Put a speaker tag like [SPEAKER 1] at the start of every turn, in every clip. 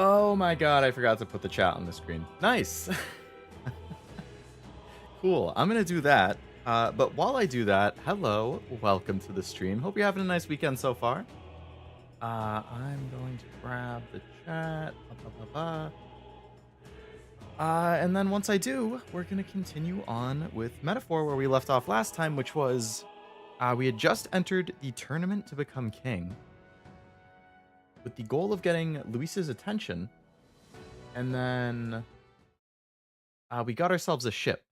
[SPEAKER 1] Oh my god, I forgot to put the chat on the screen. Nice. Cool. I'm going to do that. But while I do that, hello, welcome to the stream. Hope you're having a nice weekend so far. I'm going to grab the chat. And then once I do, we're going to continue on with Metaphor where we left off last time, which was we had just entered the tournament to become king with the goal of getting Luis's attention. And then we got ourselves a ship.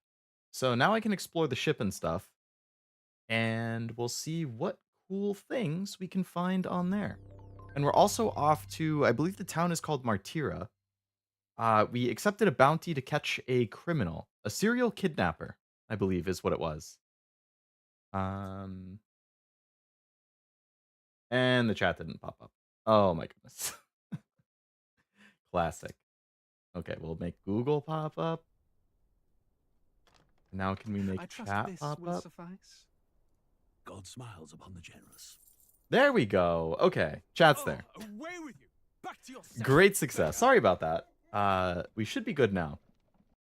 [SPEAKER 1] So now I can explore the ship and stuff. And we'll see what cool things we can find on there. And we're also off to, I believe the town is called Martira. We accepted a bounty to catch a criminal. A serial kidnapper, I believe is what it was. And the chat didn't pop up. Oh my goodness. Classic. Okay, we'll make Google pop up. Now can we make chat pop up?
[SPEAKER 2] Suffice. God smiles upon the generous.
[SPEAKER 1] There we go. Okay, chat's there.
[SPEAKER 2] Away with you. Back to your
[SPEAKER 1] Great success. Sorry about that. We should be good now.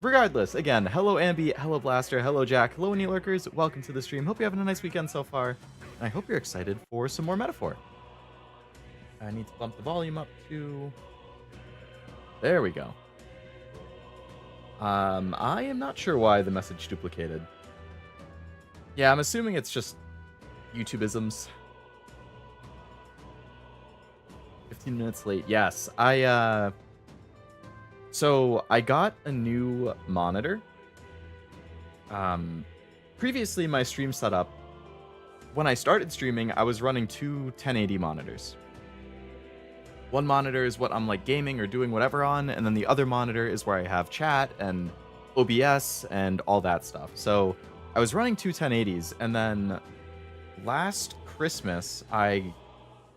[SPEAKER 1] Regardless, again, hello Ambi, hello Blaster, hello Jack, hello New Lurkers. Welcome to the stream. Hope you're having a nice weekend so far. And I hope you're excited for some more Metaphor. I need to bump the volume up to... There we go. I am not sure why the message duplicated. Yeah, I'm assuming it's just YouTubeisms. 15 minutes late. Yes, so I got a new monitor. Previously my stream setup, when I started streaming, I was running two 1080 monitors. One monitor is what I'm like gaming or doing whatever on, and then the other monitor is where I have chat and OBS and all that stuff. So I was running two 1080s, and then last Christmas I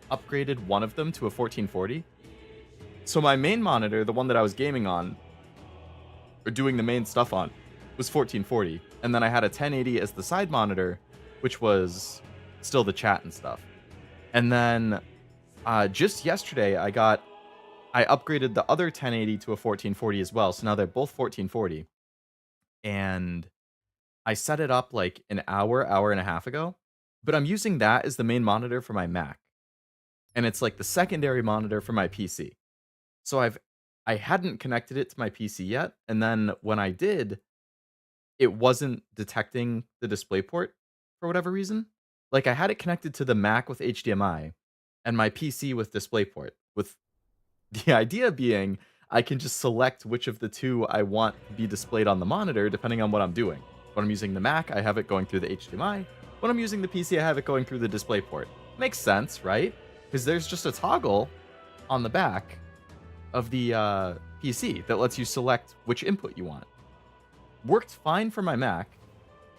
[SPEAKER 1] upgraded one of them to a 1440. So my main monitor, the one that I was gaming on, or doing the main stuff on, was 1440. And then I had a 1080 as the side monitor, which was still the chat and stuff. And then just yesterday, I upgraded the other 1080 to a 1440 as well. So now they're both 1440. And I set it up like an hour and a half ago. But I'm using that as the main monitor for my Mac. And it's like the secondary monitor for my PC. So I hadn't connected it to my PC yet. And then when I did, it wasn't detecting the DisplayPort for whatever reason. Like I had it connected to the Mac with HDMI. And my PC with DisplayPort, with the idea being I can just select which of the two I want to be displayed on the monitor depending on what I'm doing. When I'm using the Mac, I have it going through the HDMI. When I'm using the PC, I have it going through the DisplayPort. Makes sense, right? Because there's just a toggle on the back of the PC that lets you select which input you want. Worked fine for my Mac,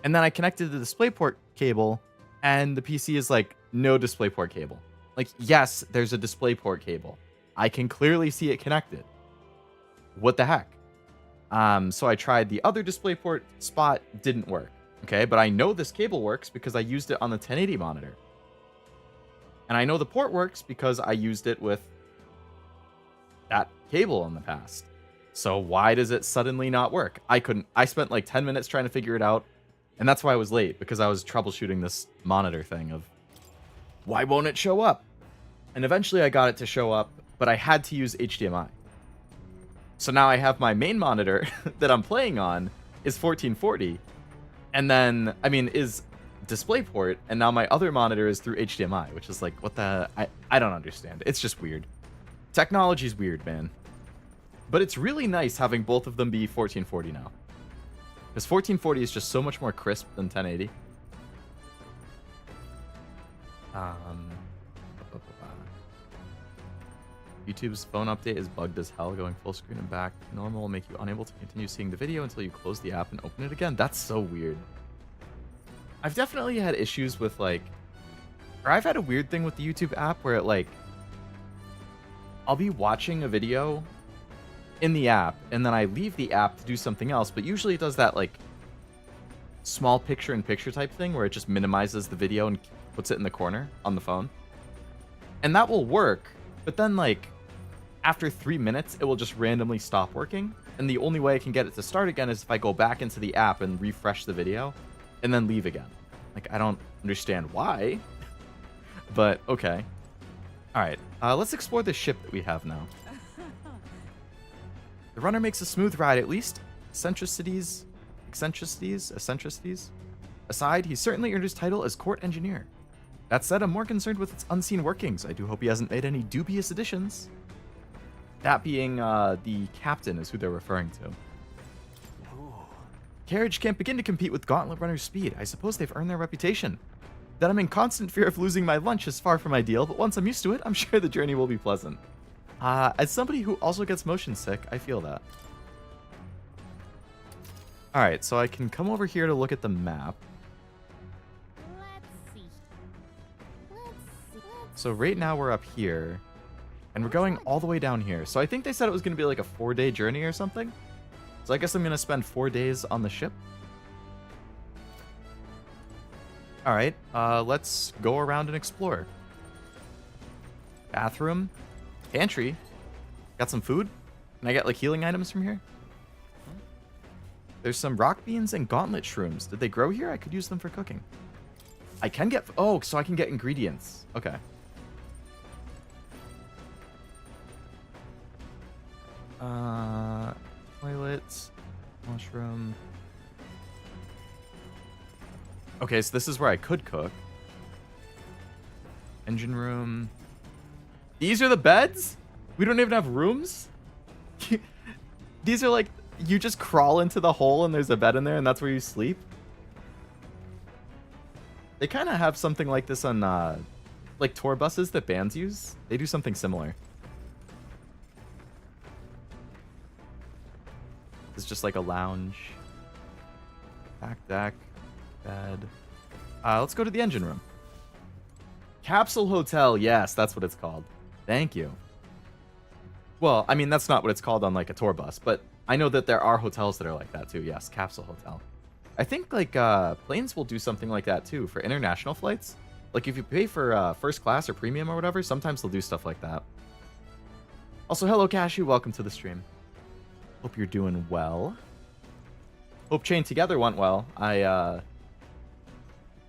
[SPEAKER 1] and then I connected the DisplayPort cable, and the PC is like, no DisplayPort cable. Like, yes, there's a DisplayPort cable. I can clearly see it connected. What the heck? So I tried the other DisplayPort spot, didn't work. Okay, but I know this cable works because I used it on the 1080 monitor. And I know the port works because I used it with that cable in the past. So why does it suddenly not work? I spent like 10 minutes trying to figure it out. And that's why I was late, because I was troubleshooting this monitor thing of why won't it show up? And eventually I got it to show up, but I had to use HDMI. So now I have my main monitor that I'm playing on is 1440. And then, is DisplayPort, and now my other monitor is through HDMI, which is like, what the... I don't understand. It's just weird. Technology's weird, man. But it's really nice having both of them be 1440 now. Because 1440 is just so much more crisp than 1080. YouTube's phone update is bugged as hell. Going full screen and back to normal will make you unable to continue seeing the video until you close the app and open it again. That's so weird. I've definitely had issues with or I've had a weird thing with the YouTube app where it I'll be watching a video in the app and then I leave the app to do something else, but usually it does that small picture-in-picture type thing where it just minimizes the video and puts it in the corner on the phone. And that will work, but then after 3 minutes, it will just randomly stop working. And the only way I can get it to start again is if I go back into the app and refresh the video and then leave again. Like, I don't understand why, but okay. All right, let's explore the ship that we have now. The runner makes a smooth ride, at least. Eccentricities aside, he certainly earned his title as court engineer. That said, I'm more concerned with its unseen workings. I do hope he hasn't made any dubious additions. That being the captain is who they're referring to. Carriage can't begin to compete with Gauntlet Runner's speed. I suppose they've earned their reputation. That I'm in constant fear of losing my lunch is far from ideal, but once I'm used to it, I'm sure the journey will be pleasant. As somebody who also gets motion sick, I feel that. Alright, so I can come over here to look at the map. So right now we're up here, and we're going all the way down here. So I think they said it was going to be like a 4-day journey or something. So I guess I'm going to spend 4 days on the ship. Alright, let's go around and explore. Bathroom. Pantry. Got some food? Can I get like healing items from here? There's some rock beans and gauntlet shrooms. Did they grow here? I could use them for cooking. I can get... Oh, so I can get ingredients. Okay. Toilets. Mushroom. Okay, so this is where I could cook. Engine room. These are the beds? We don't even have rooms? These are like... You just crawl into the hole and there's a bed in there and that's where you sleep? They kind of have something like this on, like, tour buses that bands use. They do something similar. It's just like a lounge. Back deck. Bed. Let's go to the engine room. Capsule Hotel. Yes, that's what it's called. Thank you. Well, I mean, that's not what it's called on, like, a tour bus, but I know that there are hotels that are like that, too. Yes, Capsule Hotel. I think, like, planes will do something like that, too, for international flights. Like, if you pay for first class or premium or whatever, sometimes they'll do stuff like that. Also, hello, Cashew. Welcome to the stream. Hope you're doing well. Hope Chain Together went well. I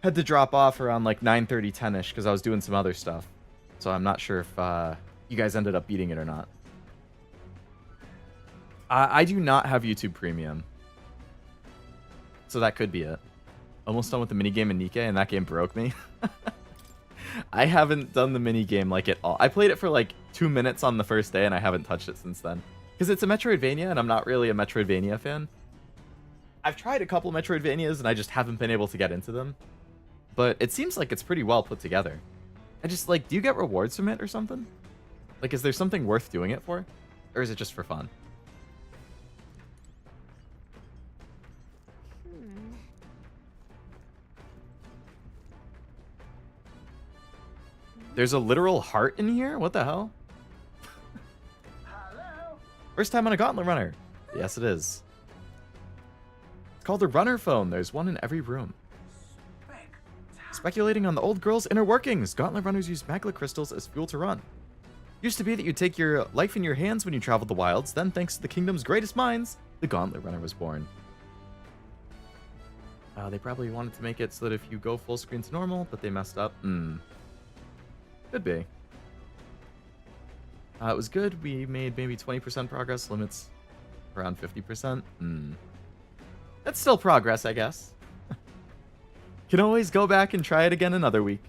[SPEAKER 1] had to drop off around, like, 9:30, 10-ish, because I was doing some other stuff. So I'm not sure if you guys ended up beating it or not. I do not have YouTube Premium. So that could be it. Almost done with the minigame in Nikkei, and that game broke me. I haven't done the minigame, like, at all. I played it for, like, 2 minutes on the first day, and I haven't touched it since then. Because it's a Metroidvania, and I'm not really a Metroidvania fan. I've tried a couple Metroidvanias, and I just haven't been able to get into them. But it seems like it's pretty well put together. I just, like, do you get rewards from it or something? Like, is there something worth doing it for? Or is it just for fun? There's a literal heart in here? What the hell?
[SPEAKER 3] Hello?
[SPEAKER 1] First time on a Gauntlet Runner. Yes, it is. It's called a runner phone. There's one in every room. Speculating on the old girl's inner workings, Gauntlet Runners use magma crystals as fuel to run. Used to be that you'd take your life in your hands when you traveled the wilds, then thanks to the kingdom's greatest minds, the Gauntlet Runner was born. They probably wanted to make it so that if you go full screen to normal, but they messed up. Could be. It was good. We made maybe 20% progress. Limits around 50%. That's still progress, I guess. Can always go back and try it again another week.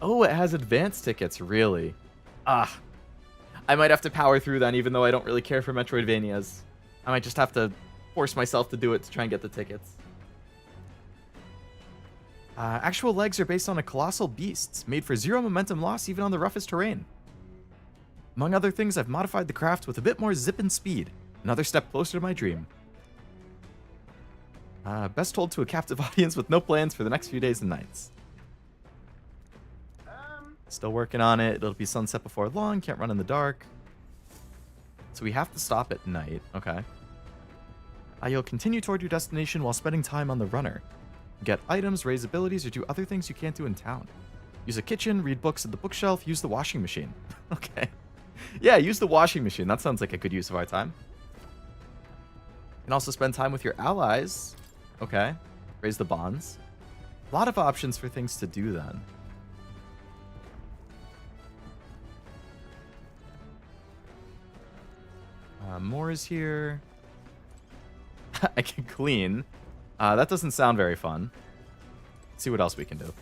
[SPEAKER 1] Oh, it has advanced tickets, really? I might have to power through then, even though I don't really care for Metroidvanias. I might just have to force myself to do it to try and get the tickets. Actual legs are based on a colossal beast, made for 0 momentum loss even on the roughest terrain. Among other things, I've modified the craft with a bit more zip and speed. Another step closer to my dream. Best told to a captive audience with no plans for the next few days and nights. Still working on it. It'll be sunset before long. Can't run in the dark. So we have to stop at night. Okay. You'll continue toward your destination while spending time on the runner. Get items, raise abilities, or do other things you can't do in town. Use a kitchen, read books at the bookshelf, use the washing machine. Okay. Yeah, use the washing machine. That sounds like a good use of our time. And also spend time with your allies. Okay. Raise the bonds. A lot of options for things to do then. More is here. I can clean. That doesn't sound very fun. Let's see what else we can do.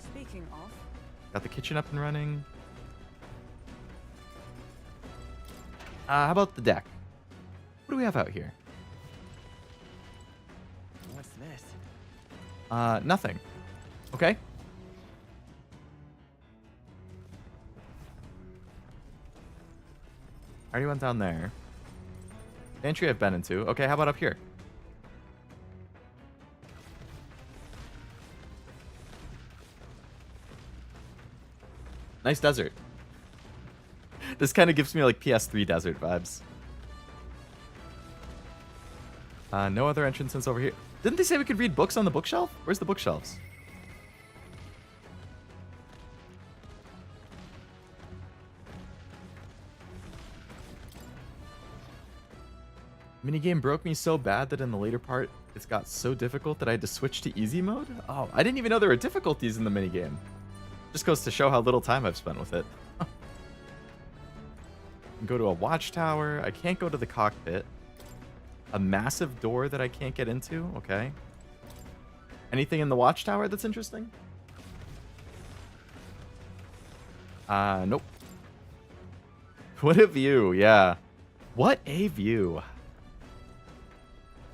[SPEAKER 3] Speaking of,
[SPEAKER 1] Got the kitchen up and running. How about the deck? What do we have out here?
[SPEAKER 3] what's this?
[SPEAKER 1] Nothing. Okay. I already went down there. Pantry I've been into. Okay, how about up here? Nice desert. This kind of gives me like PS3 desert vibes. No other entrances over here. Didn't they say we could read books on the bookshelf? Where's the bookshelves? Minigame broke me so bad that in the later part, it's got so difficult that I had to switch to easy mode? Oh, I didn't even know there were difficulties in the minigame. Just goes to show how little time I've spent with it. Go to a watchtower. I can't go to the cockpit. A massive door that I can't get into. Okay. Anything in the watchtower that's interesting? Nope. What a view. Yeah. What a view.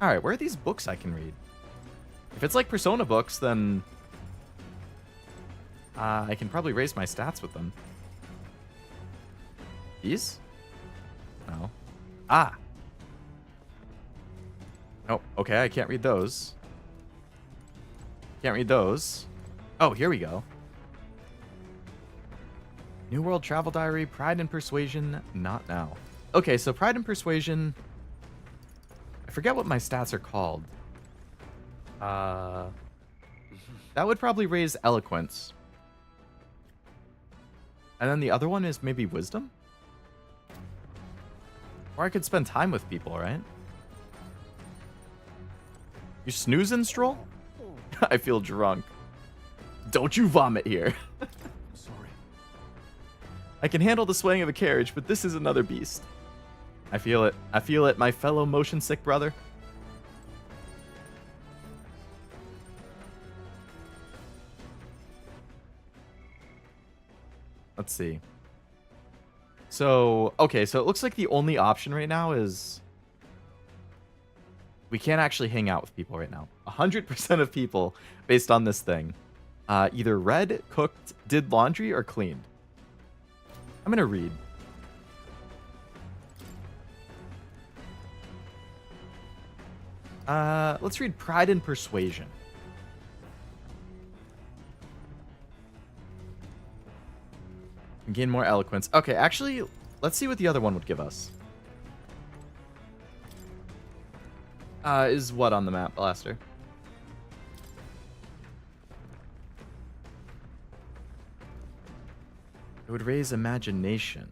[SPEAKER 1] Alright, where are these books I can read? If it's like Persona books, then I can probably raise my stats with them. These? No. Ah! Oh, okay, I can't read those. Can't read those. Oh, here we go. New World Travel Diary, Pride and Persuasion, not now. Okay, so Pride and Persuasion... I forget what my stats are called. That would probably raise Eloquence. And then the other one is maybe Wisdom? Or I could spend time with people, right? You snoozing, Stroll? I feel drunk. Don't you vomit here.
[SPEAKER 2] Sorry.
[SPEAKER 1] I can handle the swaying of a carriage, but this is another beast. I feel it. I feel it, my fellow motion sick brother. Let's see. So, okay, so it looks like the only option right now is... We can't actually hang out with people right now. 100% of people, based on this thing, either read, cooked, did laundry, or cleaned. I'm going to read. Let's read Pride and Persuasion. Gain more eloquence. Okay, actually, let's see what the other one would give us. Is what on the map, Blaster? It would raise imagination.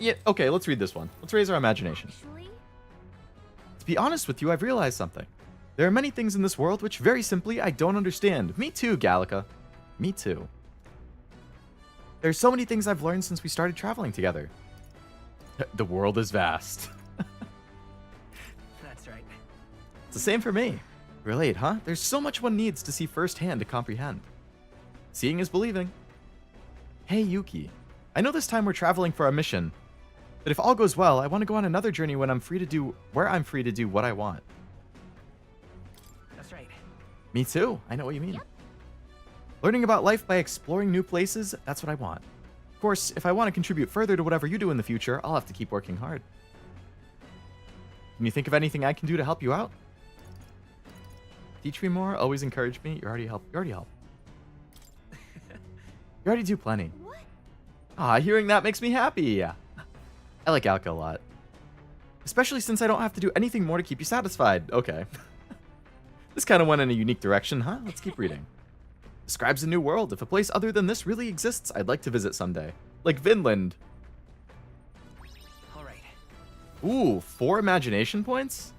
[SPEAKER 1] Yeah, okay, let's read this one. Let's raise our imagination.
[SPEAKER 4] Actually?
[SPEAKER 1] To be honest with you, I've realized something. There are many things in this world which, very simply, I don't understand. Me too, Gallica. Me too. There's so many things I've learned since we started traveling together. The world is vast.
[SPEAKER 3] That's right.
[SPEAKER 1] It's the same for me. Relate, huh? There's so much one needs to see firsthand to comprehend. Seeing is believing. Hey, Yuki. I know this time we're traveling for our mission, but if all goes well, I want to go on another journey when I'm free to do what I want.
[SPEAKER 3] That's right.
[SPEAKER 1] Me too. I know what you mean.
[SPEAKER 4] Yep.
[SPEAKER 1] Learning about life by exploring new places, that's what I want. Of course, if I want to contribute further to whatever you do in the future, I'll have to keep working hard. Can you think of anything I can do to help you out? Teach me more, always encourage me. You already help. You already do plenty.
[SPEAKER 4] What?
[SPEAKER 1] Ah, hearing that makes me happy. I like Alka a lot. Especially since I don't have to do anything more to keep you satisfied. Okay. This kind of went in a unique direction, huh? Let's keep reading. Describes a new world. If a place other than this really exists, I'd like to visit someday. Like Vinland.
[SPEAKER 3] All right.
[SPEAKER 1] Ooh, 4 imagination points?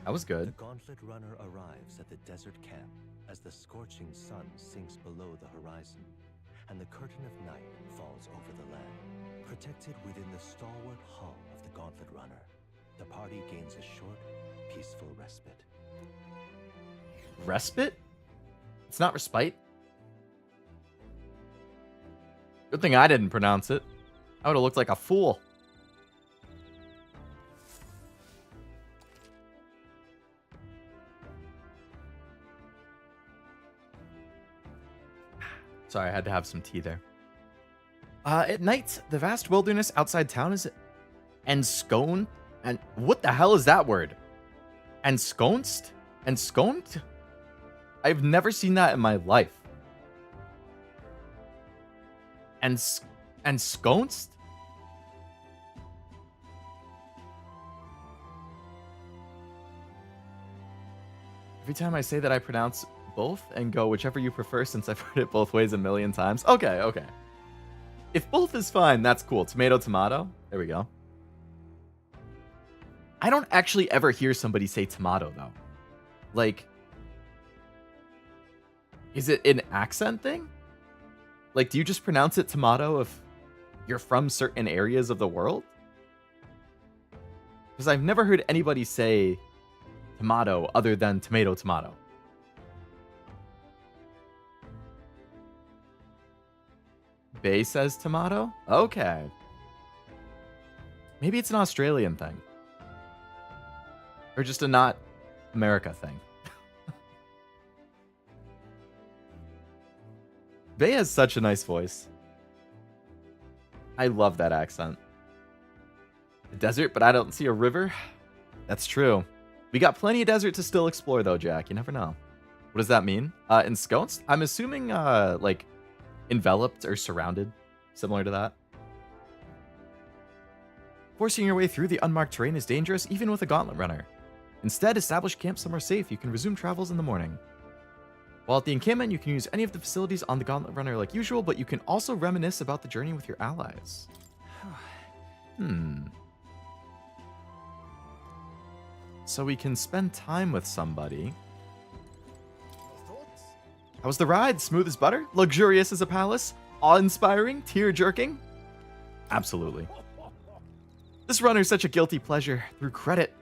[SPEAKER 1] That was
[SPEAKER 4] The
[SPEAKER 1] good.
[SPEAKER 4] gauntlet runner arrives at the desert camp as the scorching sun sinks below the horizon, and the curtain of night falls over the land. Protected within the stalwart hull of the gauntlet runner, the party gains a short, peaceful respite.
[SPEAKER 1] Respite? It's not respite? Good thing I didn't pronounce it. I would have looked like a fool. Sorry, I had to have some tea there. At night, the vast wilderness outside town is ensconed. And what the hell is that word? Ensconced? Ensconed? I've never seen that in my life. Ensconced? Every time I say that, I pronounce both and go whichever you prefer, since I've heard it both ways a million times. Okay, okay. If both is fine, that's cool. Tomato, tomato. There we go. I don't actually ever hear somebody say tomato, though. Like, is it an accent thing? Like, do you just pronounce it tomato if you're from certain areas of the world? Because I've never heard anybody say tomato other than tomato, tomato. Bay says tomato? Okay. Maybe it's an Australian thing. Or just a not America thing. Bay has such a nice voice. I love that accent. A desert, but I don't see a river? That's true. We got plenty of desert to still explore, though, Jack. You never know. What does that mean? Ensconced? I'm assuming, like, enveloped or surrounded. Similar to that. Forcing your way through the unmarked terrain is dangerous, even with a gauntlet runner. Instead, establish camp somewhere safe. You can resume travels in the morning. While at the encampment, you can use any of the facilities on the gauntlet runner like usual, but you can also reminisce about the journey with your allies. So we can spend time with somebody. How was the ride? Smooth as butter? Luxurious as a palace? Awe-inspiring? Tear-jerking? Absolutely. This runner's such a guilty pleasure. Through credit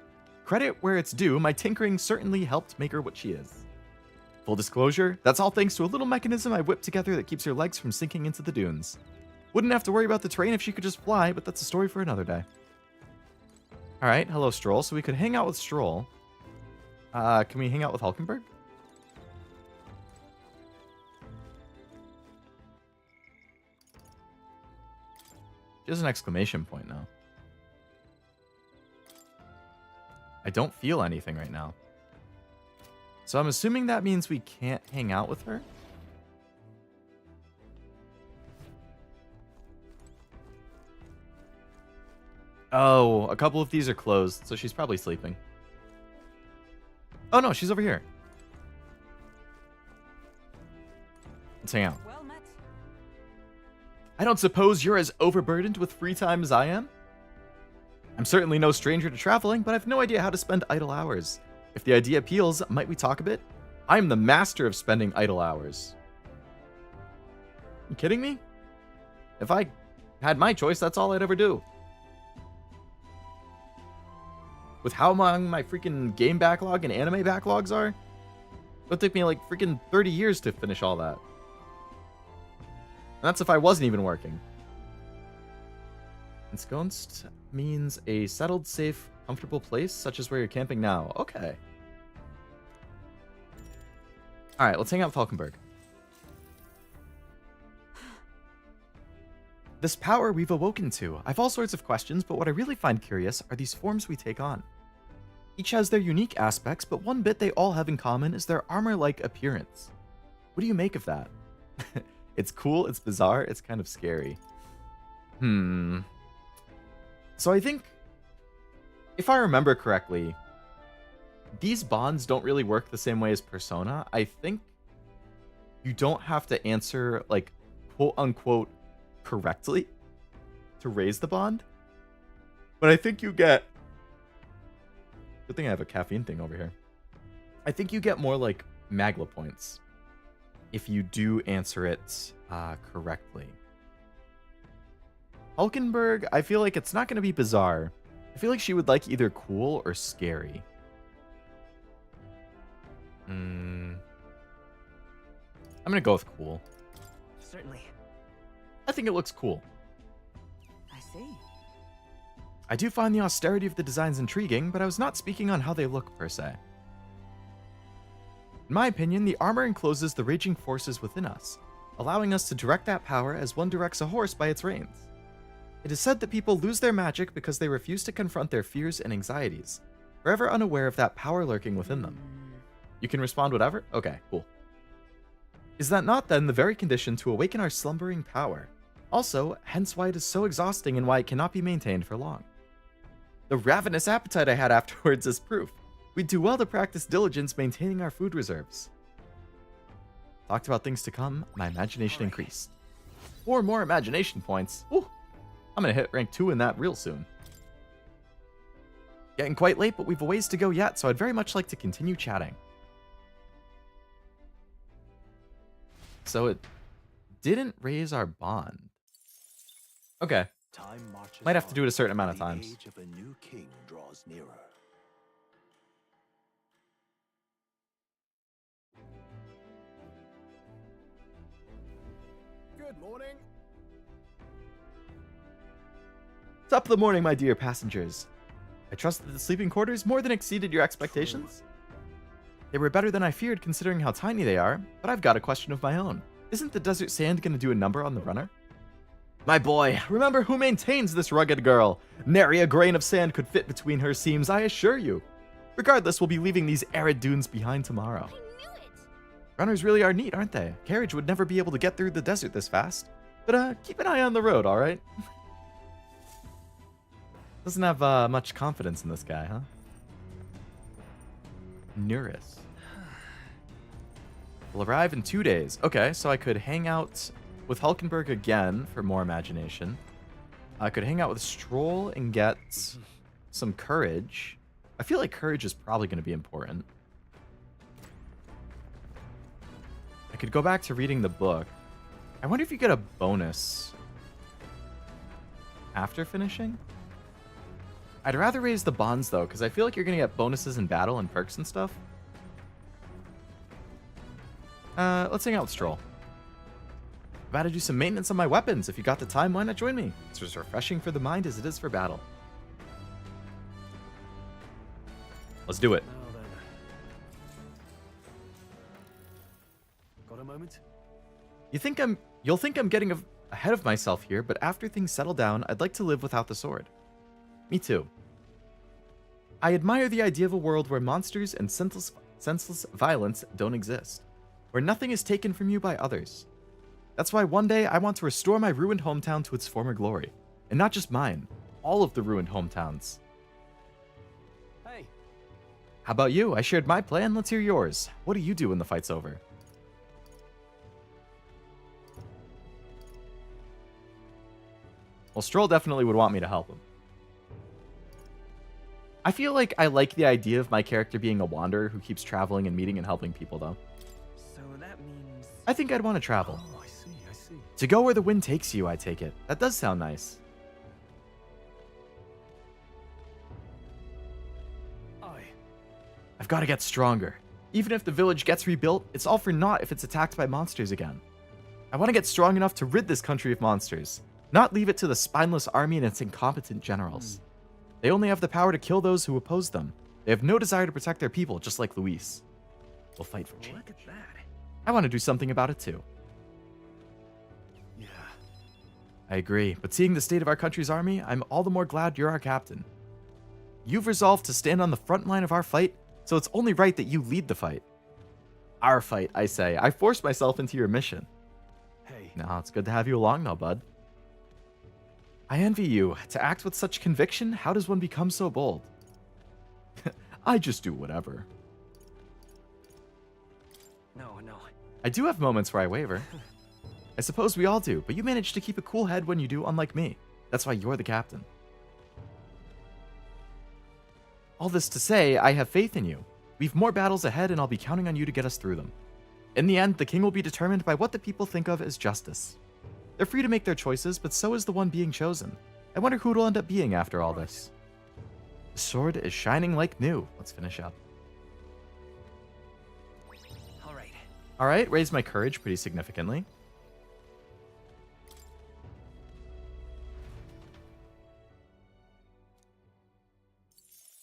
[SPEAKER 1] where it's due, my tinkering certainly helped make her what she is. Full disclosure, that's all thanks to a little mechanism I whipped together that keeps her legs from sinking into the dunes. Wouldn't have to worry about the terrain if she could just fly, but that's a story for another day. Alright, hello Stroll. So we could hang out with Stroll. Can we hang out with Hulkenberg? She has an exclamation point now. I don't feel anything right now. So I'm assuming that means we can't hang out with her? Oh, a couple of these are closed, so she's probably sleeping. Oh no, she's over here. Let's hang out.
[SPEAKER 3] Well met.
[SPEAKER 1] I don't suppose you're as overburdened with free time as I am? I'm certainly no stranger to traveling, but I've no idea how to spend idle hours. If the idea appeals, might we talk a bit? I'm the master of spending idle hours. You kidding me? If I had my choice, that's all I'd ever do. With how long my freaking game backlog and anime backlogs are, it'll take me like freaking 30 years to finish all that. And that's if I wasn't even working. Ensconced means a settled, safe, comfortable place, such as where you're camping now. Okay. Alright, let's hang out with Falkenberg. This power we've awoken to. I've all sorts of questions, but what I really find curious are these forms we take on. Each has their unique aspects, but one bit they all have in common is their armor-like appearance. What do you make of that? It's cool, it's bizarre, it's kind of scary. So I think, if I remember correctly, these bonds don't really work the same way as Persona. I think you don't have to answer, like, quote-unquote, correctly to raise the bond. But I think you get... Good thing I have a caffeine thing over here. I think you get more, like, Magla points if you do answer it correctly. Hulkenberg, I feel like it's not going to be bizarre. I feel like she would like either cool or scary. I'm going to go with cool.
[SPEAKER 3] Certainly.
[SPEAKER 1] I think it looks cool.
[SPEAKER 3] I see.
[SPEAKER 1] I do find the austerity of the designs intriguing, but I was not speaking on how they look per se. In my opinion, the armor encloses the raging forces within us, allowing us to direct that power as one directs a horse by its reins. It is said that people lose their magic because they refuse to confront their fears and anxieties, forever unaware of that power lurking within them. You can respond whatever? Okay, cool. Is that not then the very condition to awaken our slumbering power? Also, hence why it is so exhausting and why it cannot be maintained for long. The ravenous appetite I had afterwards is proof. We'd do well to practice diligence maintaining our food reserves. Talked about things to come, my imagination increased. 4 more imagination points. Woo! I'm gonna hit rank 2 in that real soon. Getting quite late, but we've a ways to go yet, so I'd very much like to continue chatting. So it didn't raise our bond. Okay. Might have to do it a certain amount of times.
[SPEAKER 2] The age of a new king draws nearer.
[SPEAKER 5] Good morning.
[SPEAKER 1] Top of the morning, my dear passengers. I trust that the sleeping quarters more than exceeded your expectations. They were better than I feared considering how tiny they are, but I've got a question of my own. Isn't the desert sand going to do a number on the runner? My boy, remember who maintains this rugged girl. Nary a grain of sand could fit between her seams, I assure you. Regardless, we'll be leaving these arid dunes behind tomorrow.
[SPEAKER 6] I knew it!
[SPEAKER 1] Runners really are neat, aren't they? A carriage would never be able to get through the desert this fast. But keep an eye on the road, alright? Doesn't have much confidence in this guy, huh? Nuris. We'll arrive in 2 days. Okay, so I could hang out with Hulkenberg again for more imagination. I could hang out with Stroll and get some courage. I feel like courage is probably going to be important. I could go back to reading the book. I wonder if you get a bonus after finishing? I'd rather raise the bonds, though, because I feel like you're going to get bonuses in battle and perks and stuff. Let's hang out with Stroll. I've got to do some maintenance on my weapons. If you got the time, why not join me? It's as refreshing for the mind as it is for battle. Let's do it.
[SPEAKER 2] Now then. Got a moment?
[SPEAKER 1] You'll think I'm getting ahead of myself here, but after things settle down, I'd like to live without the sword. Me too. I admire the idea of a world where monsters and senseless violence don't exist, where nothing is taken from you by others. That's why one day I want to restore my ruined hometown to its former glory. And not just mine, all of the ruined hometowns.
[SPEAKER 2] Hey.
[SPEAKER 1] How about you? I shared my plan, let's hear yours. What do you do when the fight's over? Well, Stroll definitely would want me to help him. I feel like I like the idea of my character being a wanderer who keeps traveling and meeting and helping people, though.
[SPEAKER 3] So that means...
[SPEAKER 1] I think I'd want to travel.
[SPEAKER 2] Oh, I see.
[SPEAKER 1] To go where the wind takes you, I take it. That does sound nice. I've got to get stronger. Even if the village gets rebuilt, it's all for naught if it's attacked by monsters again. I want to get strong enough to rid this country of monsters, not leave it to the spineless army and its incompetent generals. They only have the power to kill those who oppose them. They have no desire to protect their people, just like Luis. We'll fight for change.
[SPEAKER 3] Look at that.
[SPEAKER 1] I want to do something about it too.
[SPEAKER 2] Yeah.
[SPEAKER 1] I agree, but seeing the state of our country's army, I'm all the more glad you're our captain. You've resolved to stand on the front line of our fight, so it's only right that you lead the fight. Our fight, I say. I forced myself into your mission.
[SPEAKER 2] Hey.
[SPEAKER 1] Nah, it's good to have you along now, bud. I envy you. To act with such conviction, how does one become so bold? I just do whatever.
[SPEAKER 3] No.
[SPEAKER 1] I do have moments where I waver. I suppose we all do, but you manage to keep a cool head when you do, unlike me. That's why you're the captain. All this to say, I have faith in you. We've more battles ahead, and I'll be counting on you to get us through them. In the end, the king will be determined by what the people think of as justice. They're free to make their choices, but so is the one being chosen. I wonder who it'll end up being after all this. The sword is shining like new. Let's finish up. Alright, raised my courage pretty significantly.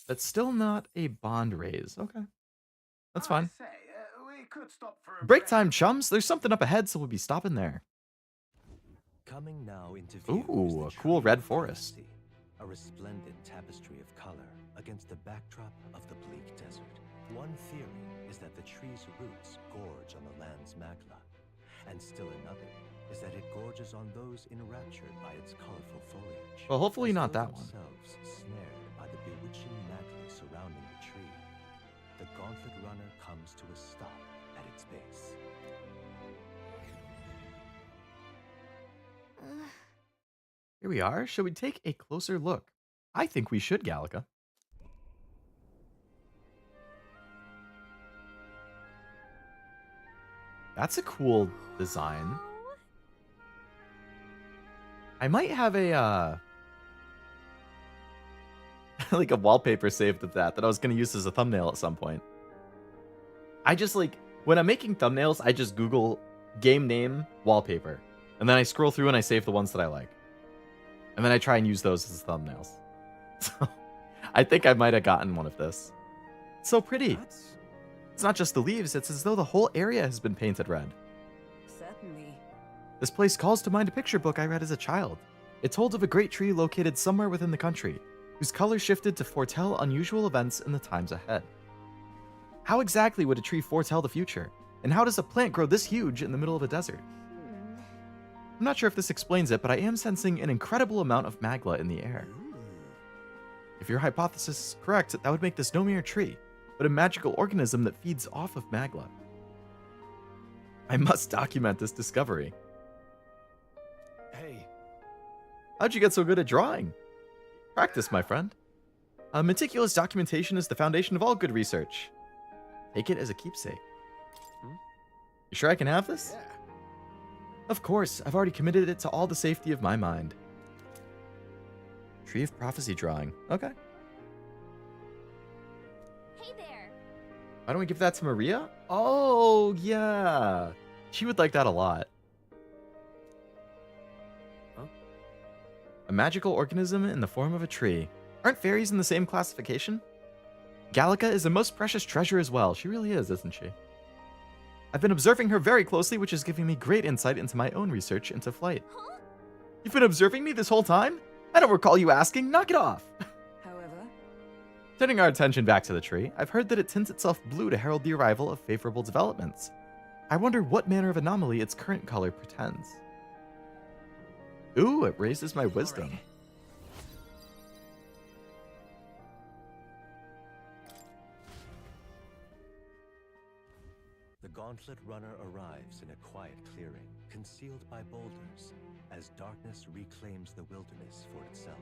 [SPEAKER 1] That's still not a bond raise. Okay. That's fine. Break time, chums. There's something up ahead, so we'll be stopping there.
[SPEAKER 4] Coming now into view
[SPEAKER 1] Ooh,
[SPEAKER 4] is
[SPEAKER 1] a
[SPEAKER 4] the
[SPEAKER 1] cool
[SPEAKER 4] tree
[SPEAKER 1] red
[SPEAKER 4] of
[SPEAKER 1] forest.
[SPEAKER 4] prophecy, a resplendent tapestry of color against the backdrop of the bleak desert. One theory is that the tree's roots gorge on the land's magla, and still another is that it gorges on those enraptured by its colorful foliage.
[SPEAKER 1] Well, hopefully
[SPEAKER 4] as
[SPEAKER 1] not
[SPEAKER 4] though
[SPEAKER 1] that one.
[SPEAKER 4] themselves snared by the bewitching magla surrounding the tree. The gauntlet runner comes to a stop at its base.
[SPEAKER 1] Here we are. Should we take a closer look? I think we should, Gallica. That's a cool design. I might have a, like a wallpaper saved of that I was going to use as a thumbnail at some point. I just like, when I'm making thumbnails, I just Google game name wallpaper. And then I scroll through and I save the ones that I like. And then I try and use those as thumbnails. So, I think I might have gotten one of this. It's so pretty. It's not just the leaves, it's as though the whole area has been painted red.
[SPEAKER 3] Certainly.
[SPEAKER 1] This place calls to mind a picture book I read as a child. It told of a great tree located somewhere within the country, whose color shifted to foretell unusual events in the times ahead. How exactly would a tree foretell the future? And how does a plant grow this huge in the middle of a desert? I'm not sure if this explains it, but I am sensing an incredible amount of magla in the air. If your hypothesis is correct, that would make this no mere tree, but a magical organism that feeds off of magla. I must document this discovery.
[SPEAKER 2] Hey.
[SPEAKER 1] How'd you get so good at drawing? Practice, my friend. Meticulous documentation is the foundation of all good research. Take it as a keepsake. You sure I can have this?
[SPEAKER 2] Yeah.
[SPEAKER 1] Of course, I've already committed it to all the safety of my mind. Tree of Prophecy drawing. Okay.
[SPEAKER 5] Hey there.
[SPEAKER 1] Why don't we give that to Maria? Oh, yeah. She would like that a lot.
[SPEAKER 2] Huh?
[SPEAKER 1] A magical organism in the form of a tree. Aren't fairies in the same classification? Gallica is a most precious treasure as well. She really is, isn't she? I've been observing her very closely, which is giving me great insight into my own research into flight.
[SPEAKER 5] Huh?
[SPEAKER 1] You've been observing me this whole time? I don't recall you asking. Knock it off.
[SPEAKER 3] However,
[SPEAKER 1] Turning our attention back to the tree, I've heard that it tints itself blue to herald the arrival of favorable developments. I wonder what manner of anomaly its current color pretends. Ooh, it raises my wisdom.
[SPEAKER 4] The gauntlet runner arrives in a quiet clearing, concealed by boulders, as darkness reclaims the wilderness for itself.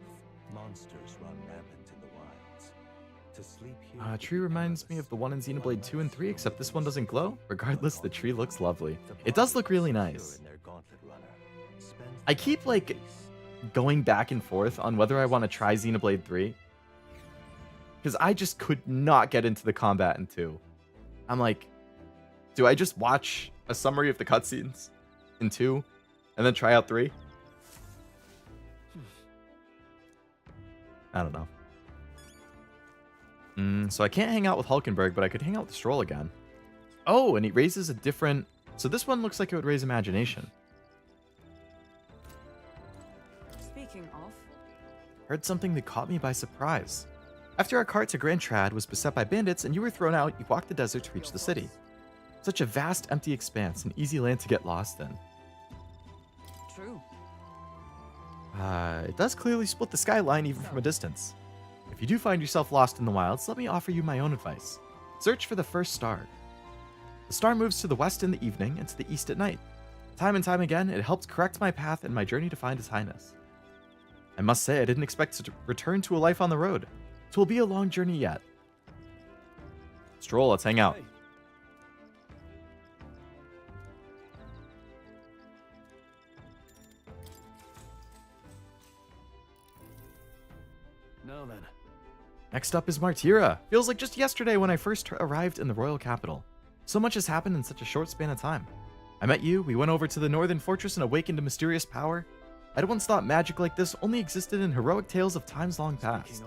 [SPEAKER 4] Monsters run rampant in the wilds. To sleep here.
[SPEAKER 1] Tree reminds me of the one in Xenoblade 2 and 3, except this one doesn't glow. Regardless, the tree looks lovely. It does look really nice. I keep, like, going back and forth on whether I want to try Xenoblade 3. Because I just could not get into the combat in 2. I'm like, do I just watch a summary of the cutscenes in 2 and then try out 3? I don't know. So I can't hang out with Hulkenberg, but I could hang out with Stroll again. Oh, and he raises a different... So this one looks like it would raise imagination.
[SPEAKER 3] speaking of,
[SPEAKER 1] Heard something that caught me by surprise. After our cart to Grand Trad was beset by bandits and you were thrown out, you walked the desert to reach the city. Such a vast, empty expanse, an easy land to get lost in.
[SPEAKER 3] True.
[SPEAKER 1] It does clearly split the skyline even from a distance. If you do find yourself lost in the wilds, let me offer you my own advice. Search for the first star. The star moves to the west in the evening and to the east at night. Time and time again, it helped correct my path in my journey to find His Highness. I must say, I didn't expect to return to a life on the road. It will be a long journey yet. Stroll, let's hang out.
[SPEAKER 2] Now then.
[SPEAKER 1] Next up is Martira. Feels like just yesterday when I first arrived in the royal capital. So much has happened in such a short span of time. I met you, we went over to the northern fortress and awakened a mysterious power. I'd once thought magic like this only existed in heroic tales of times long past.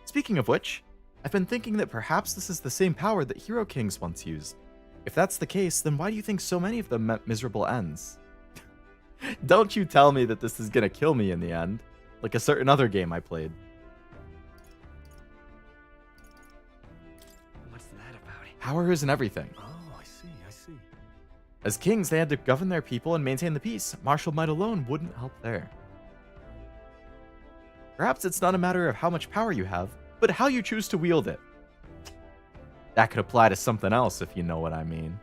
[SPEAKER 1] Speaking of which, I've been thinking that perhaps this is the same power that hero kings once used. If that's the case, then why do you think so many of them met miserable ends? Don't you tell me that this is gonna kill me in the end, like a certain other game I played.
[SPEAKER 3] What's that about it?
[SPEAKER 1] Power isn't everything.
[SPEAKER 2] Oh, I see.
[SPEAKER 1] As kings, they had to govern their people and maintain the peace. Martial might alone wouldn't help there. Perhaps it's not a matter of how much power you have, but how you choose to wield it. That could apply to something else, if you know what I mean.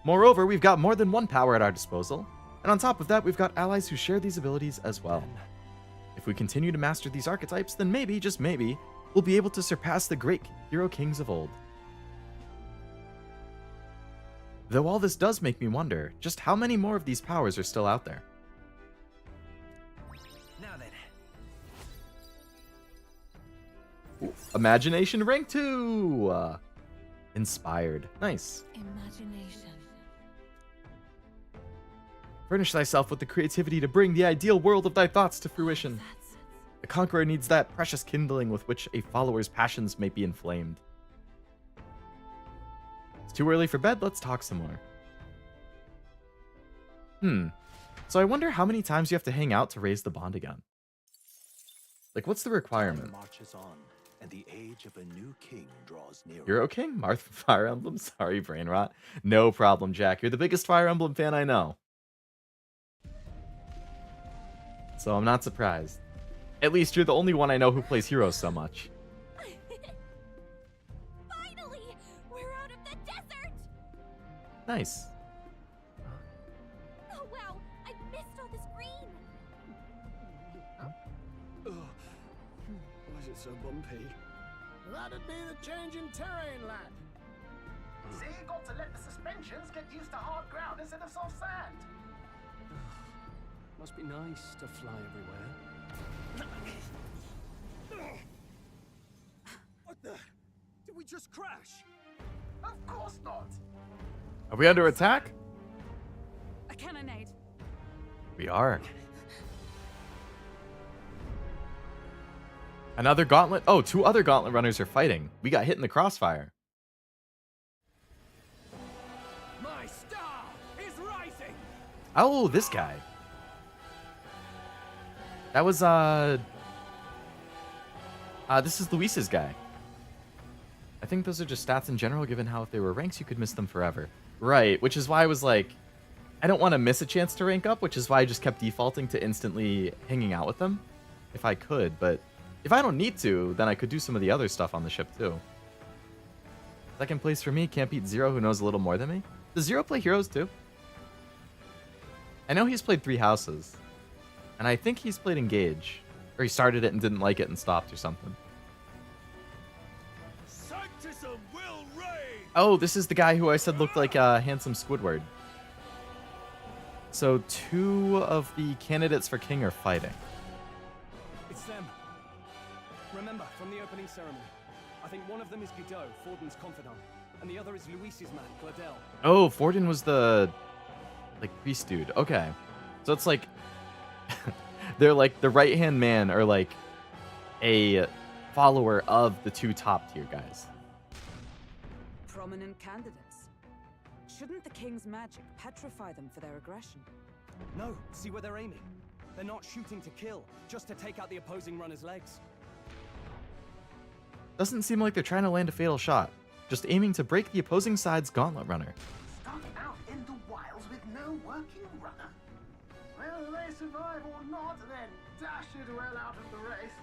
[SPEAKER 1] Moreover, we've got more than one power at our disposal, and on top of that, we've got allies who share these abilities as well. If we continue to master these archetypes, then maybe, just maybe, we'll be able to surpass the great hero kings of old. Though all this does make me wonder, just how many more of these powers are still out there?
[SPEAKER 3] Now then.
[SPEAKER 1] Imagination rank 2! Inspired. Nice.
[SPEAKER 5] Imagination.
[SPEAKER 1] Furnish thyself with the creativity to bring the ideal world of thy thoughts to fruition.
[SPEAKER 5] That's
[SPEAKER 1] The conqueror needs that precious kindling with which a follower's passions may be inflamed. It's too early for bed, let's talk some more. So I wonder how many times you have to hang out to raise the bond again. Like, what's the requirement?
[SPEAKER 4] Time marches on, and the age of a new king draws nearer.
[SPEAKER 1] Hero King? Marth Fire Emblem? Sorry, brain rot. No problem, Jack. You're the biggest Fire Emblem fan I know. So I'm not surprised. At least you're the only one I know who plays Heroes so much.
[SPEAKER 5] finally! We're out of the desert!
[SPEAKER 1] Nice.
[SPEAKER 5] Oh wow, I missed all this green!
[SPEAKER 2] Why is it so bumpy?
[SPEAKER 6] That'd be the change in terrain, lad.
[SPEAKER 7] See, you got to let the suspensions get used to hard ground instead of soft sand.
[SPEAKER 2] Must be nice to fly everywhere.
[SPEAKER 6] What the? Did we just crash?
[SPEAKER 7] Of course not.
[SPEAKER 1] Are we under attack?
[SPEAKER 5] A cannonade.
[SPEAKER 1] We are. Another gauntlet? Oh, two other gauntlet runners are fighting. We got hit in the crossfire.
[SPEAKER 6] My star is rising.
[SPEAKER 1] Oh, this guy. That was, this is Luis's guy. I think those are just stats in general, given how if they were ranks, you could miss them forever. Right, which is why I was like, I don't want to miss a chance to rank up, which is why I just kept defaulting to instantly hanging out with them, if I could, but if I don't need to, then I could do some of the other stuff on the ship too. Second place for me, can't beat Zero, who knows a little more than me. Does Zero play Heroes too? I know he's played 3 houses. And I think he's played Engage. Or he started it and didn't like it and stopped or something.
[SPEAKER 6] Sanctism will reign.
[SPEAKER 1] Oh, this is the guy who I said looked like a handsome Squidward. So 2 of the candidates for king are fighting.
[SPEAKER 6] It's them. Remember, from the opening ceremony. I think one of them is Guido, Forden's confidant, and the other is Luis's man, Gladel.
[SPEAKER 1] Oh, Forden was the, like, priest dude. Okay. So it's like, they're like the right-hand man or like a follower of the 2 top tier guys.
[SPEAKER 3] Prominent candidates. Shouldn't the king's magic petrify them for their aggression?
[SPEAKER 6] No, see where they're aiming. They're not shooting to kill, just to take out the opposing runner's legs.
[SPEAKER 1] Doesn't seem like they're trying to land a fatal shot, just aiming to break the opposing side's gauntlet runner.
[SPEAKER 7] Stuck out in the wilds with no working runner. Whether they survive or not, then dash it well out of the race.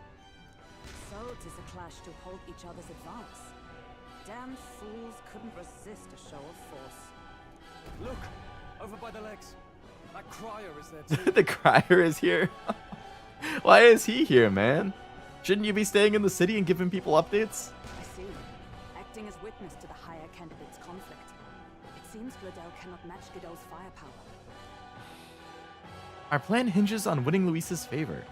[SPEAKER 3] So 'tis a clash to hold each other's advance. Damn fools couldn't resist a show of force.
[SPEAKER 6] Look, over by the legs. That crier is there too.
[SPEAKER 1] The crier is here. Why is he here, man? Shouldn't you be staying in the city and giving people updates?
[SPEAKER 3] I see. Acting as witness to the higher candidate's conflict. It seems Gladel cannot match Godot's firepower.
[SPEAKER 1] Our plan hinges on winning Luis's favor.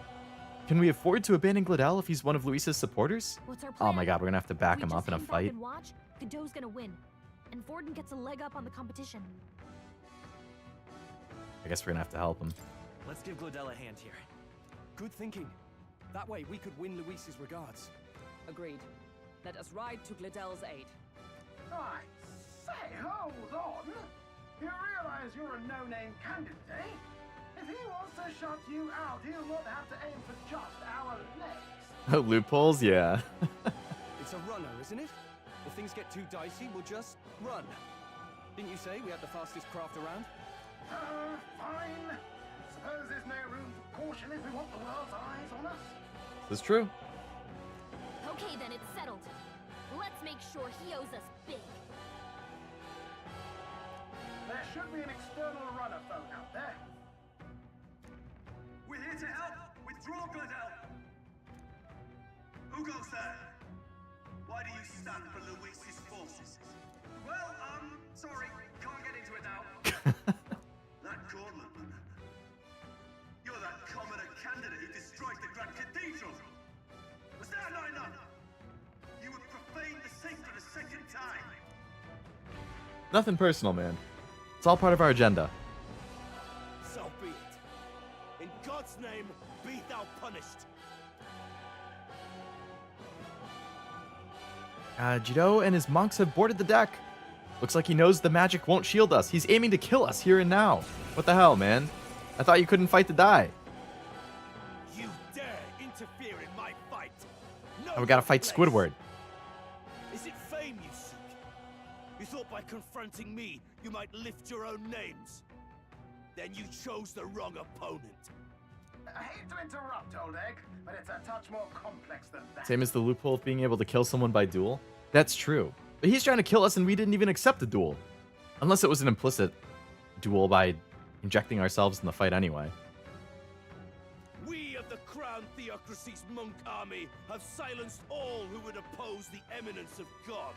[SPEAKER 1] Can we afford to abandon Gladel if he's one of Luis's supporters?
[SPEAKER 5] What's our plan?
[SPEAKER 1] Oh my god, we're gonna have to back
[SPEAKER 5] We
[SPEAKER 1] him
[SPEAKER 5] just
[SPEAKER 1] up in a
[SPEAKER 5] hang back
[SPEAKER 1] fight.
[SPEAKER 5] and watch. Godot's gonna win, and Forden gets a leg up on the competition.
[SPEAKER 1] I guess we're gonna have to help him.
[SPEAKER 6] Let's give Gladel a hand here. Good thinking. That way we could win Luis's regards.
[SPEAKER 3] Agreed. Let us ride to Gladel's aid.
[SPEAKER 7] I say, hold on. You realize you're a no-name candidate, eh? If he wants to shut you out, he'll not have to aim for just our legs.
[SPEAKER 1] Loopholes, yeah.
[SPEAKER 6] It's a runner, isn't it? If things get too dicey, we'll just run. Didn't you say we had the fastest craft around?
[SPEAKER 7] Fine. Suppose there's no room for caution if we want the world's eyes on us.
[SPEAKER 1] This is true.
[SPEAKER 5] Okay, then it's settled. Let's make sure he owes us big.
[SPEAKER 7] There should be an external runner phone out there.
[SPEAKER 8] We're here to help. Withdraw, Gladel. Who goes there? Why do you stand for Luis's forces? Well, sorry, can't get into it now. That gauntlet runner. You're that commoner candidate who destroyed the Grand Cathedral. Was that not enough? You would profane the sacred a second time.
[SPEAKER 1] Nothing personal, man. It's all part of our agenda.
[SPEAKER 2] So be it. In God's name, be thou punished.
[SPEAKER 1] Jido and his monks have boarded the deck. Looks like he knows the magic won't shield us. He's aiming to kill us here and now. What the hell, man? I thought you couldn't fight to die.
[SPEAKER 2] You dare interfere in my fight. No,
[SPEAKER 1] Oh, we gotta fight
[SPEAKER 2] place.
[SPEAKER 1] Squidward.
[SPEAKER 2] Is it fame you seek? You thought by confronting me, you might lift your own names. Then you chose the wrong opponent.
[SPEAKER 7] I hate to interrupt, old egg, but it's a touch more complex than that.
[SPEAKER 1] Same as the loophole of being able to kill someone by duel. That's true. But he's trying to kill us and we didn't even accept the duel. Unless it was an implicit duel by injecting ourselves in the fight anyway.
[SPEAKER 2] We of the Crown Theocracy's monk army have silenced all who would oppose the eminence of God.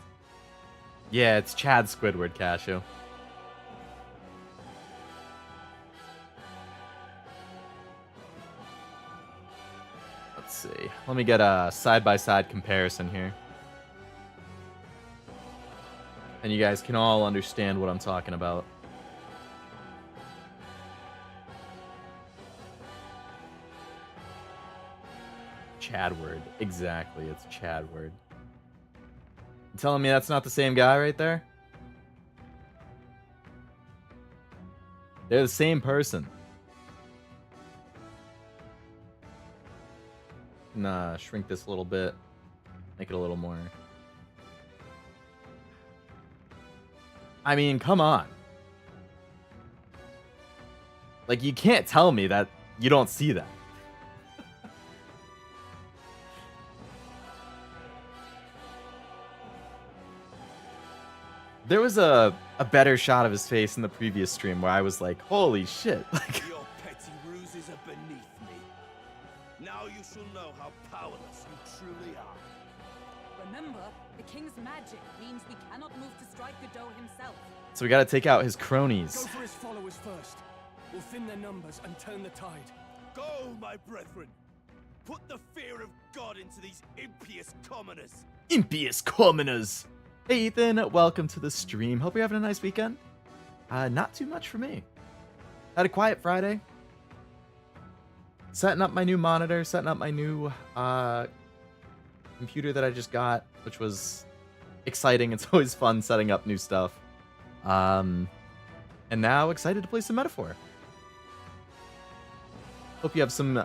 [SPEAKER 1] Yeah, it's Chad Squidward, Cashew. Let's see. Let me get a side-by-side comparison here. And you guys can all understand what I'm talking about. Chadward. Exactly, it's Chadward. You telling me that's not the same guy right there? They're the same person. Nah, shrink this a little bit. Make it a little more. I mean, come on. Like, you can't tell me that you don't see that. There was a better shot of his face in the previous stream where I was like, holy shit. Like,
[SPEAKER 2] Your petty ruses are beneath me. Now you shall know how powerless you truly are.
[SPEAKER 3] Remember, the king's magic means we cannot move to strike Godot himself.
[SPEAKER 1] so we gotta take out his
[SPEAKER 6] Go
[SPEAKER 1] cronies.
[SPEAKER 6] for his followers first. We'll thin their numbers and turn the tide.
[SPEAKER 2] Go, my brethren. Put the fear of God into these impious commoners.
[SPEAKER 1] Impious commoners. Hey Ethan, welcome to the stream. Hope you're having a nice weekend. Not too much for me. Had a quiet Friday. Setting up my new monitor, setting up my new computer that I just got, which was exciting. It's always fun setting up new stuff. And now excited to play some Metaphor. Hope you have some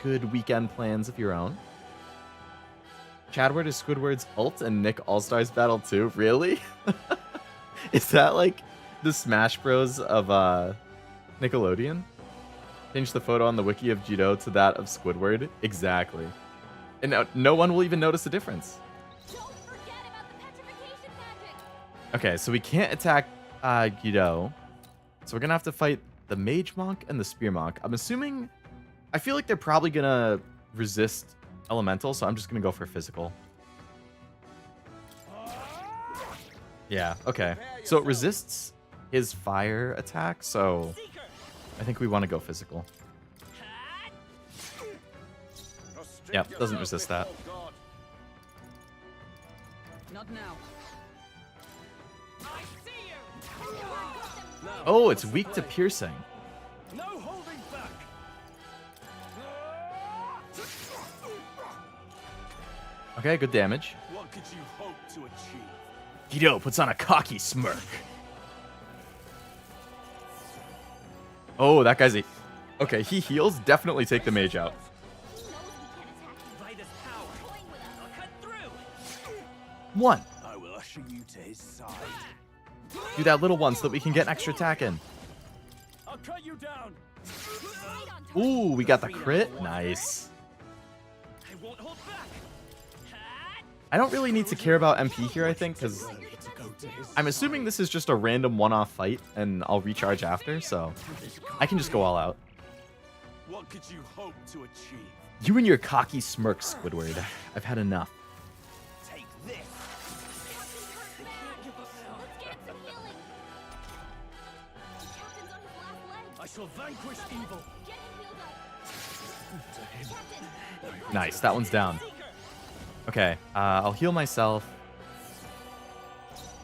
[SPEAKER 1] good weekend plans of your own. Chadward is Squidward's ult and Nick All-Stars Battle 2. Really? Is that like the Smash Bros of Nickelodeon? Change the photo on the wiki of Judo to that of Squidward. Exactly. And no one will even notice the difference.
[SPEAKER 5] Don't forget about the petrification magic.
[SPEAKER 1] Okay, so we can't attack Guido. So we're gonna have to fight the Mage Monk and the Spear Monk. I'm assuming... I feel like they're probably gonna resist Elemental, so I'm just gonna go for Physical. Yeah, okay. So it resists his fire attack, so I think we want to go Physical. Yep, doesn't resist that.
[SPEAKER 3] Not now.
[SPEAKER 1] Oh, it's weak to piercing.
[SPEAKER 6] No holding back.
[SPEAKER 1] Okay, good damage.
[SPEAKER 2] What could you hope to achieve?
[SPEAKER 1] Guido puts on a cocky smirk. Oh, that guy's a... Okay, he heals. Definitely take the mage out.
[SPEAKER 5] He knows we can't attack him.
[SPEAKER 6] By this power,
[SPEAKER 5] Toying with us.
[SPEAKER 6] I'll cut through.
[SPEAKER 1] One.
[SPEAKER 2] I will usher you to his side.
[SPEAKER 1] Do that little one so that we can get an extra attack in.
[SPEAKER 6] I'll cut you down.
[SPEAKER 5] Right on target.
[SPEAKER 1] Ooh, we got the crit. Nice.
[SPEAKER 6] I won't hold back.
[SPEAKER 1] I don't really need to care about MP here, I think, because I'm assuming this is just a random one-off fight, and I'll recharge after, so I can just go all out.
[SPEAKER 2] What could you hope to achieve?
[SPEAKER 1] You and your cocky smirk, Squidward. I've had enough.
[SPEAKER 2] Take this.
[SPEAKER 5] Captain's hurt bad. Let's get some healing. The captain's on his last leg.
[SPEAKER 6] I shall vanquish evil.
[SPEAKER 5] Get him healed up. Captain.
[SPEAKER 1] Nice, that one's down. Okay, I'll heal myself.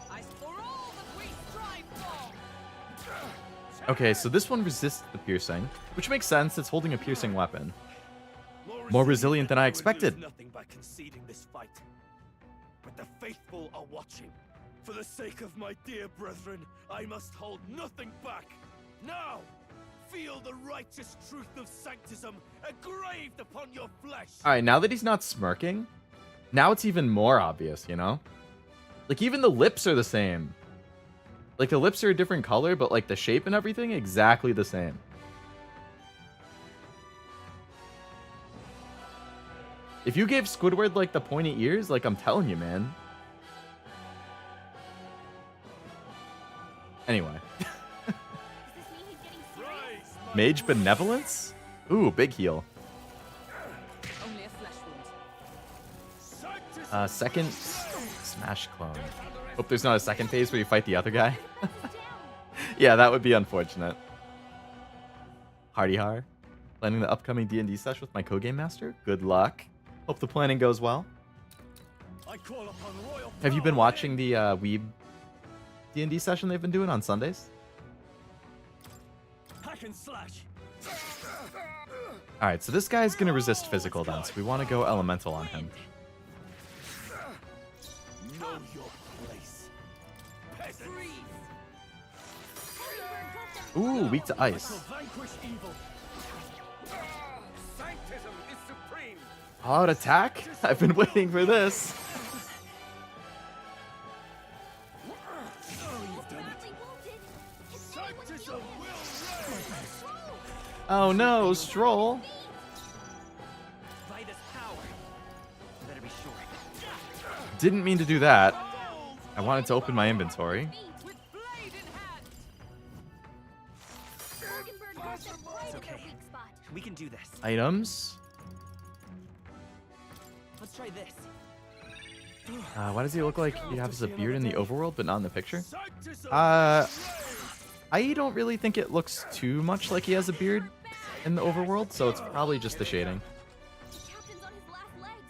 [SPEAKER 3] I for all that we strive for.
[SPEAKER 1] Okay, so this one resists the piercing, which makes sense. It's holding a piercing weapon. More resilient than I expected.
[SPEAKER 2] Lose nothing by conceding this fight. But the faithful are watching. For the sake of my dear brethren, I must hold nothing back. Now, feel the righteous truth of sanctism engraved upon your flesh.
[SPEAKER 1] All right, now that he's not smirking, now it's even more obvious, you know? Like, even the lips are the same. Like, the lips are a different color, but, like, the shape and everything, exactly the same. If you gave Squidward, like, the pointy ears, like, I'm telling you, man. Anyway.
[SPEAKER 5] Does this mean he's getting serious?
[SPEAKER 1] Mage Benevolence? Ooh, big heal.
[SPEAKER 3] Only a flesh wound.
[SPEAKER 1] Second Smash clone. Hope there's not a second phase where you fight the other guy. Yeah, that would be unfortunate. Hardy Har. Planning the upcoming D&D sesh with my co-game master? Good luck. Hope the planning goes well.
[SPEAKER 6] I call upon royal
[SPEAKER 1] Have you been
[SPEAKER 6] power.
[SPEAKER 1] watching the Weeb D&D session they've been doing on Sundays?
[SPEAKER 6] Hack and slash.
[SPEAKER 1] Alright, so this guy's going to resist physical then, so we want to go elemental on him.
[SPEAKER 2] Know your place. Peasant.
[SPEAKER 1] Ooh, weak to
[SPEAKER 6] I shall
[SPEAKER 1] ice.
[SPEAKER 6] vanquish evil. Sanctism is supreme.
[SPEAKER 1] Hard attack? I've been waiting for this.
[SPEAKER 5] Badly wounded. Can anyone
[SPEAKER 2] Sanctism
[SPEAKER 5] heal him?
[SPEAKER 2] will reign.
[SPEAKER 1] Oh no, Stroll.
[SPEAKER 6] By this power. Better be sure.
[SPEAKER 1] Didn't mean to do that. I wanted to open my inventory.
[SPEAKER 3] With blade in hand.
[SPEAKER 5] Bergenberg got them right
[SPEAKER 6] It's
[SPEAKER 5] at their
[SPEAKER 6] okay.
[SPEAKER 5] weak spot.
[SPEAKER 6] We can do this.
[SPEAKER 1] Items.
[SPEAKER 6] Let's try this.
[SPEAKER 1] Why does he look like he has a beard in the overworld but not in the picture?
[SPEAKER 2] Sanctism
[SPEAKER 1] I don't really think it looks too much like he has a beard in the overworld, so it's probably just the shading.
[SPEAKER 5] The captain's on his last legs.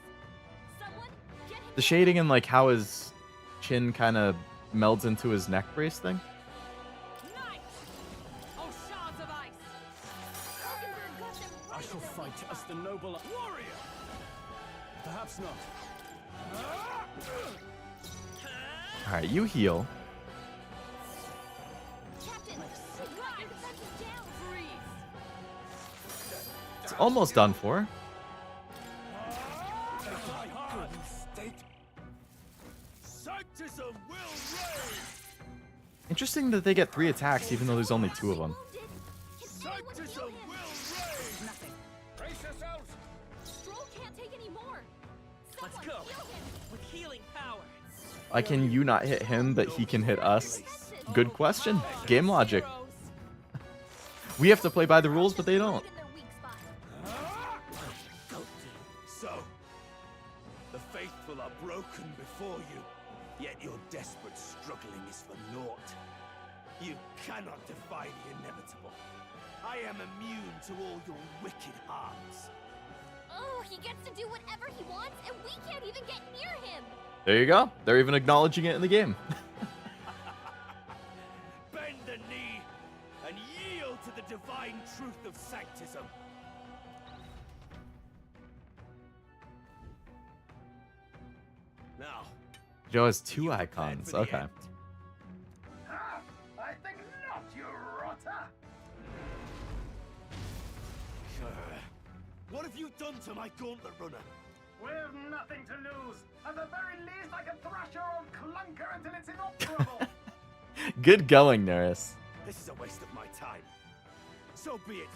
[SPEAKER 5] Someone get him.
[SPEAKER 1] The shading and like how his chin kind of melds into his neck brace thing.
[SPEAKER 3] Knight. Oh, shards of ice.
[SPEAKER 5] Bergenberg got them
[SPEAKER 6] I
[SPEAKER 5] right
[SPEAKER 6] shall
[SPEAKER 5] at their weak
[SPEAKER 6] fight as
[SPEAKER 5] spot.
[SPEAKER 6] the noble warrior. Perhaps not.
[SPEAKER 1] Alright, you heal.
[SPEAKER 5] Captain, you've got your defenses down.
[SPEAKER 1] Almost done for.
[SPEAKER 2] Sanctism will reign!
[SPEAKER 1] Interesting that they get 3 attacks even though there's only 2 of them.
[SPEAKER 2] Sanctism will reign!
[SPEAKER 3] Nothing.
[SPEAKER 6] Brace yourselves!
[SPEAKER 5] Stroll can't take any more.
[SPEAKER 6] Let's
[SPEAKER 5] Someone
[SPEAKER 6] go.
[SPEAKER 5] heal him.
[SPEAKER 6] With healing power.
[SPEAKER 1] Why can you not hit him, but he can hit us? Good question. Game logic. We have to play by the rules, but they don't.
[SPEAKER 5] In their weak spot.
[SPEAKER 2] So, the faithful are broken before you, yet your desperate struggling is for naught. You cannot defy the inevitable. I am immune to all your wicked hearts.
[SPEAKER 5] Oh, he gets to do whatever he wants, and we can't even get near him.
[SPEAKER 1] There you go. They're even acknowledging it in the game.
[SPEAKER 2] Bend the knee and yield to the divine truth of sanctism. Now,
[SPEAKER 1] Joe has 2
[SPEAKER 2] you prepared
[SPEAKER 1] icons.
[SPEAKER 2] for the
[SPEAKER 1] Okay.
[SPEAKER 2] end?
[SPEAKER 7] Ha! I think not, you rotter!
[SPEAKER 2] What have you done to my gauntlet runner?
[SPEAKER 7] We've nothing to lose. At the very least, I can thrash your old clunker until it's inoperable.
[SPEAKER 1] Good going, Neris.
[SPEAKER 2] This is a waste of my time. So be it.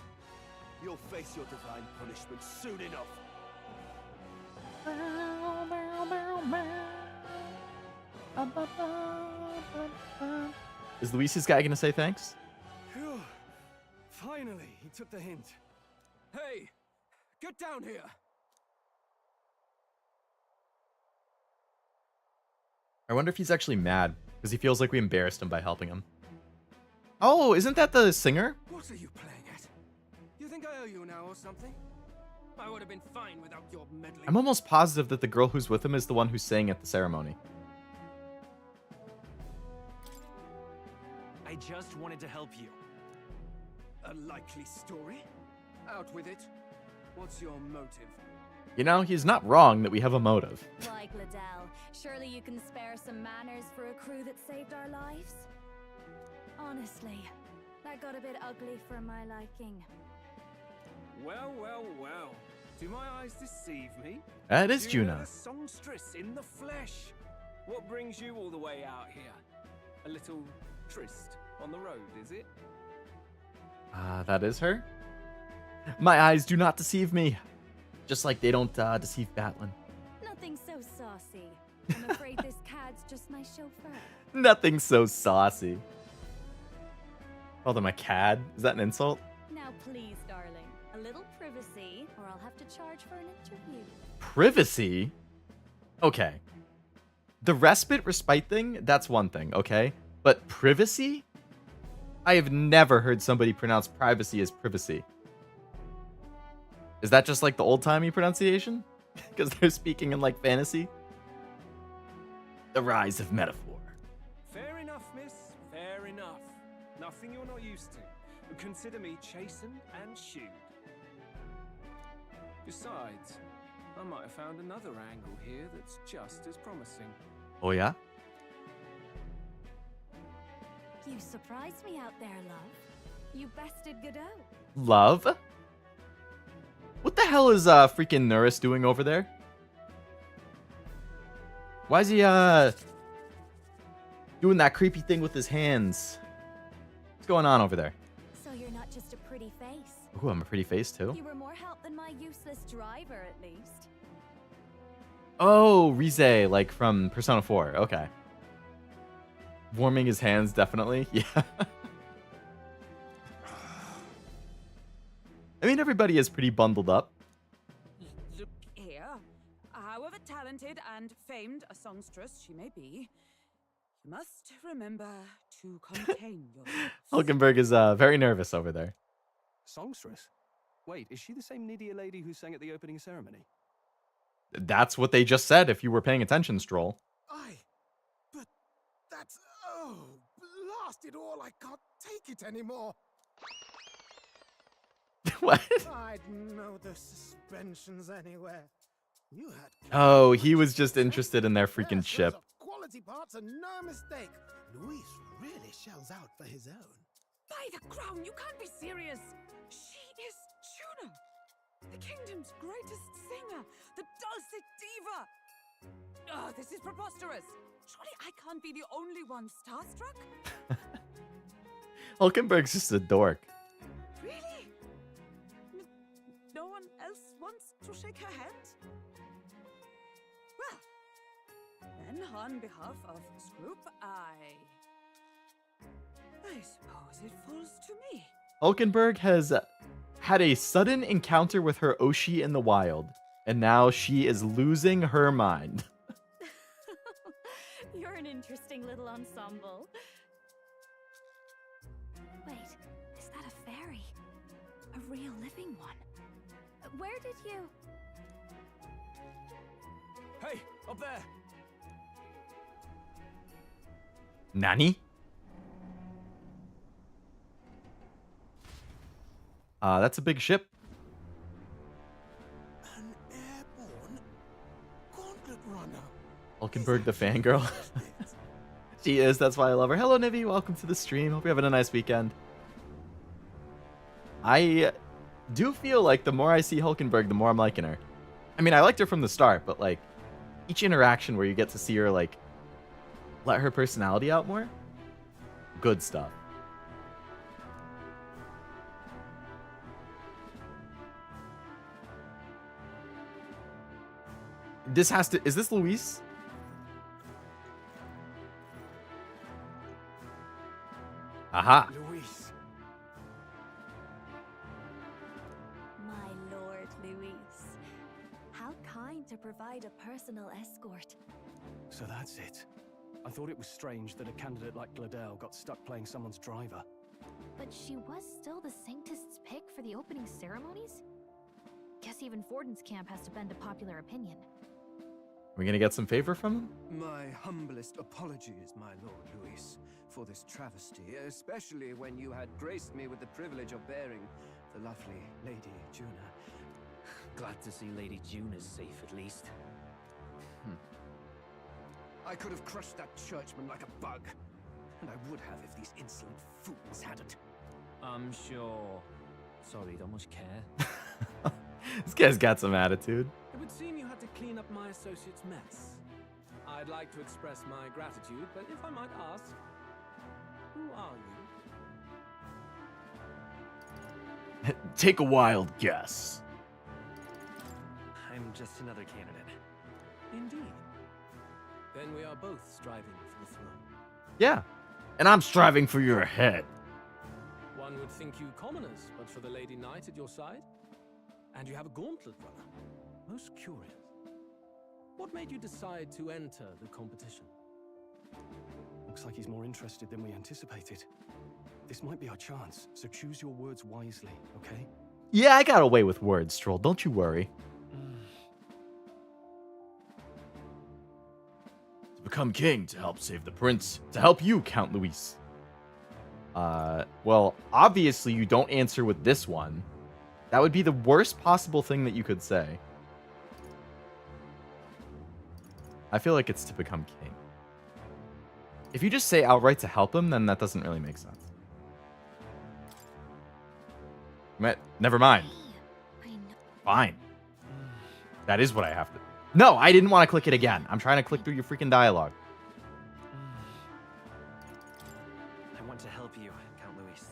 [SPEAKER 2] You'll face your divine punishment soon enough.
[SPEAKER 1] Is Luis's guy gonna say thanks?
[SPEAKER 6] Phew. Finally, he took the hint. Hey, get down here.
[SPEAKER 1] I wonder if he's actually mad because he feels like we embarrassed him by helping him. Oh, isn't that the singer?
[SPEAKER 6] What are you playing at? You think I owe you now or something? I would have been fine without your meddling.
[SPEAKER 1] I'm almost positive that the girl who's with him is the one who sang at the ceremony.
[SPEAKER 6] I just wanted to help you. A likely story? Out with it. What's your motive?
[SPEAKER 1] You know, he's not wrong that we have a motive.
[SPEAKER 5] Like Liddell, surely you can spare some manners for a crew that saved our lives? Honestly, that got a bit ugly for my liking.
[SPEAKER 6] Well, well, well. Do my eyes deceive me?
[SPEAKER 1] That is
[SPEAKER 6] You're
[SPEAKER 1] Juna.
[SPEAKER 6] the songstress in the flesh. What brings you all the way out here? A little tryst on the road, is it?
[SPEAKER 1] That is her. My eyes do not deceive me. Just like they don't deceive Batlin.
[SPEAKER 5] Nothing so saucy. I'm afraid this cad's just my chauffeur.
[SPEAKER 1] Nothing so saucy. Call them a cad? Is that an insult?
[SPEAKER 5] Now please, darling, a little privacy, or I'll have to charge for an interview.
[SPEAKER 1] Privacy? Okay. The respite thing, that's one thing, okay? But privacy? I have never heard somebody pronounce privacy as privacy. Is that just like the old-timey pronunciation? Because they're speaking in like fantasy? The rise of metaphor.
[SPEAKER 6] Fair enough, miss. Fair enough. Nothing you're not used to. Consider me chastened and shooed. Besides, I might have found another angle here that's just as promising.
[SPEAKER 1] Oh yeah?
[SPEAKER 5] You surprised me out there, love. You bested Godot.
[SPEAKER 1] Love? What the hell is freaking Nuris doing over there? Why is he doing that creepy thing with his hands? What's going on over there?
[SPEAKER 5] So you're not just a pretty face.
[SPEAKER 1] Ooh, I'm a pretty face too.
[SPEAKER 5] You were more help than my useless driver, at least.
[SPEAKER 1] Oh, Rize, like from Persona 4. Okay. Warming his hands, definitely. Yeah. I mean, everybody is pretty bundled up.
[SPEAKER 3] Look here. However talented and famed a songstress she may be, you must remember to contain yourself.
[SPEAKER 1] Hulkenberg is very nervous over there.
[SPEAKER 6] Songstress? Wait, is she the same Nidia lady who sang at the opening ceremony?
[SPEAKER 1] That's what they just said if you were paying attention, Stroll.
[SPEAKER 9] But that's... Oh, blast it all, I can't take it anymore.
[SPEAKER 1] What?
[SPEAKER 9] I'd know the suspensions anywhere. You had...
[SPEAKER 1] Oh, he was just interested in their freaking chip.
[SPEAKER 9] Quality parts and no mistake. Luis really shells out for his own.
[SPEAKER 3] By the crown, you can't be serious. She is Juno. The kingdom's greatest singer, the dulcet diva. Oh, this is preposterous. Surely I can't be the only one starstruck?
[SPEAKER 1] Hulkenberg's just a dork.
[SPEAKER 3] Really? No one else wants to shake her hand? Well, then on behalf of Scroop, I suppose it falls to me.
[SPEAKER 1] Hulkenberg has had a sudden encounter with her Oshi in the wild, and now she is losing her mind.
[SPEAKER 5] You're an interesting little ensemble. Wait, is that a fairy? A real living one? Where did you...
[SPEAKER 6] Hey, up there!
[SPEAKER 1] Nani? That's a big ship.
[SPEAKER 9] An airborne gauntlet runner.
[SPEAKER 1] Hulkenberg the fangirl. She is, that's why I love her. Hello, Nivi, welcome to the stream. Hope you're having a nice weekend. I do feel like the more I see Hulkenberg, the more I'm liking her. I mean, I liked her from the start, but like, each interaction where you get to see her, like, let her personality out more, good stuff. This has to... Is this Luis? Aha.
[SPEAKER 6] Luis.
[SPEAKER 5] My lord, Luis. How kind to provide a personal escort.
[SPEAKER 6] So that's it. I thought it was strange that a candidate like Gladel got stuck playing someone's driver.
[SPEAKER 5] But she was still the sanctist's pick for the opening ceremonies? Guess even Forden's camp has to bend to popular opinion.
[SPEAKER 1] We gonna get some favor from him?
[SPEAKER 10] My humblest apologies, my lord Luis, for this travesty, especially when you had graced me with the privilege of bearing the lovely Lady Juna.
[SPEAKER 11] Glad to see Lady Juna's safe at least.
[SPEAKER 10] I could have crushed that churchman like a bug, and I would have if these insolent fools hadn't.
[SPEAKER 11] I'm sure. Sorry, don't much care.
[SPEAKER 1] This guy's got some attitude.
[SPEAKER 6] It would seem you had to clean up my associate's mess. I'd like to express my gratitude, but if I might ask, who are you?
[SPEAKER 1] Take a wild guess.
[SPEAKER 11] I'm just another candidate.
[SPEAKER 6] Indeed. Then we are both striving for the throne.
[SPEAKER 1] Yeah. And I'm striving for your head.
[SPEAKER 6] One would think you commoners, but for the Lady Knight at your side. And you have a gauntlet runner. Most curious. What made you decide to enter the competition? Looks like he's more interested than we anticipated. This might be our chance, so choose your words wisely, okay?
[SPEAKER 1] Yeah, I got away with words, Stroll. Don't you worry. To become king, to help save the prince, to help you, Count Luis. Well, obviously you don't answer with this one. That would be the worst possible thing that you could say. I feel like it's to become king. If you just say outright to help him, then that doesn't really make sense. Never mind. Fine. That is what I have to... No, I didn't want to click it again. I'm trying to click through your freaking dialogue.
[SPEAKER 11] I want to help you, Count Luis.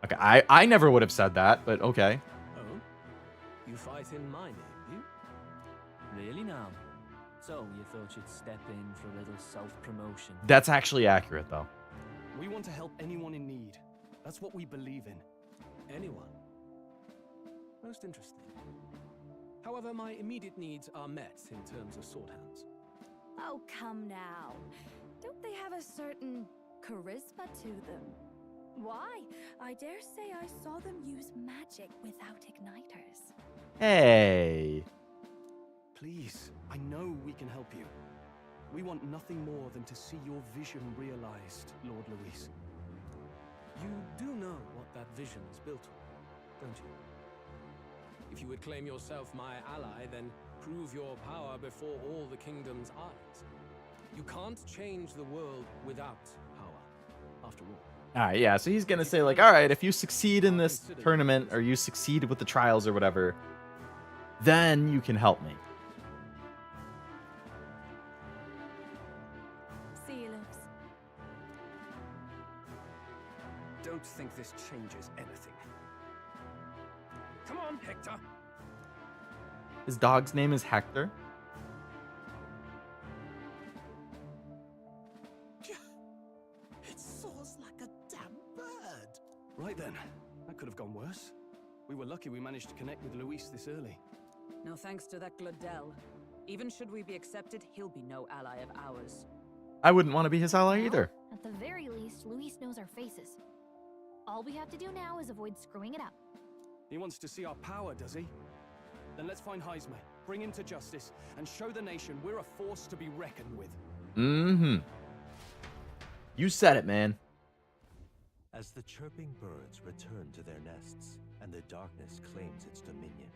[SPEAKER 1] Okay, I never would have said that, but okay.
[SPEAKER 6] Oh? You fight in my name, you?
[SPEAKER 11] Really now? So, you thought you'd step in for a little self-promotion?
[SPEAKER 1] That's actually accurate, though.
[SPEAKER 6] We want to help anyone in need. That's what we believe in. Anyone. Most interesting. However, my immediate needs are met in terms of sword hands.
[SPEAKER 5] Oh, come now. Don't they have a certain charisma to them? Why? I dare say I saw them use magic without igniters.
[SPEAKER 1] Hey.
[SPEAKER 6] Please, I know we can help you. We want nothing more than to see your vision realized, Lord Luis. You do know what that vision is built on, don't you? If you would claim yourself my ally, then prove your power before all the kingdom's eyes. You can't change the world without power, after all.
[SPEAKER 1] Alright, yeah, so he's gonna say, like, alright, if you succeed in this tournament, or you succeed with the trials or whatever, then you can help me.
[SPEAKER 5] See you, Lopes.
[SPEAKER 6] Don't think this changes anything. Come on, Hector.
[SPEAKER 1] His dog's name is Hector.
[SPEAKER 9] It soars like a damn bird.
[SPEAKER 6] Right then, that could have gone worse. We were lucky we managed to connect with Luis this early.
[SPEAKER 3] No thanks to that Glodell. Even should we be accepted, he'll be no ally of ours.
[SPEAKER 1] I wouldn't want to be his ally either.
[SPEAKER 5] At the very least, Luis knows our faces. All we have to do now is avoid screwing it up.
[SPEAKER 6] He wants to see our power, does he? Then let's find Heisme, bring him to justice, and show the nation we're a force to be reckoned with.
[SPEAKER 1] Mm-hmm. You said it, man.
[SPEAKER 4] As the chirping birds return to their nests and the darkness claims its dominion,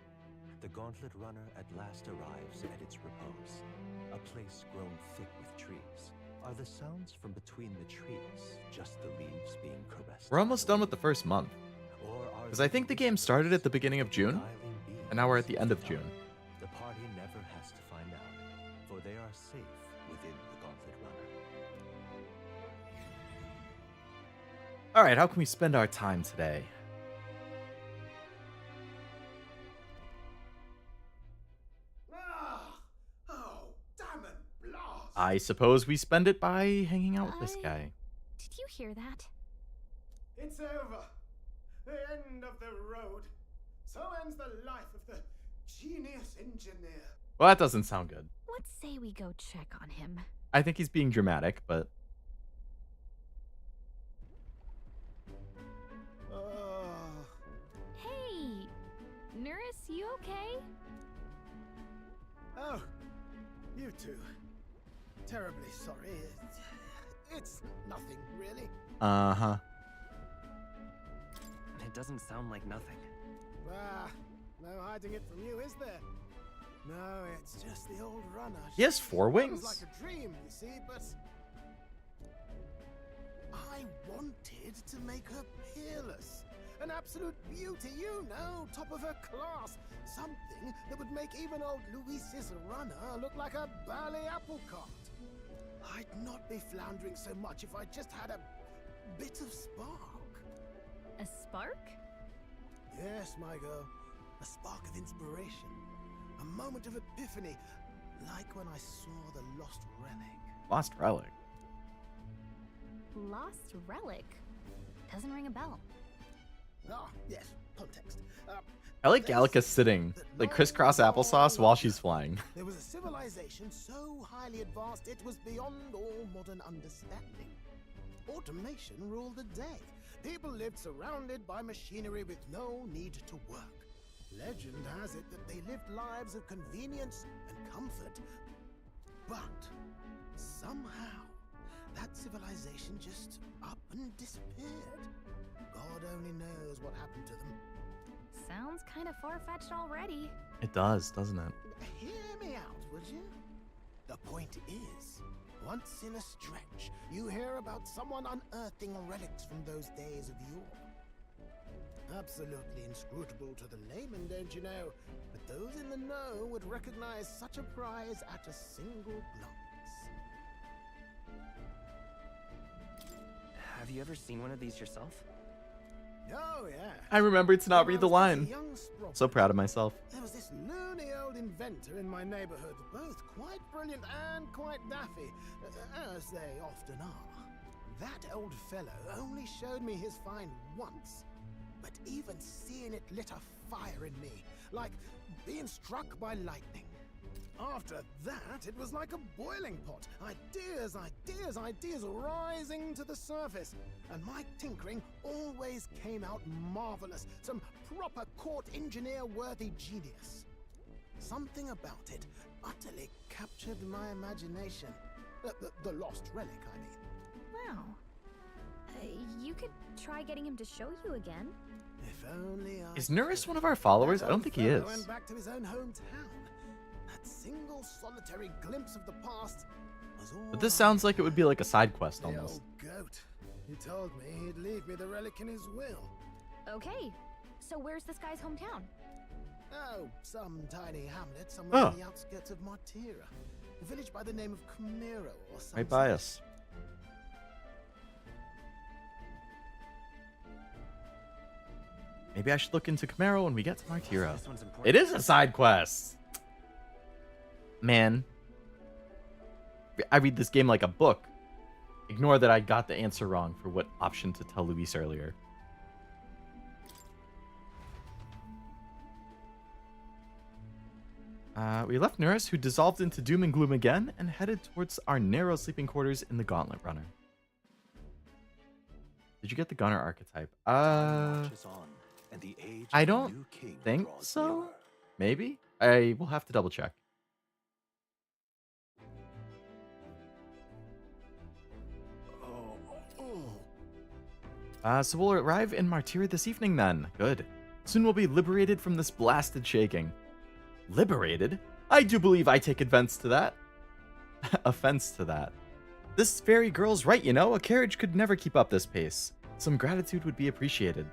[SPEAKER 4] the gauntlet runner at last arrives at its repose, a place grown thick with trees. Are the sounds from between the trees just the leaves being caressed?
[SPEAKER 1] We're almost done with the first month. Because I think the game started at the beginning of June, and now we're at the end of June.
[SPEAKER 4] The party never has to find out, for they are safe within the gauntlet runner.
[SPEAKER 1] Alright, how can we spend our time today?
[SPEAKER 9] Oh, damn it, blast!
[SPEAKER 1] I suppose we spend it by hanging out with this guy.
[SPEAKER 5] Did you hear that?
[SPEAKER 7] It's over. The end of the road. So ends the life of the genius engineer.
[SPEAKER 1] Well, that doesn't sound good.
[SPEAKER 5] Let's say we go check on him.
[SPEAKER 1] I think he's being dramatic, but...
[SPEAKER 5] Hey! Nurse, you okay?
[SPEAKER 9] Oh, you two. Terribly sorry. It's nothing, really.
[SPEAKER 1] Uh-huh.
[SPEAKER 10] It doesn't sound like nothing.
[SPEAKER 9] Ah, no hiding it from you, is there? No, it's just the old runner.
[SPEAKER 1] He has 4 wings?
[SPEAKER 9] Sounds like a dream, you see, but I wanted to make her peerless. An absolute beauty, you know, top of her class. Something that would make even old Luis's runner look like a bally apple cart. I'd not be floundering so much if I just had a bit of spark.
[SPEAKER 5] A spark?
[SPEAKER 9] Yes, my girl. A spark of inspiration. A moment of epiphany. Like when I saw the lost relic.
[SPEAKER 1] Lost relic?
[SPEAKER 5] Lost relic? Doesn't ring a bell.
[SPEAKER 9] Ah, yes. Context.
[SPEAKER 1] I like Gallica sitting, like crisscross applesauce while she's flying.
[SPEAKER 9] There was a civilization so highly advanced it was beyond all modern understanding. Automation ruled the day. People lived surrounded by machinery with no need to work. Legend has it that they lived lives of convenience and comfort. But somehow, that civilization just up and disappeared. God only knows what happened to them.
[SPEAKER 5] Sounds kind of far-fetched already.
[SPEAKER 1] It does, doesn't it?
[SPEAKER 9] Hear me out, would you? The point is, once in a stretch, you hear about someone unearthing relics from those days of yore. Absolutely inscrutable to the layman, don't you know? But those in the know would recognize such a prize at a single glance.
[SPEAKER 10] Have you ever seen one of these yourself?
[SPEAKER 9] Oh, yeah.
[SPEAKER 1] I remembered to not read the
[SPEAKER 9] When I was
[SPEAKER 1] line.
[SPEAKER 9] a young sprout,
[SPEAKER 1] So proud of myself.
[SPEAKER 9] there was this loony old inventor in my neighborhood, both quite brilliant and quite daffy, as they often are. That old fellow only showed me his find once, but even seeing it lit a fire in me, like being struck by lightning. After that, it was like a boiling pot. Ideas, ideas, ideas rising to the surface. And my tinkering always came out marvelous. Some proper court engineer-worthy genius. Something about it utterly captured my imagination. The lost relic, I mean.
[SPEAKER 5] Wow. You could try getting him to show you again.
[SPEAKER 9] If only I
[SPEAKER 1] Is Nurse one of our followers? I don't think he is.
[SPEAKER 9] Went back to his own hometown. That single solitary glimpse of the past was all.
[SPEAKER 1] But this sounds like it would be like a side quest
[SPEAKER 9] The
[SPEAKER 1] almost.
[SPEAKER 9] old goat. He told me he'd leave me the relic in his will.
[SPEAKER 5] Okay, so where's this guy's hometown?
[SPEAKER 9] Oh, some tiny hamlet somewhere
[SPEAKER 1] Oh.
[SPEAKER 9] on the outskirts of Martira. A village by the name of Camero or something.
[SPEAKER 1] Right by us. Maybe I should look into Camaro when we get to Martira.
[SPEAKER 6] This one's important.
[SPEAKER 1] It is a side quest. Man. I read this game like a book. Ignore that I got the answer wrong for what option to tell Luis earlier. We left Nuris, who dissolved into doom and gloom again, and headed towards our narrow sleeping quarters in the Gauntlet Runner. Did you get the Gunner archetype? I don't think so. Maybe? I will have to double check. So we'll arrive in Martira this evening then. Good. Soon we'll be liberated from this blasted shaking. Liberated? I do believe I take offense to that. Offense to that. This fairy girl's right, you know. A carriage could never keep up this pace. Some gratitude would be appreciated.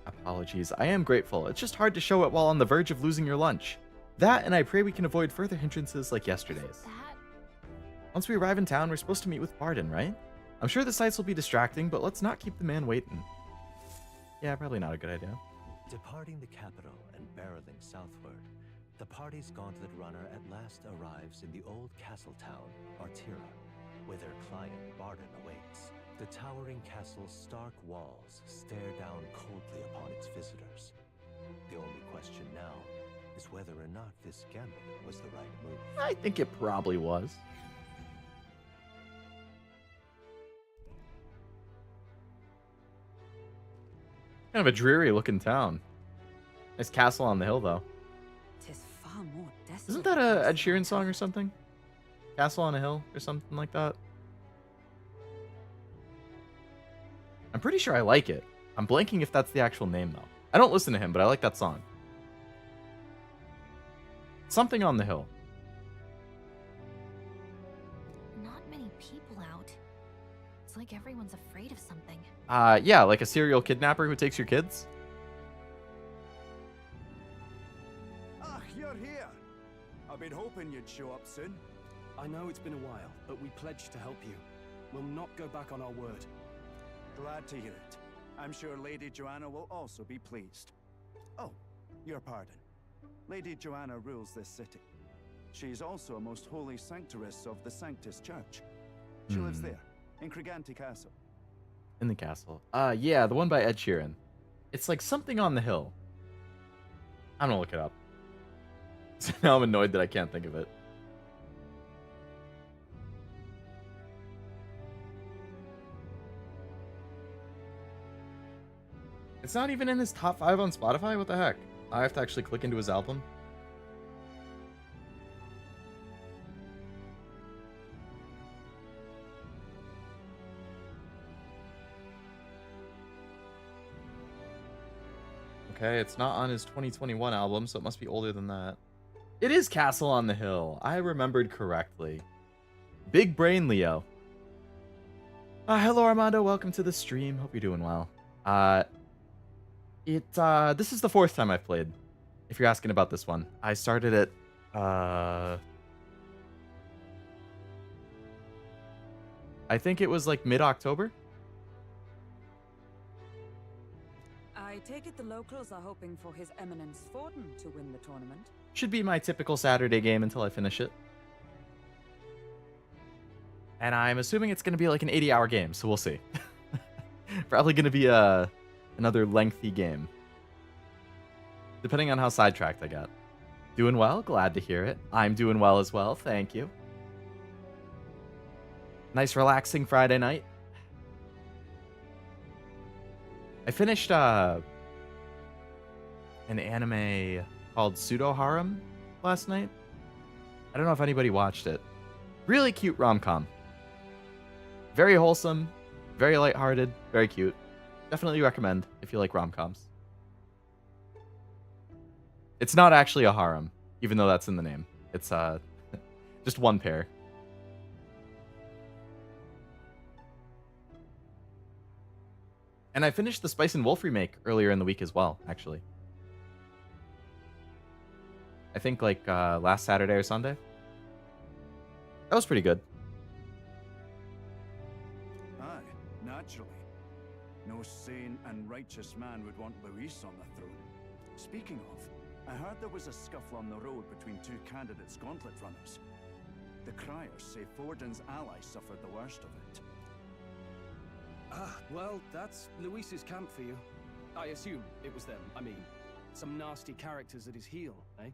[SPEAKER 1] Apologies. I am grateful. It's just hard to show it while on the verge of losing your lunch. That, and I pray we can avoid further hindrances like yesterday's. Once we arrive in town, we're supposed to meet with Barden, right? I'm sure the sights will be distracting, but let's not keep the man waiting. Yeah, probably not a good idea.
[SPEAKER 4] Departing the capital and barreling southward, the party's gauntlet runner at last arrives in the old castle town, Martira, where their client Barden awaits. The towering castle's stark walls stare down coldly upon its visitors. The only question now is whether or not this gambit was the right move.
[SPEAKER 1] I think it probably was. Kind of a dreary looking town. Nice castle on the hill, though.
[SPEAKER 3] 'Tis far more desolate.
[SPEAKER 1] Isn't that a Ed Sheeran song or something? Castle on a Hill or something like that? I'm pretty sure I like it. I'm blanking if that's the actual name, though. I don't listen to him, but I like that song. Something on the Hill.
[SPEAKER 5] Not many people out. It's like everyone's afraid of something.
[SPEAKER 1] Yeah, like a serial kidnapper who takes your kids.
[SPEAKER 2] Ah, you're here. I've been hoping you'd show up soon.
[SPEAKER 6] I know it's been a while, but we pledged to help you. We'll not go back on our word.
[SPEAKER 2] Glad to hear it. I'm sure Lady Joanna will also be pleased. Oh, your pardon. Lady Joanna rules this city. She's also a most holy sanctoress of the Sanctus Church. She lives there, in Criganti Castle.
[SPEAKER 1] In the castle. Yeah, the one by Ed Sheeran. It's like something on the hill. I'm gonna look it up. So now I'm annoyed that I can't think of it. It's not even in his top 5 on Spotify? What the heck? I have to actually click into his album. Okay, it's not on his 2021 album, so it must be older than that. It is Castle on the Hill. I remembered correctly. Big brain Leo. Hello Armando, welcome to the stream. Hope you're doing well. This is the 4th time I've played, if you're asking about this one. I started it, I think it was like mid-October.
[SPEAKER 3] I take it the locals are hoping for His Eminence Forden to win the tournament.
[SPEAKER 1] Should be my typical Saturday game until I finish it. And I'm assuming it's going to be like an 80-hour game, so we'll see. Probably going to be another lengthy game. Depending on how sidetracked I get. Doing well? Glad to hear it. I'm doing well as well, thank you. Nice relaxing Friday night. I finished an anime called Pseudo Harem last night. I don't know if anybody watched it. Really cute rom-com. Very wholesome, very lighthearted, very cute. Definitely recommend if you like rom-coms. It's not actually a harem, even though that's in the name. It's just one pair. And I finished the Spice and Wolf remake earlier in the week as well, actually. I think like last Saturday or Sunday. That was pretty good.
[SPEAKER 2] Aye, naturally. No sane and righteous man would want Luis on the throne. Speaking of, I heard there was a scuffle on the road between two candidates' gauntlet runners. The criers say Forden's allies suffered the worst of it.
[SPEAKER 6] Ah, well, that's Luis's camp for you. I assume it was them. I mean, some nasty characters at his heel, eh?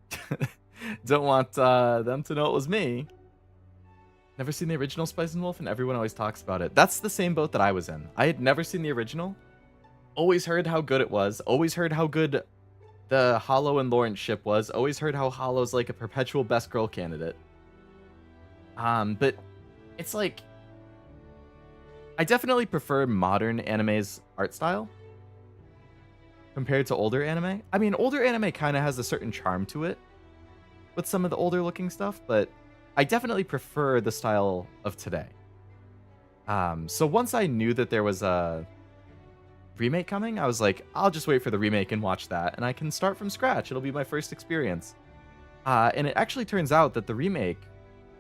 [SPEAKER 1] Don't want them to know it was me. Never seen the original Spice and Wolf, and everyone always talks about it. That's the same boat that I was in. I had never seen the original. Always heard how good it was. Always heard how good the Hollow and Lawrence ship was. Always heard how Hollow's like a perpetual best girl candidate. But it's like, I definitely prefer modern anime's art style compared to older anime. I mean, older anime kind of has a certain charm to it with some of the older looking stuff, but I definitely prefer the style of today. So once I knew that there was a remake coming, I was like, I'll just wait for the remake and watch that, and I can start from scratch. It'll be my first experience. And it actually turns out that the remake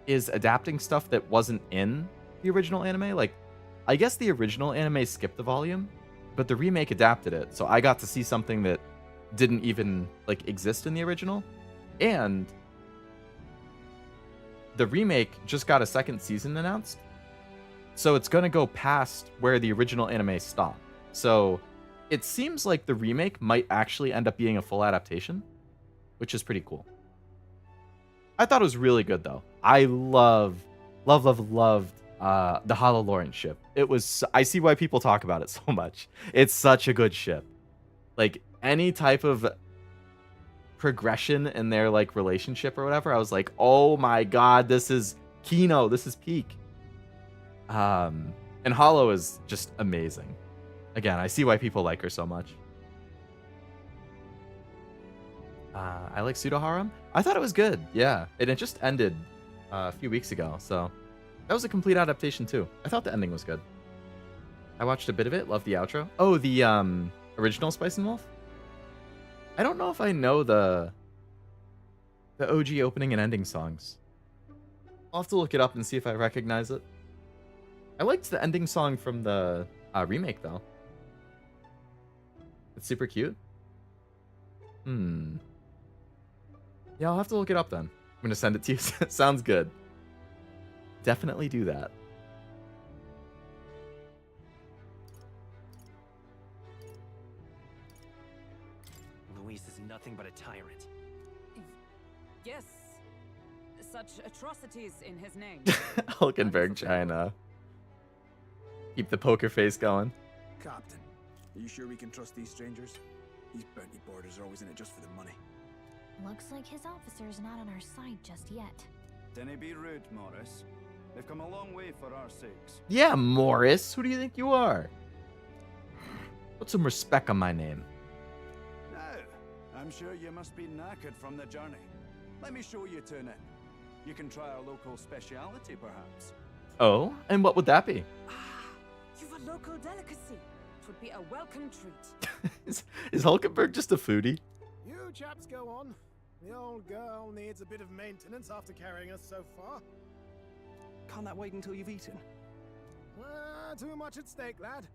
[SPEAKER 1] is adapting stuff that wasn't in the original anime. Like, I guess the original anime skipped the volume, but the remake adapted it. So I got to see something that didn't even like exist in the original. And the remake just got a second season announced. So it's going to go past where the original anime stopped. So it seems like the remake might actually end up being a full adaptation, which is pretty cool. I thought it was really good though. I loved the Hollow Lawrence ship. It was, I see why people talk about it so much. It's such a good ship. Like any type of progression in their like relationship or whatever, I was like, oh my god, this is Kino, this is peak. And Hollow is just amazing. Again, I see why people like her so much. I like Pseudo Harem. I thought it was good, yeah. And it just ended a few weeks ago, so that was a complete adaptation too. I thought the ending was good. I watched a bit of it, loved the outro. Oh, the original Spice and Wolf? I don't know if I know the OG opening and ending songs. I'll have to look it up and see if I recognize it. I liked the ending song from the remake though. It's super cute. Yeah, I'll have to look it up then. I'm gonna send it to you. Sounds good. Definitely do that.
[SPEAKER 12] Luis is nothing but a tyrant.
[SPEAKER 3] Yes. Such atrocities in his name.
[SPEAKER 1] Hulkenberg, China. Keep the poker face going.
[SPEAKER 2] Captain, are you sure we can trust these strangers? These bounty boarders are always in it just for the money.
[SPEAKER 5] Looks like his officer's not on our side just yet.
[SPEAKER 2] Dinna be rude, Morris. They've come a long way for our sakes.
[SPEAKER 1] Yeah, Morris. Who do you think you are? Put some respect on my name.
[SPEAKER 2] Now, I'm sure you must be knackered from the journey. Let me show you to an inn. You can try our local speciality, perhaps.
[SPEAKER 1] Oh, and what would that be?
[SPEAKER 3] You've a local delicacy. It would be a welcome treat.
[SPEAKER 1] Is Hulkenberg just a foodie?
[SPEAKER 9] You chaps go on. The old girl needs a bit of maintenance after carrying us so far.
[SPEAKER 6] Can't that wait until you've eaten?
[SPEAKER 9] Too much at stake, lad.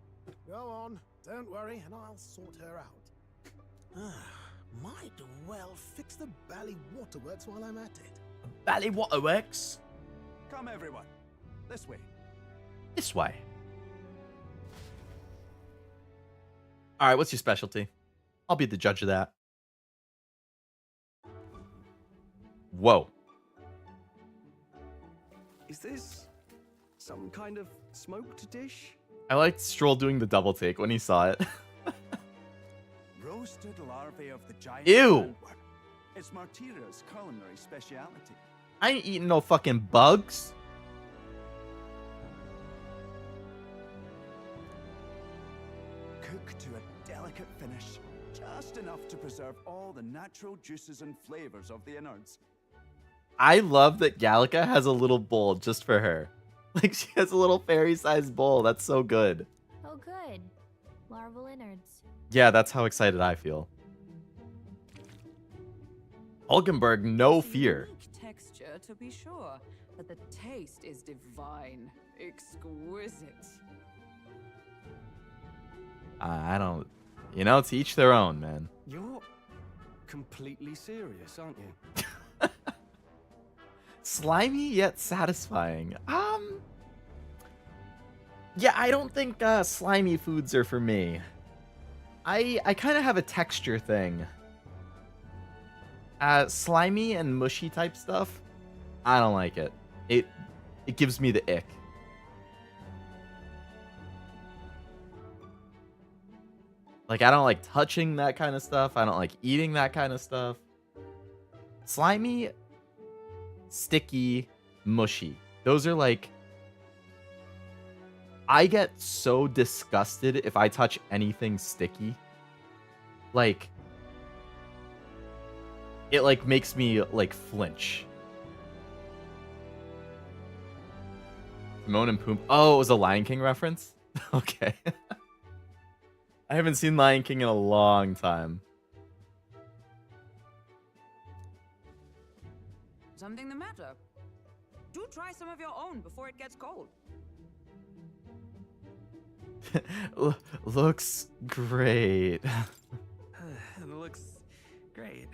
[SPEAKER 9] Go on, don't worry, and I'll sort her out. Might well fix the Bally Waterworks while I'm at it.
[SPEAKER 1] Bally Waterworks?
[SPEAKER 2] Come, everyone. This way.
[SPEAKER 1] This way. Alright, what's your specialty? I'll be the judge of that. Whoa.
[SPEAKER 6] Is this some kind of smoked dish?
[SPEAKER 1] I liked Stroll doing the double take when he saw it.
[SPEAKER 2] Roasted larvae of the giant
[SPEAKER 1] Ew.
[SPEAKER 2] sandworm. It's Martira's culinary speciality.
[SPEAKER 1] I ain't eating no fucking bugs.
[SPEAKER 2] Cooked to a delicate finish, just enough to preserve all the natural juices and flavors of the innards.
[SPEAKER 1] I love that Gallica has a little bowl just for her. Like, she has a little fairy-sized bowl. That's so good.
[SPEAKER 5] Oh, good. Larval innards.
[SPEAKER 1] Yeah, that's how excited I feel. Hulkenberg, no
[SPEAKER 3] It's a
[SPEAKER 1] fear.
[SPEAKER 3] unique texture, to be sure, but the taste is divine, exquisite.
[SPEAKER 1] I don't, to each their own, man.
[SPEAKER 6] You're completely serious, aren't you?
[SPEAKER 1] Slimy yet satisfying. Yeah, I don't think slimy foods are for me. I kind of have a texture thing. Slimy and mushy type stuff, I don't like it. It gives me the ick. Like, I don't like touching that kind of stuff. I don't like eating that kind of stuff. Slimy, sticky, mushy. Those are like... I get so disgusted if I touch anything sticky. Like... It, like, makes me, like, flinch. Timon and Pumbaa. Oh, it was a Lion King reference? Okay. I haven't seen Lion King in a long time.
[SPEAKER 3] Something the matter? Do try some of your own before it gets cold.
[SPEAKER 1] Looks great.
[SPEAKER 12] It looks great.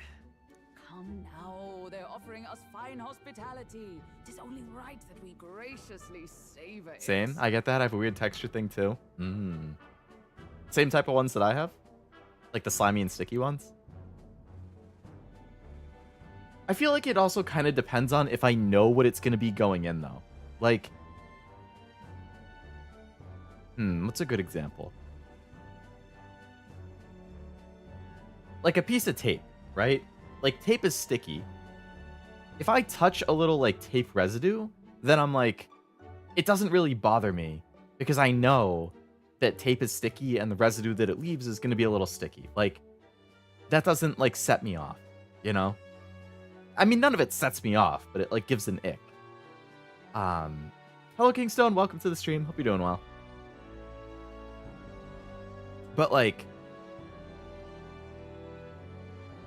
[SPEAKER 3] Come now, they're offering us fine hospitality. Tis only right that we graciously savor it.
[SPEAKER 1] Same. I get that. I have a weird texture thing too. Same type of ones that I have. Like the slimy and sticky ones. I feel like it also kind of depends on if I know what it's going to be going in though. Like... what's a good example? Like a piece of tape, right? Like, tape is sticky. If I touch a little, like, tape residue, then I'm like, it doesn't really bother me because I know that tape is sticky and the residue that it leaves is going to be a little sticky. Like, that doesn't, like, set me off, you know? I mean, none of it sets me off, but it, like, gives an ick. Hello, Kingstone. Welcome to the stream. Hope you're doing well. But, like...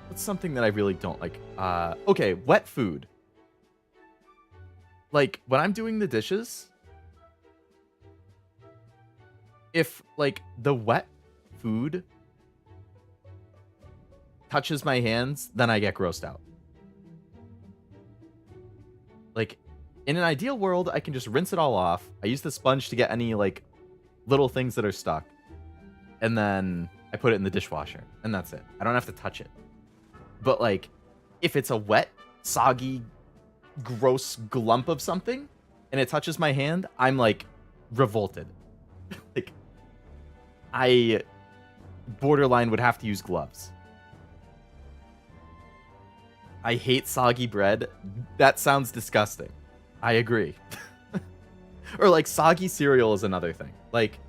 [SPEAKER 1] What's something that I really don't like? Okay, wet food. Like, when I'm doing the dishes, if, like, the wet food touches my hands, then I get grossed out. Like, in an ideal world, I can just rinse it all off. I use the sponge to get any, like, little things that are stuck. And then I put it in the dishwasher. And that's it. I don't have to touch it. But, like, if it's a wet, soggy, gross glump of something, and it touches my hand, I'm, like, revolted. Like, I borderline would have to use gloves. I hate soggy bread. That sounds disgusting. I agree. Or, like, soggy cereal is another thing. Like,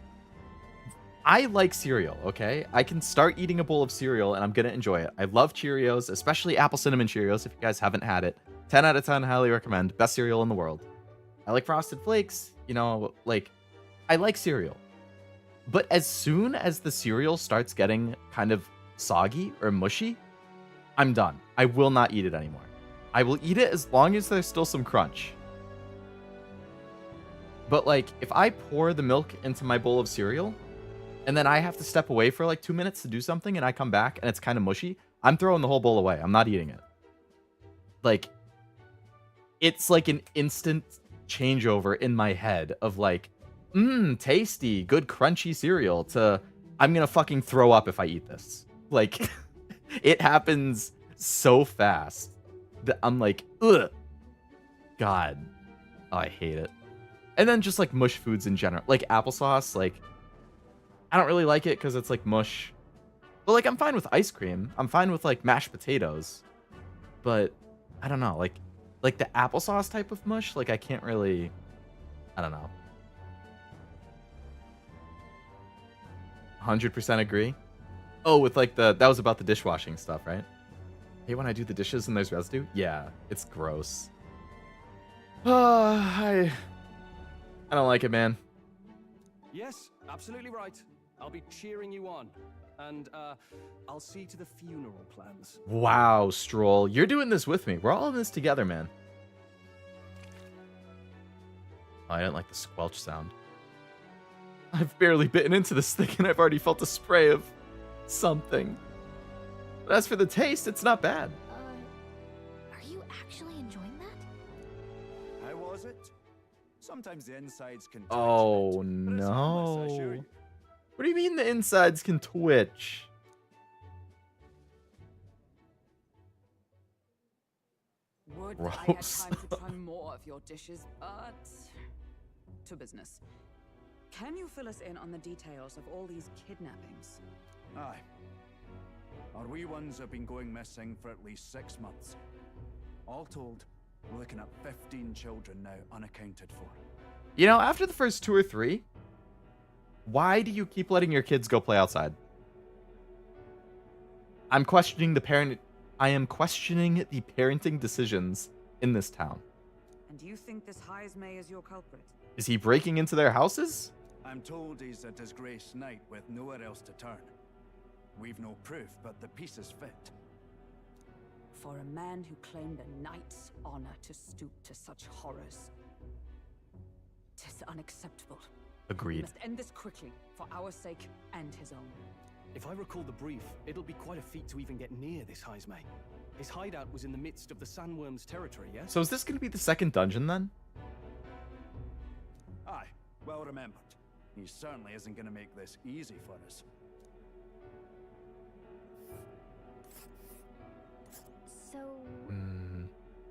[SPEAKER 1] I like cereal, okay? I can start eating a bowl of cereal and I'm gonna enjoy it. I love Cheerios, especially apple cinnamon Cheerios. If you guys haven't had it, 10 out of 10, highly recommend. Best cereal in the world. I like Frosted Flakes, you know, like, I like cereal. But as soon as the cereal starts getting kind of soggy or mushy, I'm done. I will not eat it anymore. I will eat it as long as there's still some crunch. But, like, if I pour the milk into my bowl of cereal, and then I have to step away for like 2 minutes to do something, and I come back and it's kind of mushy, I'm throwing the whole bowl away. I'm not eating it. Like, it's like an instant changeover in my head of like, tasty, good crunchy cereal to I'm gonna fucking throw up if I eat this. Like, it happens so fast that I'm like, ugh. God. Oh, I hate it. And then just like mush foods in general. Like applesauce, like, I don't really like it because it's like mush. But like, I'm fine with ice cream. I'm fine with like mashed potatoes. But I don't know, like the applesauce type of mush, like I can't really, I don't know. 100% agree. Oh, with like that was about the dishwashing stuff, right? Hey, when I do the dishes and there's residue? Yeah, it's gross. I don't like it, man.
[SPEAKER 6] Yes, absolutely right. I'll be cheering you on. And, I'll see to the funeral plans.
[SPEAKER 1] Wow, Stroll. You're doing this with me. We're all in this together, man. Oh, I didn't like the squelch sound. I've barely bitten into this thing and I've already felt a spray of something. But as for the taste, it's not bad.
[SPEAKER 5] Are you actually enjoying that?
[SPEAKER 8] How was it? Sometimes the insides can.
[SPEAKER 1] Oh,
[SPEAKER 8] twitch a bit, but it's harmless, I assure
[SPEAKER 1] no.
[SPEAKER 8] you.
[SPEAKER 1] What do you mean the insides can twitch?
[SPEAKER 3] Would
[SPEAKER 1] Gross.
[SPEAKER 3] I had time to try more of your dishes, but to business. Can you fill us in on the details of all these kidnappings?
[SPEAKER 8] Aye. Our wee ones have been going missing for at least 6 months. All told, we're looking at 15 children now unaccounted for.
[SPEAKER 1] You know, after the first 2 or 3, why do you keep letting your kids go play outside? I am questioning the parenting decisions in this town.
[SPEAKER 3] And do you think this Heismay is your culprit?
[SPEAKER 1] Is he breaking into their houses?
[SPEAKER 8] I'm told he's a disgraced knight with nowhere else to turn. We've no proof, but the pieces fit.
[SPEAKER 3] For a man who claimed a knight's honor to stoop to such horrors. 'Tis unacceptable. We
[SPEAKER 1] Agreed.
[SPEAKER 3] must end this quickly, for our sake and his own.
[SPEAKER 6] If I recall the brief, it'll be quite a feat to even get near this Heismay. His hideout was in the midst of the sandworm's territory, yes?
[SPEAKER 1] So is this going to be the second dungeon then?
[SPEAKER 8] Aye, well remembered. He certainly isn't going to make this easy for us.
[SPEAKER 5] So,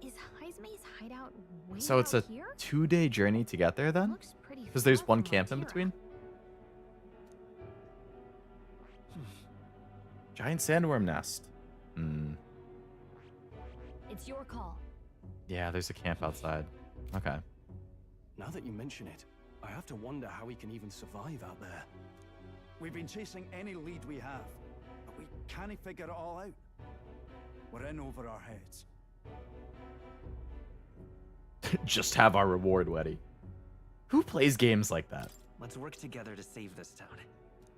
[SPEAKER 5] is Heismay's hideout way
[SPEAKER 1] So it's a
[SPEAKER 5] out here?
[SPEAKER 1] 2-day journey to get there then?
[SPEAKER 5] Looks pretty
[SPEAKER 1] Because there's
[SPEAKER 5] far
[SPEAKER 1] one
[SPEAKER 5] from
[SPEAKER 1] camp in
[SPEAKER 5] Martira.
[SPEAKER 1] between? Giant sandworm nest.
[SPEAKER 5] It's your call.
[SPEAKER 1] Yeah, there's a camp outside. Okay.
[SPEAKER 6] Now that you mention it, I have to wonder how he can even survive out there.
[SPEAKER 8] We've been chasing any lead we have, but we can't figure it all out. We're in over our heads.
[SPEAKER 1] Just have our reward ready. Who plays games like that?
[SPEAKER 12] Let's work together to save this town.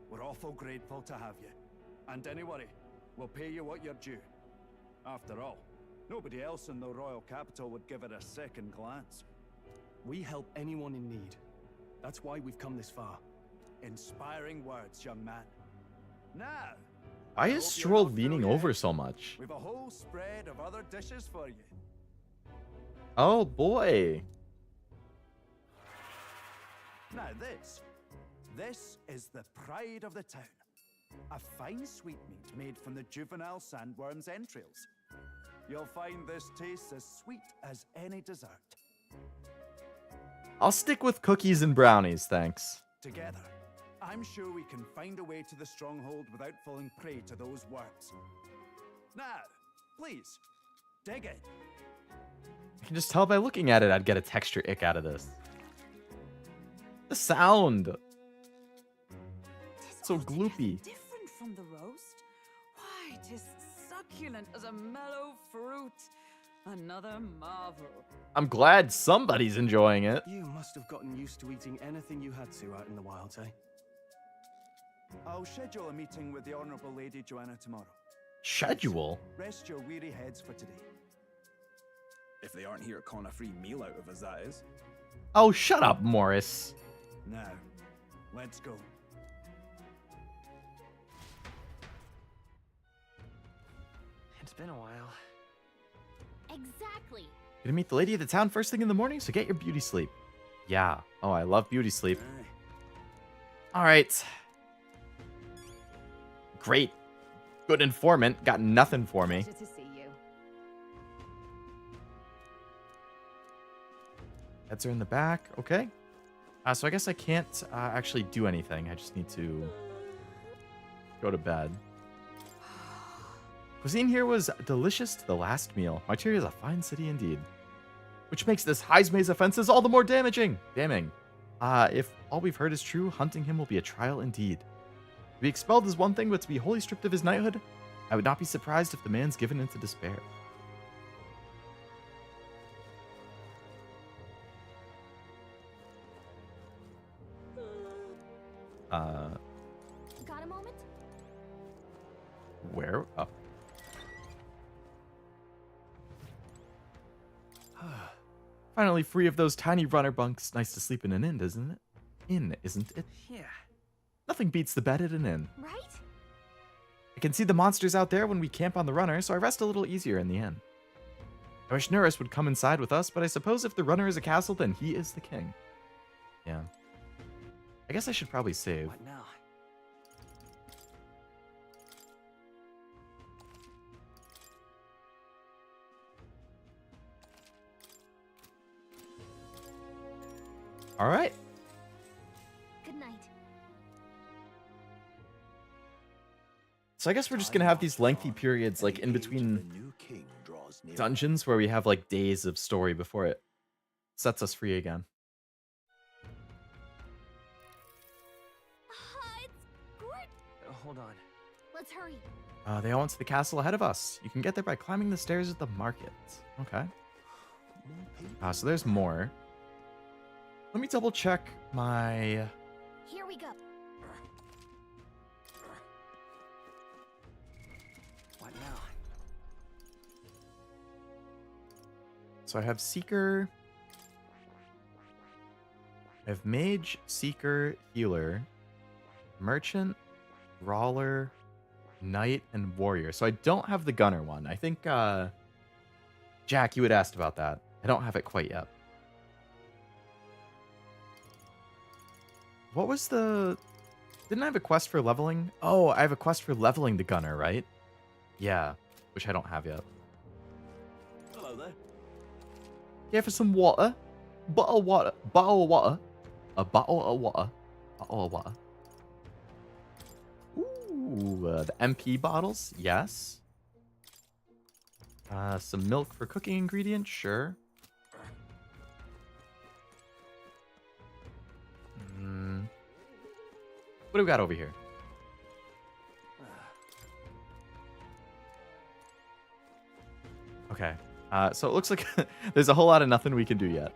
[SPEAKER 8] We're awful grateful to have you. And don't worry, we'll pay you what you're due. After all, nobody else in the royal capital would give it a second glance.
[SPEAKER 6] We help anyone in need. That's why we've come this far.
[SPEAKER 8] Inspiring words, young man. Now,
[SPEAKER 1] Why
[SPEAKER 8] I
[SPEAKER 1] is
[SPEAKER 8] hope you're
[SPEAKER 1] Stroll
[SPEAKER 8] not
[SPEAKER 1] leaning
[SPEAKER 8] through
[SPEAKER 1] over
[SPEAKER 8] yet.
[SPEAKER 1] so much?
[SPEAKER 8] We've a whole spread of other dishes for you.
[SPEAKER 1] Oh boy.
[SPEAKER 8] Now this is the pride of the town. A fine sweetmeat made from the juvenile sandworm's entrails. You'll find this tastes as sweet as any dessert.
[SPEAKER 1] I'll stick with cookies and brownies, thanks.
[SPEAKER 8] Together, I'm sure we can find a way to the stronghold without falling prey to those worms. Now, please, dig in.
[SPEAKER 1] I can just tell by looking at it I'd get a texture ick out of this. The sound. So gloopy.
[SPEAKER 3] Different from the roast? Why, 'tis succulent as a mellow fruit. Another marvel.
[SPEAKER 1] I'm glad somebody's enjoying it.
[SPEAKER 6] You must have gotten used to eating anything you had to out in the wilds, eh?
[SPEAKER 8] I'll schedule a meeting with the Honourable Lady Joanna tomorrow.
[SPEAKER 1] Schedule?
[SPEAKER 8] Rest your weary heads for today.
[SPEAKER 2] If they aren't here calling a free meal out of us, that is.
[SPEAKER 1] Oh, shut up, Morris.
[SPEAKER 8] Now, let's go.
[SPEAKER 12] It's been a while.
[SPEAKER 5] Exactly.
[SPEAKER 1] Gonna meet the lady of the town first thing in the morning, so get your beauty sleep. Yeah. Oh, I love beauty sleep.
[SPEAKER 8] Aye.
[SPEAKER 1] Alright. Great. Good informant. Got nothing for me.
[SPEAKER 5] Pleasure to see you.
[SPEAKER 1] Heads are in the back. Okay. So I guess I can't actually do anything. I just need to go to bed. Cuisine here was delicious to the last meal. Martira is a fine city indeed. Which makes this Heismay's offenses all the more damning. If all we've heard is true, hunting him will be a trial indeed. To be expelled is one thing, but to be wholly stripped of his knighthood, I would not be surprised if the man's given into despair.
[SPEAKER 5] Got a moment?
[SPEAKER 1] Where? Oh. Finally free of those tiny runner bunks. Nice to sleep in an inn, isn't it? Isn't it?
[SPEAKER 12] Yeah.
[SPEAKER 1] Nothing beats the bed at an inn.
[SPEAKER 5] Right?
[SPEAKER 1] I can see the monsters out there when we camp on the runner, so I rest a little easier in the inn. I wish Nurus would come inside with us, but I suppose if the runner is a castle, then he is the king. Yeah. I guess I should probably save.
[SPEAKER 12] What now?
[SPEAKER 1] All right.
[SPEAKER 5] Good night.
[SPEAKER 1] So I guess we're just gonna have these lengthy periods, like in between dungeons, where we have like days of story before it sets us free again.
[SPEAKER 5] It's gorgeous.
[SPEAKER 12] Hold on.
[SPEAKER 5] Let's hurry.
[SPEAKER 1] They all went to the castle ahead of us. You can get there by climbing the stairs at the market. Okay. So there's more. Let me double check my...
[SPEAKER 5] Here we go.
[SPEAKER 12] What now?
[SPEAKER 1] So I have Seeker. I have Mage, Seeker, Healer, Merchant, Brawler, Knight, and Warrior. So I don't have the Gunner one. I think, Jack, you had asked about that. I don't have it quite yet. What was the... Didn't I have a quest for leveling? Oh, I have a quest for leveling the Gunner, right? Yeah, which I don't have yet.
[SPEAKER 2] Hello there.
[SPEAKER 1] Yeah, for some water. Bottle of water. Bottle of water. A bottle of water. Bottle of water. Ooh, the MP bottles. Yes. Some milk for cooking ingredients. Sure. What do we got over here? Okay. So it looks like there's a whole lot of nothing we can do yet.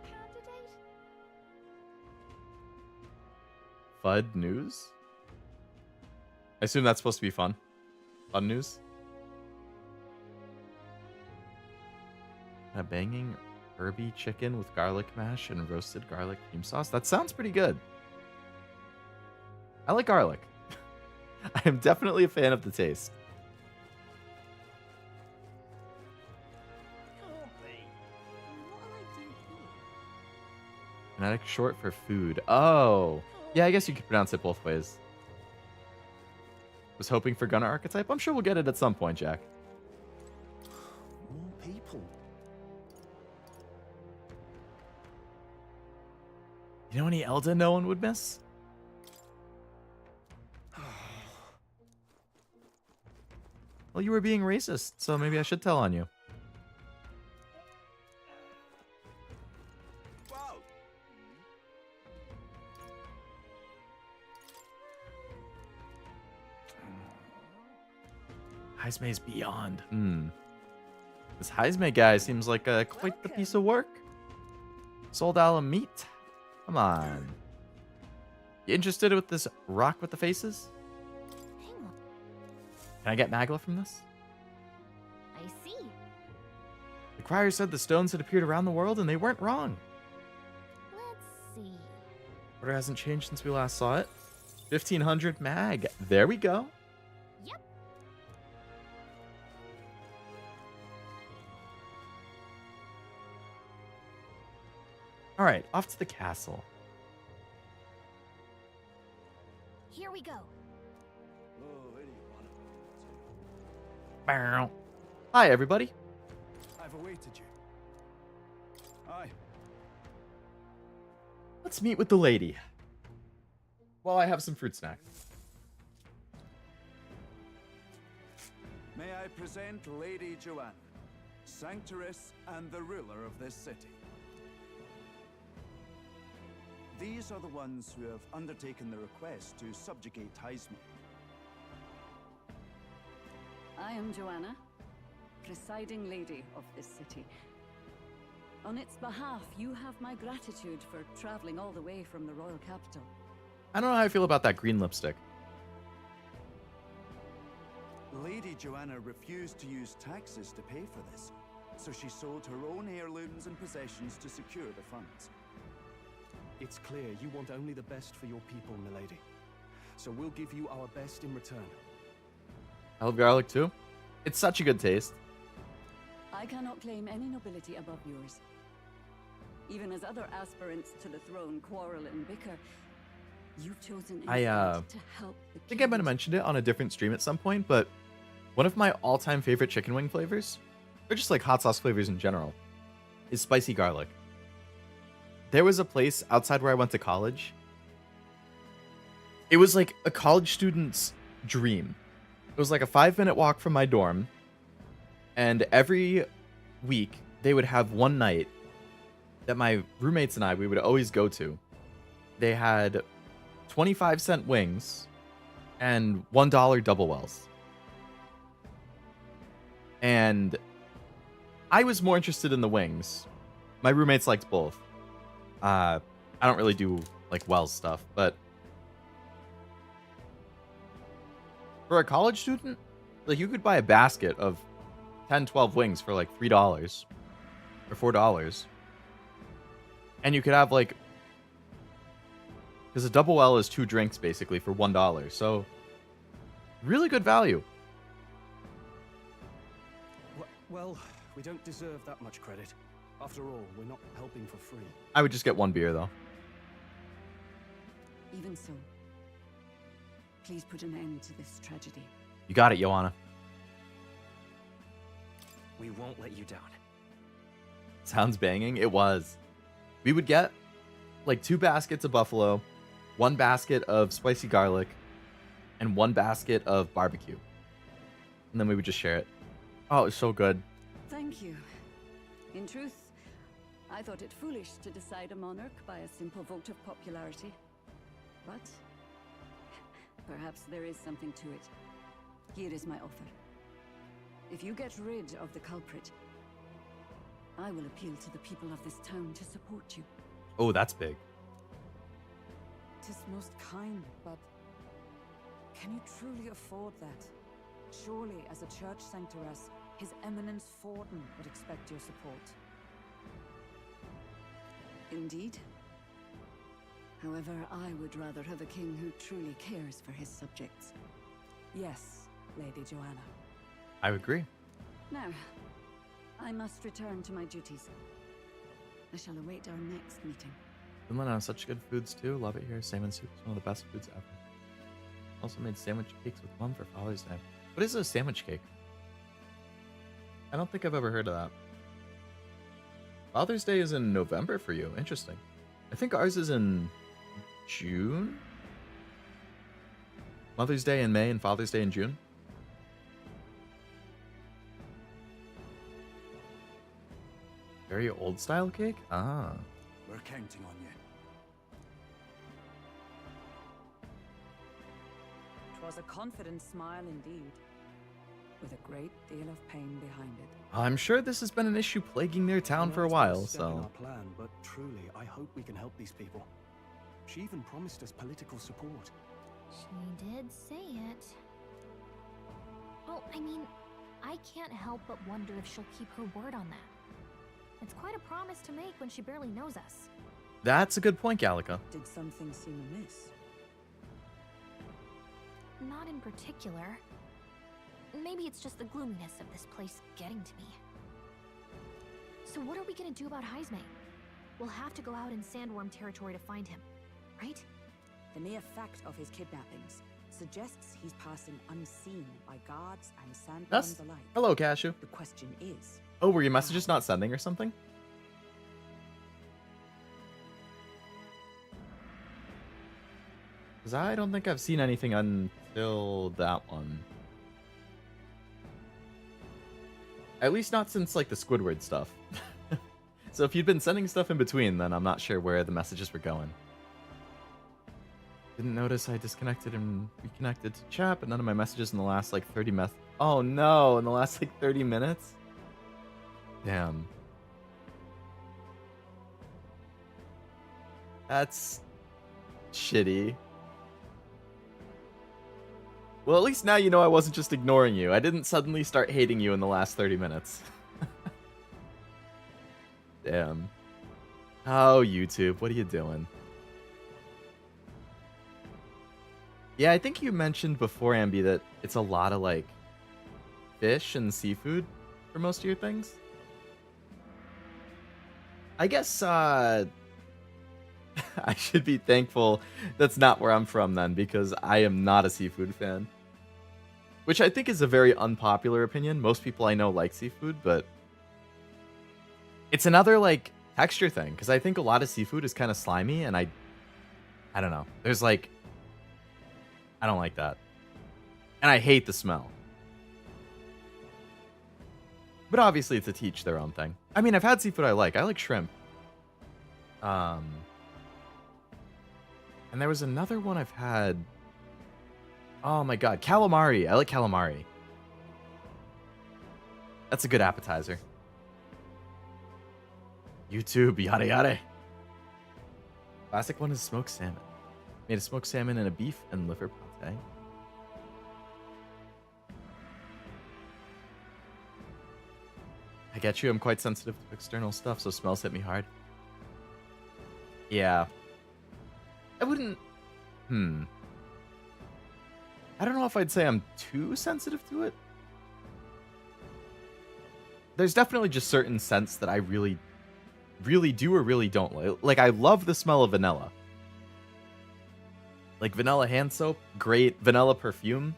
[SPEAKER 1] FUD news? I assume that's supposed to be fun. Fun news? A banging herby chicken with garlic mash and roasted garlic cream sauce. That sounds pretty good. I like garlic. I am definitely a fan of the taste. Phonetic short for food. Oh. Yeah, I guess you could pronounce it both ways. Was hoping for Gunner archetype. I'm sure we'll get it at some point, Jack.
[SPEAKER 6] More people.
[SPEAKER 1] You know any Elda no one would miss? Well, you were being racist, so maybe I should tell on you.
[SPEAKER 2] Wow.
[SPEAKER 1] Heisme's beyond. This Heisme guy seems like quite the piece of work. Sold Alum meat. Come on. You interested with this rock with the faces? Can I get Magla from this?
[SPEAKER 5] I see.
[SPEAKER 1] The crier said the stones had appeared around the world and they weren't wrong.
[SPEAKER 5] Let's see.
[SPEAKER 1] Order hasn't changed since we last saw it. 1500 mag. There we go.
[SPEAKER 5] Yep.
[SPEAKER 1] All right, off to the castle.
[SPEAKER 5] Here we go.
[SPEAKER 1] Bow. Hi, everybody.
[SPEAKER 6] I've awaited you. Aye.
[SPEAKER 1] Let's meet with the lady. While I have some fruit snack.
[SPEAKER 10] May I present Lady Joanna, Sanctoress and the ruler of this city. These are the ones who have undertaken the request to subjugate Heisme.
[SPEAKER 13] I am Joanna, presiding lady of this city. On its behalf, you have my gratitude for traveling all the way from the royal capital.
[SPEAKER 1] I don't know how I feel about that green lipstick.
[SPEAKER 14] Lady Joanna refused to use taxes to pay for this, so she sold her own heirlooms and possessions to secure the funds.
[SPEAKER 6] It's clear you want only the best for your people, milady. So we'll give you our best in return.
[SPEAKER 1] I love garlic too. It's such a good taste.
[SPEAKER 13] I cannot claim any nobility above yours. Even as other aspirants to the throne quarrel and bicker, you've chosen instead to help the
[SPEAKER 1] I think I might have mentioned it on a different stream at some point, but one of my all-time favorite chicken wing flavors, or just like hot sauce flavors in general, is spicy garlic. There was a place outside where I went to college. It was like a college student's dream. It was like a 5-minute walk from my dorm, and every week they would have one night that my roommates and we would always go to. They had 25-cent wings and $1 double wells. And I was more interested in the wings. My roommates liked both. I don't really do like wells stuff, but for a college student, like you could buy a basket of 10, 12 wings for like $3 or $4. And you could have like, because a double well is 2 drinks basically for $1. So really good value.
[SPEAKER 6] Well, we don't deserve that much credit. After all, we're not helping for free.
[SPEAKER 1] I would just get 1 beer though.
[SPEAKER 13] Even so, please put an end to this tragedy.
[SPEAKER 1] You got it, Joanna.
[SPEAKER 12] We won't let you down.
[SPEAKER 1] Sounds banging. It was. We would get like 2 baskets of buffalo, 1 basket of spicy garlic, and 1 basket of barbecue. And then we would just share it. Oh, it was so good.
[SPEAKER 13] Thank you. In truth, I thought it foolish to decide a monarch by a simple vote of popularity. But perhaps there is something to it. Here is my offer. If you get rid of the culprit, I will appeal to the people of this town to support you.
[SPEAKER 1] Oh, that's big.
[SPEAKER 3] 'Tis most kind, but can you truly afford that? Surely, as a church sanctoress, His Eminence Forden would expect your support.
[SPEAKER 13] Indeed. However, I would rather have a king who truly cares for his subjects.
[SPEAKER 3] Yes, Lady Joanna.
[SPEAKER 1] I agree.
[SPEAKER 13] Now, I must return to my duties. I shall await our next meeting.
[SPEAKER 1] Finland has such good foods too. Love it here. Salmon soup is one of the best foods ever. Also made sandwich cakes with Mum for Father's Day. What is a sandwich cake? I don't think I've ever heard of that. Father's Day is in November for you. Interesting. I think ours is in June? Mother's Day in May and Father's Day in June? Very old style cake? Ah.
[SPEAKER 14] We're counting on you.
[SPEAKER 3] 'Twas a confident smile indeed, with a great deal of pain behind it.
[SPEAKER 1] I'm sure this has been an issue plaguing their town for a while,
[SPEAKER 6] Step in our
[SPEAKER 1] so...
[SPEAKER 6] plan, but truly, I hope we can help these people. She even promised us political support.
[SPEAKER 15] She did say it. Well, I mean, I can't help but wonder if she'll keep her word on that. It's quite a promise to make when she barely knows us.
[SPEAKER 1] That's a good point, Gallica.
[SPEAKER 3] Did something seem amiss?
[SPEAKER 15] Not in particular. Maybe it's just the gloominess of this place getting to me. So what are we gonna do about Heisme? We'll have to go out in Sandworm territory to find him, right?
[SPEAKER 3] The mere fact of his kidnappings suggests he's passing unseen by guards and sandworms alike.
[SPEAKER 1] Hello, Cashew.
[SPEAKER 3] The question is...
[SPEAKER 1] Oh, were your messages not sending or something? Because I don't think I've seen anything until that one. At least not since, like, the Squidward stuff. So if you'd been sending stuff in between, then I'm not sure where the messages were going. Didn't notice I disconnected and reconnected to chat, but none of my messages in the last, like, 30 Oh, no! In the last, like, 30 minutes? Damn. That's shitty. Well, at least now you know I wasn't just ignoring you. I didn't suddenly start hating you in the last 30 minutes. Damn. Oh, YouTube, what are you doing? Yeah, I think you mentioned before, Ambi, that it's a lot of, like, fish and seafood for most of your things. I guess, I should be thankful that's not where I'm from then, because I am not a seafood fan. Which I think is a very unpopular opinion. Most people I know like seafood, but it's another, like, texture thing, because I think a lot of seafood is kind of slimy, and I don't know. There's, like, I don't like that. And I hate the smell. But obviously it's a teach their own thing. I mean, I've had seafood I like. I like shrimp. And there was another one I've had. Oh my god, calamari. I like calamari. That's a good appetizer. YouTube, yada yada. Classic one is smoked salmon. Made a smoked salmon and a beef and liver pate. I get you, I'm quite sensitive to external stuff, so smells hit me hard. Yeah. I wouldn't... I don't know if I'd say I'm too sensitive to it. There's definitely just certain scents that I really do or really don't like. Like, I love the smell of vanilla. Like, vanilla hand soap, great. Vanilla perfume,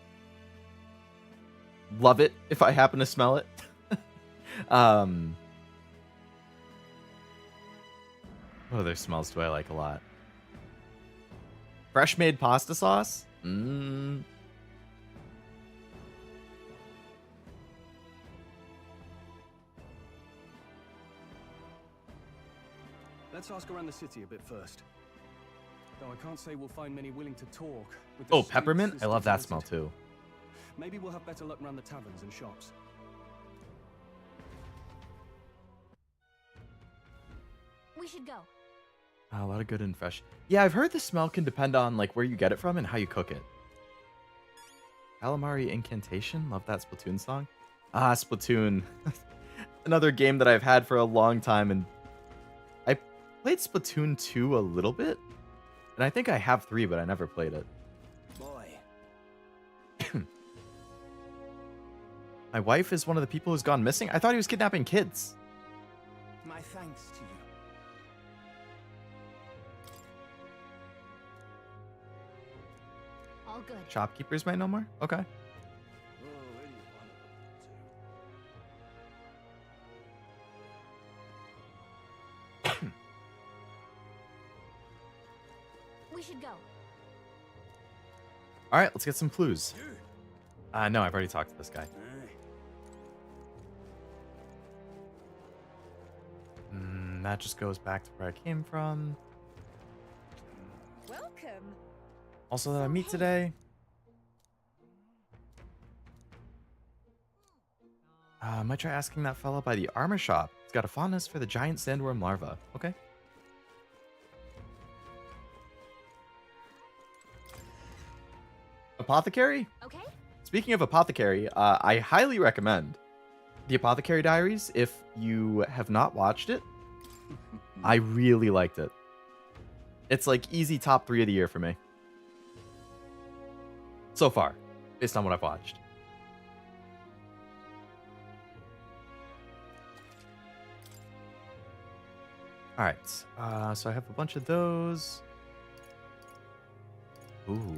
[SPEAKER 1] love it if I happen to smell it. What other smells do I like a lot? Fresh made pasta sauce?
[SPEAKER 6] Let's ask around the city a bit first. Though I can't say we'll find many willing to talk. With
[SPEAKER 1] Oh, peppermint? I love that smell
[SPEAKER 6] deserted.
[SPEAKER 1] too.
[SPEAKER 6] Maybe we'll have better luck around the taverns and shops.
[SPEAKER 15] We should go.
[SPEAKER 1] A lot of good and fresh. Yeah, I've heard the smell can depend on like where you get it from and how you cook it. Calamari Incantation? Love that Splatoon song. Ah, Splatoon. Another game that I've had for a long time, and I played Splatoon 2 a little bit. And I think I have 3, but I never played it.
[SPEAKER 6] Boy.
[SPEAKER 1] My wife is one of the people who's gone missing? I thought he was kidnapping kids.
[SPEAKER 12] My thanks to you.
[SPEAKER 15] All good.
[SPEAKER 1] Shopkeepers might know more? Okay.
[SPEAKER 15] We should go.
[SPEAKER 1] Alright, let's get some clues. No, I've already talked to this guy. That just goes back to where I came from.
[SPEAKER 3] Welcome.
[SPEAKER 1] Also that I meet today. I might try asking that fella by the armor shop. He's got a fondness for the giant sandworm larva. Okay. Apothecary?
[SPEAKER 15] Okay.
[SPEAKER 1] Speaking of Apothecary, I highly recommend the Apothecary Diaries if you have not watched it. I really liked it. It's like easy top 3 of the year for me. So far, based on what I've watched. Alright, so I have a bunch of those. Ooh.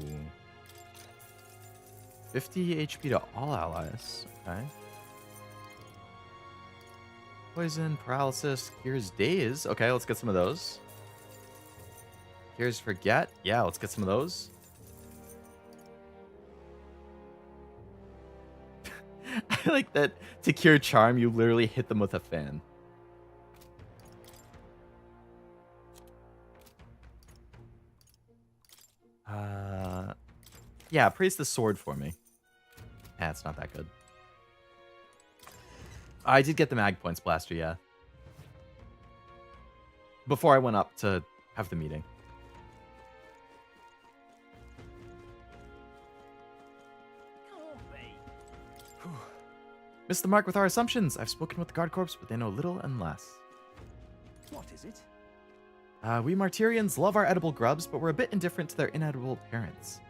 [SPEAKER 1] 50 HP to all allies. Okay. Poison, paralysis, cures daze. Okay, let's get some of those. Cures forget. Yeah, let's get some of those. I like that to cure charm, you literally hit them with a fan. Yeah, praise the sword for me. Yeah, it's not that good. I did get the mag points blaster, yeah. Before I went up to have the meeting. Missed the mark with our assumptions. I've spoken with the guard corps, but they know little and less.
[SPEAKER 6] What is it?
[SPEAKER 1] We Martirians love our edible grubs, but we're a bit indifferent to their inedible parents.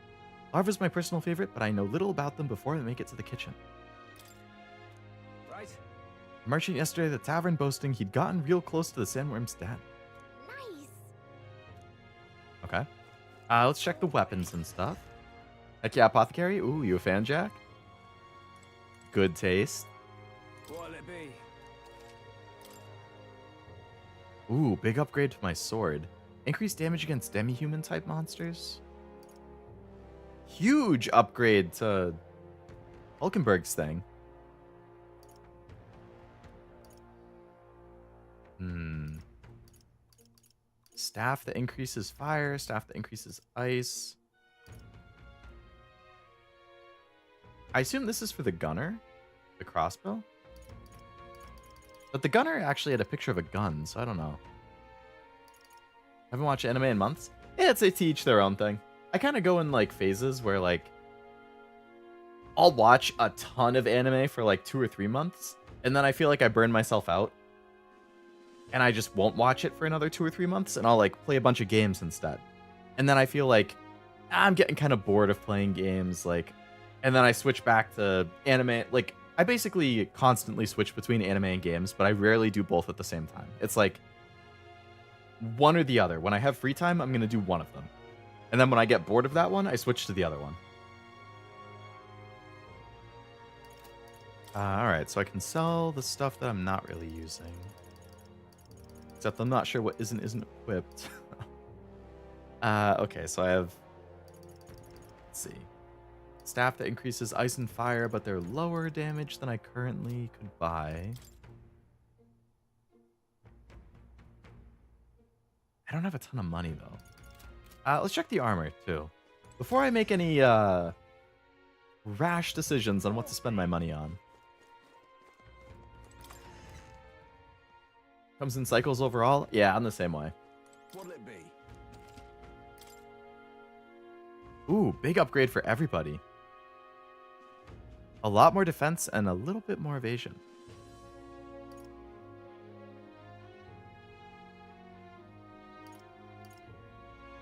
[SPEAKER 1] Larva's my personal favorite, but I know little about them before they make it to the kitchen.
[SPEAKER 6] Right.
[SPEAKER 1] Merchant yesterday at the tavern boasting he'd gotten real close to the sandworm's den.
[SPEAKER 15] Nice.
[SPEAKER 1] Okay. Let's check the weapons and stuff. Heck yeah, apothecary. Ooh, you a fan, Jack? Good taste.
[SPEAKER 6] What'll it be?
[SPEAKER 1] Ooh, big upgrade to my sword. Increased damage against demi-human type monsters. Huge upgrade to Hulkenberg's thing. Staff that increases fire, staff that increases ice. I assume this is for the gunner, the crossbow. But the gunner actually had a picture of a gun, so I don't know. Haven't watched anime in months. Yeah, it's to each their own thing. I kind of go in like phases where like I'll watch a ton of anime for like 2 or 3 months, and then I feel like I burn myself out. And I just won't watch it for another 2 or 3 months, and I'll like play a bunch of games instead. And then I feel like I'm getting kind of bored of playing games, like, and then I switch back to anime. Like, I basically constantly switch between anime and games, but I rarely do both at the same time. It's like one or the other. When I have free time, I'm going to do one of them. And then when I get bored of that one, I switch to the other one. Alright, so I can sell the stuff that I'm not really using. Except I'm not sure what isn't equipped. Okay, so I have... Let's see. Staff that increases ice and fire, but they're lower damage than I currently could buy. I don't have a ton of money, though. Let's check the armor, too. Before I make any rash decisions on what to spend my money on. Comes in cycles overall? Yeah, I'm the same way.
[SPEAKER 6] What'll it be?
[SPEAKER 1] Ooh, big upgrade for everybody. A lot more defense and a little bit more evasion.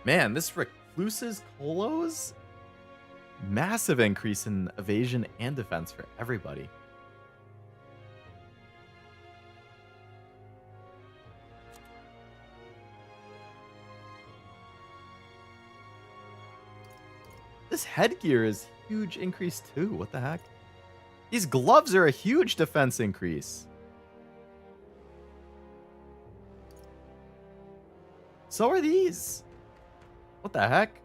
[SPEAKER 1] Man, this Recluse's Colos? Massive increase in evasion and defense for everybody. This headgear is huge increase too. What the heck? These gloves are a huge defense increase. So are these. What the heck?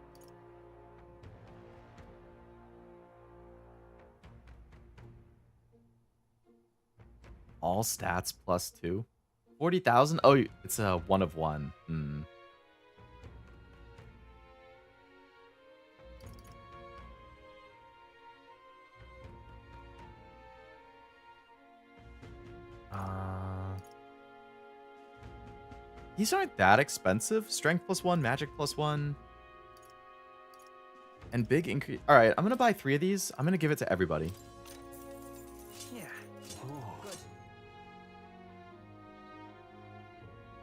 [SPEAKER 1] All stats +2. 40,000? Oh, it's a 1 of 1. These aren't that expensive. Strength +1, magic +1. And big increase. Alright, I'm going to buy 3 of these. I'm going to give it to everybody.
[SPEAKER 6] Yeah. Good.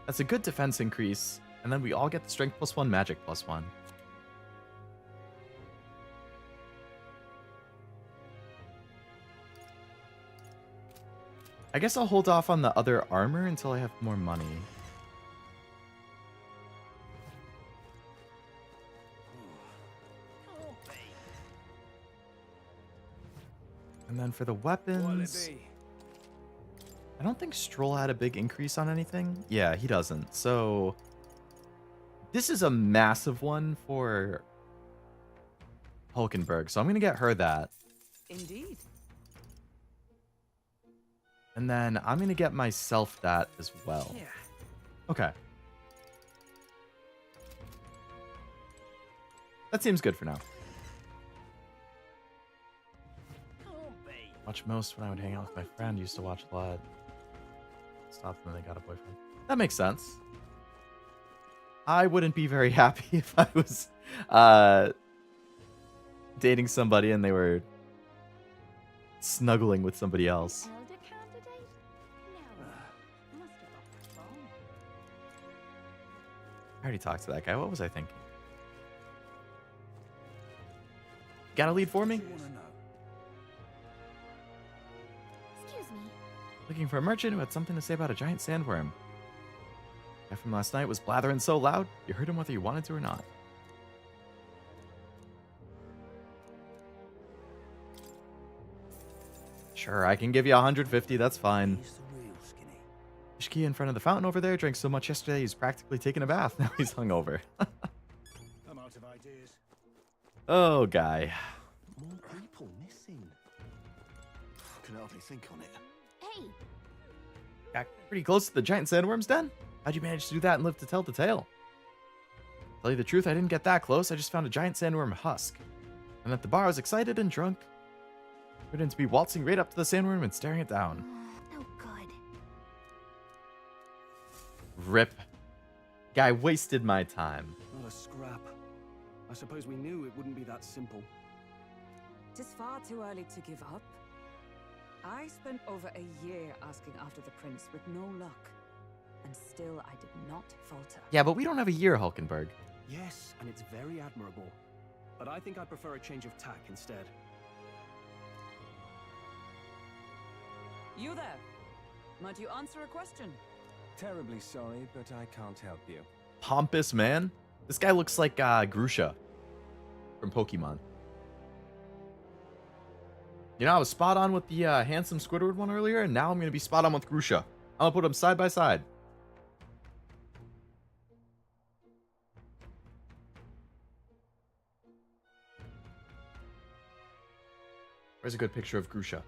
[SPEAKER 1] That's a good defense increase. And then we all get the strength +1, magic +1. I guess I'll hold off on the other armor until I have more money. And then for the weapons, I don't think Stroll had a big increase on anything. Yeah, he doesn't. So this is a massive one for Hulkenberg. So I'm going to get her that.
[SPEAKER 3] Indeed.
[SPEAKER 1] And then I'm going to get myself that as well.
[SPEAKER 6] Yeah.
[SPEAKER 1] Okay. That seems good for now. Watch most when I would hang out with my friend. Used to watch a lot. Stopped when they got a boyfriend. That makes sense. I wouldn't be very happy if I was dating somebody and they were snuggling with somebody else. already talked to that guy. What was I thinking? Got a lead for me?
[SPEAKER 15] Excuse me.
[SPEAKER 1] Looking for a merchant who had something to say about a giant sandworm. Guy from last night was blathering so loud, you heard him whether you wanted to or not. Sure, I can give you 150, that's fine. Ishki in front of the fountain over there drank so much yesterday he's practically taken a bath. Now he's hungover.
[SPEAKER 7] I'm out of ideas.
[SPEAKER 1] Oh, guy.
[SPEAKER 4] More people missing. Can hardly think on it.
[SPEAKER 15] Hey,
[SPEAKER 1] Got pretty close to the giant sandworm's den? How'd you manage to do that and live to tell the tale? Tell you the truth, I didn't get that close. I just found a giant sandworm husk. And at the bar, I was excited and drunk. Pretending to be waltzing right up to the sandworm and staring it down.
[SPEAKER 15] no good.
[SPEAKER 1] Rip. Guy wasted my time.
[SPEAKER 6] Not a scrap. I suppose we knew it wouldn't be that simple.
[SPEAKER 3] Tis far too early to give up. I spent over a year asking after the prince with no luck. And still I did not falter.
[SPEAKER 1] Yeah, but we don't have a year, Hulkenberg.
[SPEAKER 6] Yes, and it's very admirable. But I think I prefer a change of tack instead.
[SPEAKER 3] You there? Might you answer a question?
[SPEAKER 10] Terribly sorry, but I can't help you.
[SPEAKER 1] Pompous man? This guy looks like Grusha from Pokemon. You know, I was spot on with the handsome Squidward one earlier, and now I'm going to be spot on with Grusha. I'm going to put them side by side. Where's a good picture of Grusha?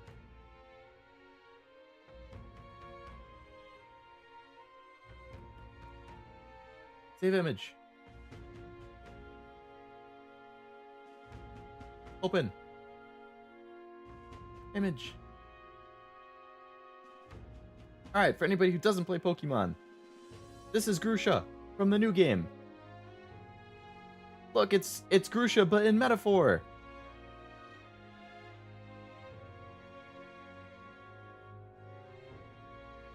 [SPEAKER 1] Save image. Open. Image. Alright, for anybody who doesn't play Pokemon, this is Grusha from the new game. Look, it's Grusha, but in metaphor.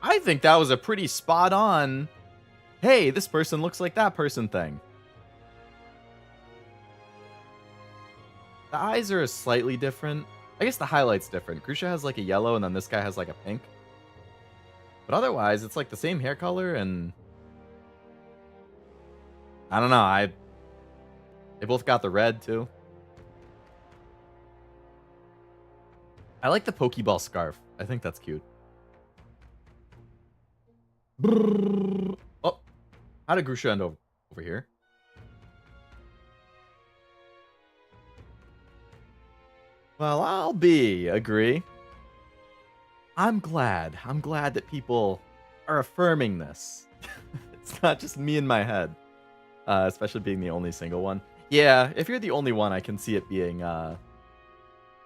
[SPEAKER 1] I think that was a pretty spot on, hey, this person looks like that person thing. The eyes are slightly different. I guess the highlight's different. Grusha has like a yellow and then this guy has like a pink. But otherwise, it's like the same hair color and... I don't know, they both got the red too. I like the Pokeball scarf. I think that's cute. Oh, how did Grusha end over here? Well, I'll agree. I'm glad that people are affirming this. It's not just me in my head. Especially being the only single one. Yeah, if you're the only one, I can see it being a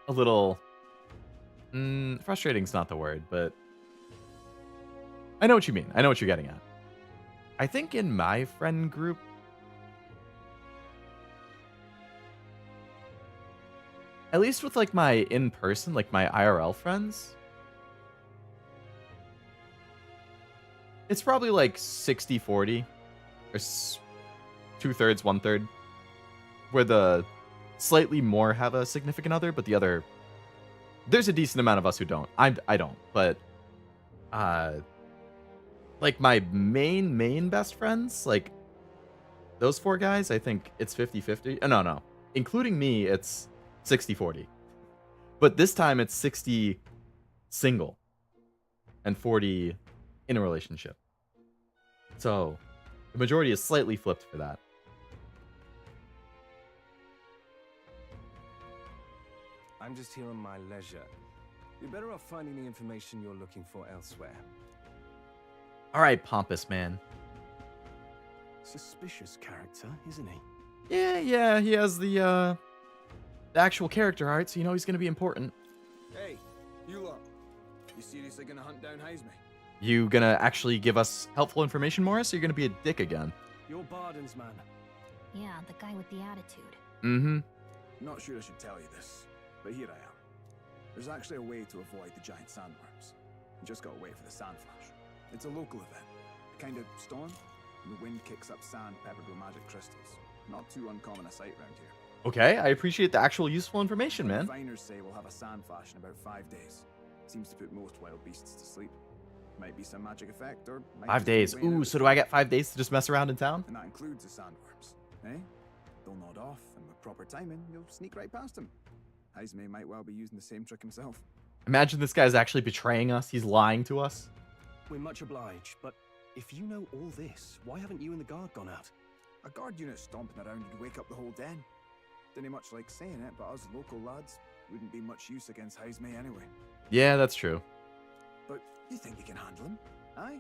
[SPEAKER 1] little... frustrating's not the word, but... I know what you mean. I know what you're getting at. I think in my friend group... At least with like my in-person, like my IRL friends... It's probably like 60-40. Or 2/3, 1/3. Where the slightly more have a significant other, but the other... There's a decent amount of us who don't. I don't, but... like my main best friends, like those 4 guys, I think it's 50-50. No. Including me, it's 60-40. But this time it's 60 single and 40 in a relationship. So the majority is slightly flipped for that.
[SPEAKER 10] I'm just here on my leisure. You're better off finding the information you're looking for elsewhere.
[SPEAKER 1] All right, pompous man.
[SPEAKER 6] Suspicious character, isn't he?
[SPEAKER 1] Yeah, he has the actual character art, so you know he's gonna be important.
[SPEAKER 12] Hey, you lot. You seriously gonna hunt down Hazme?
[SPEAKER 1] You gonna actually give us helpful information, Morris, or you're gonna be a dick again?
[SPEAKER 6] You're Barden's man.
[SPEAKER 15] Yeah, the guy with the attitude.
[SPEAKER 1] Mm-hmm.
[SPEAKER 12] Not sure I should tell you this, but here I am. There's actually a way to avoid the giant sandworms. You just gotta wait for the sandflash. It's a local event. A kind of storm. and the wind kicks up sand peppered with magic crystals. Not too uncommon a sight round here.
[SPEAKER 1] Okay, I appreciate the actual useful information, man.
[SPEAKER 12] Diviners say we'll have a sand flash in about 5 days. Seems to put most wild beasts to sleep. Might be some magic effect, or might
[SPEAKER 1] 5
[SPEAKER 12] just be
[SPEAKER 1] days.
[SPEAKER 12] rain out
[SPEAKER 1] Ooh,
[SPEAKER 12] the
[SPEAKER 1] so do I
[SPEAKER 12] sky.
[SPEAKER 1] get 5 days to just mess around in town?
[SPEAKER 12] And that includes the sandworms, eh? They'll nod off, and with proper timing, you'll sneak right past them. Heismay might well be using the same trick himself.
[SPEAKER 1] Imagine this guy's actually betraying us. He's lying to us.
[SPEAKER 6] We're much obliged, but if you know all this, why haven't you and the guard gone out?
[SPEAKER 12] A guard unit stomping around would wake up the whole den. Didn't much like saying it, but us local lads wouldn't be much use against Heismay anyway.
[SPEAKER 1] Yeah, that's true.
[SPEAKER 12] But you think you can handle him? Aye?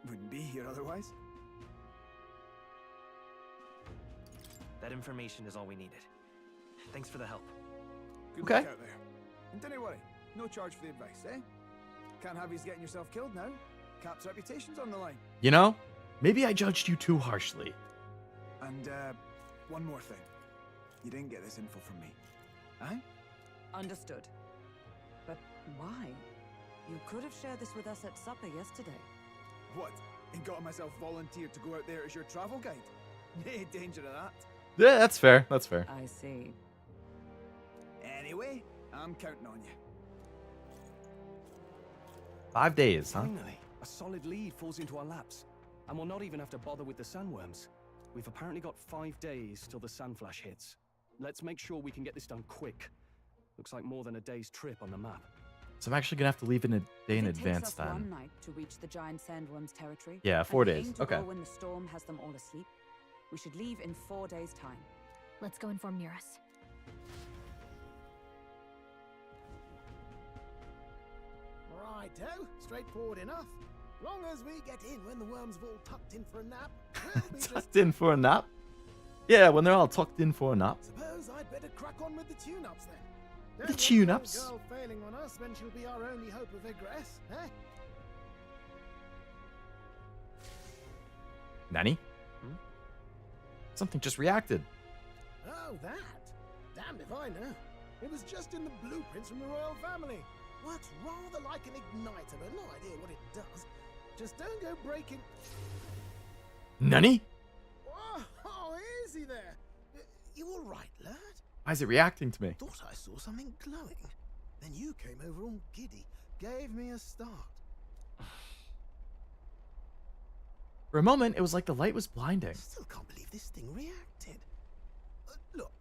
[SPEAKER 12] Wouldn't be here otherwise.
[SPEAKER 16] That information is all we needed. Thanks for the help.
[SPEAKER 12] Good
[SPEAKER 1] Okay.
[SPEAKER 12] luck out there. And don't worry, no charge for the advice, eh? Can't have you getting yourself killed now. Cap's reputation's on the line.
[SPEAKER 1] You know, maybe I judged you too harshly.
[SPEAKER 12] And, one more thing. You didn't get this info from me. Aye?
[SPEAKER 3] Understood. But why? You could have shared this with us at supper yesterday.
[SPEAKER 12] What? And got myself volunteered to go out there as your travel guide? Nay danger of that.
[SPEAKER 1] Yeah, that's fair. That's fair.
[SPEAKER 3] I see.
[SPEAKER 12] Anyway, I'm counting on you.
[SPEAKER 1] 5 days, huh?
[SPEAKER 6] Finally, a solid lead falls into our laps, and we'll not even have to bother with the sandworms. We've apparently got 5 days till the sandflash hits. Let's make sure we can get this done quick. Looks like more than a day's trip on the map.
[SPEAKER 1] So I'm actually gonna have to leave in a day in
[SPEAKER 3] If it
[SPEAKER 1] advance
[SPEAKER 3] takes us
[SPEAKER 1] then.
[SPEAKER 3] one night to reach the giant sandworm's territory.
[SPEAKER 1] Yeah,
[SPEAKER 3] and
[SPEAKER 1] 4
[SPEAKER 3] we
[SPEAKER 1] days.
[SPEAKER 3] aim to
[SPEAKER 1] Okay.
[SPEAKER 3] go when the storm has them all asleep. We should leave in 4 days' time.
[SPEAKER 15] Let's go inform Nearest.
[SPEAKER 9] Righto, straightforward enough. Long as we get in when the worms have all tucked in for a nap, we'll be just...
[SPEAKER 1] Tucked in for a nap? Yeah, when they're all tucked in for a nap.
[SPEAKER 9] Suppose I'd better crack on with the tune-ups then.
[SPEAKER 1] The
[SPEAKER 9] Don't want
[SPEAKER 1] tune-ups?
[SPEAKER 9] some girl failing on us when she'll be our only hope of egress, eh?
[SPEAKER 1] Nanny? Something just reacted.
[SPEAKER 9] Oh, that? Damned if I know. It was just in the blueprints from the royal family. Works rather like an igniter, but no idea what it does. Just don't go breaking...
[SPEAKER 1] Nanny?
[SPEAKER 9] Oh, easy there. You all right, lad?
[SPEAKER 1] Why is it reacting to me?
[SPEAKER 9] Thought I saw something glowing. Then you came over all giddy, gave me a start.
[SPEAKER 1] For a moment, it was like the light was blinding.
[SPEAKER 9] Still can't believe this thing reacted. Look,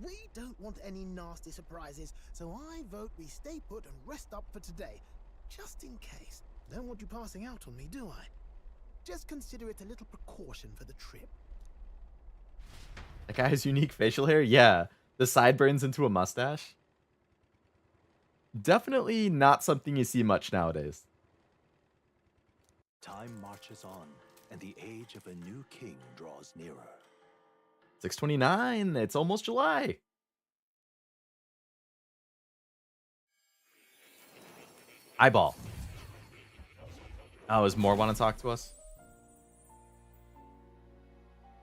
[SPEAKER 9] we don't want any nasty surprises, so I vote we stay put and rest up for today. Just in case. Don't want you passing out on me, do I? Just consider it a little precaution for the trip.
[SPEAKER 1] That guy has unique facial hair? Yeah. The sideburns into a mustache? Definitely not something you see much nowadays.
[SPEAKER 4] Time marches on, and the age of a new king draws nearer.
[SPEAKER 1] 6/29. It's almost July. Eyeball. Oh, does Moore want to talk to us?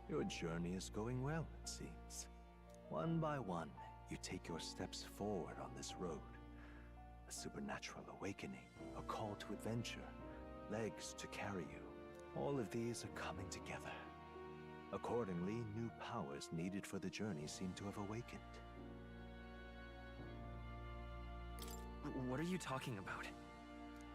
[SPEAKER 4] Your journey is going well, it seems. One by one, you take your steps forward on this road. A supernatural awakening, a call to adventure, legs to carry you. All of these are coming together. Accordingly, new powers needed for the journey seem to have awakened.
[SPEAKER 16] What are you talking about?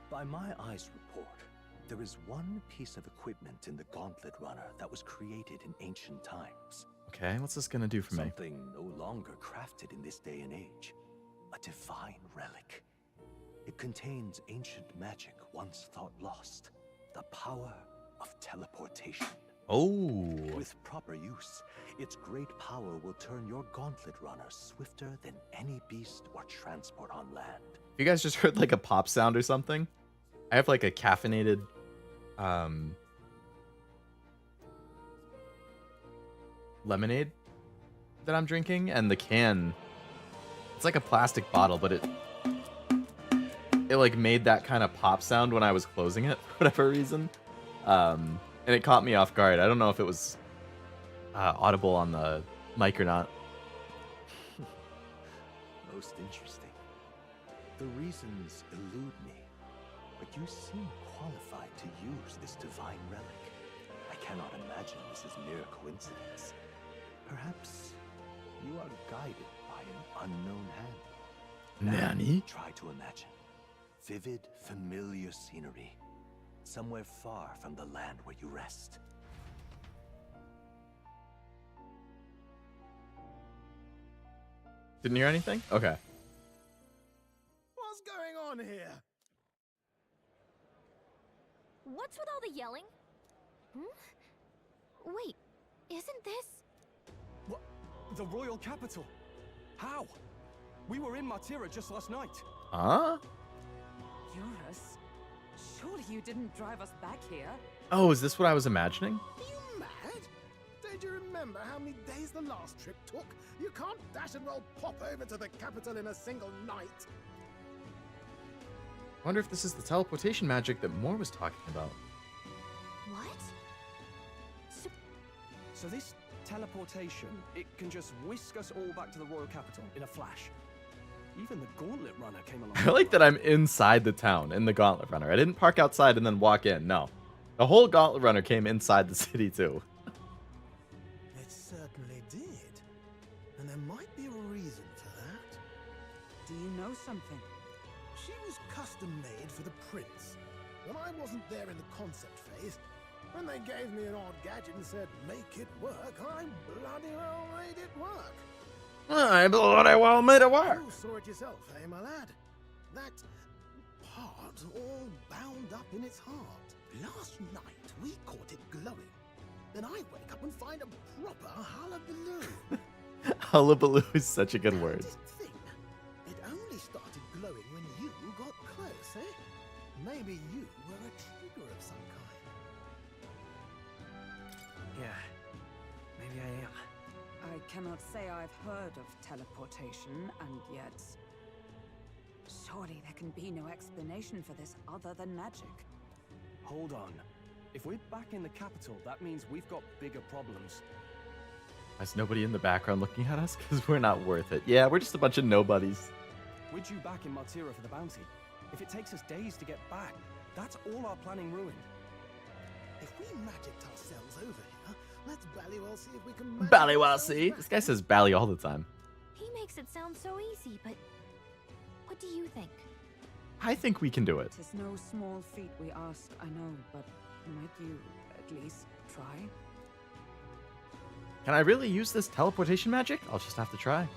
[SPEAKER 4] By my eyes report, there is one piece of equipment in the gauntlet runner that was created in ancient times.
[SPEAKER 1] Okay, what's this gonna do for me?
[SPEAKER 4] Something no longer crafted in this day and age. A divine relic. It contains ancient magic once thought lost. The power of teleportation.
[SPEAKER 1] Oh.
[SPEAKER 4] With proper use, its great power will turn your gauntlet runner swifter than any beast or transport on land.
[SPEAKER 1] You guys just heard like a pop sound or something? I have like a caffeinated lemonade that I'm drinking, and the can, it's like a plastic bottle, but it like made that kind of pop sound when I was closing it for whatever reason. And it caught me off guard. I don't know if it was audible on the mic or not.
[SPEAKER 4] Most interesting. The reasons elude me, but you seem qualified to use this divine relic. I cannot imagine this is mere coincidence. Perhaps you are guided by an unknown hand.
[SPEAKER 1] Nani?
[SPEAKER 4] Try to imagine vivid, familiar scenery, somewhere far from the land where you rest.
[SPEAKER 1] Didn't hear anything? Okay.
[SPEAKER 9] What's going on here?
[SPEAKER 15] What's with all the yelling? Wait, isn't this...
[SPEAKER 6] What? The royal capital? How? We were in Martira just last night.
[SPEAKER 1] Huh?
[SPEAKER 3] Eurus? Surely you didn't drive us back here?
[SPEAKER 1] Oh, is this what I was imagining?
[SPEAKER 9] Are you mad? Don't you remember how many days the last trip took? You can't dash and roll pop over to the capital in a single night.
[SPEAKER 1] Wonder if this is the teleportation magic that Moore was talking about.
[SPEAKER 15] What?
[SPEAKER 6] So this teleportation, it can just whisk us all back to the royal capital in a flash. Even the gauntlet runner came along.
[SPEAKER 1] I like that I'm inside the town in the gauntlet runner. I didn't park outside and then walk in. No. The whole gauntlet runner came inside the city too.
[SPEAKER 9] It certainly did. And there might be a reason for that.
[SPEAKER 3] Do you know something?
[SPEAKER 9] She was custom made for the prince. When I wasn't there in the concept phase, when they gave me an odd gadget and said, make it work, I bloody well made it work.
[SPEAKER 1] I bloody well made it work.
[SPEAKER 9] You saw it yourself, eh, my lad? That part all bound up in its heart. Last night, we caught it glowing. Then I wake up and find a proper hullabaloo.
[SPEAKER 1] Hullabaloo is such a good word.
[SPEAKER 9] Thing. It only started glowing when you got close, eh? Maybe you were a trigger of some kind.
[SPEAKER 16] Yeah, maybe I am.
[SPEAKER 3] I cannot say I've heard of teleportation, and yet... Surely there can be no explanation for this other than magic.
[SPEAKER 6] Hold on. If we're back in the capital, that means we've got bigger problems.
[SPEAKER 1] There's nobody in the background looking at us because we're not worth it. Yeah, we're just a bunch of nobodies.
[SPEAKER 6] We're due back in Martira for the bounty. If it takes us days to get back, that's all our planning ruined.
[SPEAKER 9] If we magicked ourselves over here, let's ballywell see if we can
[SPEAKER 1] Ballywell see? This guy says bally all the time.
[SPEAKER 15] He makes it sound so easy, but... What do you think?
[SPEAKER 1] I think we can do it.
[SPEAKER 3] Tis no small feat we ask, I know, but might you at least try?
[SPEAKER 1] Can I really use this teleportation magic? I'll just have to try.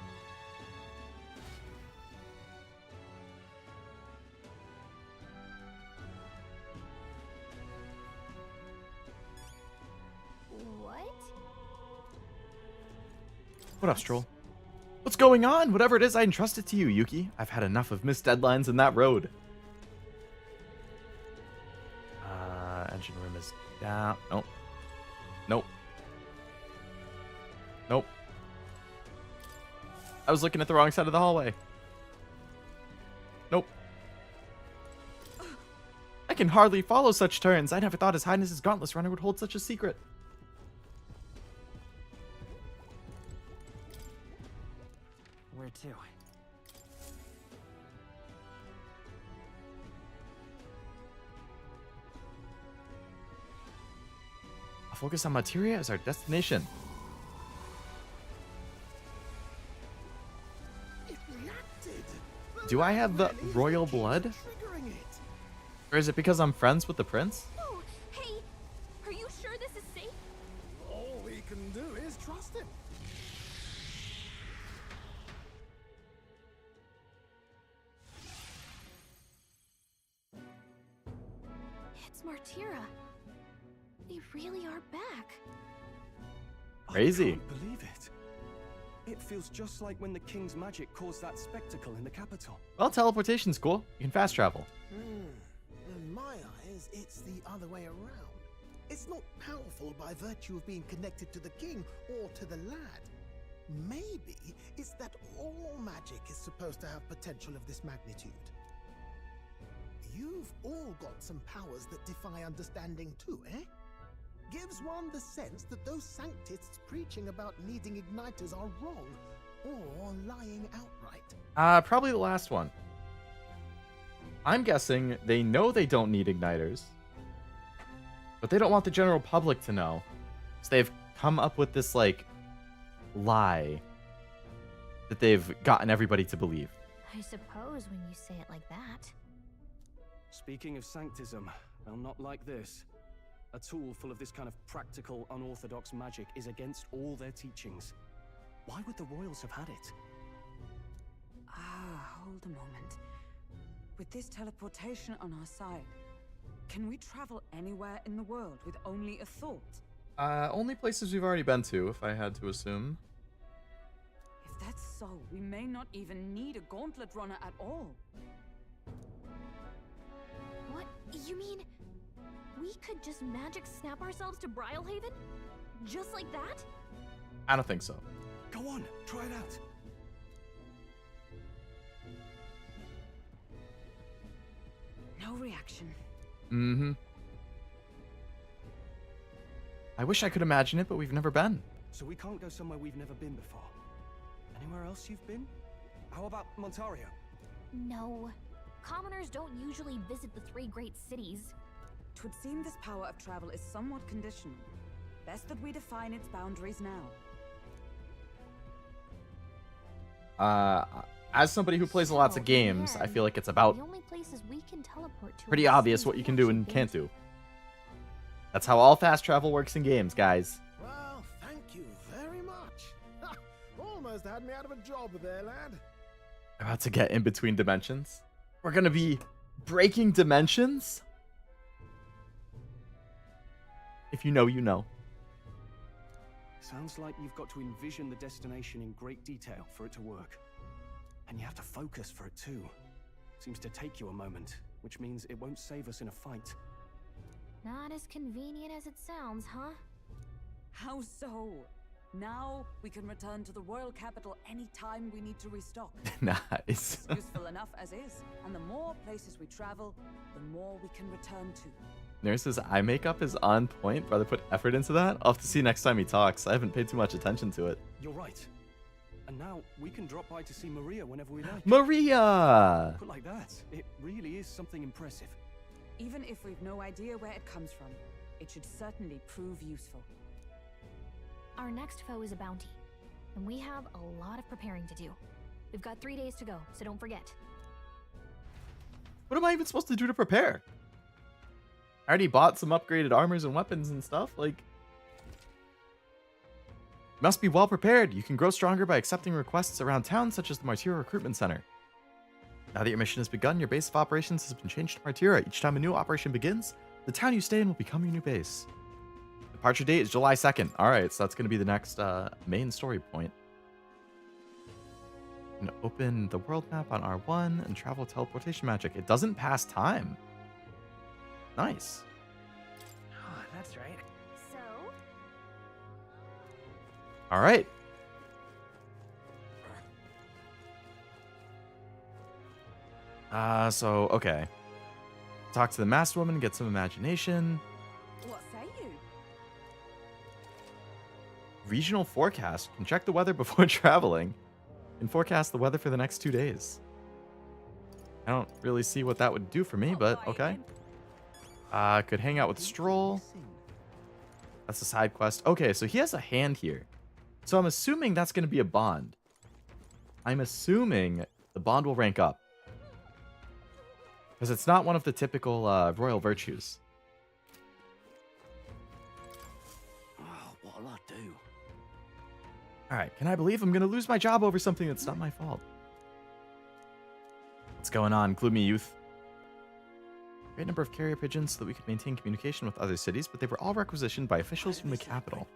[SPEAKER 15] What?
[SPEAKER 1] What up, Stroll? What's going on? Whatever it is, I entrust it to you, Yuki. I've had enough of missed deadlines in that road. Engine room is down. Nope. Nope. Nope. I was looking at the wrong side of the hallway. Nope. I can hardly follow such turns. I never thought His Highness's Gauntless Runner would hold such a secret.
[SPEAKER 16] Where to?
[SPEAKER 1] I'll focus on Martira as our destination. Do I have the royal blood? Or is it because I'm friends with the prince?
[SPEAKER 15] Oh, hey! Are you sure this is safe?
[SPEAKER 9] All we can do is trust him.
[SPEAKER 15] It's Martira. They really are back.
[SPEAKER 1] Crazy.
[SPEAKER 6] I can't believe it. It feels just like when the king's magic caused that spectacle in the capital.
[SPEAKER 1] Well, teleportation's cool. You can fast travel.
[SPEAKER 9] In my eyes, it's the other way around. It's not powerful by virtue of being connected to the king or to the lad. Maybe it's that all magic is supposed to have potential of this magnitude. You've all got some powers that defy understanding too, eh? Gives one the sense that those sanctists preaching about needing igniters are wrong, or lying outright.
[SPEAKER 1] Probably the last one. I'm guessing they know they don't need igniters. But they don't want the general public to know. So they've come up with this, like, lie that they've gotten everybody to believe.
[SPEAKER 15] I suppose when you say it like that.
[SPEAKER 6] Speaking of sanctism, well, not like this. A tool full of this kind of practical, unorthodox magic is against all their teachings. Why would the royals have had it?
[SPEAKER 3] Ah, hold a moment. With this teleportation on our side, can we travel anywhere in the world with only a thought?
[SPEAKER 1] Only places we've already been to, if I had to assume.
[SPEAKER 3] If that's so, we may not even need a gauntlet runner at all.
[SPEAKER 15] What? You mean we could just magic snap ourselves to Brylehaven? Just like that?
[SPEAKER 1] I don't think so.
[SPEAKER 6] Go on, try it out.
[SPEAKER 3] No reaction.
[SPEAKER 1] Mm-hmm. I wish I could imagine it, but we've never been.
[SPEAKER 6] So we can't go somewhere we've never been before. Anywhere else you've been? How about Martira?
[SPEAKER 15] No. Commoners don't usually visit the 3 great cities.
[SPEAKER 3] 'Twould seem this power of travel is somewhat conditional. Best that we define its boundaries now.
[SPEAKER 1] As somebody who plays lots of games, I feel like it's about
[SPEAKER 15] The only places we can teleport to
[SPEAKER 1] pretty obvious what you can do and can't do. That's how all fast travel works in games, guys.
[SPEAKER 9] Well, thank you very much. Almost had me out of a job there, lad.
[SPEAKER 1] About to get in between dimensions. We're gonna be breaking dimensions? If you know, you know.
[SPEAKER 6] Sounds like you've got to envision the destination in great detail for it to work. And you have to focus for it too. Seems to take you a moment, which means it won't save us in a fight.
[SPEAKER 15] Not as convenient as it sounds, huh?
[SPEAKER 3] How so? Now we can return to the royal capital anytime we need to restock.
[SPEAKER 1] Nice.
[SPEAKER 3] It's useful enough as is, and the more places we travel, the more we can return to.
[SPEAKER 1] Nurse's eye makeup is on point. Brother put effort into that. I'll have to see next time he talks. I haven't paid too much attention to it.
[SPEAKER 6] You're right. And now we can drop by to see Maria whenever we like.
[SPEAKER 1] Maria!
[SPEAKER 6] Put like that, it really is something impressive.
[SPEAKER 3] Even if we've no idea where it comes from, it should certainly prove useful.
[SPEAKER 15] Our next foe is a bounty, and we have a lot of preparing to do. We've got 3 days to go, so don't forget.
[SPEAKER 1] What am I even supposed to do to prepare? I already bought some upgraded armors and weapons and stuff. Like, you must be well prepared. You can grow stronger by accepting requests around town, such as the Martira Recruitment Center. Now that your mission has begun, your base of operations has been changed to Martira. Each time a new operation begins, the town you stay in will become your new base. Departure date is July 2nd. Alright, so that's going to be the next main story point. I'm going to open the world map on R1 and travel teleportation magic. It doesn't pass time. Nice.
[SPEAKER 16] Oh, that's right.
[SPEAKER 15] So?
[SPEAKER 1] Alright. Okay. Talk to the masked woman, get some imagination.
[SPEAKER 3] What say you?
[SPEAKER 1] Regional forecast. Can check the weather before traveling. Can forecast the weather for the next 2 days. I don't really see what that would do for me, but okay. Could hang out with Stroll. That's a side quest. Okay, so he has a hand here. So I'm assuming that's going to be a bond. I'm assuming the bond will rank up. Because it's not one of the typical royal virtues.
[SPEAKER 6] Oh, what'll I do?
[SPEAKER 1] Alright, can I believe I'm going to lose my job over something that's not my fault? What's going on, gloomy youth? Great number of carrier pigeons so that we could maintain communication with other cities, but they were all requisitioned by officials from the capital.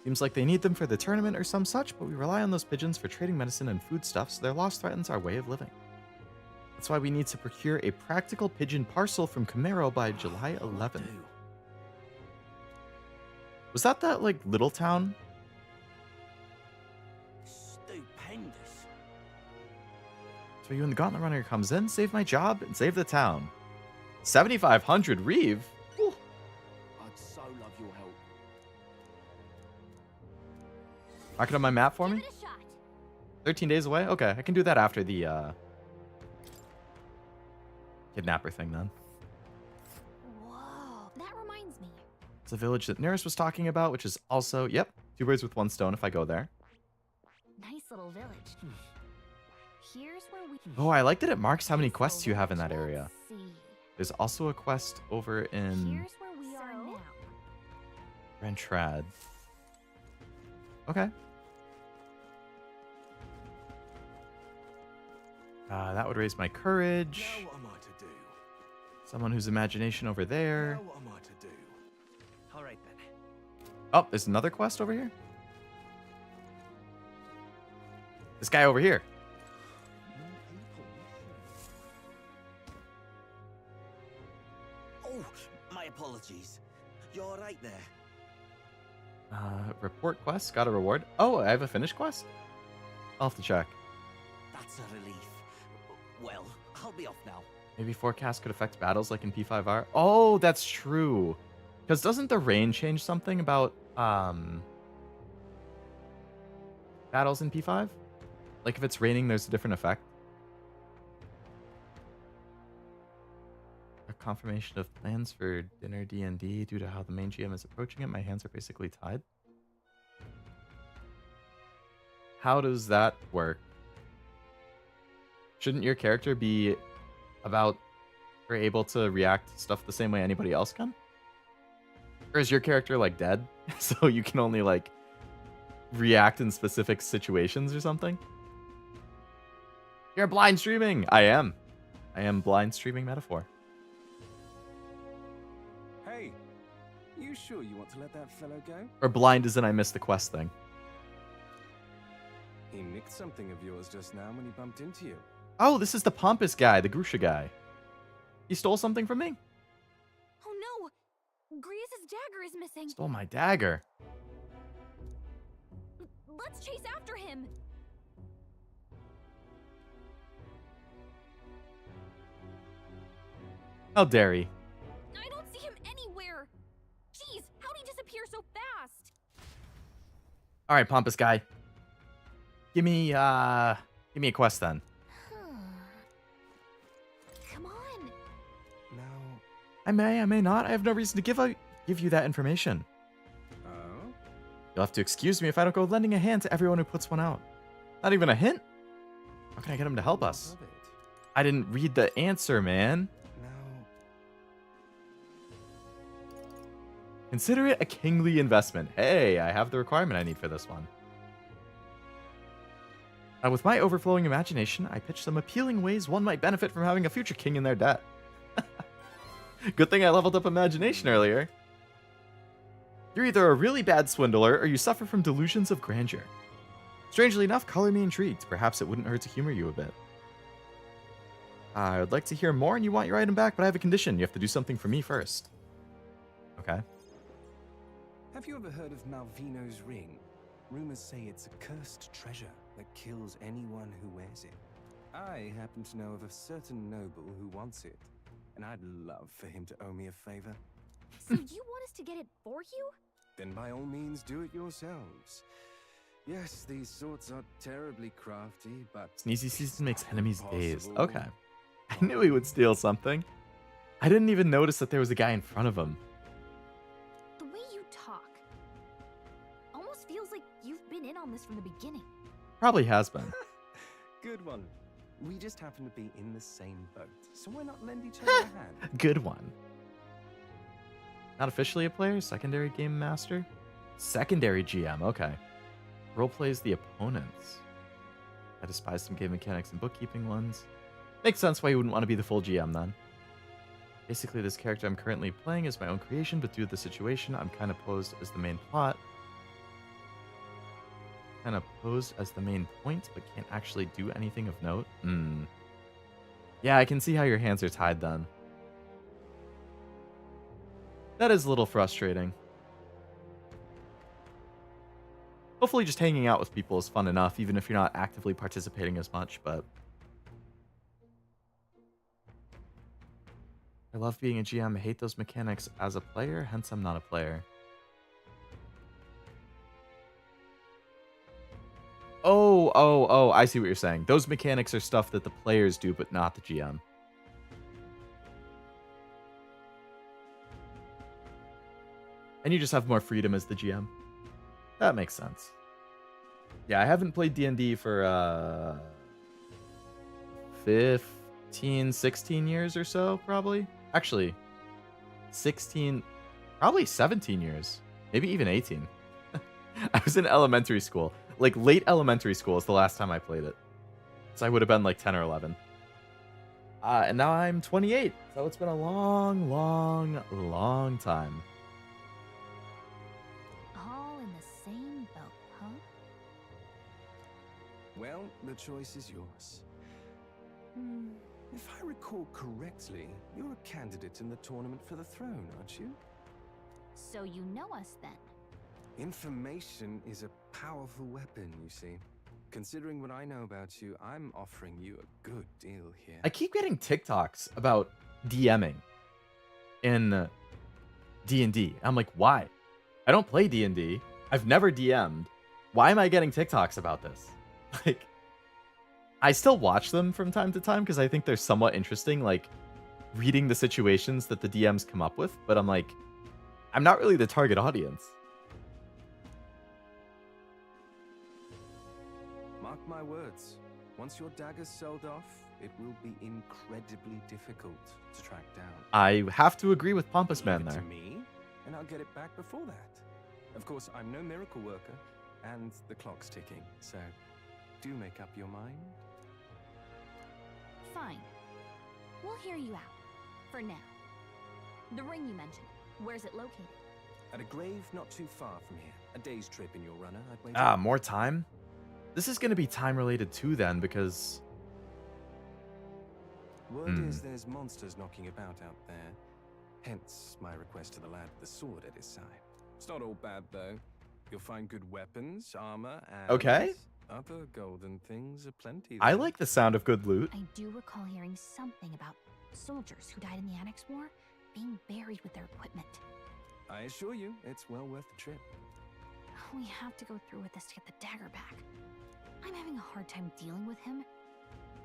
[SPEAKER 1] Seems like they need them for the tournament or some such, but we rely on those pigeons for trading medicine and foodstuffs, so their loss threatens our way of living. That's why we need to procure a practical pigeon parcel from Camaro by July 11th. Was that like, little town?
[SPEAKER 6] Stupendous.
[SPEAKER 1] So you and the Gauntlet Runner comes in, save my job, and save the town. 7,500 Reeve? Whew.
[SPEAKER 6] I'd so love your help.
[SPEAKER 1] Mark it on my map for me? 13 days away? Okay, I can do that after the kidnapper thing then.
[SPEAKER 15] Whoa, that reminds me.
[SPEAKER 1] the village that Nurse was talking about, which is also, yep, 2 birds with 1 stone if I go there.
[SPEAKER 15] Nice little village. Here's where we.
[SPEAKER 1] Oh, I like that it marks how many quests you have in that area.
[SPEAKER 15] See.
[SPEAKER 1] There's also a quest over in
[SPEAKER 15] Here's where we are now.
[SPEAKER 1] Grand Trad. Okay. That would raise my courage.
[SPEAKER 2] Now what am I to do?
[SPEAKER 1] Someone whose imagination over there.
[SPEAKER 2] Now what am I to do?
[SPEAKER 16] All right then.
[SPEAKER 1] Oh, there's another quest over here. This guy over here.
[SPEAKER 17] Oh, my apologies. You're all right there.
[SPEAKER 1] Report quest. Got a reward. Oh, I have a finished quest? I'll have to check.
[SPEAKER 17] That's a relief. Well, I'll be off now.
[SPEAKER 1] Maybe forecast could affect battles like in P5R. Oh, that's true. Because doesn't the rain change something about battles in P5? Like if it's raining, there's a different effect. A confirmation of plans for dinner D&D due to how the main GM is approaching it. My hands are basically tied. How does that work? Shouldn't your character be about or able to react to stuff the same way anybody else can? Or is your character like dead? So you can only like react in specific situations or something? You're blind streaming! I am. I am blind streaming metaphor.
[SPEAKER 12] Hey, you sure you want to let that fellow go?
[SPEAKER 1] Or blind as in I missed the quest thing.
[SPEAKER 12] He nicked something of yours just now when he bumped into you.
[SPEAKER 1] Oh, this is the pompous guy, the Grusha guy. He stole something from me.
[SPEAKER 15] Oh no! Griez's dagger is missing.
[SPEAKER 1] Stole my dagger.
[SPEAKER 15] Let's chase after him.
[SPEAKER 1] How dare he?
[SPEAKER 15] I don't see him anywhere. Jeez, how'd he disappear so fast?
[SPEAKER 1] All right, pompous guy. Give me a quest then.
[SPEAKER 15] Come on.
[SPEAKER 12] Now,
[SPEAKER 1] I may not. I have no reason to give you that information.
[SPEAKER 12] oh?
[SPEAKER 1] You'll have to excuse me if I don't go lending a hand to everyone who puts one out. Not even a hint? How can I get him to help us?
[SPEAKER 12] Love it.
[SPEAKER 1] I didn't read the answer, man.
[SPEAKER 12] Now,
[SPEAKER 1] Consider it a kingly investment. Hey, I have the requirement I need for this one. With my overflowing imagination, I pitched some appealing ways one might benefit from having a future king in their debt. Good thing I leveled up imagination earlier. You're either a really bad swindler or you suffer from delusions of grandeur. Strangely enough, color me intrigued. Perhaps it wouldn't hurt to humor you a bit. I would like to hear more and you want your item back, but I have a condition. You have to do something for me first. Okay.
[SPEAKER 10] Have you ever heard of Malvino's ring? Rumors say it's a cursed treasure that kills anyone who wears it. I happen to know of a certain noble who wants it, and I'd love for him to owe me a favor.
[SPEAKER 15] So you want us to get it for you?
[SPEAKER 10] Then by all means do it yourselves. Yes, these sorts are terribly crafty, but...
[SPEAKER 1] Sneezy season makes enemies dazed. Okay. I knew he would steal something. I didn't even notice that there was a guy in front of him.
[SPEAKER 15] The way you talk almost feels like you've been in on this from the beginning.
[SPEAKER 1] Probably has been.
[SPEAKER 10] Good one. We just happen to be in the same boat, so why not lend each other a hand?
[SPEAKER 1] Good one. Not officially a player, secondary game master? Secondary GM, okay. Role plays the opponents. I despise some game mechanics and bookkeeping ones. Makes sense why you wouldn't want to be the full GM then. Basically, this character I'm currently playing is my own creation, but due to the situation, I'm kind of posed as the main plot. Kind of posed as the main point, but can't actually do anything of note. Yeah, I can see how your hands are tied then. That is a little frustrating. Hopefully just hanging out with people is fun enough, even if you're not actively participating as much, but... I love being a GM, I hate those mechanics as a player, hence I'm not a player. Oh, I see what you're saying. Those mechanics are stuff that the players do, but not the GM. And you just have more freedom as the GM. That makes sense. Yeah, I haven't played D&D for 15, 16 years or so, probably. Actually, 16, probably 17 years. Maybe even 18. I was in elementary school. Like, late elementary school is the last time I played it. So I would have been like 10 or 11. And now I'm 28. So it's been a long, long, long time.
[SPEAKER 15] All in the same boat, huh?
[SPEAKER 10] Well, the choice is yours. If I recall correctly, you're a candidate in the tournament for the throne, aren't you?
[SPEAKER 15] So you know us then?
[SPEAKER 10] Information is a powerful weapon, you see. Considering what I know about you, I'm offering you a good deal here.
[SPEAKER 1] I keep getting TikToks about DMing in D&D. I'm like, why? I don't play D&D. I've never DM'd. Why am I getting TikToks about this? Like, I still watch them from time to time because I think they're somewhat interesting, like reading the situations that the DMs come up with, but I'm like, I'm not really the target audience.
[SPEAKER 10] Mark my words. Once your dagger's sold off, it will be incredibly difficult to track down.
[SPEAKER 1] I have to agree with Pompous Man there.
[SPEAKER 10] To me, and I'll get it back before that. Of course, I'm no miracle worker, and the clock's ticking, so do make up your mind.
[SPEAKER 15] Fine. We'll hear you out. For now. The ring you mentioned, where's it located?
[SPEAKER 10] At a grave not too far from here. A day's trip in your runner, I'd wager.
[SPEAKER 1] Ah, more time? This is going to be time related too then, because...
[SPEAKER 10] Word is there's monsters knocking about out there. Hence my request to the lad with the sword at his side. It's not all bad though. You'll find good weapons, armor, and...
[SPEAKER 1] Okay.
[SPEAKER 10] Other golden things aplenty.
[SPEAKER 1] I like the sound of good loot.
[SPEAKER 15] I do recall hearing something about soldiers who died in the Annex War being buried with their equipment.
[SPEAKER 10] I assure you, it's well worth the trip.
[SPEAKER 15] We have to go through with this to get the dagger back. I'm having a hard time dealing with him.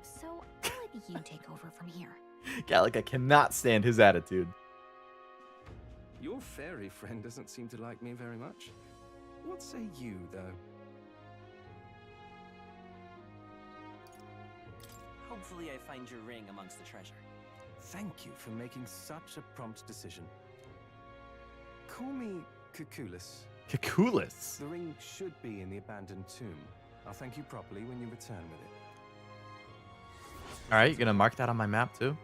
[SPEAKER 15] So, I'll let you take over from here.
[SPEAKER 1] Gallica cannot stand his attitude.
[SPEAKER 10] Your fairy friend doesn't seem to like me very much. What say you, though?
[SPEAKER 17] Hopefully I find your ring amongst the treasure.
[SPEAKER 10] Thank you for making such a prompt decision. Call me Cuculus.
[SPEAKER 1] Cuculus?
[SPEAKER 10] The ring should be in the abandoned tomb. I'll thank you properly when you return with it.
[SPEAKER 1] Alright, you gonna mark that on my map too?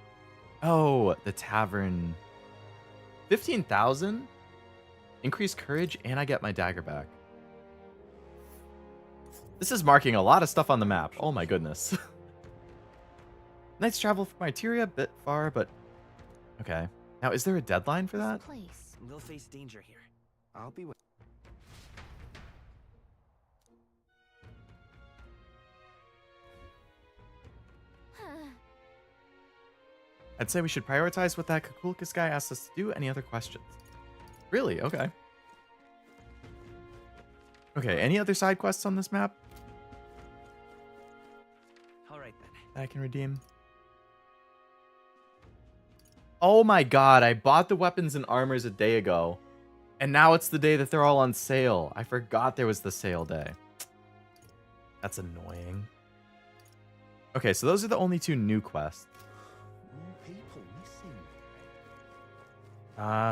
[SPEAKER 1] Oh, the tavern. 15,000? Increase courage and I get my dagger back. This is marking a lot of stuff on the map. Oh my goodness. Night's travel from Martira, a bit far, but okay. Now, is there a deadline for that?
[SPEAKER 15] Place.
[SPEAKER 16] We'll face danger here.
[SPEAKER 10] I'll be waiting.
[SPEAKER 1] I'd say we should prioritize what that Kukulkas guy asked us to do. Any other questions? Really? Okay. Okay, any other side quests on this map
[SPEAKER 16] All right then.
[SPEAKER 1] that I can redeem? Oh my god, I bought the weapons and armors a day ago. And now it's the day that they're all on sale. I forgot there was the sale day. That's annoying. Okay, so those are the only two new quests.
[SPEAKER 14] More people missing.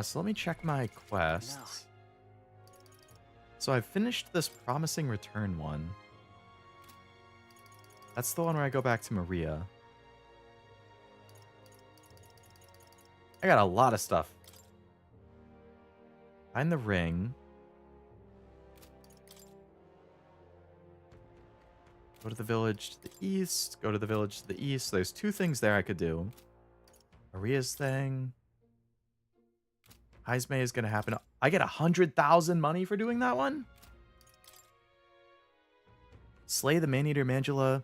[SPEAKER 1] So let me check my quests. So I've finished this Promising Return one. That's the one where I go back to Maria. I got a lot of stuff. Find the ring. Go to the village to the east. Go to the village to the east. There's two things there I could do. Maria's thing. Heisme is going to happen. I get 100,000 money for doing that one? Slay the Maneater Mandula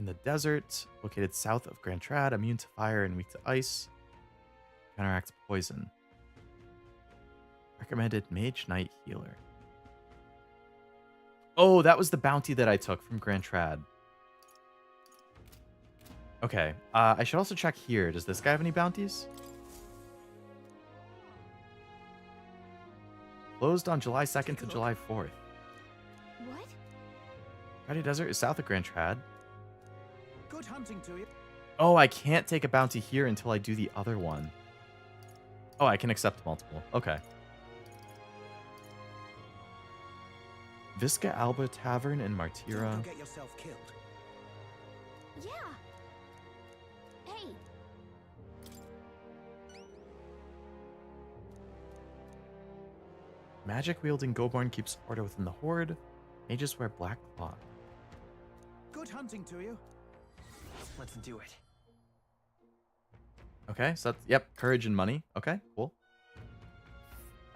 [SPEAKER 1] in the desert. Located south of Grand Trad. Immune to fire and weak to ice. Counteracts poison. Recommended Mage Knight Healer. Oh, that was the bounty that I took from Grand Trad. Okay. I should also check here. Does this guy have any bounties? Closed on July 2nd to July 4th.
[SPEAKER 15] What?
[SPEAKER 1] Friday Desert is south of Grand Trad.
[SPEAKER 12] Good hunting to you.
[SPEAKER 1] Oh, I can't take a bounty here until I do the other one. Oh, I can accept multiple. Okay. Visca Alba Tavern in Martira.
[SPEAKER 12] Don't get yourself killed.
[SPEAKER 15] Yeah. Hey.
[SPEAKER 1] Magic wielding Goborn keeps order within the Horde. Mages wear black cloth.
[SPEAKER 12] Good hunting to you.
[SPEAKER 16] Let's do it.
[SPEAKER 1] Okay, so that's, yep, courage and money. Okay, cool.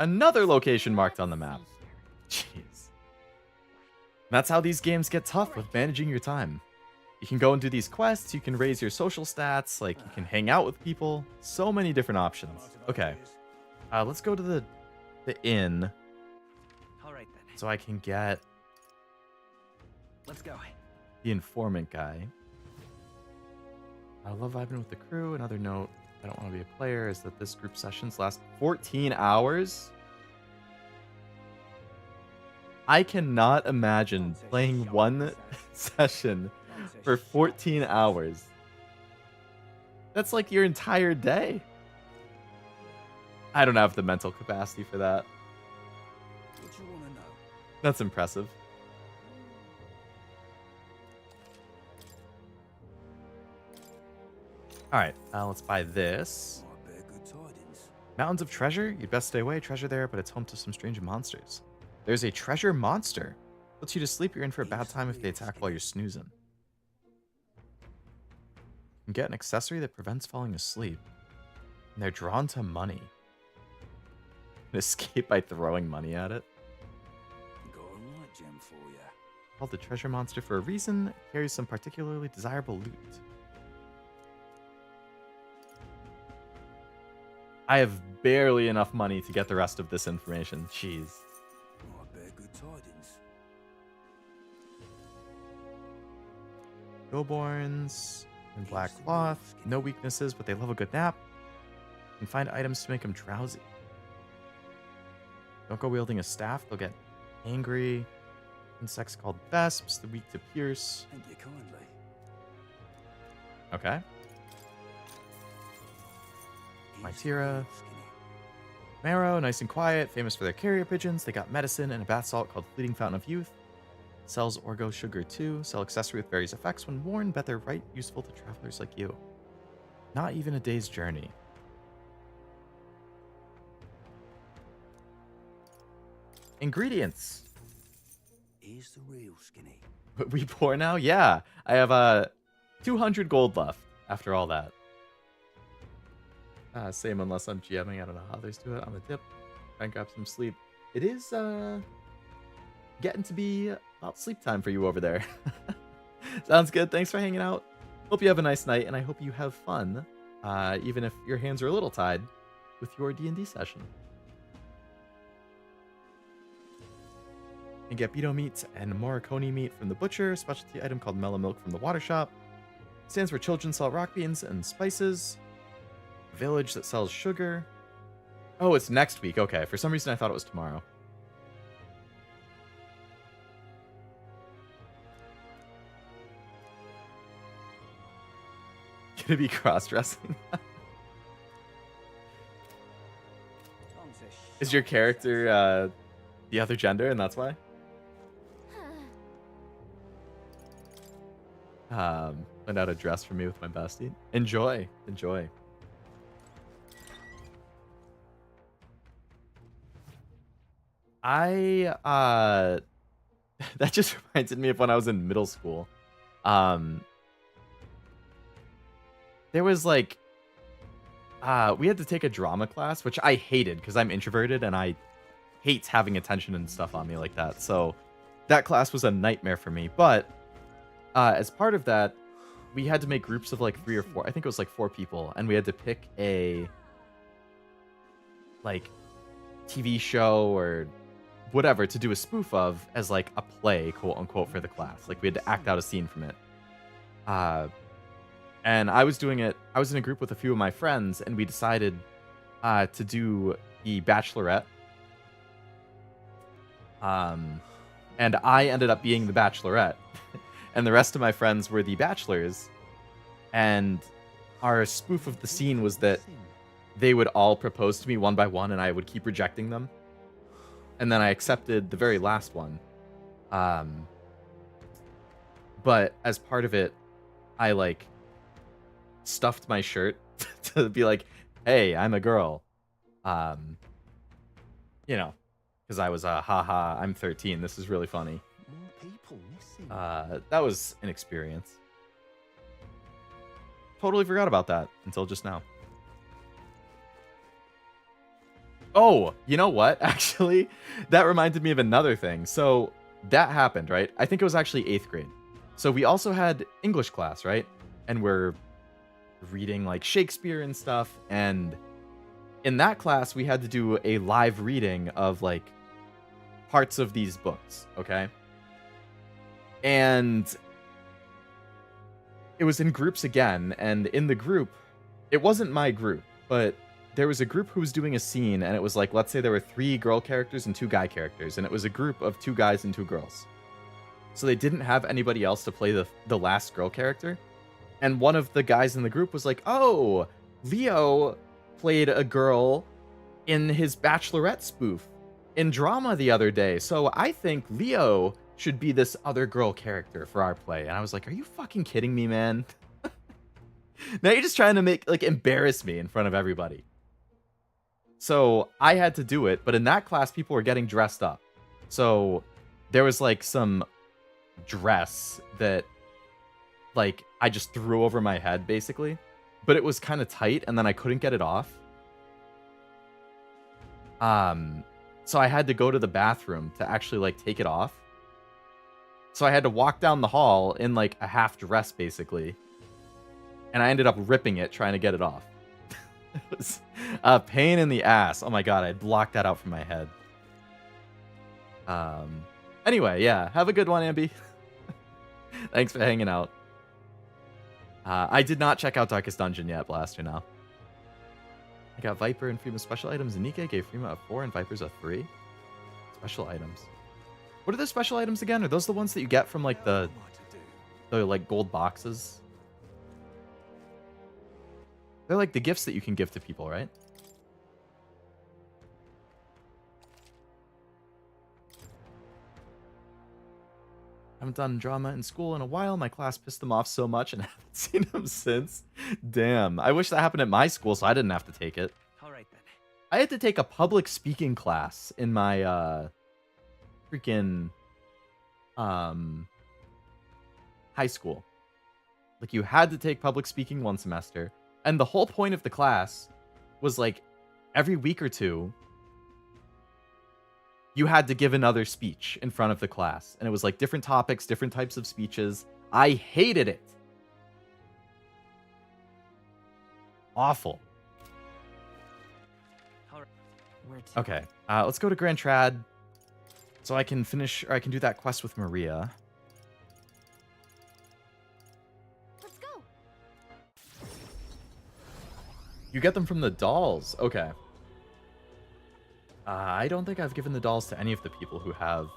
[SPEAKER 1] Another location marked on the map. Jeez. That's how these games get tough with managing your time. You can go and do these quests, you can raise your social stats, like you can hang out with people. So many different options. Okay. Let's go to the inn.
[SPEAKER 16] All right then.
[SPEAKER 1] So I can get
[SPEAKER 16] Let's go.
[SPEAKER 1] the informant guy. I love vibing with the crew. Another note, I don't want to be a player, is that this group sessions last 14 hours. I cannot imagine playing one session for 14 hours. That's like your entire day. I don't have the mental capacity for that.
[SPEAKER 12] What you want to know?
[SPEAKER 1] That's impressive. Alright, let's buy this. Mountains of Treasure? You'd best stay away. Treasure there, but it's home to some strange monsters. There's a treasure monster. Puts you to sleep. You're in for a bad time if they attack while you're snoozing. You can get an accessory that prevents falling asleep. And they're drawn to money. Escape by throwing money at it.
[SPEAKER 12] Got a right gem for you.
[SPEAKER 1] Called the treasure monster for a reason. It carries some particularly desirable loot. I have barely enough money to get the rest of this information. Jeez.
[SPEAKER 12] Oh, I bear good tidings.
[SPEAKER 1] Goborns in black cloth. No weaknesses, but they love a good nap. And find items to make them drowsy. Don't go wielding a staff. They'll get angry. Insects called vesps. They're weak to pierce.
[SPEAKER 12] Thank you kindly.
[SPEAKER 1] Okay. Martira. Marrow, nice and quiet, famous for their carrier pigeons. They got medicine and a bath salt called Fleeting Fountain of Youth. Sells Orgo Sugar too. Sell accessory with various effects when worn. Bet they're right useful to travelers like you. Not even a day's journey. Ingredients.
[SPEAKER 14] Here's the real skinny.
[SPEAKER 1] We pour now? Yeah. I have 200 gold left after all that. Same unless I'm GMing. I don't know how others do it. On the tip. Try and grab some sleep. It is getting to be about sleep time for you over there. Sounds good. Thanks for hanging out. Hope you have a nice night, and I hope you have fun, even if your hands are a little tied, with your D&D session. And get Beto meat and Morricone meat from the butcher. Specialty item called Mellow Milk from the water shop. Stands where children sell rock beans and spices. Village that sells sugar. Oh, it's next week. Okay, for some reason I thought it was tomorrow. Gonna be cross-dressing. Is your character the other gender and that's why? Went out a dress for me with my bestie. Enjoy. Enjoy. That just reminded me of when I was in middle school. There was like we had to take a drama class, which I hated because I'm introverted and I hate having attention and stuff on me like that. So that class was a nightmare for me. But as part of that, we had to make groups of like 3 or 4. I think it was like 4 people, and we had to pick a like TV show or whatever to do a spoof of as like a play, quote unquote, for the class. Like we had to act out a scene from it. And I was doing it. I was in a group with a few of my friends, and we decided to do the Bachelorette. And I ended up being the bachelorette. And the rest of my friends were the bachelors. And our spoof of the scene was that they would all propose to me one by one, and I would keep rejecting them. And then I accepted the very last one. But as part of it, I, like, stuffed my shirt to be like, hey, I'm a girl. You know, because I was, haha, I'm 13. This is really funny. That was an experience. Totally forgot about that until just now. Oh, you know what? Actually, that reminded me of another thing. So that happened, right? I think it was actually 8th grade. So we also had English class, right? And we're reading like Shakespeare and stuff. And in that class, we had to do a live reading of like parts of these books, okay? And it was in groups again. And in the group, it wasn't my group, but there was a group who was doing a scene, and it was like, let's say there were 3 girl characters and 2 guy characters, and it was a group of 2 guys and 2 girls. So they didn't have anybody else to play the last girl character. And one of the guys in the group was like, oh, Leo played a girl in his Bachelorette spoof in drama the other day. So I think Leo should be this other girl character for our play. And I was like, are you fucking kidding me, man? Now you're just trying to embarrass me in front of everybody. So I had to do it, but in that class, people were getting dressed up. So there was like some dress that like I just threw over my head basically, but it was kind of tight and then I couldn't get it off. So I had to go to the bathroom to actually like take it off. So I had to walk down the hall in like a half dress basically. And I ended up ripping it trying to get it off. It was a pain in the ass. Oh my god, I blocked that out from my head. Anyway, yeah, have a good one, Ambi. Thanks for hanging out. I did not check out Darkest Dungeon yet, Blaster now. I got Viper and Frima special items, and Nikke gave Frima a 4 and Viper's a 3. Special items. What are the special items again? Are those the ones that you get from like the like gold boxes? They're like the gifts that you can give to people, right? Haven't done drama in school in a while. My class pissed them off so much and haven't seen them since. Damn. I wish that happened at my school so I didn't have to take it.
[SPEAKER 16] All right, then.
[SPEAKER 1] I had to take a public speaking class in my freaking high school. Like you had to take public speaking one semester. And the whole point of the class was like every week or two, you had to give another speech in front of the class. And it was like different topics, different types of speeches. I hated it. Awful. Okay, let's go to Grand Trad so I can finish, or I can do that quest with Maria. You get them from the dolls. Okay. I don't think I've given the dolls to any of the people who have...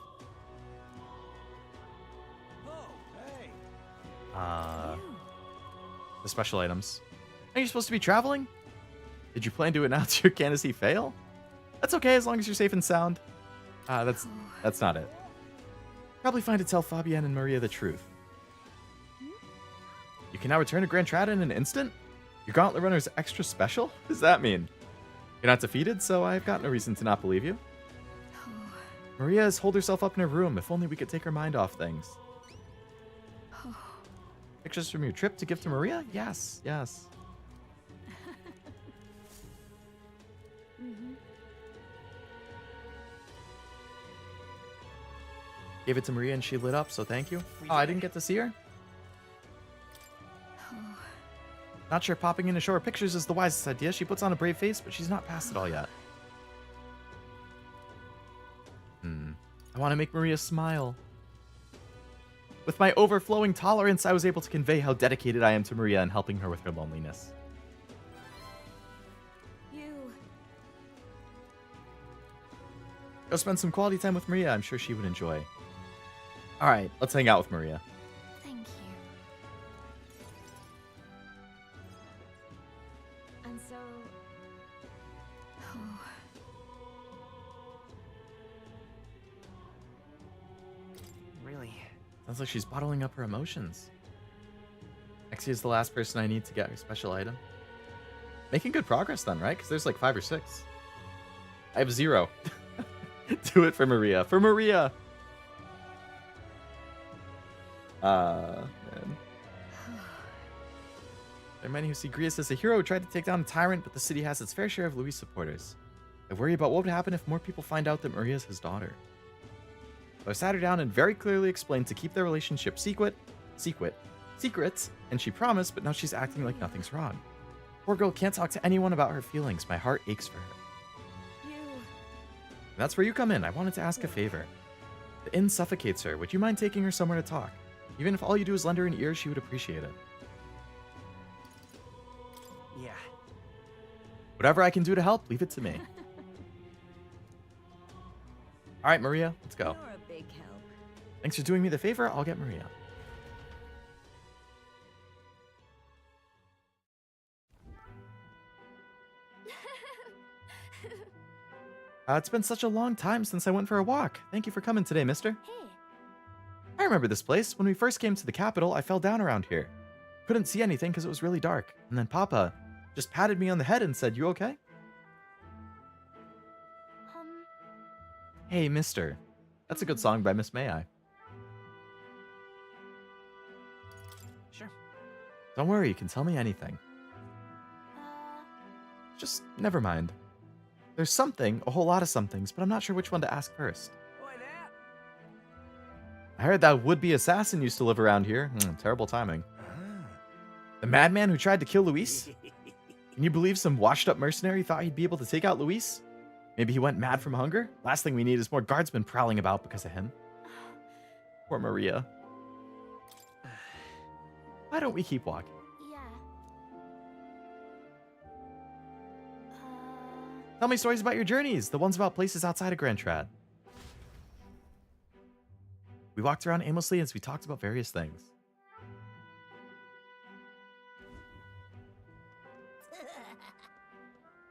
[SPEAKER 1] the special items. Are you supposed to be traveling? Did you plan to announce your candidacy fail? That's okay as long as you're safe and sound. That's not it. Probably find to tell Fabienne and Maria the truth. You can now return to Grand Trad in an instant? Your gauntlet runner is extra special? What does that mean? You're not defeated, so I've got no reason to not believe you. Maria has holed herself up in her room. If only we could take her mind off things. Pictures from your trip to give to Maria? Yes, yes. Gave it to Maria and she lit up, so thank you. Oh, I didn't get to see her? Not sure popping in to show her pictures is the wisest idea. She puts on a brave face, but she's not past it all yet. I want to make Maria smile. With my overflowing tolerance, I was able to convey how dedicated I am to Maria and helping her with her loneliness. Go spend some quality time with Maria. I'm sure she would enjoy. All right, let's hang out with Maria.
[SPEAKER 15] Thank you. And so...
[SPEAKER 16] Really?
[SPEAKER 1] Sounds like she's bottling up her emotions. Exia is the last person I need to get her special item. Making good progress then, right? Because there's like 5 or 6. I have 0. Do it for Maria. For Maria! Man. There are many who see Grius as a hero who tried to take down a tyrant, but the city has its fair share of Luis supporters. I worry about what would happen if more people find out that Maria's his daughter. So I sat her down and very clearly explained to keep their relationship secret, and she promised, but now she's acting like nothing's wrong. Poor girl can't talk to anyone about her feelings. My heart aches for her. And that's where you come in. I wanted to ask a favor. The inn suffocates her. Would you mind taking her somewhere to talk? Even if all you do is lend her an ear, she would appreciate it.
[SPEAKER 16] Yeah.
[SPEAKER 1] Whatever I can do to help, leave it to me. All right, Maria, let's go.
[SPEAKER 13] You're a big help.
[SPEAKER 1] Thanks for doing me the favor. I'll get Maria. It's been such a long time since I went for a walk. Thank you for coming today, mister.
[SPEAKER 15] Hey.
[SPEAKER 1] I remember this place. When we first came to the capital, I fell down around here. Couldn't see anything because it was really dark. And then Papa just patted me on the head and said, "You okay?" Hey, mister. That's a good song by Miss May I.
[SPEAKER 16] Sure.
[SPEAKER 1] Don't worry, you can tell me anything. Just never mind. There's something, a whole lot of somethings, but I'm not sure which one to ask first. I heard that would-be assassin used to live around here. Terrible timing. The madman who tried to kill Luis? Can you believe some washed-up mercenary thought he'd be able to take out Luis? Maybe he went mad from hunger? Last thing we need is more guardsmen prowling about because of him. Poor Maria. Why don't we keep walking? Tell me stories about your journeys, the ones about places outside of Grand Trad. We walked around aimlessly as we talked about various things.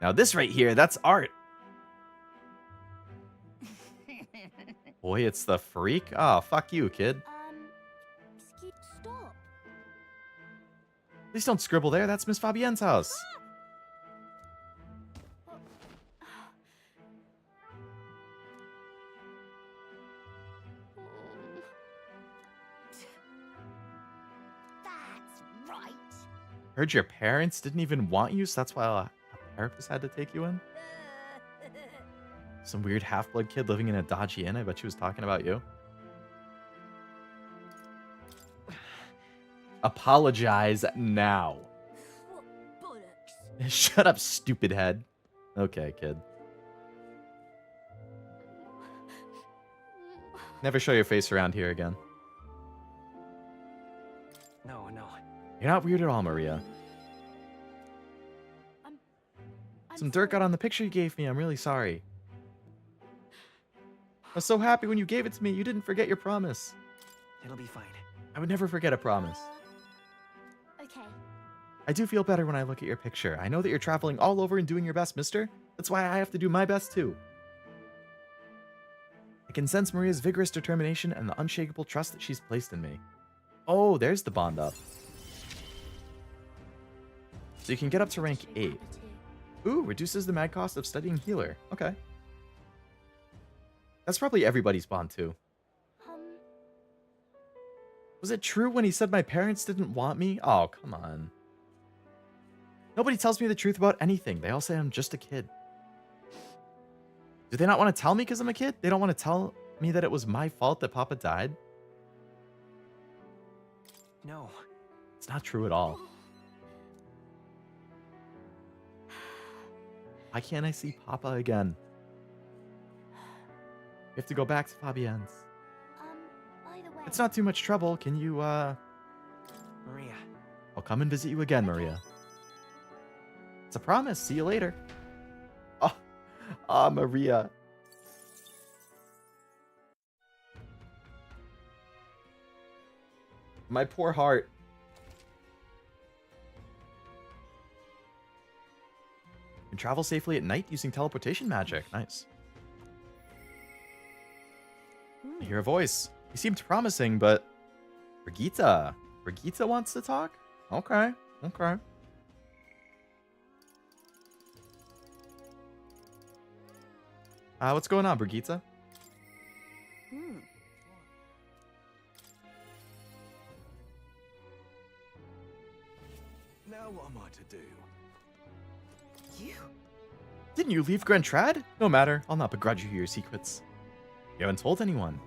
[SPEAKER 1] Now this right here, that's art. Boy, it's the freak. Oh, fuck you, kid.
[SPEAKER 15] Stop.
[SPEAKER 1] Please don't scribble there. That's Miss Fabienne's house. Heard your parents didn't even want you, so that's why a therapist had to take you in? Some weird half-blood kid living in a dodgy inn. I bet she was talking about you. Apologize now. Shut up, stupid head. Okay, kid. Never show your face around here again.
[SPEAKER 16] No.
[SPEAKER 1] You're not weird at all, Maria. Some dirt got on the picture you gave me. I'm really sorry. I was so happy when you gave it to me. You didn't forget your promise.
[SPEAKER 16] It'll be fine.
[SPEAKER 1] I would never forget a promise.
[SPEAKER 15] Okay.
[SPEAKER 1] I do feel better when I look at your picture. I know that you're traveling all over and doing your best, mister. That's why I have to do my best too. I can sense Maria's vigorous determination and the unshakable trust that she's placed in me. Oh, there's the bond up. So you can get up to rank 8. Ooh, reduces the mad cost of studying healer. Okay. That's probably everybody's bond too. Was it true when he said my parents didn't want me? Oh, come on. Nobody tells me the truth about anything. They all say I'm just a kid. Do they not want to tell me because I'm a kid? They don't want to tell me that it was my fault that Papa died?
[SPEAKER 16] No.
[SPEAKER 1] It's not true at all. Why can't I see Papa again? We have to go back to Fabienne's.
[SPEAKER 15] By the way...
[SPEAKER 1] It's not too much trouble. Can you,
[SPEAKER 16] Maria.
[SPEAKER 1] I'll come and visit you again, Maria. It's a promise. See you later. Oh, Maria. My poor heart. You can travel safely at night using teleportation magic. Nice. I hear a voice. He seemed promising, but... Brigitte. Brigitte wants to talk? Okay. Okay. What's going on, Brigitte?
[SPEAKER 6] Now what am I to do?
[SPEAKER 3] You?
[SPEAKER 1] Didn't you leave Grand Trad? No matter. I'll not begrudge you your secrets. You haven't told anyone.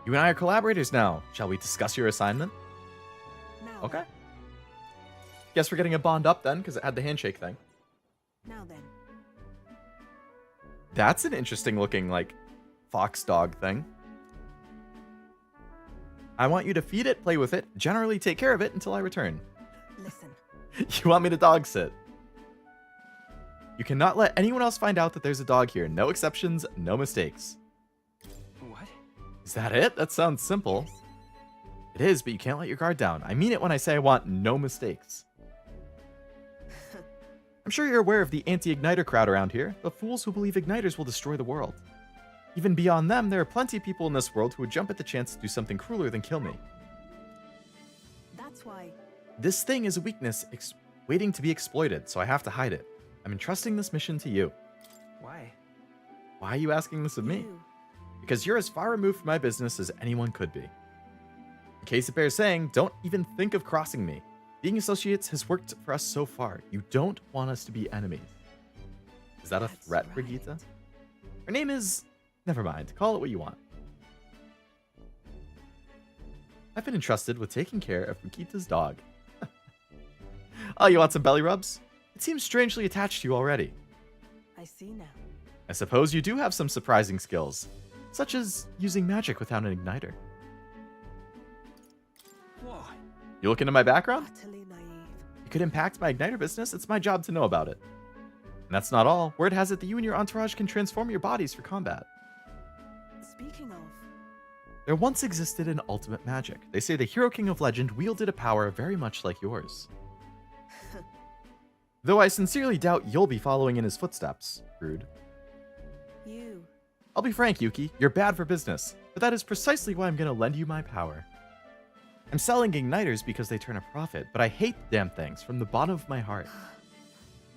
[SPEAKER 1] You and I are collaborators now. Shall we discuss your assignment?
[SPEAKER 3] Now
[SPEAKER 1] Okay. Guess we're getting a bond up then, because it had the handshake thing.
[SPEAKER 3] Now then.
[SPEAKER 1] That's an interesting looking, like, fox dog thing. I want you to feed it, play with it, generally take care of it until I return.
[SPEAKER 3] Listen.
[SPEAKER 1] You want me to dog sit? You cannot let anyone else find out that there's a dog here. No exceptions, no mistakes.
[SPEAKER 6] What?
[SPEAKER 1] Is that it? That sounds simple. It is, but you can't let your guard down. I mean it when I say I want no mistakes. I'm sure you're aware of the anti-igniter crowd around here, the fools who believe igniters will destroy the world. Even beyond them, there are plenty of people in this world who would jump at the chance to do something crueler than kill me.
[SPEAKER 3] That's why.
[SPEAKER 1] This thing is a weakness waiting to be exploited, so I have to hide it. I'm entrusting this mission to you.
[SPEAKER 16] Why?
[SPEAKER 1] Why are you asking this of me? Because you're as far removed from my business as anyone could be. In case it bears saying, don't even think of crossing me. Being associates has worked for us so far. You don't want us to be enemies. Is that a threat, Brigitte? Her name is... Never mind. Call it what you want. I've been entrusted with taking care of Brigitte's dog. Oh, you want some belly rubs? It seems strangely attached to you already.
[SPEAKER 3] I see now.
[SPEAKER 1] I suppose you do have some surprising skills, such as using magic without an igniter.
[SPEAKER 6] Why?
[SPEAKER 1] You look into my background?
[SPEAKER 3] Utterly naive.
[SPEAKER 1] It could impact my igniter business. It's my job to know about it. And that's not all. Word has it that you and your entourage can transform your bodies for combat.
[SPEAKER 3] Speaking of...
[SPEAKER 1] There once existed an ultimate magic. They say the Hero King of Legend wielded a power very much like yours. Though I sincerely doubt you'll be following in his footsteps. Rude.
[SPEAKER 3] You.
[SPEAKER 1] I'll be frank, Yuki. You're bad for business. But that is precisely why I'm going to lend you my power. I'm selling igniters because they turn a profit, but I hate the damn things from the bottom of my heart.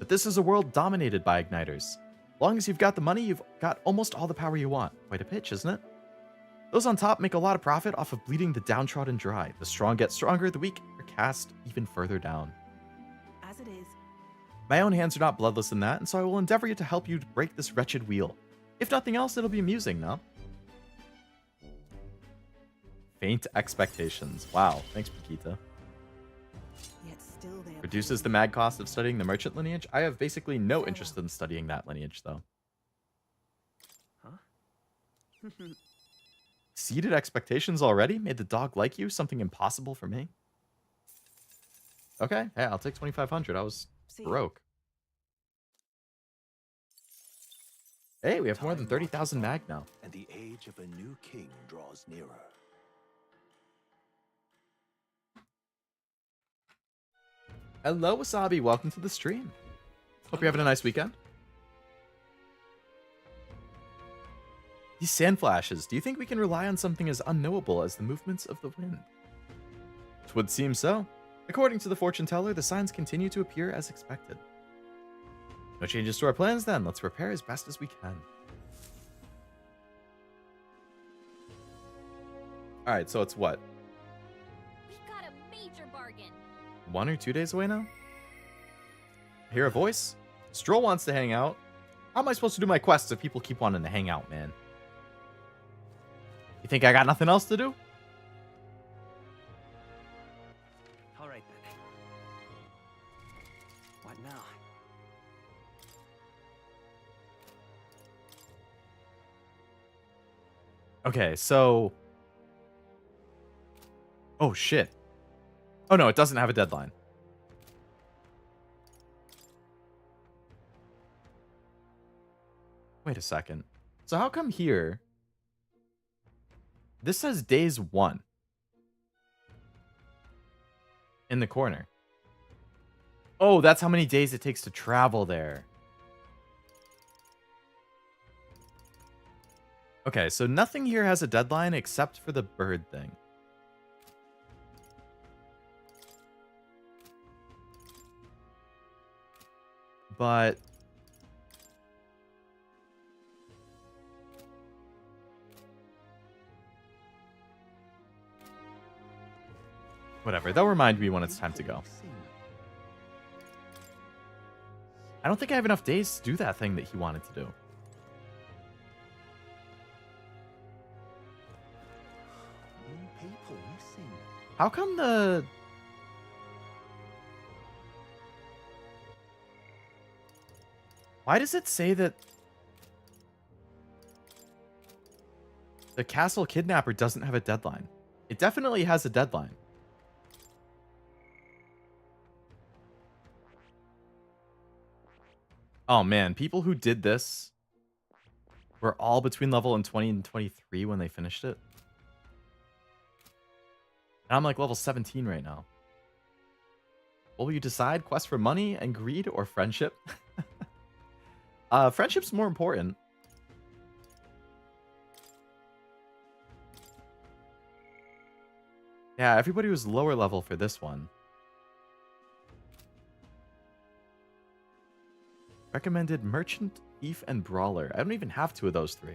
[SPEAKER 1] But this is a world dominated by igniters. As long as you've got the money, you've got almost all the power you want. Quite a pitch, isn't it? Those on top make a lot of profit off of bleeding the downtrodden dry. The strong get stronger, the weak are cast even further down.
[SPEAKER 3] As it is.
[SPEAKER 1] My own hands are not bloodless in that, and so I will endeavor to help you to break this wretched wheel. If nothing else, it'll be amusing, no? Faint expectations. Wow, thanks, Brigitte.
[SPEAKER 3] Yet still they
[SPEAKER 1] Reduces the mad cost of studying the merchant lineage. I have basically no interest in studying that lineage, though.
[SPEAKER 16] Huh?
[SPEAKER 1] Exceeded expectations already? Made the dog like you? Something impossible for me? Okay, hey, I'll take 2,500. I was broke. Hey, we have more than 30,000 mag now.
[SPEAKER 4] And the age of a new king draws nearer.
[SPEAKER 1] Hello, Wasabi. Welcome to the stream. Hope you're having a nice weekend. These sand flashes, do you think we can rely on something as unknowable as the movements of the wind? It would seem so. According to the fortune teller, the signs continue to appear as expected. No changes to our plans then. Let's prepare as best as we can. Alright, so it's what?
[SPEAKER 15] We got a major bargain.
[SPEAKER 1] 1 or 2 days away now? I hear a voice. Stroll wants to hang out. How am I supposed to do my quests if people keep wanting to hang out, man? You think I got nothing else to do?
[SPEAKER 16] All right then. What now?
[SPEAKER 1] Okay, so... Oh, shit. Oh, no, it doesn't have a deadline. Wait a second. So how come here... This says days 1. In the corner. Oh, that's how many days it takes to travel there. Okay, so nothing here has a deadline except for the bird thing. But whatever, they'll remind me when it's time to go. I don't think I have enough days to do that thing that he wanted to do.
[SPEAKER 14] People missing.
[SPEAKER 1] How come the... Why does it say that the castle kidnapper doesn't have a deadline? It definitely has a deadline. Oh man, people who did this were all between level 20 and 23 when they finished it. And I'm like level 17 right now. What will you decide? Quest for money and greed or friendship? Friendship's more important. Yeah, everybody was lower level for this one. Recommended Merchant, Thief, and Brawler. I don't even have 2 of those 3.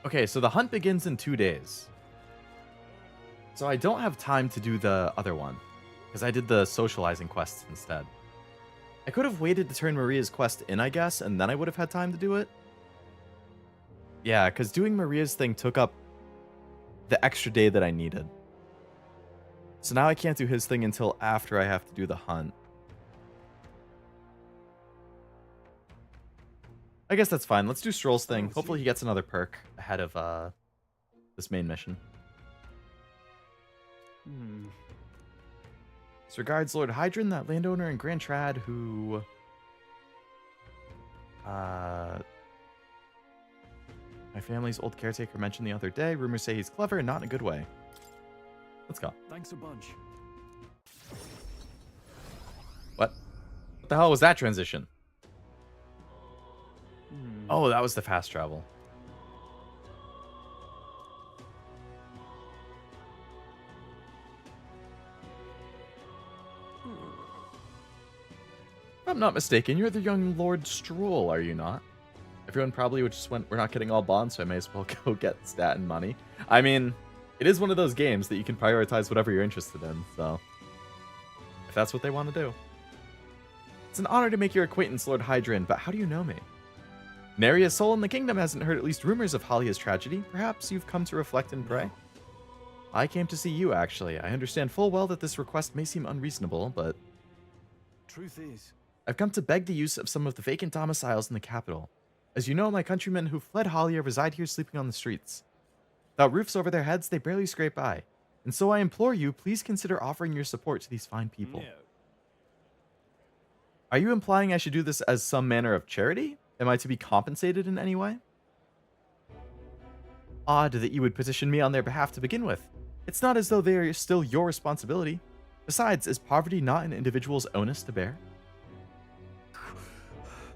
[SPEAKER 1] Okay, so the hunt begins in 2 days. So I don't have time to do the other one, because I did the socializing quests instead. I could have waited to turn Maria's quest in, I guess, and then I would have had time to do it. Yeah, because doing Maria's thing took up the extra day that I needed. So now I can't do his thing until after I have to do the hunt. I guess that's fine. Let's do Stroll's thing. Hopefully he gets another perk ahead of this main mission. This regards Lord Hydron, that landowner in Grand Trad who... my family's old caretaker mentioned the other day. Rumors say he's clever and not in a good way. Let's go.
[SPEAKER 6] Thanks a bunch.
[SPEAKER 1] What? What the hell was that transition? Oh, that was the fast travel. If I'm not mistaken, you're the young Lord Stroll, are you not? Everyone probably just went, we're not getting all bonds, so I may as well go get stat and money. I mean, it is one of those games that you can prioritize whatever you're interested in, so... if that's what they want to do. It's an honor to make your acquaintance, Lord Hydron, but how do you know me? Nary a soul in the kingdom hasn't heard at least rumors of Halia's tragedy. Perhaps you've come to reflect and pray? I came to see you, actually. I understand full well that this request may seem unreasonable, but...
[SPEAKER 6] Truth is...
[SPEAKER 1] I've come to beg the use of some of the vacant domiciles in the capital. As you know, my countrymen who fled Halia reside here sleeping on the streets. Without roofs over their heads, they barely scrape by. And so I implore you, please consider offering your support to these fine people. No. Are you implying I should do this as some manner of charity? Am I to be compensated in any way? Odd that you would petition me on their behalf to begin with. It's not as though they are still your responsibility. Besides, is poverty not an individual's onus to bear?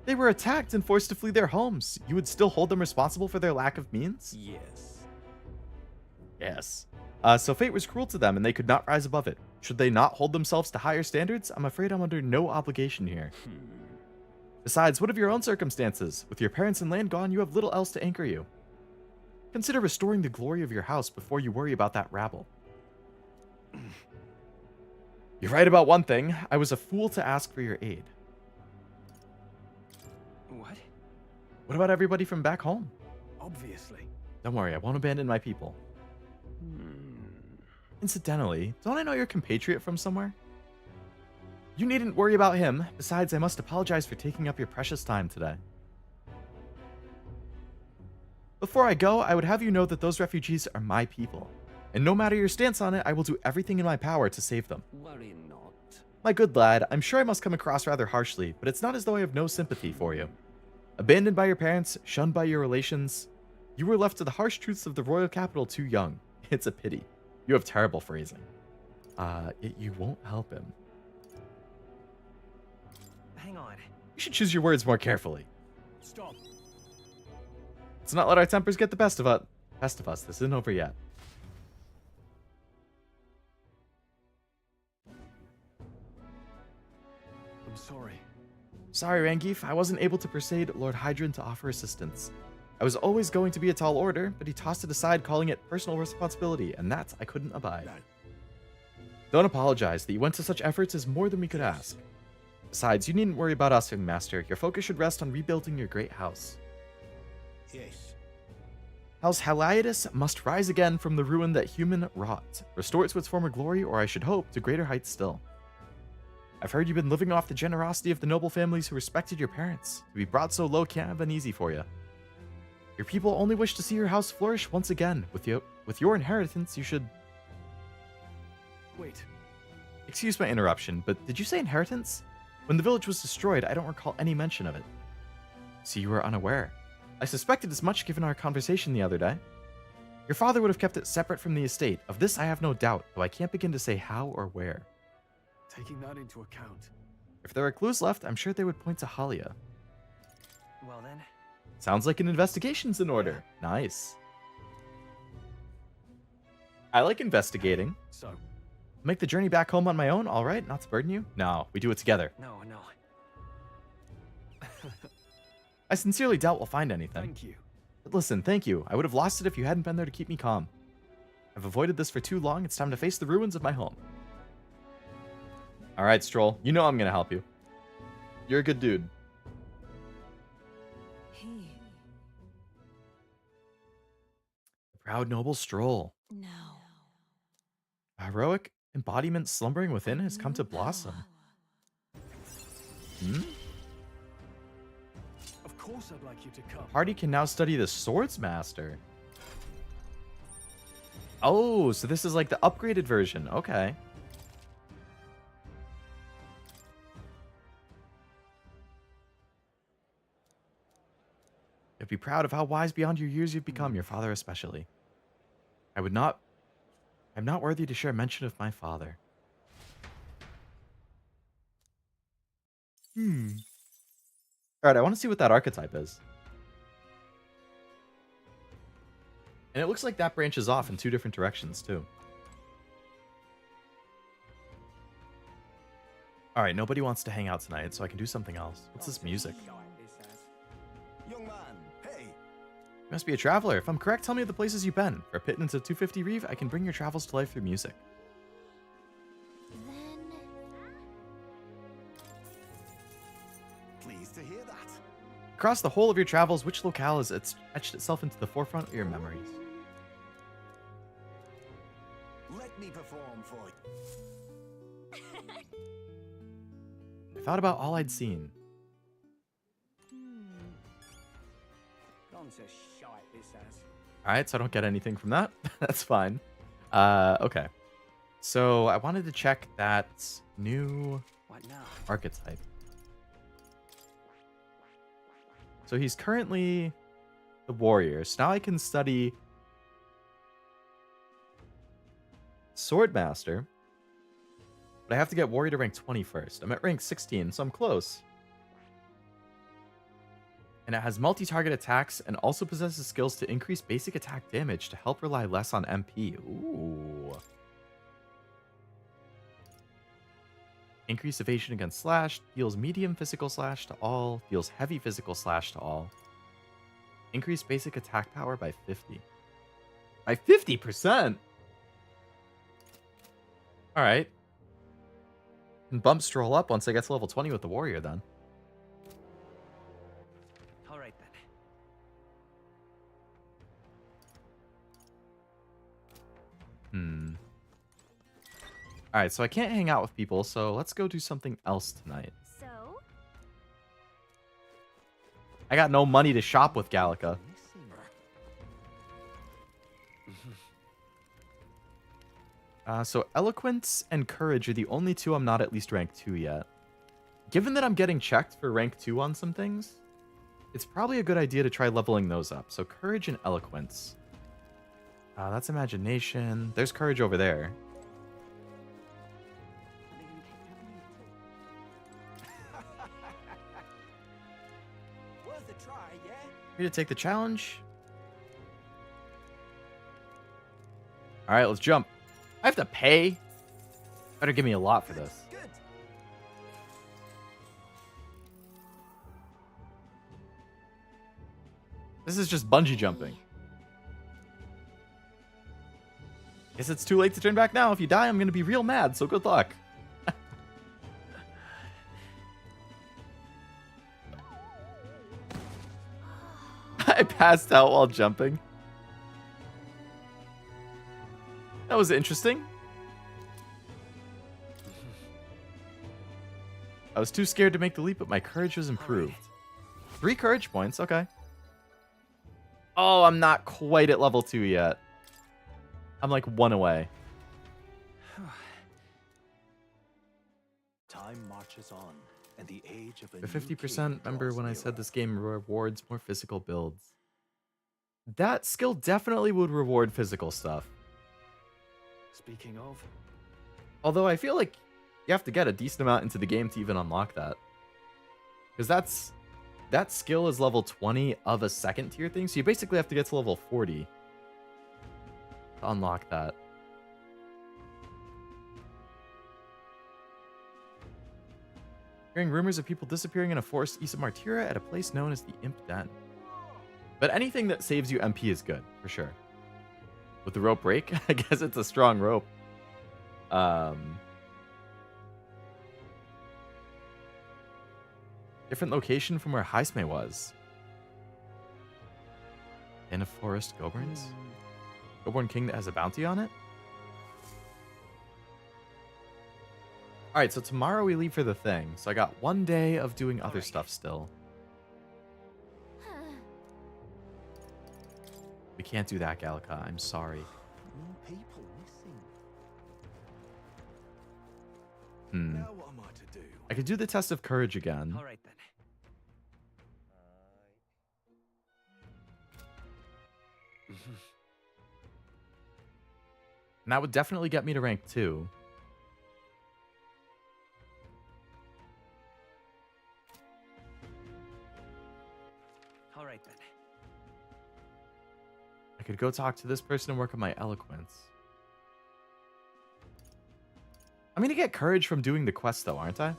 [SPEAKER 1] They were attacked and forced to flee their homes. You would still hold them responsible for their lack of means?
[SPEAKER 6] Yes.
[SPEAKER 1] Yes. So fate was cruel to them and they could not rise above it. Should they not hold themselves to higher standards? I'm afraid I'm under no obligation here. Besides, what of your own circumstances? With your parents and land gone, you have little else to anchor you. Consider restoring the glory of your house before you worry about that rabble. You're right about one thing. I was a fool to ask for your aid.
[SPEAKER 6] What?
[SPEAKER 1] What about everybody from back home?
[SPEAKER 6] Obviously.
[SPEAKER 1] Don't worry, I won't abandon my people. Incidentally, don't I know your compatriot from somewhere? You needn't worry about him. Besides, I must apologize for taking up your precious time today. Before I go, I would have you know that those refugees are my people. And no matter your stance on it, I will do everything in my power to save them.
[SPEAKER 10] Worry not.
[SPEAKER 1] My good lad, I'm sure I must come across rather harshly, but it's not as though I have no sympathy for you. Abandoned by your parents, shunned by your relations, you were left to the harsh truths of the royal capital too young. It's a pity. You have terrible phrasing. You won't help him.
[SPEAKER 16] Hang on.
[SPEAKER 1] You should choose your words more carefully.
[SPEAKER 6] Stop.
[SPEAKER 1] Let's not let our tempers get the best of us. This isn't over yet.
[SPEAKER 6] I'm sorry.
[SPEAKER 1] Sorry, Rangif. I wasn't able to persuade Lord Hydron to offer assistance. I was always going to be a tall order, but he tossed it aside, calling it personal responsibility, and that I couldn't abide. Don't apologize. That you went to such efforts is more than we could ask. Besides, you needn't worry about us, young master. Your focus should rest on rebuilding your great house.
[SPEAKER 9] Yes.
[SPEAKER 1] House Haliatus must rise again from the ruin that human wrought, restore it to its former glory, or I should hope, to greater heights still. I've heard you've been living off the generosity of the noble families who respected your parents. To be brought so low can't have been easy for you. Your people only wish to see your house flourish once again. With your inheritance, you should...
[SPEAKER 6] Wait.
[SPEAKER 1] Excuse my interruption, but did you say inheritance? When the village was destroyed, I don't recall any mention of it. So you were unaware. I suspected as much given our conversation the other day. Your father would have kept it separate from the estate. Of this I have no doubt, though I can't begin to say how or where.
[SPEAKER 6] Taking that into account.
[SPEAKER 1] If there are clues left, I'm sure they would point to Halia.
[SPEAKER 16] Well then.
[SPEAKER 1] Sounds like an investigation's in order. Nice. I like investigating.
[SPEAKER 6] So?
[SPEAKER 1] Make the journey back home on my own, alright? Not to burden you? No, we do it together.
[SPEAKER 16] No.
[SPEAKER 1] I sincerely doubt we'll find anything.
[SPEAKER 6] Thank you.
[SPEAKER 1] But listen, thank you. I would have lost it if you hadn't been there to keep me calm. I've avoided this for too long. It's time to face the ruins of my home. Alright, Stroll. You know I'm gonna help you. You're a good dude. Proud noble Stroll.
[SPEAKER 5] No.
[SPEAKER 1] A heroic embodiment slumbering within has come to blossom.
[SPEAKER 6] Of course I'd like you to come.
[SPEAKER 1] Party can now study the Swords Master. Oh, so this is like the upgraded version. Okay. You'll be proud of how wise beyond your years you've become, your father especially. I'm not worthy to share mention of my father. Alright, I want to see what that archetype is. And it looks like that branches off in two different directions, too. Alright, nobody wants to hang out tonight, so I can do something else. What's this music?
[SPEAKER 14] Young man, hey!
[SPEAKER 1] You must be a traveler. If I'm correct, tell me the places you've been. For a pittance of 250 reeve, I can bring your travels to life through music.
[SPEAKER 14] Pleased to hear that.
[SPEAKER 1] Across the whole of your travels, which locale has etched itself into the forefront of your memories?
[SPEAKER 14] Let me perform for you.
[SPEAKER 1] I thought about all I'd seen.
[SPEAKER 6] Gone to shite, this has.
[SPEAKER 1] Alright, so I don't get anything from that. That's fine. Okay. So I wanted to check that new archetype. So he's currently the warrior. So now I can study Swordmaster. But I have to get warrior to rank 20 first. I'm at rank 16, so I'm close. And it has multi-target attacks and also possesses skills to increase basic attack damage to help rely less on MP. Ooh. Increase evasion against slash, deals medium physical slash to all, deals heavy physical slash to all. Increase basic attack power by 50. By 50%? Alright. And bump Stroll up once I get to level 20 with the warrior then.
[SPEAKER 16] Alright then.
[SPEAKER 1] Alright, so I can't hang out with people, so let's go do something else tonight.
[SPEAKER 15] So?
[SPEAKER 1] I got no money to shop with Gallica. So Eloquence and Courage are the only two I'm not at least rank 2 yet. Given that I'm getting checked for rank 2 on some things, it's probably a good idea to try leveling those up. So Courage and Eloquence. That's Imagination. There's Courage over there.
[SPEAKER 2] Worth a try, yeah?
[SPEAKER 1] Ready to take the challenge? Alright, let's jump. I have to pay? Better give me a lot for this.
[SPEAKER 2] Good.
[SPEAKER 1] This is just bungee jumping. Guess it's too late to turn back now. If you die, I'm going to be real mad, so good luck. I passed out while jumping. That was interesting. I was too scared to make the leap, but my courage was improved. 3 courage points, okay. Oh, I'm not quite at level 2 yet. I'm like 1 away.
[SPEAKER 4] Time marches on, and the age of
[SPEAKER 1] The 50%, remember when I said this game rewards more physical builds? That skill definitely would reward physical stuff.
[SPEAKER 6] Speaking of,
[SPEAKER 1] Although I feel like you have to get a decent amount into the game to even unlock that. Because that skill is level 20 of a second tier thing, so you basically have to get to level 40 to unlock that. Hearing rumors of people disappearing in a forest east of Martira at a place known as the Imp Den. But anything that saves you MP is good, for sure. With the rope break, I guess it's a strong rope. Different location from where Heisme was. In a forest Goburns? Goburn King that has a bounty on it? Alright, so tomorrow we leave for the thing. So I got 1 day of doing other stuff still. We can't do that, Gallica. I'm sorry.
[SPEAKER 14] More people missing.
[SPEAKER 2] Now what am I to do?
[SPEAKER 1] I could do the test of courage again.
[SPEAKER 16] All right then.
[SPEAKER 1] And that would definitely get me to rank 2.
[SPEAKER 16] All right then.
[SPEAKER 1] I could go talk to this person and work on my eloquence. I'm gonna get courage from doing the quest though, aren't I?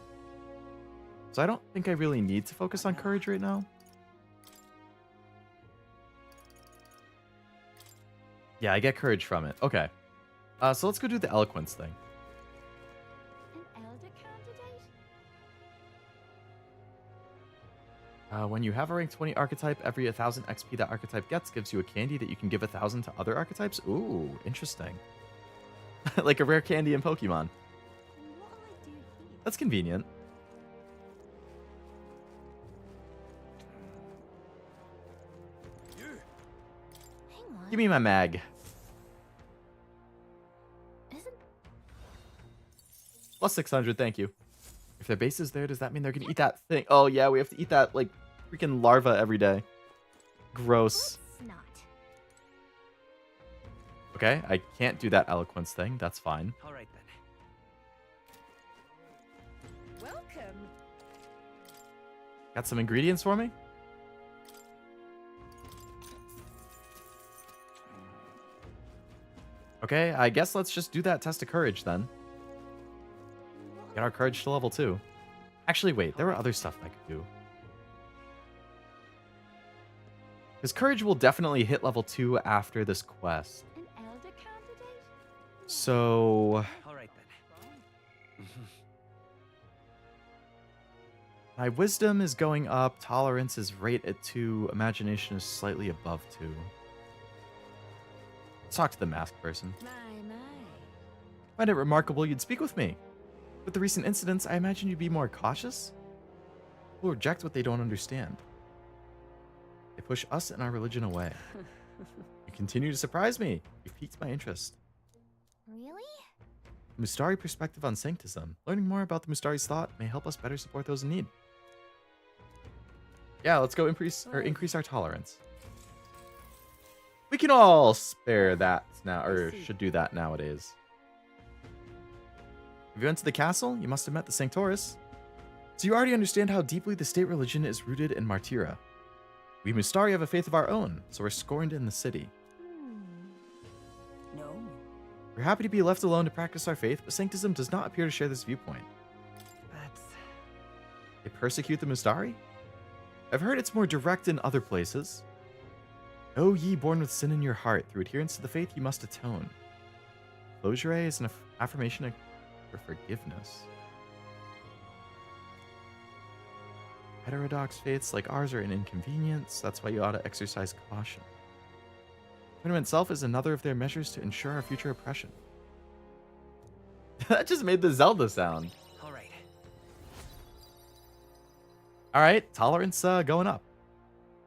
[SPEAKER 1] So I don't think I really need to focus on courage right now. Yeah, I get courage from it. Okay. So let's go do the eloquence thing.
[SPEAKER 5] An elder candidate?
[SPEAKER 1] When you have a rank 20 archetype, every 1,000 XP that archetype gets gives you a candy that you can give 1,000 to other archetypes. Ooh, interesting. Like a rare candy in Pokemon. That's convenient.
[SPEAKER 5] Hang on.
[SPEAKER 1] Give me my mag.
[SPEAKER 5] Isn't
[SPEAKER 1] Plus 600, thank you. If their base is there, does that mean they're gonna eat that thing? Oh yeah, we have to eat that, like, freaking larva every day. Gross.
[SPEAKER 5] not?
[SPEAKER 1] Okay, I can't do that eloquence thing. That's fine.
[SPEAKER 16] All right then.
[SPEAKER 5] Welcome.
[SPEAKER 1] Got some ingredients for me? Okay, I guess let's just do that test of courage then. Get our courage to level 2. Actually, wait, there were other stuff I could do. Because courage will definitely hit level 2 after this quest.
[SPEAKER 5] An elder candidate?
[SPEAKER 1] So...
[SPEAKER 16] All right then.
[SPEAKER 1] My wisdom is going up, tolerance is right at 2, imagination is slightly above 2. Let's talk to the masked person.
[SPEAKER 5] My.
[SPEAKER 1] Find it remarkable you'd speak with me. With the recent incidents, I imagine you'd be more cautious. People reject what they don't understand. They push us and our religion away. You continue to surprise me. You've piqued my interest.
[SPEAKER 5] Really?
[SPEAKER 1] Mustari perspective on Sanctism. Learning more about the Mustari's thought may help us better support those in need. Yeah, let's go increase our tolerance. We can all spare that now, or should do that nowadays. If you went to the castle, you must have met the Sanctoris. So you already understand how deeply the state religion is rooted in Martira. We Mustari have a faith of our own, so we're scorned in the city.
[SPEAKER 13] No.
[SPEAKER 1] We're happy to be left alone to practice our faith, but Sanctism does not appear to share this viewpoint. They persecute the Mustari? I've heard it's more direct in other places. O ye born with sin in your heart, through adherence to the faith you must atone. Closure is an affirmation for forgiveness. Heterodox faiths like ours are an inconvenience, that's why you ought to exercise caution. Tournament itself is another of their measures to ensure our future oppression. That just made the Zelda sound. Alright, tolerance going up.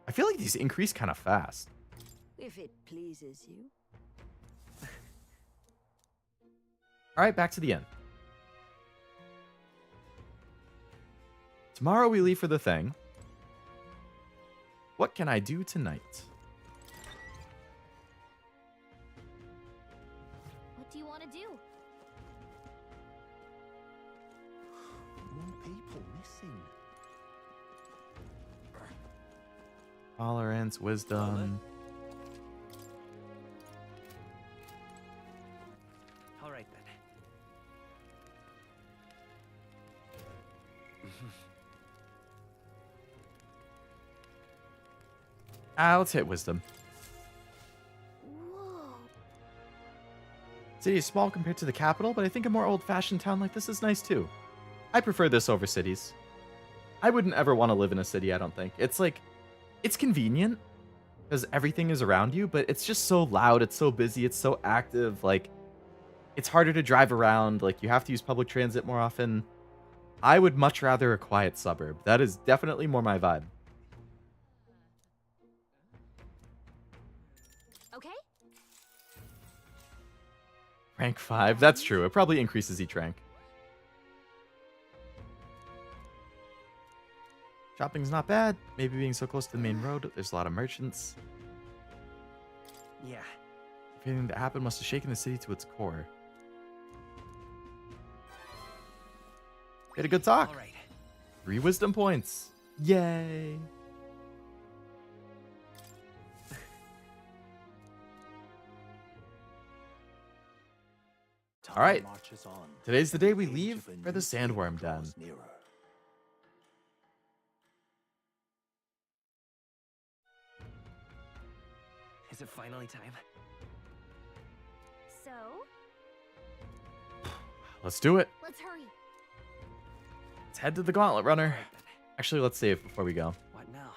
[SPEAKER 1] I feel like these increase kind of fast.
[SPEAKER 13] If it pleases you.
[SPEAKER 1] Alright, back to the inn. Tomorrow we leave for the thing. What can I do tonight?
[SPEAKER 15] What do you want to do?
[SPEAKER 14] More people missing.
[SPEAKER 1] Tolerance, wisdom.
[SPEAKER 16] All right then.
[SPEAKER 1] Let's hit wisdom.
[SPEAKER 15] Whoa.
[SPEAKER 1] City is small compared to the capital, but I think a more old-fashioned town like this is nice too. I prefer this over cities. I wouldn't ever want to live in a city, I don't think. It's like, it's convenient because everything is around you, but it's just so loud, it's so busy, it's so active, like, it's harder to drive around, like, you have to use public transit more often. I would much rather a quiet suburb. That is definitely more my vibe.
[SPEAKER 15] Okay.
[SPEAKER 1] Rank 5, that's true. It probably increases each rank. Shopping's not bad. Maybe being so close to the main road, there's a lot of merchants.
[SPEAKER 16] Yeah.
[SPEAKER 1] If anything that happened must have shaken the city to its core. Get a good talk.
[SPEAKER 16] All right.
[SPEAKER 1] 3 wisdom points. Yay. All right. Today's the day we leave for the Sandworm Den.
[SPEAKER 16] Is it finally time?
[SPEAKER 15] So,
[SPEAKER 1] Let's do it.
[SPEAKER 15] let's hurry.
[SPEAKER 1] Let's head to the Gauntlet Runner. Actually, let's save before we go.
[SPEAKER 16] What now?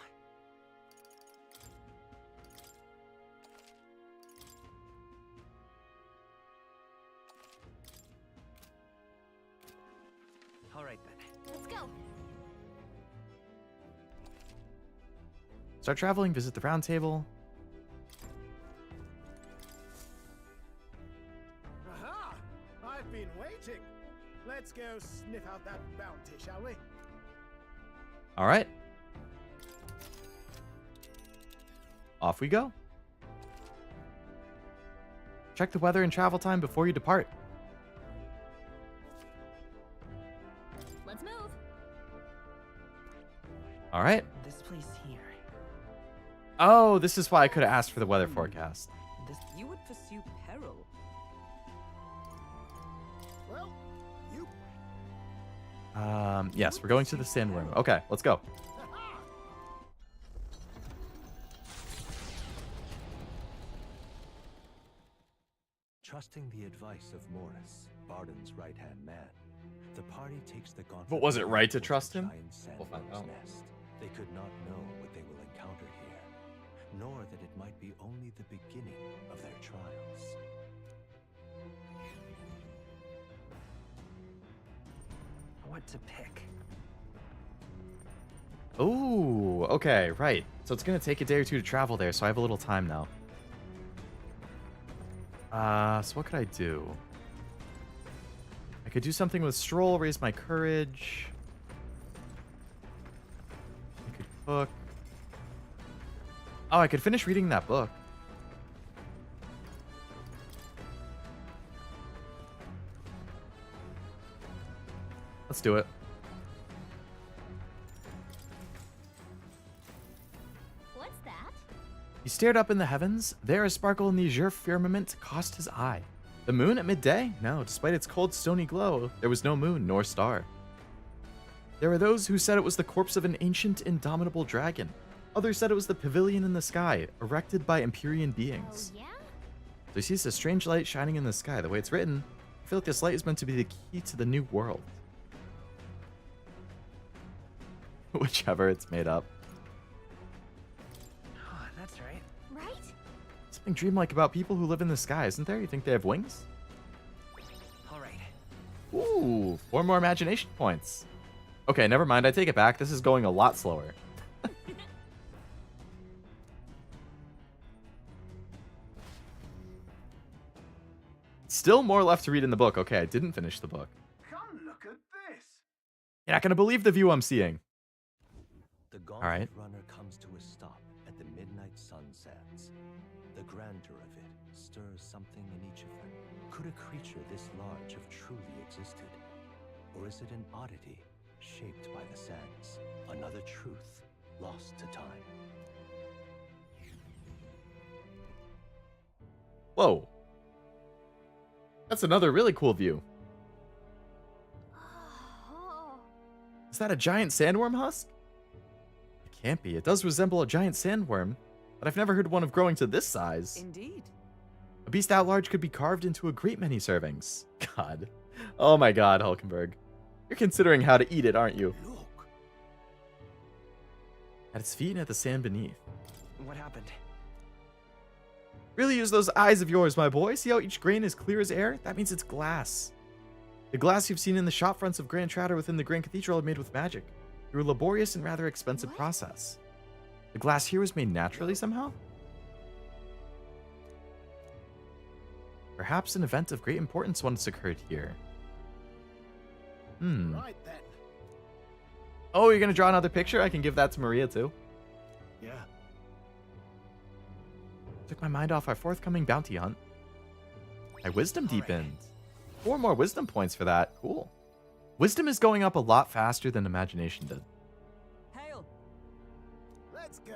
[SPEAKER 16] All right then.
[SPEAKER 15] Let's go.
[SPEAKER 1] Start traveling, visit the round table.
[SPEAKER 9] Aha! I've been waiting. Let's go sniff out that bounty, shall we?
[SPEAKER 1] All right. Off we go. Check the weather and travel time before you depart.
[SPEAKER 15] Let's move.
[SPEAKER 1] All right.
[SPEAKER 16] This place here.
[SPEAKER 1] Oh, this is why I could have asked for the weather forecast.
[SPEAKER 3] You would pursue peril.
[SPEAKER 9] Well, you.
[SPEAKER 1] Yes, we're going to the Sandworm. Okay, let's go.
[SPEAKER 4] Trusting the advice of Morris, Barden's right-hand man, the party takes the gauntlet.
[SPEAKER 1] But was it right to
[SPEAKER 4] towards
[SPEAKER 1] trust
[SPEAKER 4] the
[SPEAKER 1] him?
[SPEAKER 4] giant
[SPEAKER 1] We'll find
[SPEAKER 4] sandworm's
[SPEAKER 1] out.
[SPEAKER 4] nest. They could not know what they will encounter here, nor that it might be only the beginning of their trials.
[SPEAKER 16] What to pick?
[SPEAKER 1] Oh, okay, right. So it's going to take a day or two to travel there, so I have a little time now. So what could I do? I could do something with Stroll, raise my courage. I could cook. Oh, I could finish reading that book. Let's do it.
[SPEAKER 15] What's that?
[SPEAKER 1] He stared up in the heavens. There, a sparkle in the azure firmament caught his eye. The moon at midday? No, despite its cold, stony glow, there was no moon nor star. There were those who said it was the corpse of an ancient, indomitable dragon. Others said it was the pavilion in the sky, erected by Empyrean beings.
[SPEAKER 15] Oh, yeah?
[SPEAKER 1] So he sees a strange light shining in the sky. The way it's written, I feel like this light is meant to be the key to the new world. Whichever it's made up.
[SPEAKER 16] Oh, that's right.
[SPEAKER 15] Right?
[SPEAKER 1] Something dreamlike about people who live in the sky, isn't there? You think they have wings?
[SPEAKER 16] All right.
[SPEAKER 1] Ooh, 4 more imagination points. Okay, never mind. I take it back. This is going a lot slower. Still more left to read in the book. Okay, I didn't finish the book.
[SPEAKER 7] Come look at this.
[SPEAKER 1] You're not going to believe the view I'm seeing.
[SPEAKER 4] The gauntlet runner comes to a stop at the midnight sunsets. The grandeur of it stirs something in each of them. Could a creature this large have truly existed? Or is it an oddity shaped by the sands? Another truth lost to time.
[SPEAKER 1] Whoa. That's another really cool view. Is that a giant sandworm husk? It can't be. It does resemble a giant sandworm, but I've never heard one of growing to this size.
[SPEAKER 3] Indeed.
[SPEAKER 1] A beast that large could be carved into a great many servings. God. Oh my god, Hulkenberg. You're considering how to eat it, aren't you?
[SPEAKER 16] Look.
[SPEAKER 1] At its feet and at the sand beneath.
[SPEAKER 16] What happened?
[SPEAKER 1] Really use those eyes of yours, my boy. See how each grain is clear as air? That means it's glass. The glass you've seen in the shop fronts of Grand Tratter within the Grand Cathedral are made with magic, through a laborious and rather expensive process. The glass here was made naturally somehow? Perhaps an event of great importance once occurred here.
[SPEAKER 9] Right then.
[SPEAKER 1] Oh, you're gonna draw another picture? I can give that to Maria too.
[SPEAKER 6] Yeah.
[SPEAKER 1] Took my mind off our forthcoming bounty hunt. My wisdom deepened. 4 more wisdom points for that. Cool. Wisdom is going up a lot faster than imagination did.
[SPEAKER 3] Hail.
[SPEAKER 9] Let's go.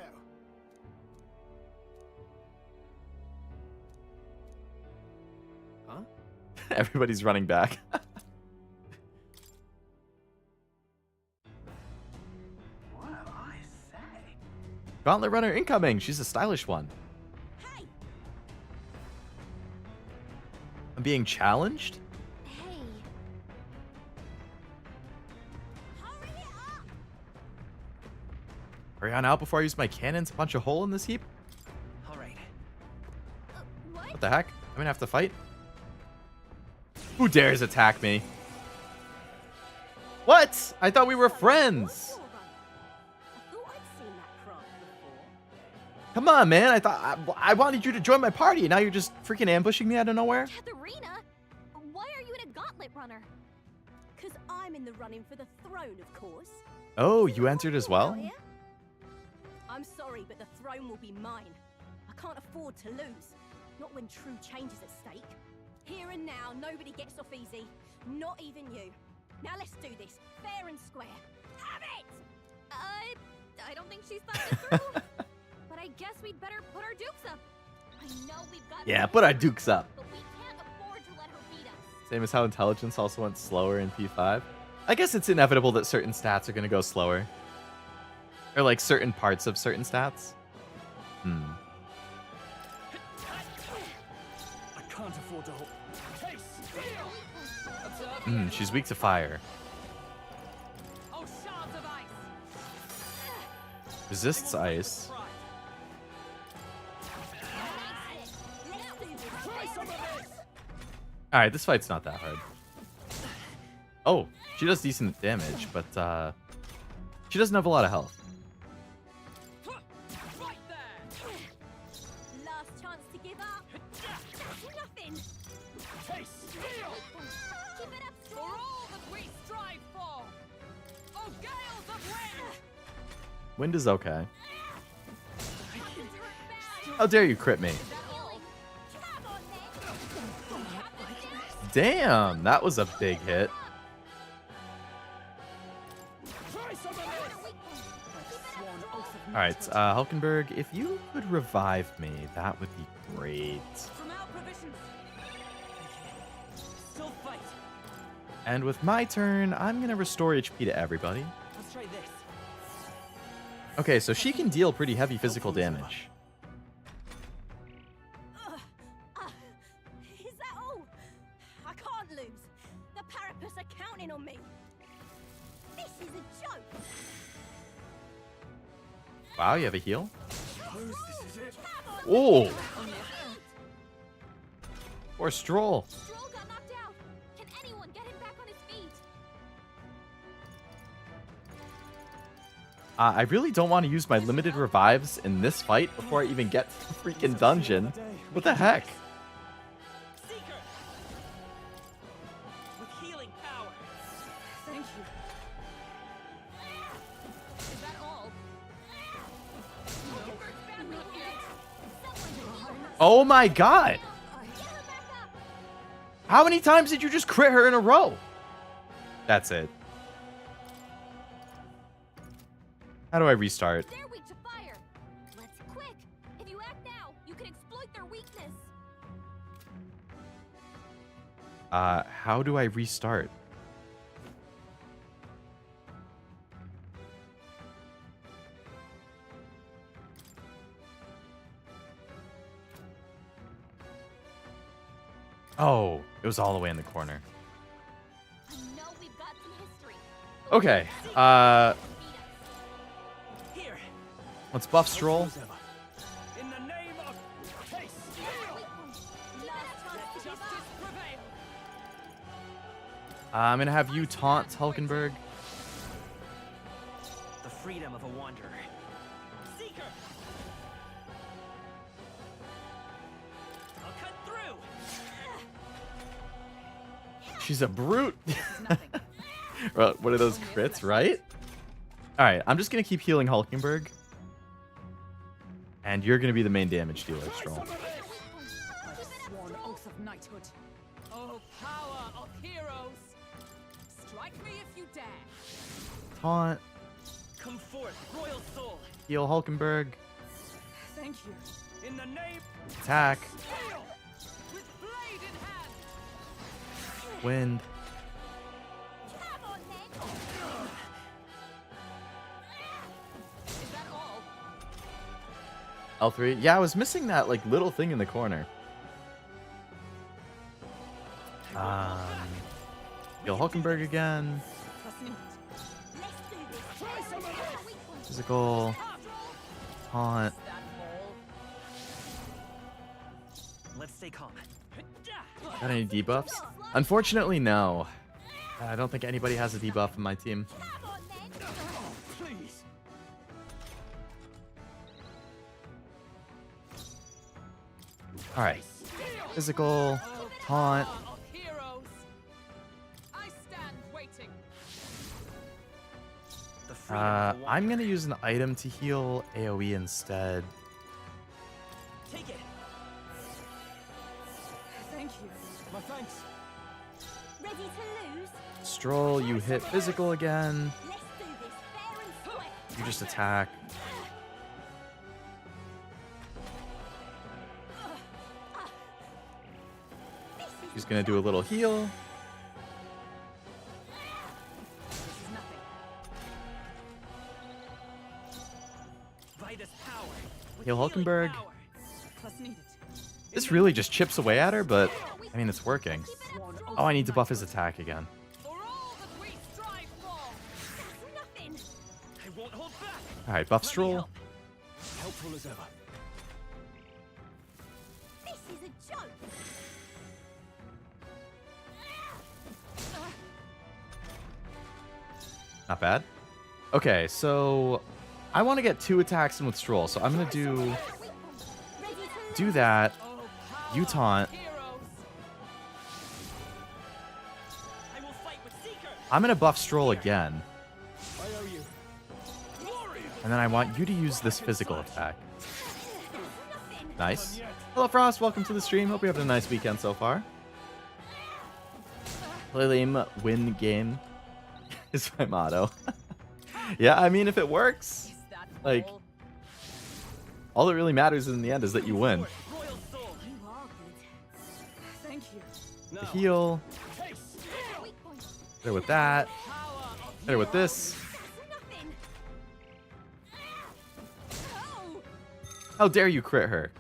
[SPEAKER 6] Huh?
[SPEAKER 1] Everybody's running back.
[SPEAKER 7] Well, I say.
[SPEAKER 1] Gauntlet runner incoming. She's a stylish one.
[SPEAKER 15] Hey.
[SPEAKER 1] I'm being challenged?
[SPEAKER 15] Hey. Hurry up.
[SPEAKER 1] Hurry on out before I use my cannon to punch a hole in this heap?
[SPEAKER 16] All right.
[SPEAKER 1] What the heck? I'm gonna have to fight? Who dares attack me? What? I thought we were friends. Come on, man. I thought I wanted you to join my party, and now you're just freaking ambushing me out of nowhere?
[SPEAKER 5] Katharina, why are you in a gauntlet runner? Because I'm in the running for the throne, of course.
[SPEAKER 1] Oh, you entered as well?
[SPEAKER 5] I'm sorry, but the throne will be mine. I can't afford to lose. Not when true change is at stake. Here and now, nobody gets off easy. Not even you. Now let's do this, fair and square. Have it!
[SPEAKER 15] I don't think she's thought this through. But I guess we'd better put our dukes up. I know we've got.
[SPEAKER 1] Yeah, put our dukes up.
[SPEAKER 15] But we can't afford to let her beat us.
[SPEAKER 1] Same as how intelligence also went slower in P5. I guess it's inevitable that certain stats are going to go slower. Or like certain parts of certain stats.
[SPEAKER 6] I can't afford to hold.
[SPEAKER 1] She's weak to fire.
[SPEAKER 3] Oh, shards of ice.
[SPEAKER 1] Resists ice. Alright, this fight's not that hard. Oh, she does decent damage, but she doesn't have a lot of health.
[SPEAKER 5] Last chance to give up. That's nothing. Keep it up, Stroll.
[SPEAKER 1] Wind is okay. How dare you crit me? Damn, that was a big hit. Alright, Hulkenberg, if you could revive me, that would be great. And with my turn, I'm gonna restore HP to everybody.
[SPEAKER 11] Let's try this.
[SPEAKER 1] Okay, so she can deal pretty heavy physical damage.
[SPEAKER 5] Is that all? I can't lose. The Parapus are counting on me. This is a joke.
[SPEAKER 1] Wow, you have a heal? Oh! Or Stroll.
[SPEAKER 15] Stroll got knocked out. Can anyone get him back on his feet?
[SPEAKER 1] I really don't want to use my limited revives in this fight before I even get to the freaking dungeon. What the heck?
[SPEAKER 11] With healing power.
[SPEAKER 3] Thank you. Is that all?
[SPEAKER 1] Oh my god! How many times did you just crit her in a row? That's it. How do I restart?
[SPEAKER 15] They're weak to fire. Let's quick. If you act now, you can exploit their weakness.
[SPEAKER 1] How do I restart? Oh, it was all the way in the corner.
[SPEAKER 15] I know we've got some history.
[SPEAKER 1] Okay,
[SPEAKER 11] Here.
[SPEAKER 1] let's buff Stroll.
[SPEAKER 2] In the name of Case. Justice prevail.
[SPEAKER 1] I'm gonna have you taunt Hulkenberg.
[SPEAKER 16] The freedom of a wanderer.
[SPEAKER 11] Seeker. I'll cut through.
[SPEAKER 1] She's a brute. Well, what are those crits, right? Alright, I'm just gonna keep healing Hulkenberg. And you're gonna be the main damage dealer, Stroll.
[SPEAKER 3] By the sworn oath of knighthood.
[SPEAKER 18] Oh, power of heroes! Strike me if you dare.
[SPEAKER 1] Taunt.
[SPEAKER 11] Come forth, royal soul.
[SPEAKER 1] Heal Hulkenberg.
[SPEAKER 3] Thank you.
[SPEAKER 2] In the name
[SPEAKER 1] Attack.
[SPEAKER 18] With blade in hand.
[SPEAKER 1] Wind.
[SPEAKER 18] Is that all?
[SPEAKER 1] L3. Yeah, I was missing that like little thing in the corner. Heal Hulkenberg again. Physical. Taunt.
[SPEAKER 16] Let's stay calm.
[SPEAKER 1] Got any debuffs? Unfortunately, no. I don't think anybody has a debuff in my team.
[SPEAKER 2] please.
[SPEAKER 1] Alright. Physical. Taunt.
[SPEAKER 18] Power of heroes! I stand waiting.
[SPEAKER 16] The freedom of a
[SPEAKER 1] I'm
[SPEAKER 16] wanderer.
[SPEAKER 1] gonna use an item to heal AoE instead.
[SPEAKER 11] Take it.
[SPEAKER 3] Thank you.
[SPEAKER 11] My thanks.
[SPEAKER 5] Ready to lose?
[SPEAKER 1] Stroll, you hit physical again.
[SPEAKER 5] Let's do this fair and square.
[SPEAKER 1] You just attack. She's gonna do a little heal.
[SPEAKER 3] This is nothing.
[SPEAKER 11] By this power. With
[SPEAKER 1] Heal
[SPEAKER 11] healing
[SPEAKER 1] Hulkenberg.
[SPEAKER 11] power.
[SPEAKER 3] Plus needed.
[SPEAKER 1] This really just chips away at her, but I mean, it's working. Oh, I need to buff his attack again.
[SPEAKER 18] For all that we strive for.
[SPEAKER 5] That's nothing.
[SPEAKER 11] I won't hold back.
[SPEAKER 1] Alright, buff
[SPEAKER 11] Let me
[SPEAKER 1] Stroll.
[SPEAKER 11] help.
[SPEAKER 6] Helpful as ever.
[SPEAKER 5] This is a joke.
[SPEAKER 1] Not bad. Okay, so I want to get 2 attacks in with Stroll, so I'm gonna do that.
[SPEAKER 18] Oh,
[SPEAKER 1] You taunt.
[SPEAKER 18] heroes!
[SPEAKER 11] I will fight with Seeker.
[SPEAKER 1] I'm gonna buff Stroll again.
[SPEAKER 6] I owe you.
[SPEAKER 5] Let's do this
[SPEAKER 1] And then I want you to use this physical attack. Nice. Hello, Frost. Welcome to the stream. Hope you're having a nice weekend so far. Play lame, win game is my motto. Yeah, I mean, if it works, like, all that really matters in the end is that you win. The heal. There with that. There with this. How dare you crit her?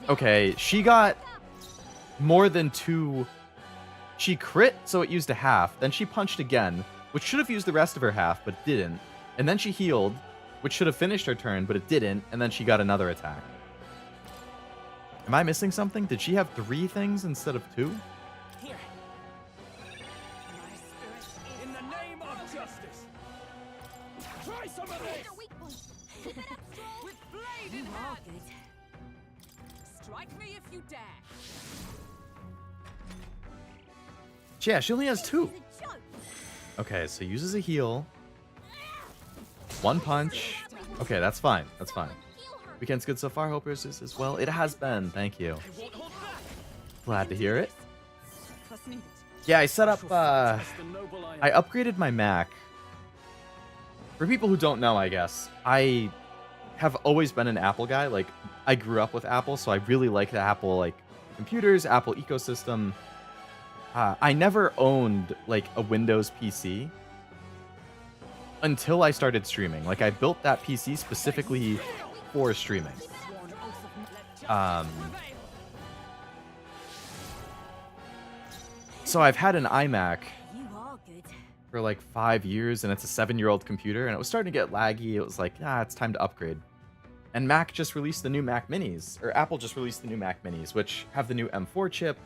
[SPEAKER 1] Okay, she got more than 2. She crit, so it used a half. Then she punched again, which should have used the rest of her half, but didn't. And then she healed, which should have finished her turn, but it didn't. And then she got another attack. Am I missing something? Did she have 3 things instead of 2?
[SPEAKER 2] Here. In the name of justice. Try some of this.
[SPEAKER 18] With blade in hand. Strike me if you dare.
[SPEAKER 1] Yeah, she only has 2. Okay, so uses a heal. 1 punch. Okay, that's fine. That's fine. Weekend's good so far. Hope yours is as well. It has been. Thank you. Glad to hear it. Yeah, I set up, I upgraded my Mac. For people who don't know, I guess, I have always been an Apple guy. Like, I grew up with Apple, so I really like the Apple, like, computers, Apple ecosystem. I never owned, like, a Windows PC until I started streaming. Like, I built that PC specifically for streaming. So I've had an iMac for like 5 years, and it's a 7-year-old computer, and it was starting to get laggy. It was like, it's time to upgrade. And Mac just released the new Mac Minis, or Apple just released the new Mac Minis, which have the new M4 chip.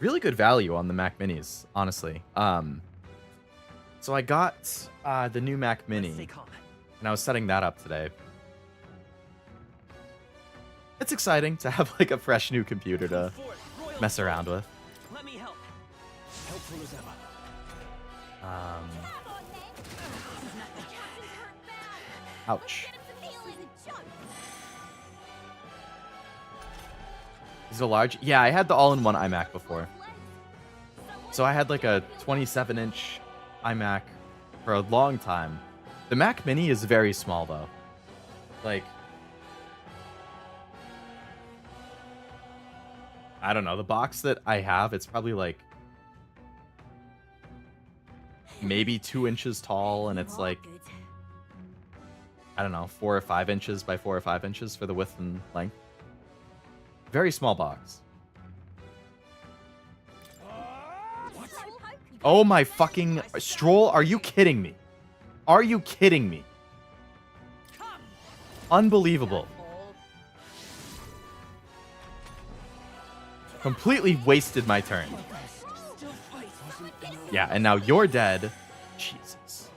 [SPEAKER 1] Really good value on the Mac Minis, honestly. So I got the new Mac Mini, and I was setting that up today. It's exciting to have like a fresh new computer to mess around with.
[SPEAKER 2] Let me help. Helpful as ever.
[SPEAKER 1] Ouch. Is it large? Yeah, I had the all-in-one iMac before. So I had like a 27-inch iMac for a long time. The Mac Mini is very small though. Like, I don't know, the box that I have, it's probably like maybe 2 inches tall, and it's like, I don't know, 4 or 5 inches by 4 or 5 inches for the width and length. Very small box. Oh my fucking Stroll, are you kidding me? Are you kidding me? Unbelievable. Completely wasted my turn. Yeah, and now you're dead. Jesus.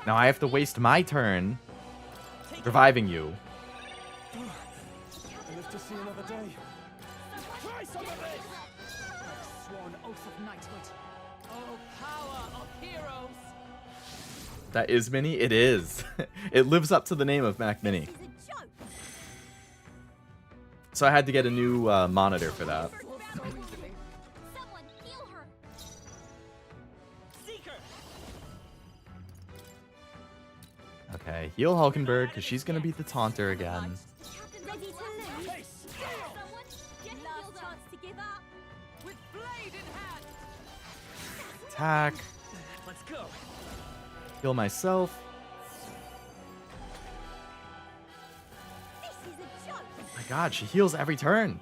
[SPEAKER 1] Now I have to waste my turn reviving you.
[SPEAKER 2] Live to see another day. Try some of this.
[SPEAKER 18] Sworn oath of knighthood. Oh, power of heroes.
[SPEAKER 1] That is Mini? It is. It lives up to the name of Mac Mini. So I had to get a new monitor for that. Okay, heal Hulkenberg, because she's going to beat the Taunter again. Attack.
[SPEAKER 2] Let's go.
[SPEAKER 1] Heal myself. My god, she heals every turn.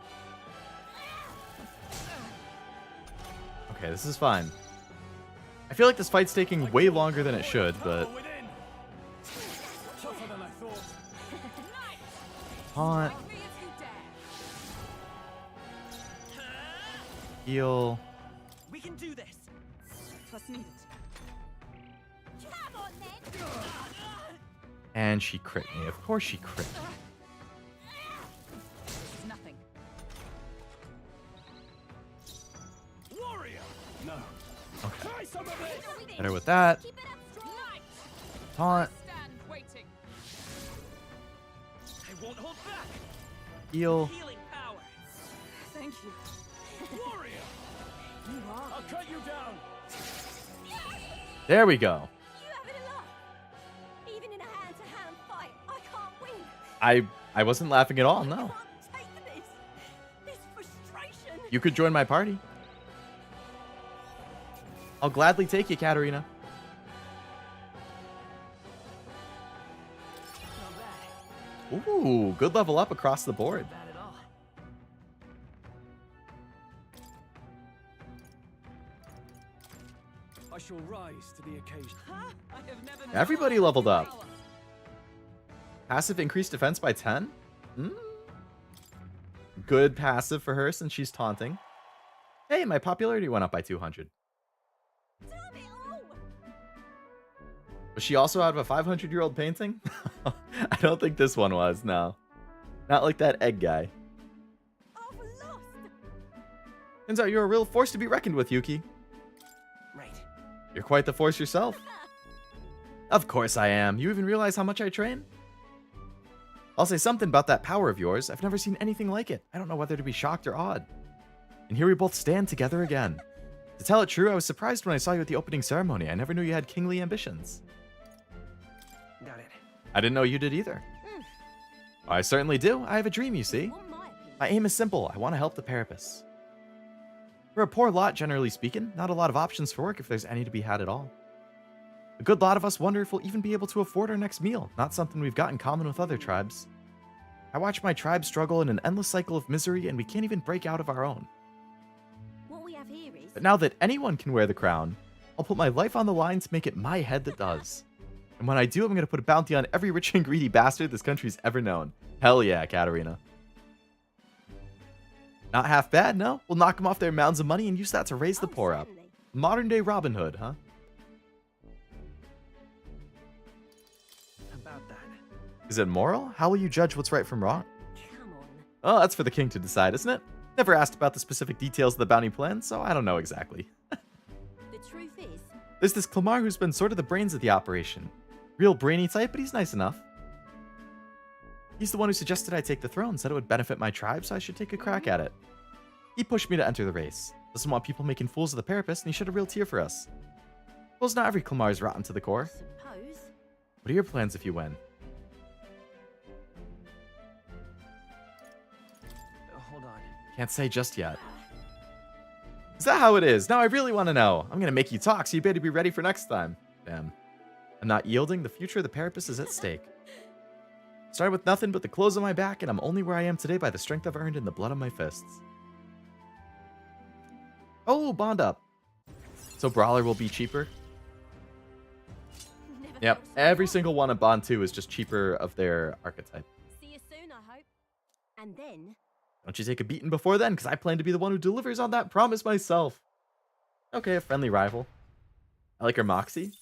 [SPEAKER 1] Okay, this is fine. I feel like this fight's taking way longer than it should, but... Taunt. Heal.
[SPEAKER 2] We can do this.
[SPEAKER 18] Trust needed.
[SPEAKER 1] And she crit me. Of course she crit me. Better with that. Taunt.
[SPEAKER 18] Stand waiting.
[SPEAKER 2] I won't hold back.
[SPEAKER 1] Heal.
[SPEAKER 2] Healing power.
[SPEAKER 3] Thank you.
[SPEAKER 2] Warrior.
[SPEAKER 3] You are.
[SPEAKER 2] I'll cut you down.
[SPEAKER 1] There we go.
[SPEAKER 5] You have it enough. Even in a hand-to-hand fight, I can't win.
[SPEAKER 1] I wasn't laughing at all, no.
[SPEAKER 5] I can't take this. This frustration.
[SPEAKER 1] You could join my party. I'll gladly take you, Katarina. Ooh, good level up across the board.
[SPEAKER 11] Bad at all.
[SPEAKER 6] I shall rise to the occasion.
[SPEAKER 18] I have never known
[SPEAKER 1] Everybody
[SPEAKER 18] a
[SPEAKER 1] leveled
[SPEAKER 18] power.
[SPEAKER 1] up. Passive increased defense by 10? Good passive for her since she's taunting. Hey, my popularity went up by 200. Was she also out of a 500-year-old painting? I don't think this one was, no. Not like that egg guy. Turns out you're a real force to be reckoned with, Yuki.
[SPEAKER 16] Right.
[SPEAKER 1] You're quite the force yourself. Of course I am. You even realize how much I train? I'll say something about that power of yours. I've never seen anything like it. I don't know whether to be shocked or awed. And here we both stand together again. To tell it true, I was surprised when I saw you at the opening ceremony. I never knew you had kingly ambitions.
[SPEAKER 16] Got it.
[SPEAKER 1] I didn't know you did either. I certainly do. I have a dream, you see. My aim is simple. I want to help the Parapus. We're a poor lot, generally speaking. Not a lot of options for work if there's any to be had at all. A good lot of us wonder if we'll even be able to afford our next meal. Not something we've got in common with other tribes. I watch my tribe struggle in an endless cycle of misery, and we can't even break out of our own.
[SPEAKER 5] What we have here is...
[SPEAKER 1] But now that anyone can wear the crown, I'll put my life on the line to make it my head that does. And when I do, I'm going to put a bounty on every rich and greedy bastard this country's ever known. Hell yeah, Katarina. Not half bad, no? We'll knock them off their mounds of money and use that to raise the poor up. Modern day Robin Hood, huh?
[SPEAKER 16] About that.
[SPEAKER 1] Is it moral? How will you judge what's right from wrong?
[SPEAKER 5] Come on.
[SPEAKER 1] Oh, that's for the king to decide, isn't it? Never asked about the specific details of the bounty plan, so I don't know exactly.
[SPEAKER 5] The truth is...
[SPEAKER 1] There's this Klamar who's been sort of the brains of the operation. Real brainy type, but he's nice enough. He's the one who suggested I take the throne, said it would benefit my tribe, so I should take a crack at it. He pushed me to enter the race. Doesn't want people making fools of the Parapus, and he shed a real tear for us. Well, not every Klamar is rotten to the core.
[SPEAKER 5] Suppose.
[SPEAKER 1] What are your plans if you win?
[SPEAKER 16] Hold on.
[SPEAKER 1] Can't say just yet. Is that how it is? Now I really want to know. I'm going to make you talk, so you better be ready for next time. Damn. I'm not yielding. The future of the Parapus is at stake. Started with nothing but the clothes on my back, and I'm only where I am today by the strength I've earned in the blood on my fists. Oh, bond up. So Brawler will be cheaper? Yep, every single one of Bond 2 is just cheaper of their archetype.
[SPEAKER 5] See you soon, I hope. And then...
[SPEAKER 1] Don't you take a beating before then, because I plan to be the one who delivers on that promise myself. Okay, a friendly rival. I like her Moxie.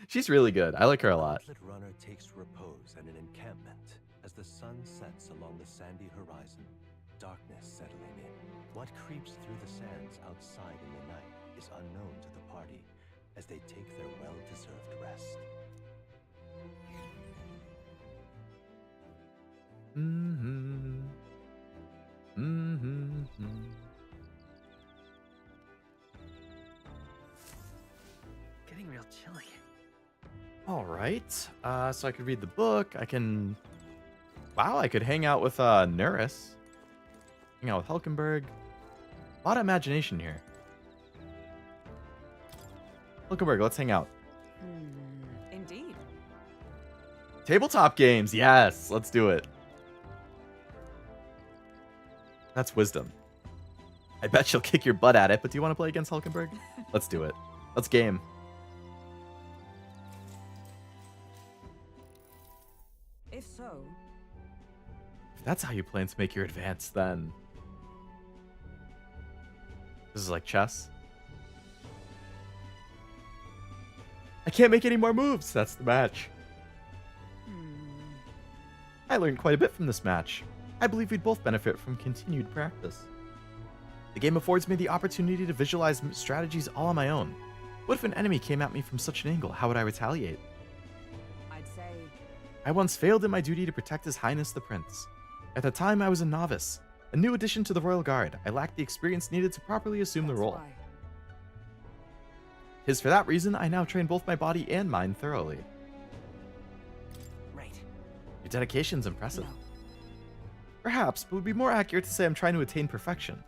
[SPEAKER 1] She's really good. I like her a lot.
[SPEAKER 4] The gauntlet runner takes repose at an encampment as the sun sets along the sandy horizon, darkness settling in. What creeps through the sands outside in the night is unknown to the party as they take their well-deserved rest.
[SPEAKER 16] Getting real chilly.
[SPEAKER 1] All right. So I could read the book. I can... Wow, I could hang out with Nuris. Hang out with Hulkenberg. A lot of imagination here. Hulkenberg, let's hang out.
[SPEAKER 3] Indeed.
[SPEAKER 1] Tabletop games, yes. Let's do it. That's wisdom. I bet she'll kick your butt at it, but do you want to play against Hulkenberg? Let's do it. Let's game.
[SPEAKER 3] If so...
[SPEAKER 1] If that's how you plan to make your advance, then... This is like chess. I can't make any more moves. That's the match. I learned quite a bit from this match. I believe we'd both benefit from continued practice. The game affords me the opportunity to visualize strategies all on my own. What if an enemy came at me from such an angle? How would I retaliate?
[SPEAKER 3] I'd say...
[SPEAKER 1] I once failed in my duty to protect His Highness the Prince. At the time, I was a novice, a new addition to the Royal Guard. I lacked the experience needed to properly assume the role.
[SPEAKER 3] Why.
[SPEAKER 1] 'Tis for that reason I now train both my body and mind thoroughly.
[SPEAKER 16] Right.
[SPEAKER 1] Your dedication's impressive.
[SPEAKER 3] No.
[SPEAKER 1] Perhaps, but it would be more accurate to say I'm trying to attain perfection.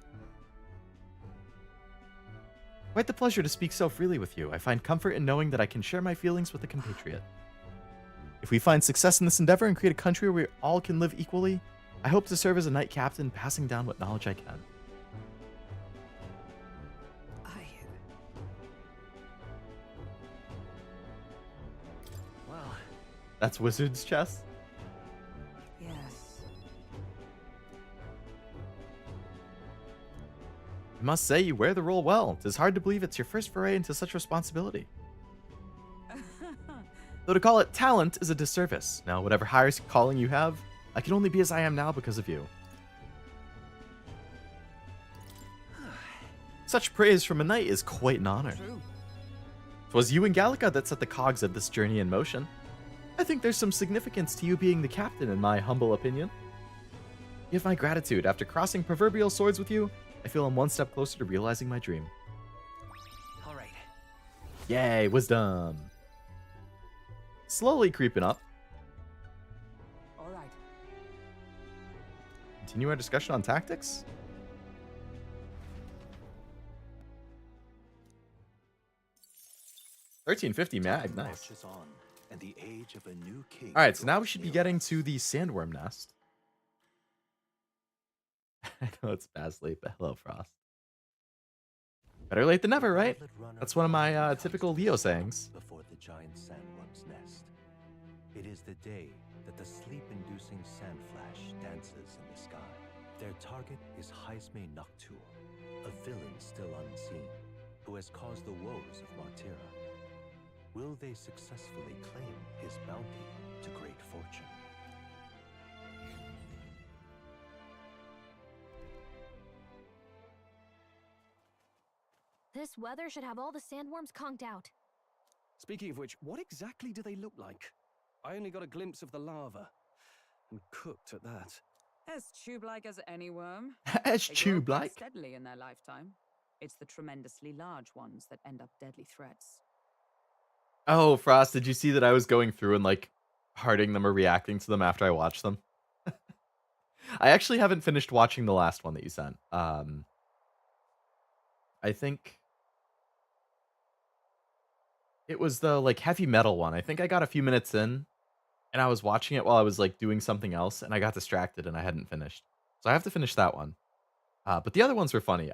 [SPEAKER 1] Quite the pleasure to speak so freely with you. I find comfort in knowing that I can share my feelings with a compatriot. If we find success in this endeavor and create a country where we all can live equally, I hope to serve as a knight captain, passing down what knowledge I can.
[SPEAKER 16] Well,
[SPEAKER 1] that's Wizard's chess?
[SPEAKER 3] Yes.
[SPEAKER 1] I must say, you wear the role well. 'Tis hard to believe it's your first foray into such responsibility. Though to call it talent is a disservice. Now, whatever higher calling you have, I can only be as I am now because of you. Such praise from a knight is quite an honor.
[SPEAKER 3] True.
[SPEAKER 1] 'Twas you and Gallica that set the cogs of this journey in motion. I think there's some significance to you being the captain, in my humble opinion. You have my gratitude. After crossing proverbial swords with you, I feel I'm one step closer to realizing my dream.
[SPEAKER 16] all right.
[SPEAKER 1] Yay, wisdom. Slowly creeping up.
[SPEAKER 3] All right.
[SPEAKER 1] Continue our discussion on tactics. $13.50 mag, nice. Alright, so now we should be getting to the sandworm nest. I know it's past late, but hello, Frost. Better late than never, right? That's one of my typical Leo sayings.
[SPEAKER 4] Before the giant sandworm's nest. It is the day that the sleep-inducing sandflash dances in the sky. Their target is Jaime Noctua, a villain still unseen, who has caused the woes of Martira. Will they successfully claim his bounty to great fortune?
[SPEAKER 15] This weather should have all the sandworms conked out.
[SPEAKER 6] Speaking of which, what exactly do they look like? I only got a glimpse of the lava. And cooked at that.
[SPEAKER 3] As tube-like as any worm.
[SPEAKER 1] As
[SPEAKER 3] They grow quite
[SPEAKER 1] tube-like?
[SPEAKER 3] steadily in their lifetime. It's the tremendously large ones that end up deadly threats.
[SPEAKER 1] Oh, Frost, did you see that I was going through and like hearting them or reacting to them after I watched them? I actually haven't finished watching the last one that you sent. I think it was the like heavy metal one. I think I got a few minutes in and I was watching it while I was like doing something else and I got distracted and I hadn't finished. So I have to finish that one. But the other ones were funny.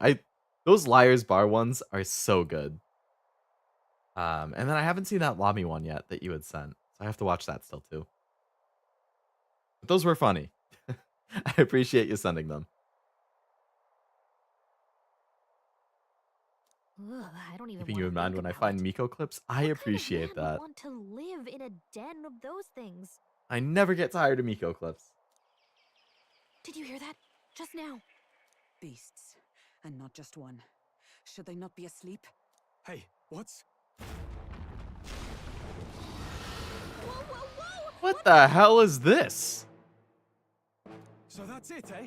[SPEAKER 1] Those Liar's Bar ones are so good. And then I haven't seen that Lamy one yet that you had sent. So I have to watch that still too. But those were funny. I appreciate you sending them.
[SPEAKER 15] Ugh, I don't even
[SPEAKER 1] Keeping
[SPEAKER 15] want
[SPEAKER 1] you
[SPEAKER 15] to
[SPEAKER 1] in mind
[SPEAKER 15] think
[SPEAKER 1] when I
[SPEAKER 15] about
[SPEAKER 1] find
[SPEAKER 15] it.
[SPEAKER 1] Miko clips, I appreciate
[SPEAKER 15] What kind of man would
[SPEAKER 1] that.
[SPEAKER 15] want to live in a den of those things?
[SPEAKER 1] I never get tired of Miko clips.
[SPEAKER 15] Did you hear that? Just now.
[SPEAKER 3] Beasts. And not just one. Should they not be asleep?
[SPEAKER 6] Hey, what's...
[SPEAKER 1] What the hell is this?
[SPEAKER 6] So that's it, eh?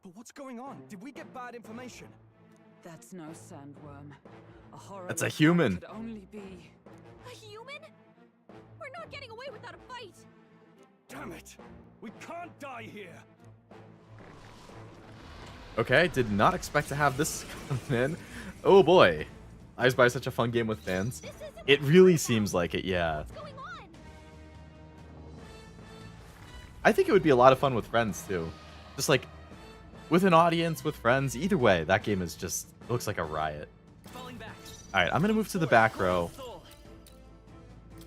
[SPEAKER 6] But what's going on? Did we get bad information?
[SPEAKER 3] That's no sandworm. A horror
[SPEAKER 1] That's a
[SPEAKER 3] like that
[SPEAKER 1] human.
[SPEAKER 3] could only be...
[SPEAKER 5] A human? We're not getting away without a fight.
[SPEAKER 6] Damn it! We can't die here!
[SPEAKER 1] Okay, did not expect to have this come in. Oh boy. I Spy is such a fun game with fans. It really seems like it, yeah. I think it would be a lot of fun with friends too. Just like with an audience, with friends, either way, that game is just looks like a riot. Alright, I'm gonna move to the back row.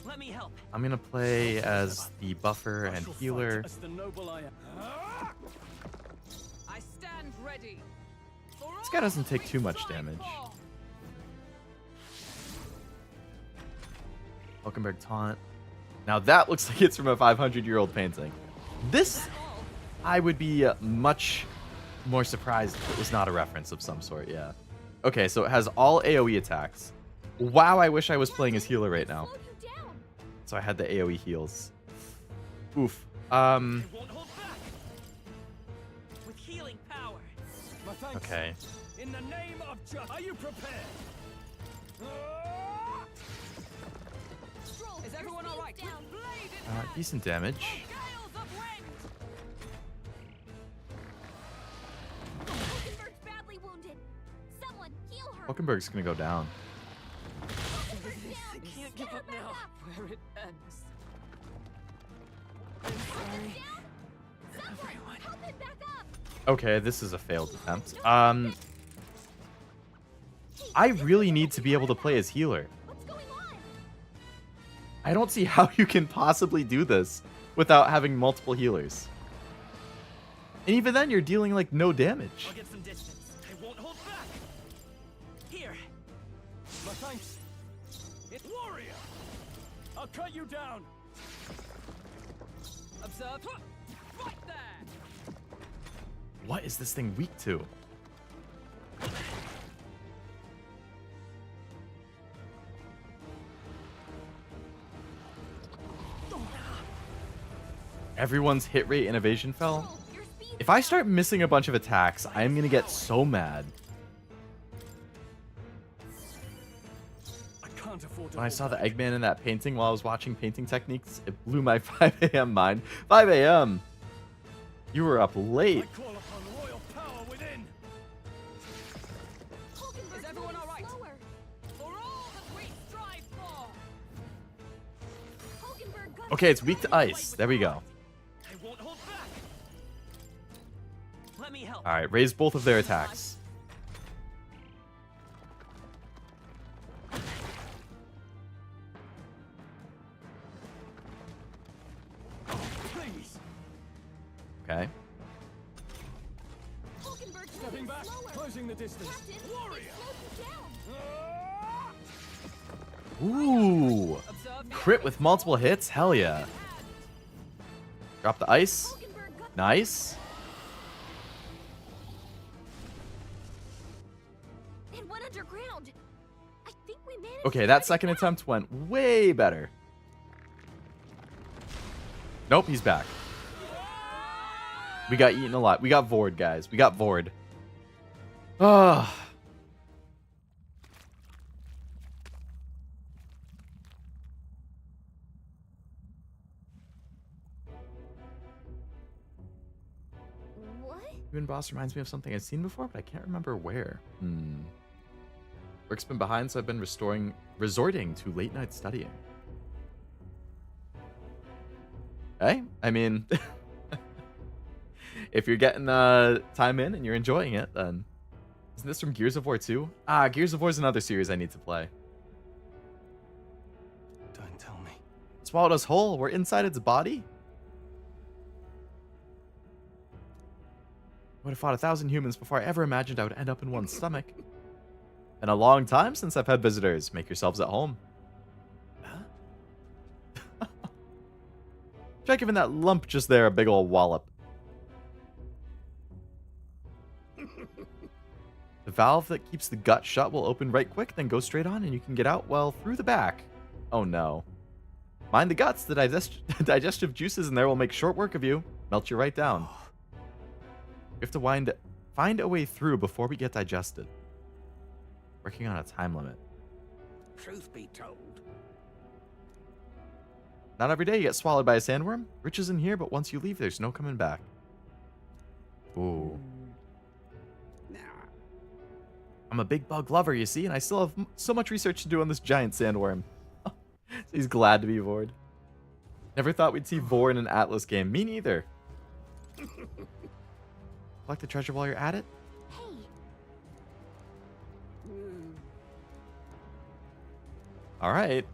[SPEAKER 16] Let me help.
[SPEAKER 1] I'm gonna play as the buffer and healer.
[SPEAKER 6] As the noble I am.
[SPEAKER 3] I stand ready.
[SPEAKER 1] This guy doesn't take too much damage. Hulkenberg taunt. Now that looks like it's from a 500-year-old painting. This, I would be much more surprised if it was not a reference of some sort, yeah. Okay, so it has all AoE attacks. Wow, I wish I was playing as healer right now. So I had the AoE heals. Oof.
[SPEAKER 2] With healing power.
[SPEAKER 1] Okay.
[SPEAKER 2] In the name of justice, are you prepared?
[SPEAKER 18] Is everyone all right?
[SPEAKER 1] Decent damage.
[SPEAKER 5] Hulkenberg's badly wounded. Someone heal her.
[SPEAKER 1] Hulkenberg's gonna go down.
[SPEAKER 18] I can't give up now. Where it ends. I'm sorry.
[SPEAKER 5] Someone help him back up.
[SPEAKER 1] Okay, this is a failed attempt. I really need to be able to play as healer. I don't see how you can possibly do this without having multiple healers. And even then, you're dealing like no damage.
[SPEAKER 2] I'll get some distance. I won't hold back. Here. My thanks. It's warrior. I'll cut you down.
[SPEAKER 18] Observe. Right there.
[SPEAKER 1] What is this thing weak to? Everyone's hit rate and evasion fell. If I start missing a bunch of attacks, I'm gonna get so mad.
[SPEAKER 2] I can't afford to
[SPEAKER 1] When I saw the Eggman in that painting while I was watching painting techniques, it blew my 5 a.m. mind. 5 a.m. You were up late.
[SPEAKER 2] I call upon royal power within.
[SPEAKER 18] Is everyone all right? For all that we strive for.
[SPEAKER 1] Okay, it's weak to ice. There we go.
[SPEAKER 2] I won't hold back. Let me help.
[SPEAKER 1] All right, raise both of their attacks.
[SPEAKER 2] Please.
[SPEAKER 1] Okay.
[SPEAKER 2] Stepping back, closing the distance. Warrior.
[SPEAKER 1] Ooh. Crit with multiple hits? Hell yeah. Drop the ice. Nice.
[SPEAKER 5] It went underground. I think we managed.
[SPEAKER 1] Okay, that second attempt went way better. Nope, he's back. We got eaten a lot. We got Vord, guys. We got Vord. Ah.
[SPEAKER 5] What?
[SPEAKER 1] Human boss reminds me of something I've seen before, but I can't remember where. Work's been behind, so I've been resorting to late night studying. Hey, I mean, if you're getting time in and you're enjoying it, then isn't this from Gears of War 2? Ah, Gears of War is another series I need to play.
[SPEAKER 6] Don't tell me.
[SPEAKER 1] Swallowed us whole. We're inside its body. Would have fought 1,000 humans before I ever imagined I would end up in one's stomach. Been a long time since I've had visitors. Make yourselves at home. Huh? Try giving that lump just there a big ol' wallop. The valve that keeps the gut shut will open right quick, then go straight on, and you can get out, well, through the back. Oh no. Mind the guts, the digestive juices in there will make short work of you. Melt you right down. We have to find a way through before we get digested. Working on a time limit.
[SPEAKER 17] Truth be told.
[SPEAKER 1] Not every day you get swallowed by a sandworm. Riches in here, but once you leave, there's no coming back. Ooh. I'm a big bug lover, you see, and I still have so much research to do on this giant sandworm. He's glad to be Vord. Never thought we'd see Vor in an Atlas game. Me neither. Collect the treasure while you're at it? Alright.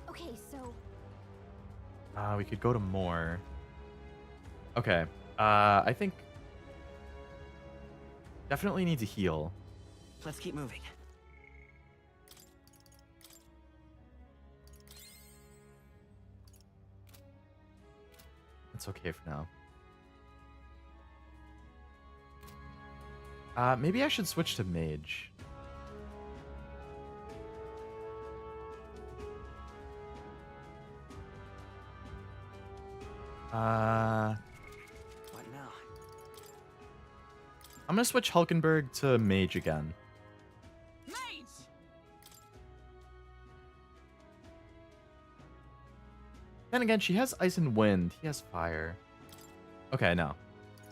[SPEAKER 5] Okay, so
[SPEAKER 1] We could go to more. Okay. I think definitely need to heal.
[SPEAKER 16] Let's keep moving.
[SPEAKER 1] It's okay for now. Maybe I should switch to mage.
[SPEAKER 16] What now?
[SPEAKER 1] I'm gonna switch Hulkenberg to mage again.
[SPEAKER 18] Mage!
[SPEAKER 1] Then again, she has ice and wind. He has fire. Okay, no.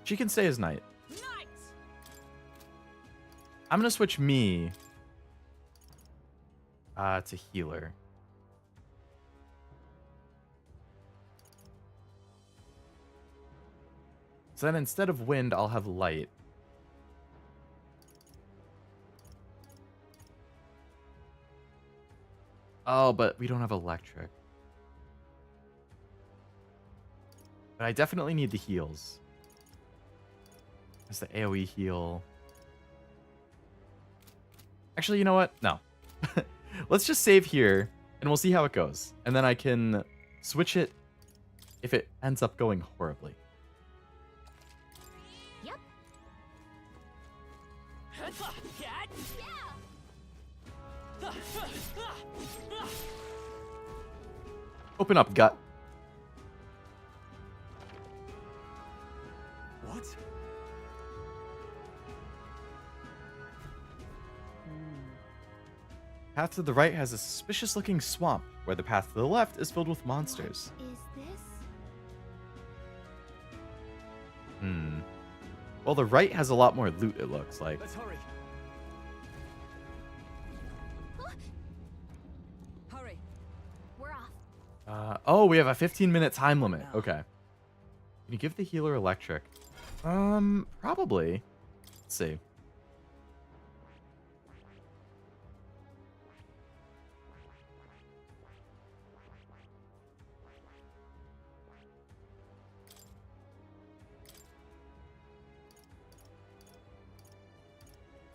[SPEAKER 1] She can stay as knight.
[SPEAKER 18] Knight!
[SPEAKER 1] I'm gonna switch me to healer. So then instead of wind, I'll have light. Oh, but we don't have electric. But I definitely need the heals. There's the AoE heal. Actually, you know what? No. Let's just save here, and we'll see how it goes. And then I can switch it if it ends up going horribly.
[SPEAKER 15] Yep.
[SPEAKER 1] Open up, gut.
[SPEAKER 6] What?
[SPEAKER 1] Path to the right has a suspicious looking swamp, where the path to the left is filled with monsters.
[SPEAKER 15] Is this?
[SPEAKER 1] Well, the right has a lot more loot, it looks like.
[SPEAKER 6] Let's hurry.
[SPEAKER 18] Hurry.
[SPEAKER 15] We're off.
[SPEAKER 1] Oh, we have a 15-minute time limit. Okay. Can you give the healer electric? Probably. Let's see.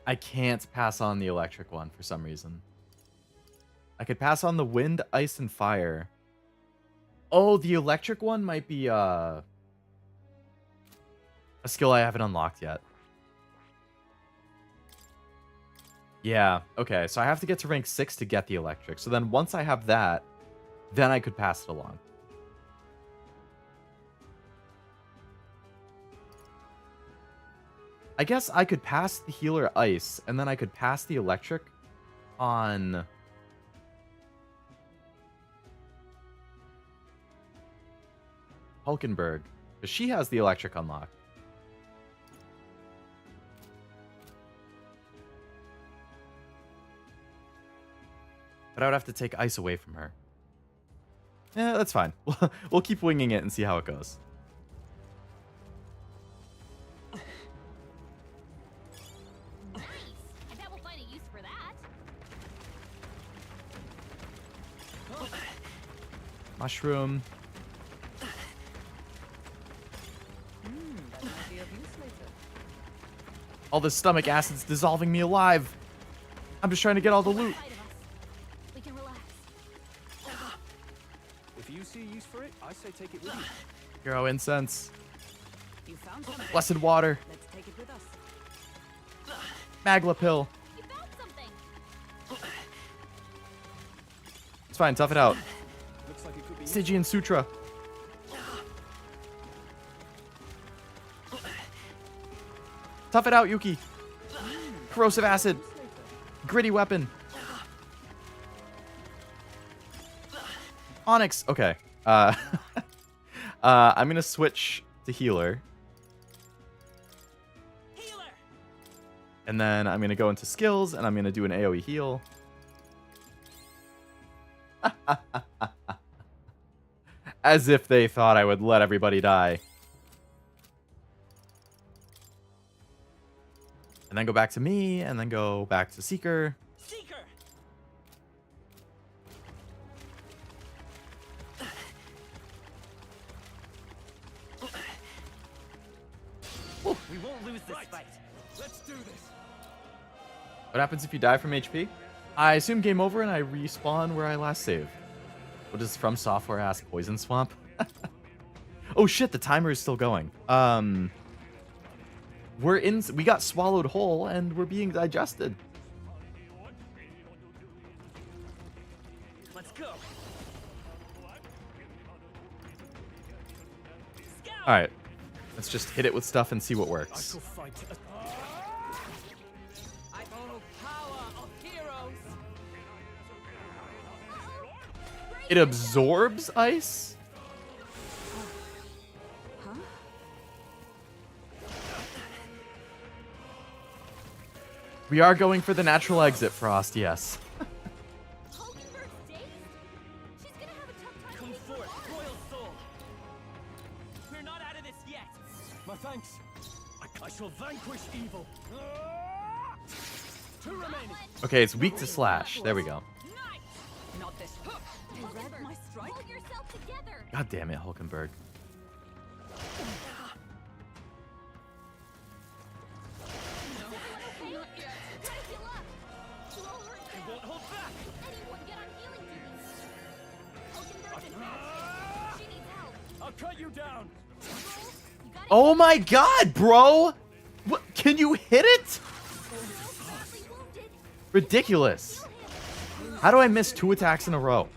[SPEAKER 1] I can't pass on the electric one for some reason. I could pass on the wind, ice, and fire. Oh, the electric one might be a skill I haven't unlocked yet. Yeah, okay, so I have to get to rank 6 to get the electric. So then once I have that, then I could pass it along. I guess I could pass the healer ice, and then I could pass the electric on... Hulkenberg, because she has the electric unlocked. But I would have to take ice away from her. Yeah, that's fine. We'll keep winging it and see how it goes.
[SPEAKER 15] Nice. I bet we'll find a use for that.
[SPEAKER 1] Mushroom.
[SPEAKER 3] That might be of use later.
[SPEAKER 1] All this stomach acid's dissolving me alive. I'm just trying to get all the loot.
[SPEAKER 15] We can relax.
[SPEAKER 6] If you see use for it, I say take it with you.
[SPEAKER 1] Hero incense.
[SPEAKER 3] You found something.
[SPEAKER 1] Blessed water.
[SPEAKER 3] Let's take it with us.
[SPEAKER 1] Magla pill.
[SPEAKER 15] You found something.
[SPEAKER 1] It's fine. Tough it out.
[SPEAKER 6] Looks like it could be
[SPEAKER 1] Stygian Sutra. Tough it out, Yuki. Corrosive acid. Gritty weapon. Onyx. Okay. I'm gonna switch to healer.
[SPEAKER 18] Healer.
[SPEAKER 1] And then I'm gonna go into skills, and I'm gonna do an AoE heal. As if they thought I would let everybody die. And then go back to me, and then go back to Seeker.
[SPEAKER 18] Seeker.
[SPEAKER 16] We won't lose this fight.
[SPEAKER 6] Let's do this.
[SPEAKER 1] What happens if you die from HP? I assume game over and I respawn where I last saved. What does From Software ask? Poison Swamp? Oh shit, the timer is still going. We got swallowed whole and we're being digested.
[SPEAKER 16] Let's go.
[SPEAKER 1] All right, let's just hit it with stuff and see what works. It absorbs ice?
[SPEAKER 3] Huh?
[SPEAKER 1] We are going for the natural exit, Frost, yes.
[SPEAKER 18] Come forth, royal soul. We're not out of this yet.
[SPEAKER 6] My thanks. I shall vanquish evil. Two remaining.
[SPEAKER 1] Okay, it's weak to slash. There we go.
[SPEAKER 18] Not this.
[SPEAKER 5] You read my strike? Hold yourself together.
[SPEAKER 1] God damn it, Hulkenberg.
[SPEAKER 6] I'll cut you down.
[SPEAKER 1] Oh my god, bro! What? Can you hit it? Ridiculous. How do I miss 2 attacks in a row?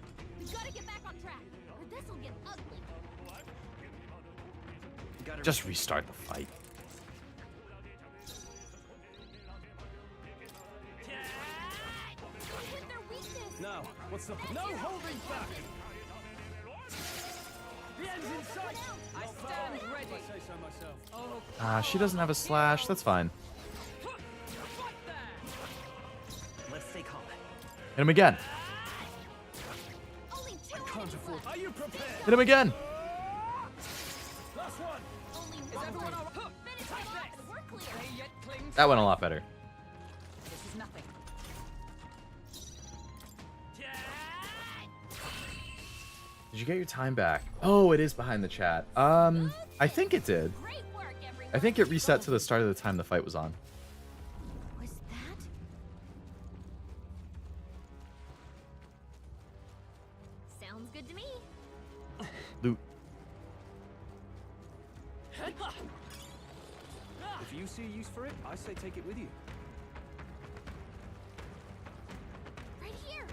[SPEAKER 1] Just restart the fight.
[SPEAKER 6] Now, what's the no holding back? The end's in sight.
[SPEAKER 18] I stand ready.
[SPEAKER 6] I say so myself.
[SPEAKER 1] Ah, she doesn't have a slash. That's fine.
[SPEAKER 16] Let's stay calm.
[SPEAKER 1] Hit him again.
[SPEAKER 6] Are you prepared?
[SPEAKER 1] Hit him again.
[SPEAKER 6] Last one.
[SPEAKER 18] Is everyone all right? We're clear. They yet cling to
[SPEAKER 1] That went a lot better.
[SPEAKER 3] This is nothing.
[SPEAKER 1] Did you get your time back? Oh, it is behind the chat. I think it did. I think it reset to the start of the time the fight was on.
[SPEAKER 5] Was that? Sounds good to me.
[SPEAKER 1] Loot.
[SPEAKER 6] If you see use for it, I say take it with you.
[SPEAKER 5] Right here.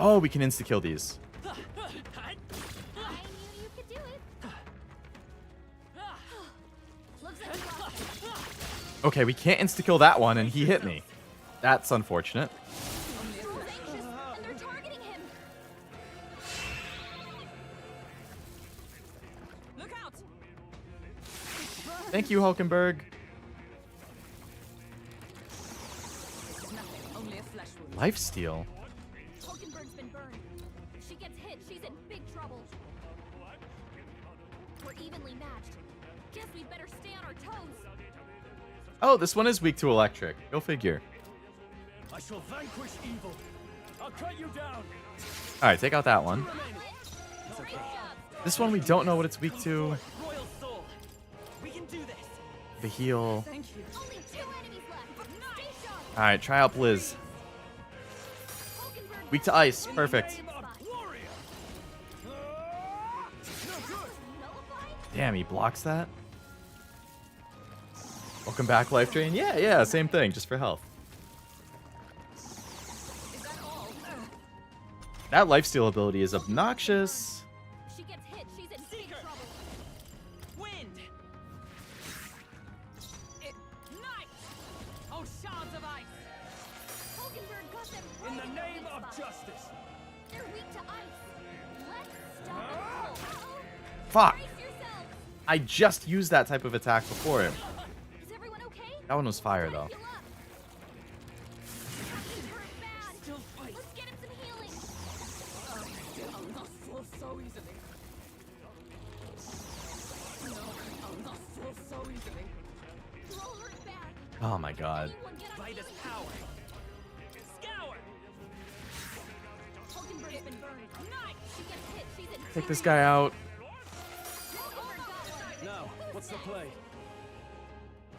[SPEAKER 1] Oh, we can insta-kill these.
[SPEAKER 5] I knew you could do it. Looks like you lost.
[SPEAKER 1] Okay, we can't insta-kill that one, and he hit me. That's unfortunate.
[SPEAKER 5] And they're targeting him.
[SPEAKER 18] Look out!
[SPEAKER 1] Thank you, Hulkenberg.
[SPEAKER 3] This is nothing. Only a flesh wound.
[SPEAKER 1] Lifesteal.
[SPEAKER 5] Hulkenberg's been burned. If she gets hit, she's in big trouble. We're evenly matched. Guess we'd better stay on our toes.
[SPEAKER 1] Oh, this one is weak to electric. Go figure.
[SPEAKER 6] I shall vanquish evil. I'll cut you down.
[SPEAKER 1] Alright, take out that one.
[SPEAKER 16] It's okay.
[SPEAKER 1] This one we don't know what it's weak to.
[SPEAKER 16] Royal soul. We can do this.
[SPEAKER 1] The heal.
[SPEAKER 18] Thank you.
[SPEAKER 5] Only 2 enemies left. Stay sharp.
[SPEAKER 1] Alright, try out Blizz.
[SPEAKER 5] Hulkenberg
[SPEAKER 1] Weak to ice. Perfect. Damn, he blocks that? Welcome back, Life Drain. Yeah, same thing, just for health. That lifesteal ability is obnoxious.
[SPEAKER 5] If she gets hit, she's in big trouble.
[SPEAKER 18] Wind. Ignite. Oh, shards of ice.
[SPEAKER 5] Hulkenberg got them
[SPEAKER 6] In
[SPEAKER 5] right
[SPEAKER 6] the
[SPEAKER 5] their
[SPEAKER 6] name
[SPEAKER 5] weak
[SPEAKER 6] of
[SPEAKER 5] spot.
[SPEAKER 6] justice.
[SPEAKER 5] They're weak to ice. Let's stop it. Uh-oh.
[SPEAKER 1] Fuck.
[SPEAKER 5] Brace yourselves.
[SPEAKER 1] I just used that type of attack before him.
[SPEAKER 5] Is everyone okay?
[SPEAKER 1] That one was fire, though.
[SPEAKER 5] Heal up. He's hurt bad.
[SPEAKER 18] Still fight.
[SPEAKER 5] Let's get him some healing.
[SPEAKER 18] I'll not fall so easily. No, I'll not fall so easily.
[SPEAKER 5] You're all hurt bad.
[SPEAKER 1] Oh my god.
[SPEAKER 5] Anyone get on
[SPEAKER 16] Fight is
[SPEAKER 5] healing?
[SPEAKER 16] power. Scour.
[SPEAKER 5] Hulkenberg's been burned. Nice. She gets hit. She's in
[SPEAKER 1] Take this guy out.
[SPEAKER 5] Hulkenberg got one.
[SPEAKER 6] Now, what's the play?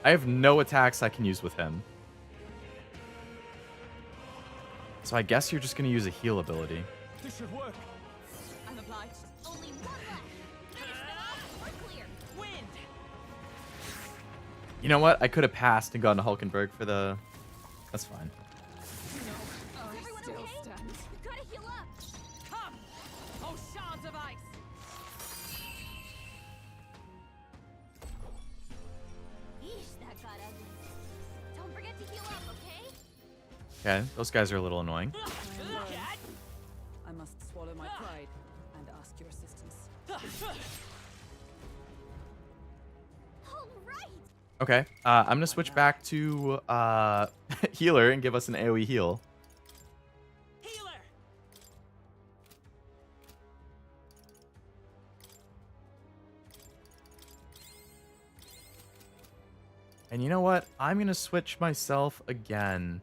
[SPEAKER 1] I have no attacks I can use with him. So I guess you're just going to use a heal ability.
[SPEAKER 6] This should work.
[SPEAKER 18] I'm obliged.
[SPEAKER 5] Only one left. Finish them off. We're clear.
[SPEAKER 18] Wind.
[SPEAKER 1] You know what? I could have passed and gone to Hulkenberg for the... That's fine.
[SPEAKER 18] Oh,
[SPEAKER 5] Everyone
[SPEAKER 18] still
[SPEAKER 5] okay?
[SPEAKER 18] stands.
[SPEAKER 5] We've got to heal up.
[SPEAKER 18] Come. Oh, shards of ice.
[SPEAKER 5] Yeesh, that got ugly. Don't forget to heal up, okay?
[SPEAKER 1] Okay, those guys are a little annoying.
[SPEAKER 3] I must swallow my pride and ask your assistance.
[SPEAKER 5] All right.
[SPEAKER 1] Okay, I'm gonna switch back to healer and give us an AoE heal.
[SPEAKER 18] Healer.
[SPEAKER 1] And you know what? I'm gonna switch myself again.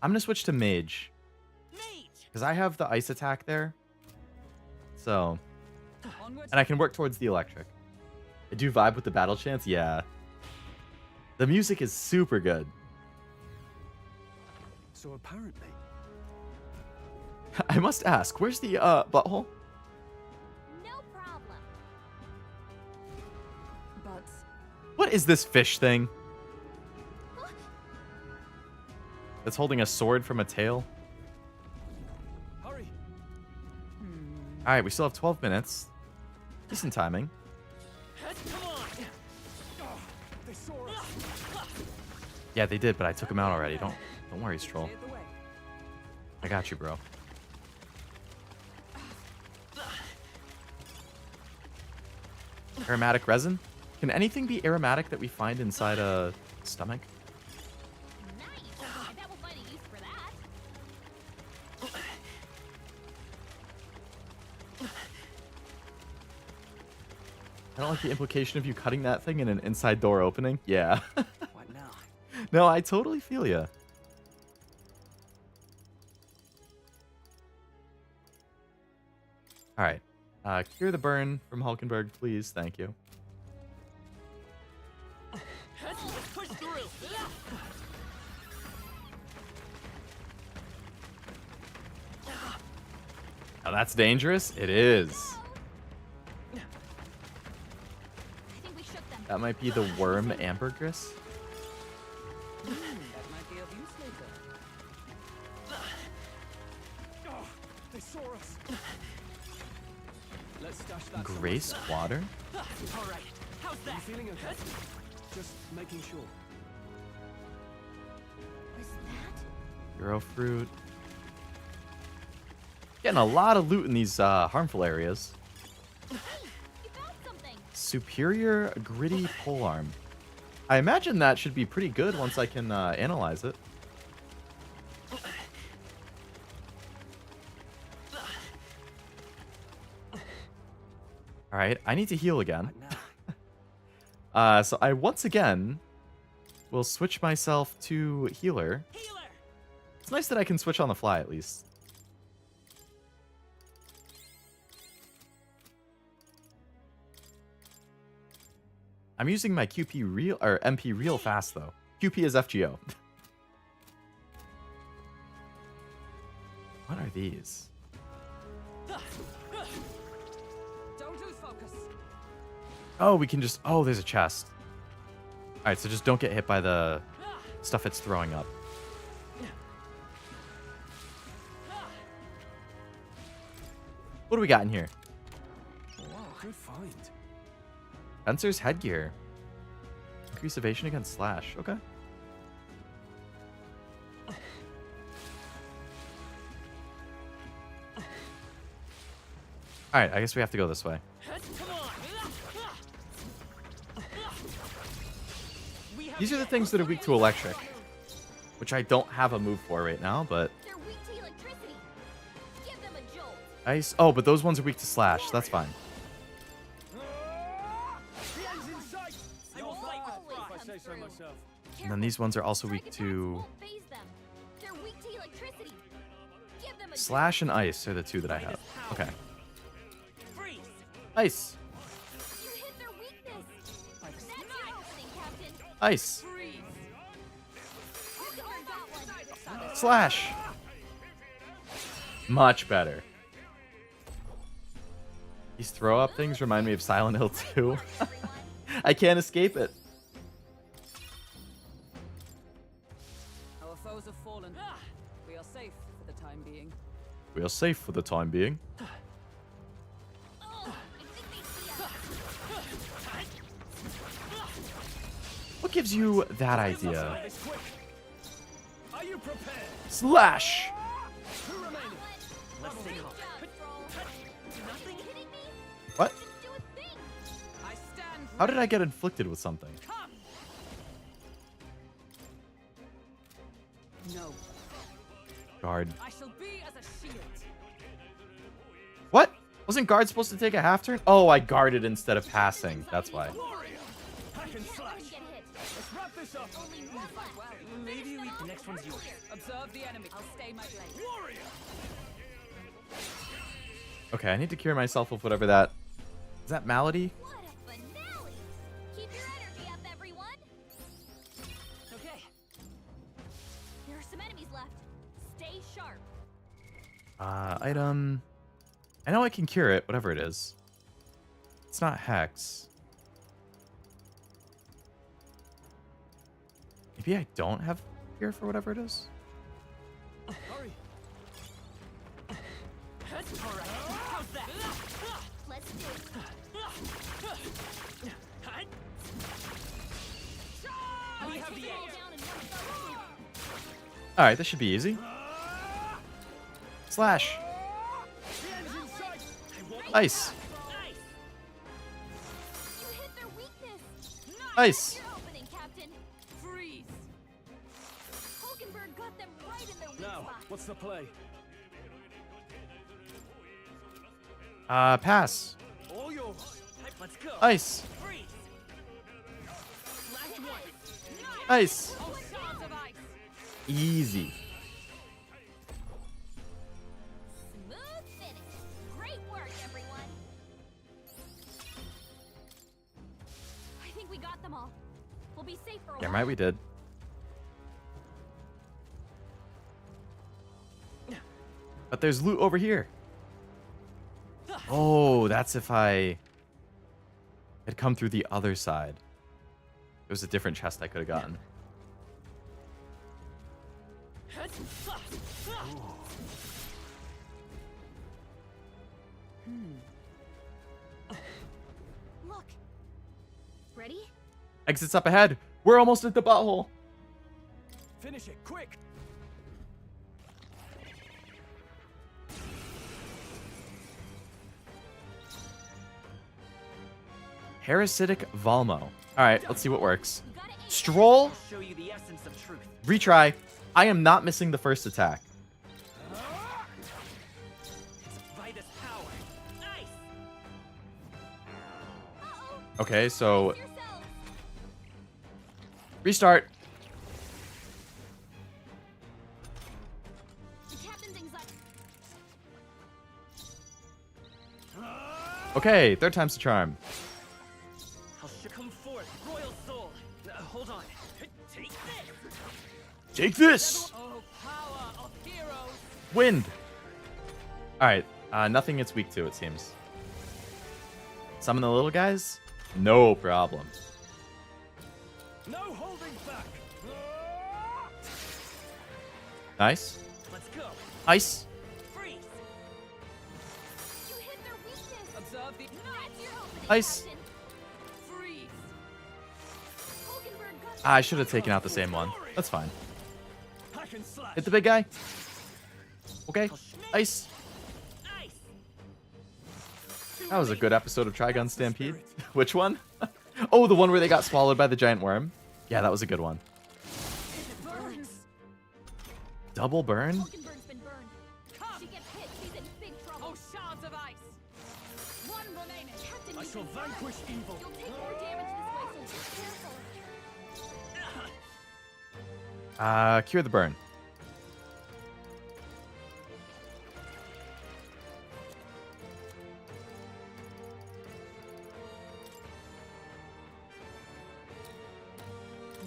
[SPEAKER 1] I'm gonna switch to mage. Because I have the ice attack there. So. And I can work towards the electric. I do vibe with the battle chants? Yeah. The music is super good.
[SPEAKER 6] So apparently...
[SPEAKER 1] I must ask, where's the butthole?
[SPEAKER 5] No problem.
[SPEAKER 3] But
[SPEAKER 1] What is this fish thing? That's holding a sword from a tail?
[SPEAKER 6] Hurry.
[SPEAKER 1] Alright, we still have 12 minutes. Decent timing.
[SPEAKER 18] Come on.
[SPEAKER 6] They saw us.
[SPEAKER 1] Yeah, they did, but I took him out already. Don't worry, Stroll. I got you, bro. Aromatic resin? Can anything be aromatic that we find inside a stomach?
[SPEAKER 5] Nice. I bet we'll find a use for that.
[SPEAKER 1] I don't like the implication of you cutting that thing in an inside door opening. Yeah.
[SPEAKER 6] What now?
[SPEAKER 1] No, I totally feel ya. Alright. Cure the burn from Hulkenberg, please. Thank you.
[SPEAKER 18] Let's push through.
[SPEAKER 1] Now that's dangerous. It is.
[SPEAKER 5] I think we shook them.
[SPEAKER 1] That might be the worm ambergris.
[SPEAKER 3] that might be of use later.
[SPEAKER 6] Oh, they saw us. Let's stash that.
[SPEAKER 1] Gray squatter?
[SPEAKER 18] All right. How's
[SPEAKER 6] Are you
[SPEAKER 18] that?
[SPEAKER 6] feeling okay? Just making sure.
[SPEAKER 5] Was that?
[SPEAKER 1] Euro fruit. Getting a lot of loot in these harmful areas.
[SPEAKER 5] You found something.
[SPEAKER 1] Superior gritty polearm. I imagine that should be pretty good once I can analyze it. Alright, I need to heal again. So I once again will switch myself to healer. It's nice that I can switch on the fly at least. I'm using my QP real or MP real fast though. QP is FGO. What are these?
[SPEAKER 3] Don't lose focus.
[SPEAKER 1] Oh, we can just... Oh, there's a chest. Alright, so just don't get hit by the stuff it's throwing up. What do we got in here?
[SPEAKER 6] Wow, good find.
[SPEAKER 1] Fencer's headgear. Increase evasion against slash. Okay. Alright, I guess we have to go this way. These are the things that are weak to electric. Which I don't have a move for right now, but...
[SPEAKER 5] They're weak to electricity. Give them a jolt.
[SPEAKER 1] Ice. Oh, but those ones are weak to slash. That's fine.
[SPEAKER 6] The end's in sight.
[SPEAKER 18] I will fight with
[SPEAKER 6] If I say so myself.
[SPEAKER 1] And then these ones are also weak to...
[SPEAKER 5] Won't phase them. They're weak to electricity. Give them a
[SPEAKER 1] Slash and ice are the two that I have. Okay. Ice.
[SPEAKER 5] You hit their weakness. That's your opening, Captain.
[SPEAKER 1] Ice.
[SPEAKER 5] Hulkenberg got one.
[SPEAKER 1] Slash. Much better. These throw up things remind me of Silent Hill 2. I can't escape it.
[SPEAKER 3] Our foes have fallen. We are safe for the time being.
[SPEAKER 1] We are safe for the time being. What gives you that idea?
[SPEAKER 2] Are you prepared?
[SPEAKER 1] Slash!
[SPEAKER 16] Let's stay calm.
[SPEAKER 1] What? How did I get inflicted with something?
[SPEAKER 3] No.
[SPEAKER 1] Guard.
[SPEAKER 3] I shall be as a shield.
[SPEAKER 1] What? Wasn't guard supposed to take a half turn? Oh, I guarded instead of passing. That's why.
[SPEAKER 2] Hack and slash. Let's wrap this up.
[SPEAKER 16] Maybe the next one's yours.
[SPEAKER 3] Observe the enemy. I'll stay my blade.
[SPEAKER 2] Warrior.
[SPEAKER 1] Okay, I need to cure myself of whatever that... Is that malady?
[SPEAKER 5] What a finale! Keep your energy up, everyone.
[SPEAKER 3] Okay.
[SPEAKER 5] There are some enemies left. Stay sharp.
[SPEAKER 1] Item... I know I can cure it, whatever it is. It's not Hex. Maybe I don't have cure for whatever it is?
[SPEAKER 2] Hurry.
[SPEAKER 18] All right. How's that?
[SPEAKER 5] Let's do it.
[SPEAKER 18] We have the edge.
[SPEAKER 1] Alright, this should be easy. Slash. Ice.
[SPEAKER 5] You hit their weakness.
[SPEAKER 1] Ice.
[SPEAKER 5] Your opening, Captain.
[SPEAKER 3] Freeze.
[SPEAKER 5] Hulkenberg got them right in their weak
[SPEAKER 2] Now,
[SPEAKER 5] spot.
[SPEAKER 2] what's the play?
[SPEAKER 1] Pass.
[SPEAKER 2] All yours.
[SPEAKER 16] Let's go.
[SPEAKER 1] Ice.
[SPEAKER 16] Freeze. Last one.
[SPEAKER 1] Ice.
[SPEAKER 3] Oh, shards of ice.
[SPEAKER 1] Easy.
[SPEAKER 5] Smooth finish. Great work, everyone. I think we got them all. We'll be safe for a
[SPEAKER 1] Damn
[SPEAKER 5] while.
[SPEAKER 1] right we did. But there's loot over here. Oh, that's if I had come through the other side. It was a different chest I could have gotten.
[SPEAKER 5] Look. Ready?
[SPEAKER 1] Exits up ahead. We're almost at the butthole.
[SPEAKER 2] Finish it, quick.
[SPEAKER 1] Parasitic Valmo. All right, let's see what works. Stroll.
[SPEAKER 16] Show you the essence of truth.
[SPEAKER 1] Retry. I am not missing the first attack.
[SPEAKER 16] Vitus power. Nice.
[SPEAKER 1] Okay, so restart.
[SPEAKER 5] The captain thinks
[SPEAKER 1] Okay, third time's the charm.
[SPEAKER 16] Come forth, royal soul. Hold on. Take this.
[SPEAKER 1] Take this.
[SPEAKER 3] Oh, power of heroes.
[SPEAKER 1] Wind. All right, nothing it's weak to, it seems. Summon the little guys? No problem.
[SPEAKER 2] No holding back.
[SPEAKER 1] Nice.
[SPEAKER 16] Let's go.
[SPEAKER 1] Ice.
[SPEAKER 16] Freeze.
[SPEAKER 5] you hit their weakness.
[SPEAKER 3] Observe the
[SPEAKER 5] That's your opening,
[SPEAKER 1] Ice.
[SPEAKER 5] Captain.
[SPEAKER 3] freeze.
[SPEAKER 5] Hulkenberg got
[SPEAKER 1] I should have taken out the same one. That's fine.
[SPEAKER 2] Hack and slash.
[SPEAKER 1] Hit the big guy. Okay. Ice.
[SPEAKER 16] Nice.
[SPEAKER 1] That was a good episode of Trigun Stampede. Which one? Oh, the one where they got swallowed by the giant worm. Yeah, that was a good one.
[SPEAKER 5] burns.
[SPEAKER 1] Double burn?
[SPEAKER 5] Hulkenberg's been burned. She gets hit. She's in big trouble.
[SPEAKER 3] Oh, shards of ice. One remaining.
[SPEAKER 5] Captain,
[SPEAKER 2] I
[SPEAKER 5] you've
[SPEAKER 2] shall
[SPEAKER 5] been burned.
[SPEAKER 2] vanquish evil.
[SPEAKER 5] You'll take more damage this way, so be careful.
[SPEAKER 1] Cure the burn.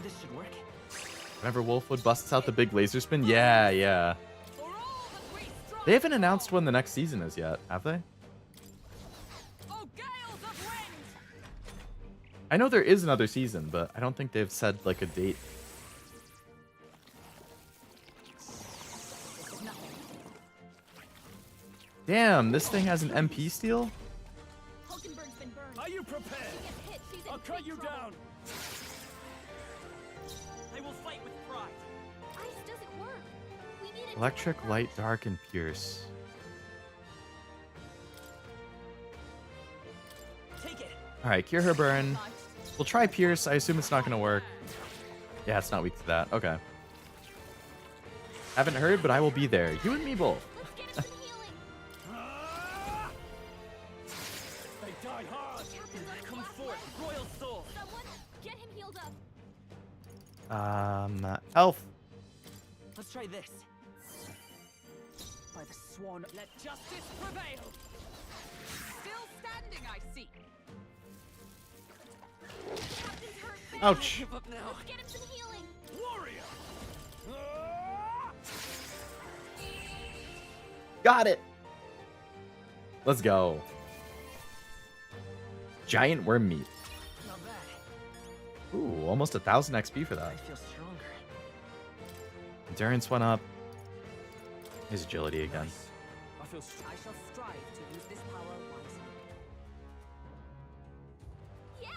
[SPEAKER 16] This should work.
[SPEAKER 1] Whenever Wolfwood busts out the big laser spin? Yeah, yeah. They haven't announced when the next season is yet, have they? I know there is another season, but I don't think they've said like a date. Damn, this thing has an MP steal?
[SPEAKER 2] Are you prepared? I'll cut you down.
[SPEAKER 18] I will fight with pride.
[SPEAKER 15] Ice doesn't work. We need
[SPEAKER 1] Electric, light, dark, and pierce.
[SPEAKER 18] Take it.
[SPEAKER 1] Alright, cure her burn. We'll try pierce. I assume it's not going to work. Yeah, it's not weak to that. Okay. Haven't heard, but I will be there. You and me both.
[SPEAKER 2] They die hard.
[SPEAKER 18] Come forth, royal soul.
[SPEAKER 5] Someone get him healed up.
[SPEAKER 1] Elf.
[SPEAKER 18] Let's try this. By the swan, let justice prevail.
[SPEAKER 3] Still standing, I see.
[SPEAKER 1] Ouch.
[SPEAKER 18] Give up now.
[SPEAKER 5] Get him some healing.
[SPEAKER 2] Warrior.
[SPEAKER 1] Got it. Let's go. Giant worm meat.
[SPEAKER 18] Not bad.
[SPEAKER 1] Ooh, almost 1,000 XP for that.
[SPEAKER 18] I feel stronger.
[SPEAKER 1] Endurance went up. His agility again.
[SPEAKER 18] I feel
[SPEAKER 3] I shall strive to use this power wisely.
[SPEAKER 5] Yeah.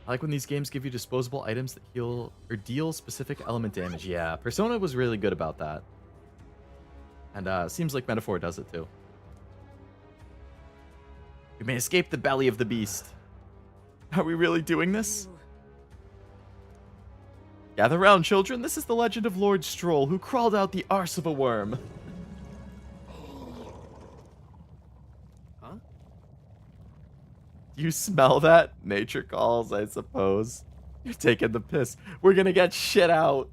[SPEAKER 1] I like when these games give you disposable items that heal or deal specific element damage. Yeah, Persona was really good about that. And seems like Metaphor does it too. We may escape the belly of the beast. Are we really doing this? Gather round, children. This is the legend of Lord Stroll, who crawled out the arse of a worm.
[SPEAKER 6] Huh?
[SPEAKER 1] You smell that? Nature calls, I suppose. You're taking the piss. We're gonna get shit out.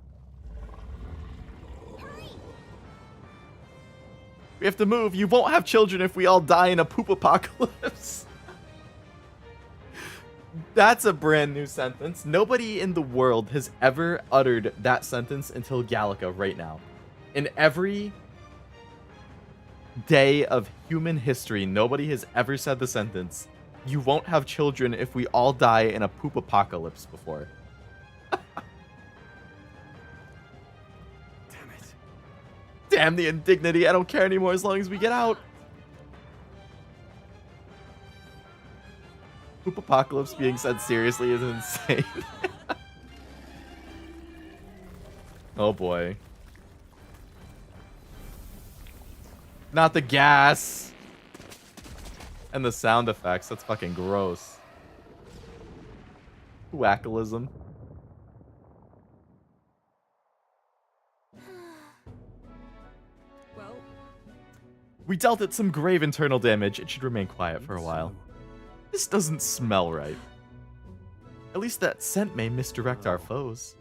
[SPEAKER 1] We have to move. You won't have children if we all die in a poop apocalypse. That's a brand new sentence. Nobody in the world has ever uttered that sentence until Gallica right now. In every day of human history, nobody has ever said the sentence, "You won't have children if we all die in a poop apocalypse" before. Damn the indignity. I don't care anymore as long as we get out. Poop apocalypse being said seriously is insane. Oh boy. Not the gas. And the sound effects. That's fucking gross. Wackalism. We dealt it some grave internal damage. It should remain quiet for a while. This doesn't smell right. At least that scent may misdirect our foes.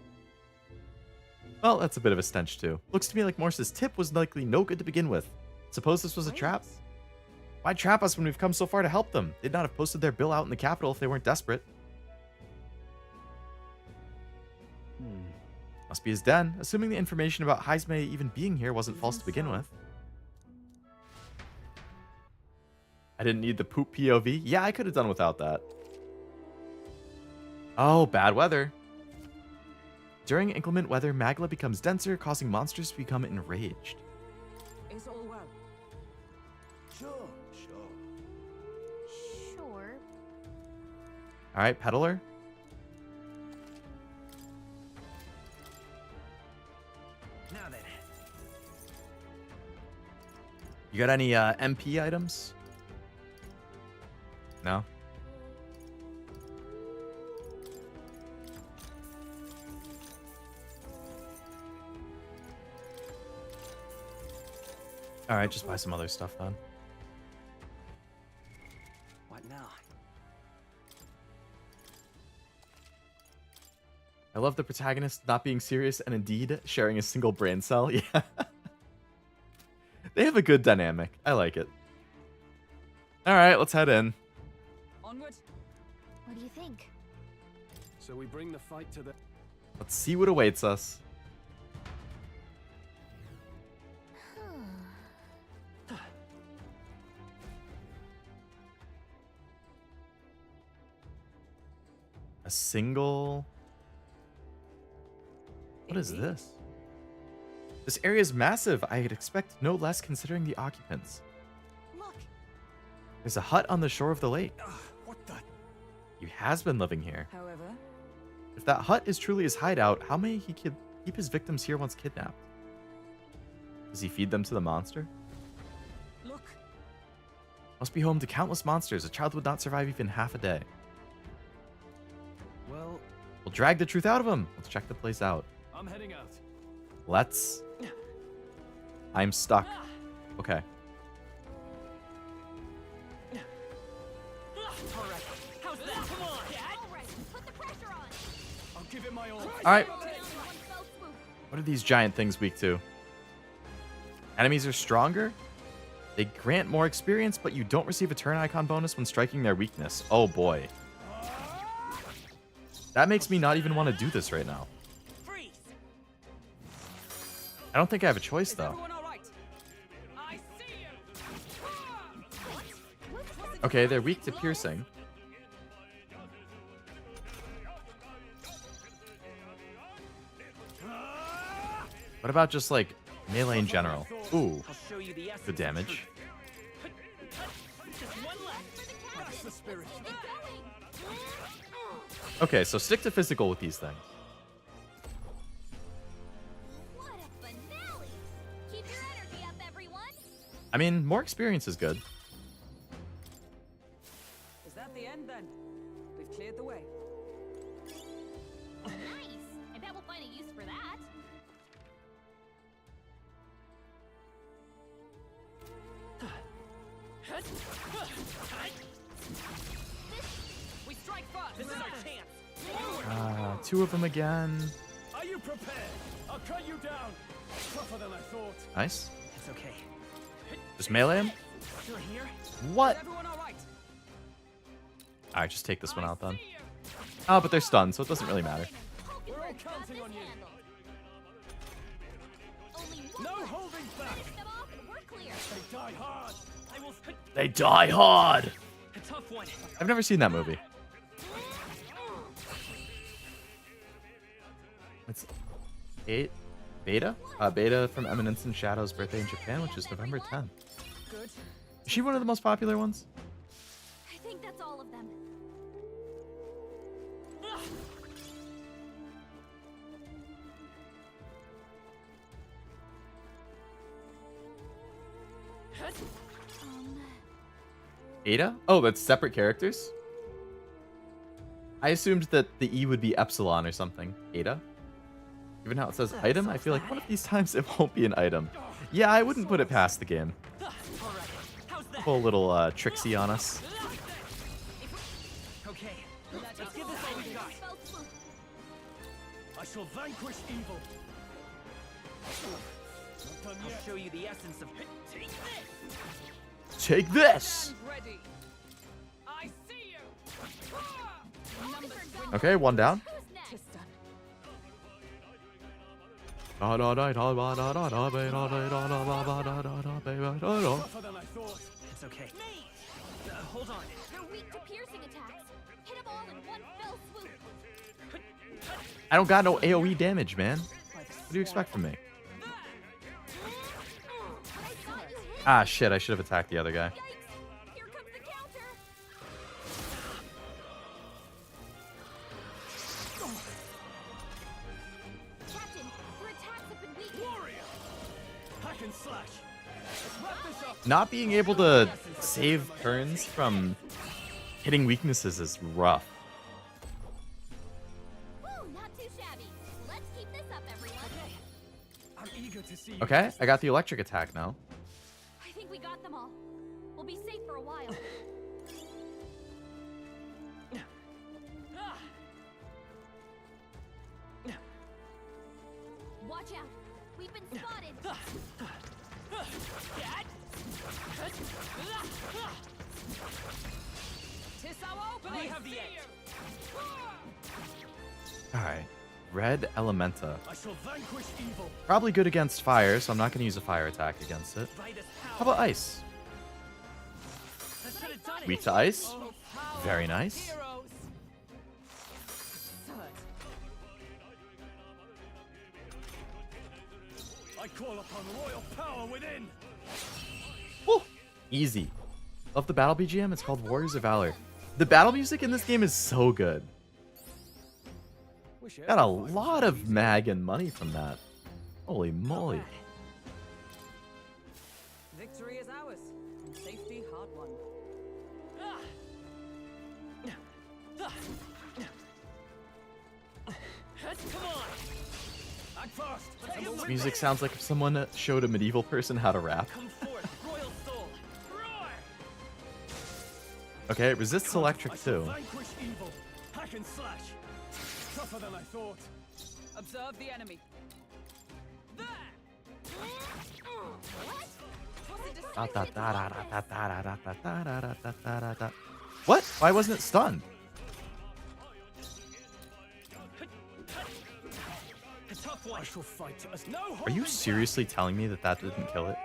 [SPEAKER 1] Well, that's a bit of a stench too. Looks to me like Morse's tip was likely no good to begin with. Suppose this was a trap? Why trap us when we've come so far to help them? They'd not have posted their bill out in the capital if they weren't desperate. Must be his den, assuming the information about Heisme even being here wasn't false to begin with. I didn't need the poop POV. Yeah, I could have done without that. Oh, bad weather. During inclement weather, magma becomes denser, causing monsters to become enraged.
[SPEAKER 3] Is all well?
[SPEAKER 14] Sure.
[SPEAKER 15] Sure.
[SPEAKER 1] Alright, peddler.
[SPEAKER 16] Now then.
[SPEAKER 1] You got any MP items? No? Alright, just buy some other stuff then.
[SPEAKER 16] What now?
[SPEAKER 1] I love the protagonist not being serious and indeed sharing a single brain cell. Yeah. They have a good dynamic. I like it. Alright, let's head in.
[SPEAKER 3] Onward.
[SPEAKER 15] What do you think?
[SPEAKER 6] So we bring the fight to the...
[SPEAKER 1] Let's see what awaits us. A single... What is this? This area is massive. I'd expect no less considering the occupants.
[SPEAKER 5] Look.
[SPEAKER 1] There's a hut on the shore of the lake.
[SPEAKER 6] What the?
[SPEAKER 1] He has been living here.
[SPEAKER 3] However,
[SPEAKER 1] If that hut is truly his hideout, how may he keep his victims here once kidnapped? Does he feed them to the monster?
[SPEAKER 6] Look.
[SPEAKER 1] Must be home to countless monsters. A child would not survive even half a day.
[SPEAKER 6] Well,
[SPEAKER 1] We'll drag the truth out of him. Let's check the place out.
[SPEAKER 6] I'm heading out.
[SPEAKER 1] Let's... I'm stuck. Okay.
[SPEAKER 18] Alright, how's that? Come on, Dad!
[SPEAKER 5] Alright, put the pressure on.
[SPEAKER 6] I'll give it my all.
[SPEAKER 1] Alright.
[SPEAKER 5] Down in one fell swoop.
[SPEAKER 1] What are these giant things weak to? Enemies are stronger? They grant more experience, but you don't receive a turn icon bonus when striking their weakness. Oh boy. That makes me not even want to do this right now.
[SPEAKER 18] Freeze!
[SPEAKER 1] I don't think I have a choice, though.
[SPEAKER 18] Everyone alright? I see you!
[SPEAKER 1] Okay, they're weak to piercing. What about just, like, melee in general? Ooh,
[SPEAKER 18] I'll show you the essence
[SPEAKER 1] good damage.
[SPEAKER 18] Just one left.
[SPEAKER 6] That's the spirit.
[SPEAKER 1] Okay, so stick to physical with these things.
[SPEAKER 5] What a finale! Keep your energy up, everyone.
[SPEAKER 1] I mean, more experience is good.
[SPEAKER 3] is that the end then? We've cleared the way.
[SPEAKER 5] Nice. I bet we'll find a use for that.
[SPEAKER 18] We strike first. This is our chance.
[SPEAKER 1] Two of them again.
[SPEAKER 6] Are you prepared? I'll cut you down. Tougher than I thought.
[SPEAKER 1] Nice.
[SPEAKER 16] It's okay.
[SPEAKER 1] Just melee him?
[SPEAKER 16] Still here?
[SPEAKER 1] What?
[SPEAKER 18] Everyone alright?
[SPEAKER 1] Alright, just take this one out then. Oh, but they're stunned, so it doesn't really matter.
[SPEAKER 6] We're all counting on you.
[SPEAKER 5] Only
[SPEAKER 6] No
[SPEAKER 5] one.
[SPEAKER 6] holding back.
[SPEAKER 5] Finish them off and we're clear.
[SPEAKER 6] They die hard.
[SPEAKER 18] I will.
[SPEAKER 1] They die hard!
[SPEAKER 18] A tough one.
[SPEAKER 1] I've never seen that movie. It's 8 Beta? Beta from Eminence and Shadow's birthday in Japan, which is November 10th.
[SPEAKER 3] Good.
[SPEAKER 1] Is she one of the most popular ones?
[SPEAKER 5] I think that's all of them.
[SPEAKER 1] Ada? Oh, that's separate characters? I assumed that the E would be Epsilon or something. Ada? Even how it says item, I feel like one of these times it won't be an item. Yeah, I wouldn't put it past the game. Pull a little tricksy on us.
[SPEAKER 18] Okay, let's give this all we got.
[SPEAKER 6] I shall vanquish evil. Not done yet.
[SPEAKER 18] I'll show you the essence of. Take this.
[SPEAKER 1] Take this!
[SPEAKER 18] Ready. I see you.
[SPEAKER 1] Okay, one down.
[SPEAKER 5] Who's next?
[SPEAKER 6] Tougher than I thought.
[SPEAKER 16] It's okay. Hold on.
[SPEAKER 5] They're weak to piercing attacks. Hit them all in one fell swoop.
[SPEAKER 1] I don't got no AoE damage, man. What do you expect from me? Ah, shit, I should have attacked the other guy.
[SPEAKER 5] Yikes! Here comes the counter. Captain, your attacks have been weak.
[SPEAKER 6] Warrior. Hack and slash. Let's wrap this up.
[SPEAKER 1] Not being able to save turns from hitting weaknesses is rough.
[SPEAKER 5] Woo, not too shabby. Let's keep this up, everyone.
[SPEAKER 6] I'm eager to see you.
[SPEAKER 1] Okay, I got the electric attack now.
[SPEAKER 5] I think we got them all. We'll be safe for a while. Watch out. We've been spotted.
[SPEAKER 18] Dad. Tis our opening. We have the edge.
[SPEAKER 1] Alright. Red Elementa.
[SPEAKER 6] I shall vanquish evil.
[SPEAKER 1] Probably good against fire, so I'm not going to use a fire attack against it. How about ice? Weak to ice. Very nice.
[SPEAKER 2] I call upon royal power within.
[SPEAKER 1] Woo! Easy. Love the battle BGM. It's called Warriors of Valor. The battle music in this game is so good. Got a lot of mag and money from that. Holy moly.
[SPEAKER 3] Victory is ours. And safety hard won.
[SPEAKER 2] Come on. Act fast.
[SPEAKER 1] This music sounds like if someone showed a medieval person how to rap.
[SPEAKER 2] Come forth, royal soul. Roar!
[SPEAKER 1] Okay, it resists electric too.
[SPEAKER 2] Vanquish evil. Hack and slash. Tougher than I thought.
[SPEAKER 3] Observe the enemy.
[SPEAKER 1] What? Why wasn't it stunned?
[SPEAKER 2] I shall fight as no.
[SPEAKER 1] Are you seriously telling me that that didn't kill it?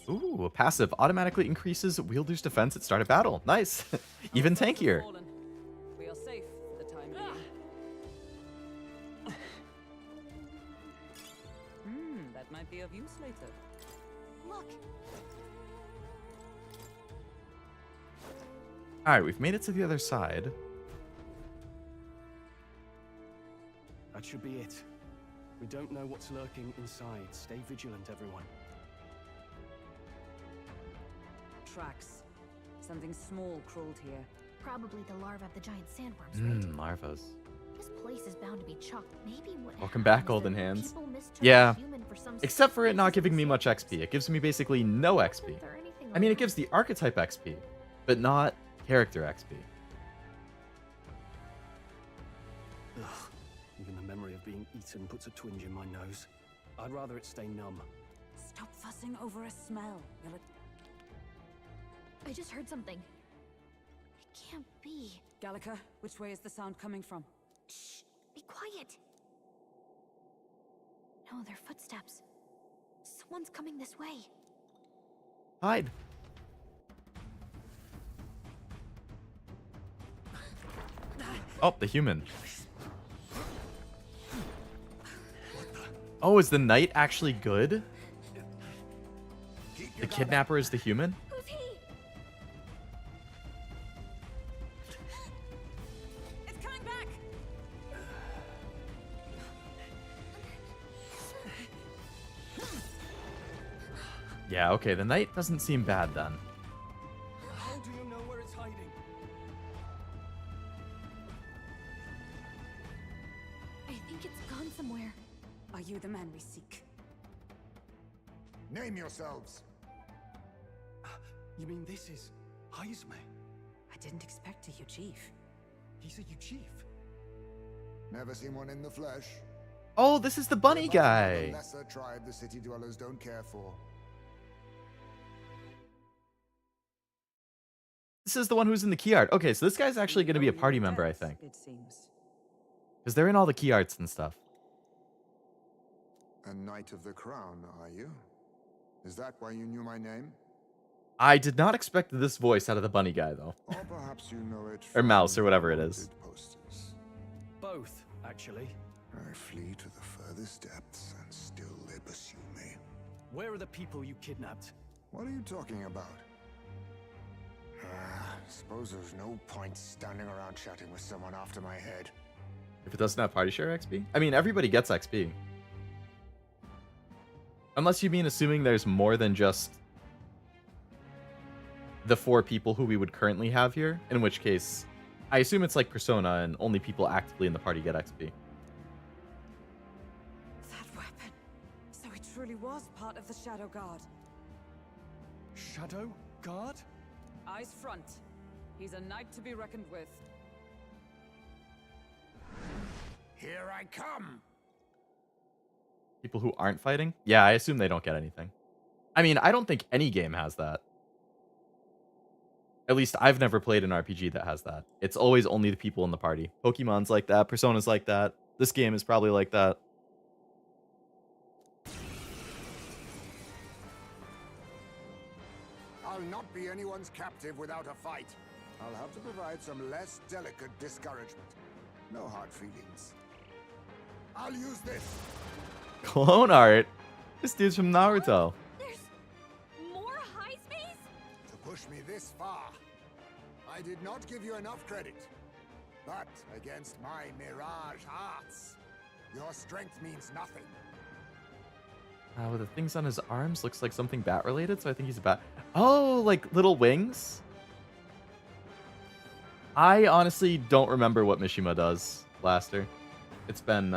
[SPEAKER 1] Ooh, a passive automatically increases wielder's defense at start of battle. Nice. Even tankier.
[SPEAKER 3] We are safe for the time being. That might be of use later.
[SPEAKER 5] Look.
[SPEAKER 1] Alright, we've made it to the other side.
[SPEAKER 6] That should be it. We don't know what's lurking inside. Stay vigilant, everyone.
[SPEAKER 3] Tracks. Something small crawled here.
[SPEAKER 15] Probably the larva of the giant sandworms, right?
[SPEAKER 1] Larvas.
[SPEAKER 15] This place is bound to be chocked. Maybe what
[SPEAKER 1] Welcome back, Golden Hands. Yeah, except for it not giving me much XP. It gives me basically no XP. I mean, it gives the archetype XP, but not character XP.
[SPEAKER 6] Ugh. Even the memory of being eaten puts a twinge in my nose. I'd rather it stay numb.
[SPEAKER 3] Stop fussing over a smell.
[SPEAKER 15] I just heard something. It can't be.
[SPEAKER 3] Gallica, which way is the sound coming from?
[SPEAKER 15] Shh! Be quiet! No, they're footsteps. Someone's coming this way.
[SPEAKER 1] Hide. Oh, the human. Oh, is the knight actually good? The kidnapper is the human?
[SPEAKER 15] Who's he?
[SPEAKER 3] It's coming back!
[SPEAKER 1] Yeah, okay, the knight doesn't seem bad then.
[SPEAKER 2] How do you know where it's hiding?
[SPEAKER 15] I think it's gone somewhere.
[SPEAKER 3] Are you the man we seek?
[SPEAKER 19] Name yourselves.
[SPEAKER 6] You mean this is Heisme?
[SPEAKER 3] I didn't expect a Chief.
[SPEAKER 6] He's a Chief.
[SPEAKER 19] Never seen one in the flesh.
[SPEAKER 1] Oh, this is the bunny guy.
[SPEAKER 19] The lesser tribe the city dwellers don't care for.
[SPEAKER 1] This is the one who's in the key art. Okay, so this guy's actually going to be a party member, I think.
[SPEAKER 3] It seems.
[SPEAKER 1] Because they're in all the key arts and stuff.
[SPEAKER 19] A Knight of the Crown, are you? Is that why you knew my name?
[SPEAKER 1] I did not expect this voice out of the bunny guy, though.
[SPEAKER 19] Or perhaps you know it
[SPEAKER 1] Or mouse, or whatever it is.
[SPEAKER 19] Posters.
[SPEAKER 6] Both, actually.
[SPEAKER 19] I flee to the furthest depths, and still they pursue me.
[SPEAKER 6] Where are the people you kidnapped?
[SPEAKER 19] What are you talking about? Suppose there's no point standing around chatting with someone after my head.
[SPEAKER 1] If it doesn't have party share XP? I mean, everybody gets XP. Unless you mean assuming there's more than just the 4 people who we would currently have here, in which case, I assume it's like Persona and only people actively in the party get XP.
[SPEAKER 3] That weapon. So it truly was part of the Shadow Guard.
[SPEAKER 6] Shadow Guard?
[SPEAKER 3] Eyes front. He's a knight to be reckoned with.
[SPEAKER 19] Here I come!
[SPEAKER 1] People who aren't fighting? Yeah, I assume they don't get anything. I mean, I don't think any game has that. At least I've never played an RPG that has that. It's always only the people in the party. Pokemon's like that. Persona's like that. This game is probably like that.
[SPEAKER 19] I'll not be anyone's captive without a fight. I'll have to provide some less delicate discouragement. No hard feelings. I'll use this.
[SPEAKER 1] Clone art? This dude's from Naruto.
[SPEAKER 5] There's more high space?
[SPEAKER 19] To push me this far, I did not give you enough credit. But against my mirage arts, your strength means nothing.
[SPEAKER 1] With the things on his arms looks like something bat related, so I think he's a bat. Oh, like little wings? I honestly don't remember what Mishima does, Blaster. It's been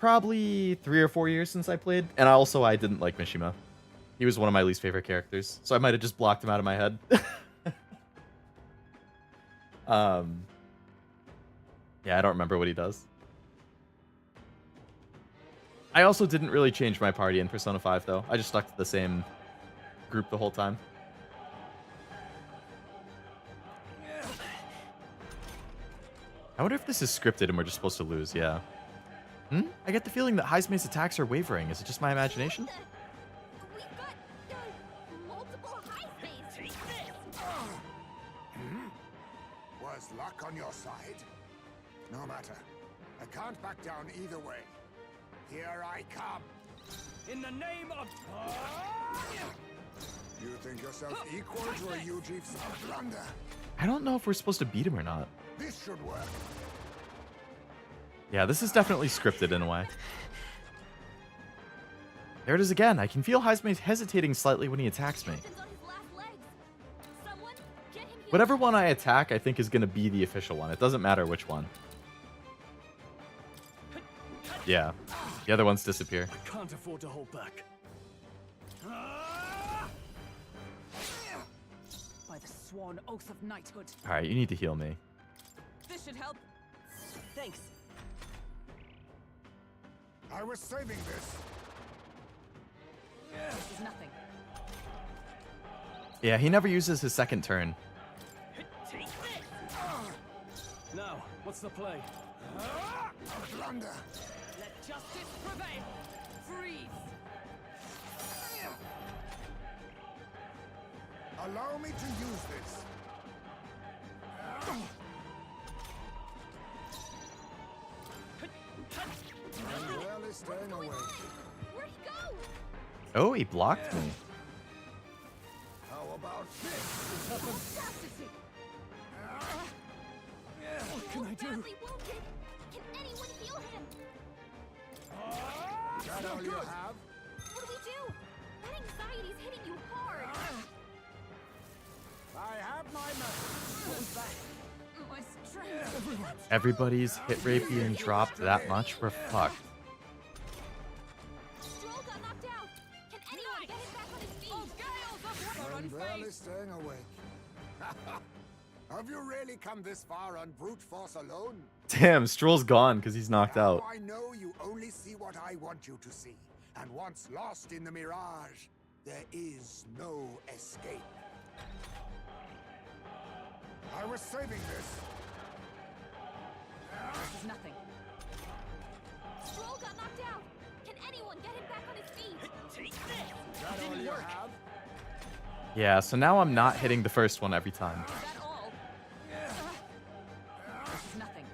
[SPEAKER 1] probably 3 or 4 years since I played, and I didn't like Mishima. He was one of my least favorite characters, so I might have just blocked him out of my head. Yeah, I don't remember what he does. I also didn't really change my party in Persona 5, though. I just stuck to the same group the whole time. I wonder if this is scripted and we're just supposed to lose, yeah. I get the feeling that Hazume's attacks are wavering. Is it just my imagination?
[SPEAKER 5] We've got multiple high space.
[SPEAKER 19] Was luck on your side? No matter. I can't back down either way. Here I come.
[SPEAKER 2] In the name of...
[SPEAKER 19] You think yourself equal to a Yuji's blunder?
[SPEAKER 1] I don't know if we're supposed to beat him or not.
[SPEAKER 19] This should work.
[SPEAKER 1] Yeah, this is definitely scripted in a way. There it is again. I can feel Hazume hesitating slightly when he attacks me. Whatever one I attack, I think is going to be the official one. It doesn't matter which one. Yeah, the other ones disappear.
[SPEAKER 2] I can't afford to hold back.
[SPEAKER 3] By the sworn oath of knighthood.
[SPEAKER 1] All right, you need to heal me.
[SPEAKER 3] This should help.
[SPEAKER 5] Thanks.
[SPEAKER 19] I was saving this.
[SPEAKER 3] This is nothing.
[SPEAKER 1] Yeah, he never uses his second turn.
[SPEAKER 2] Now, what's the play?
[SPEAKER 19] A blunder.
[SPEAKER 18] Let justice prevail. Freeze.
[SPEAKER 19] Allow me to use this. I'm barely staying away.
[SPEAKER 5] Where'd he go?
[SPEAKER 1] Oh, he blocked me.
[SPEAKER 19] How about this?
[SPEAKER 2] What can I do?
[SPEAKER 5] Badly wounded. Can anyone heal him?
[SPEAKER 19] Is that all you have?
[SPEAKER 5] What do we do? That anxiety's hitting you hard.
[SPEAKER 19] I have my method.
[SPEAKER 2] What was that?
[SPEAKER 3] My strength.
[SPEAKER 1] Everybody's hit rate being dropped that much, we're fucked.
[SPEAKER 5] Stroll got knocked out. Can anyone get him back on his feet?
[SPEAKER 18] Oh, gales of water
[SPEAKER 19] I'm barely
[SPEAKER 18] unfazed.
[SPEAKER 19] staying awake. Have you really come this far on brute force alone?
[SPEAKER 1] Damn, Stroll's gone because he's knocked
[SPEAKER 19] Now
[SPEAKER 1] out.
[SPEAKER 19] I know you only see what I want you to see. And once lost in the mirage, there is no escape. I was saving this.
[SPEAKER 3] This is nothing.
[SPEAKER 5] Stroll got knocked out. Can anyone get him back on his feet?
[SPEAKER 2] Take this.
[SPEAKER 19] Is that all you have?
[SPEAKER 1] Yeah, so now I'm not hitting the first one every time.
[SPEAKER 3] Is that all? This is nothing.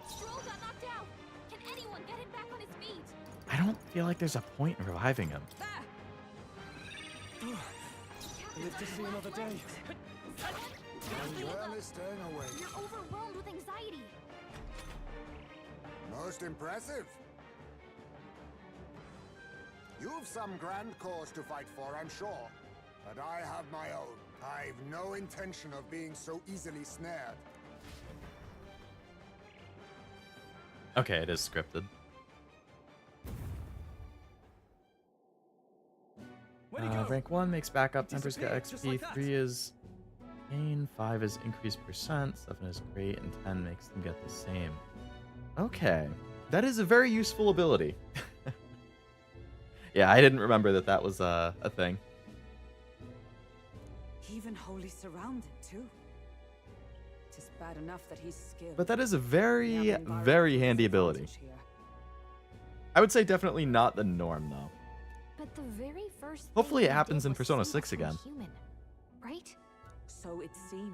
[SPEAKER 5] Stroll got knocked out. Can anyone get him back on his feet?
[SPEAKER 1] I don't feel like there's a point in reviving him.
[SPEAKER 2] Live to see another day.
[SPEAKER 19] I'm barely staying awake.
[SPEAKER 5] You're overwhelmed with anxiety.
[SPEAKER 19] Most impressive. You've some grand cause to fight for, I'm sure. But I have my own. I've no intention of being so easily snared.
[SPEAKER 1] Okay, it is scripted. Rank 1 makes backup, tempers get XP, 3 is gain, 5 is increased percent, 7 is great, and 10 makes them get the same. Okay, that is a very useful ability. Yeah, I didn't remember that that was a thing.
[SPEAKER 3] Even wholly surrounded, too. Tis bad enough that he's skilled.
[SPEAKER 1] But that is a very, very handy ability. I would say definitely not the norm, though.
[SPEAKER 15] But the very first thing
[SPEAKER 1] Hopefully it
[SPEAKER 15] he
[SPEAKER 1] happens
[SPEAKER 15] did
[SPEAKER 1] in
[SPEAKER 15] was
[SPEAKER 1] Persona
[SPEAKER 15] steal
[SPEAKER 1] 6
[SPEAKER 15] from a
[SPEAKER 1] again.
[SPEAKER 15] Human, right?
[SPEAKER 3] So it seemed.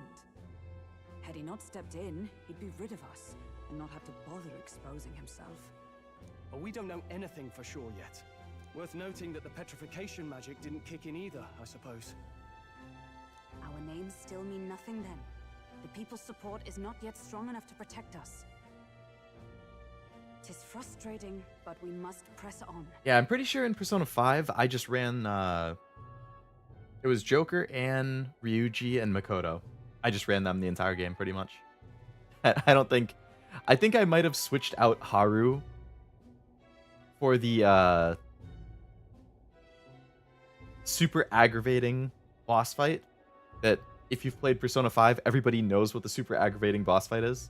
[SPEAKER 3] Had he not stepped in, he'd be rid of us and not have to bother exposing himself.
[SPEAKER 6] But we don't know anything for sure yet. Worth noting that the petrification magic didn't kick in either, I suppose.
[SPEAKER 3] Our names still mean nothing then. The people's support is not yet strong enough to protect us. Tis frustrating, but we must press on.
[SPEAKER 1] Yeah, I'm pretty sure in Persona 5, I just ran, it was Joker, Anne, Ryuji, and Makoto. I just ran them the entire game, pretty much. I think I might have switched out Haru for the, super aggravating boss fight that if you've played Persona 5, everybody knows what the super aggravating boss fight is,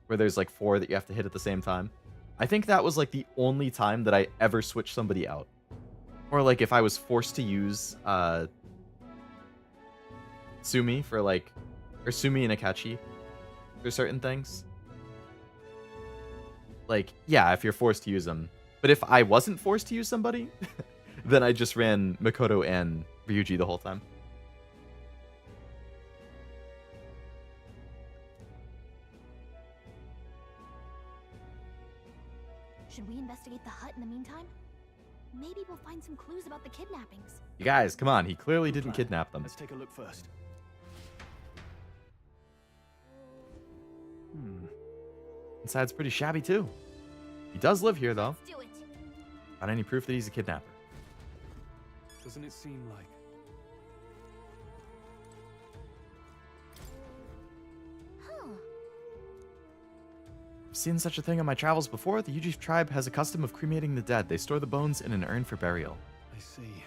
[SPEAKER 1] where there's like 4 that you have to hit at the same time. I think that was like the only time that I ever switched somebody out. Or like if I was forced to use Sumi for like, or Sumi and Akachi for certain things. Like, yeah, if you're forced to use them. But if I wasn't forced to use somebody, then I just ran Makoto and Ryuji the whole time.
[SPEAKER 15] Should we investigate the hut in the meantime? Maybe we'll find some clues about the kidnappings.
[SPEAKER 1] You guys, come on. He clearly didn't kidnap them.
[SPEAKER 6] Let's take a look first.
[SPEAKER 1] Inside's pretty shabby, too. He does live here, though.
[SPEAKER 15] Let's do it.
[SPEAKER 1] Not any proof that he's a kidnapper.
[SPEAKER 6] Doesn't it seem like...
[SPEAKER 15] Huh.
[SPEAKER 1] I've seen such a thing on my travels before. The Yuji tribe has a custom of cremating the dead. They store the bones in an urn for burial.
[SPEAKER 6] I see.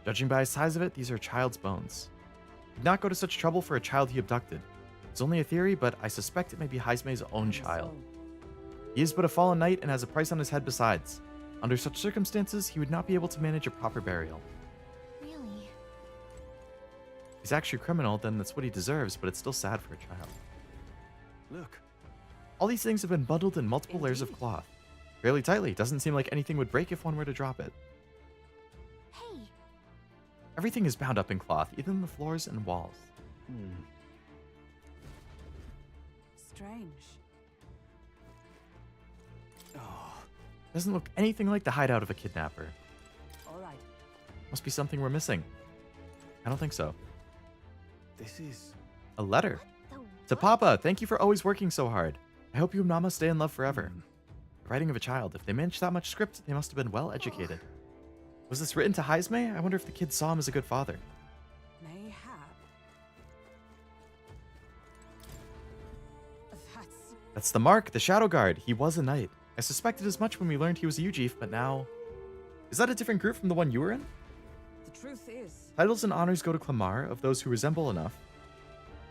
[SPEAKER 1] Judging by the size of it, these are a child's bones. He'd not go to such trouble for a child he abducted. It's only a theory, but I suspect it may be Haizume's own child. He is but a fallen knight and has a price on his head besides. Under such circumstances, he would not be able to manage a proper burial.
[SPEAKER 15] Really?
[SPEAKER 1] If he's actually a criminal, then that's what he deserves, but it's still sad for a child.
[SPEAKER 6] Look.
[SPEAKER 1] All these things have been bundled in multiple layers of cloth. Fairly tightly. Doesn't seem like anything would break if one were to drop it.
[SPEAKER 15] Hey.
[SPEAKER 1] Everything is bound up in cloth, even the floors and walls.
[SPEAKER 3] Strange.
[SPEAKER 1] Doesn't look anything like the hideout of a kidnapper.
[SPEAKER 3] All right.
[SPEAKER 1] Must be something we're missing. I don't think so.
[SPEAKER 6] This is...
[SPEAKER 1] A letter. To Papa, thank you for always working so hard. I hope you and Mama stay in love forever. The writing of a child. If they managed that much script, they must have been well educated. Was this written to Haizume? I wonder if the kids saw him as a good father.
[SPEAKER 3] Mayhap.
[SPEAKER 1] That's the mark, the Shadow Guard. He was a knight. I suspected as much when we learned he was a Yuji, but now... Is that a different group from the one you were in?
[SPEAKER 3] The truth is...
[SPEAKER 1] Titles and honors go to Clamar, of those who resemble enough.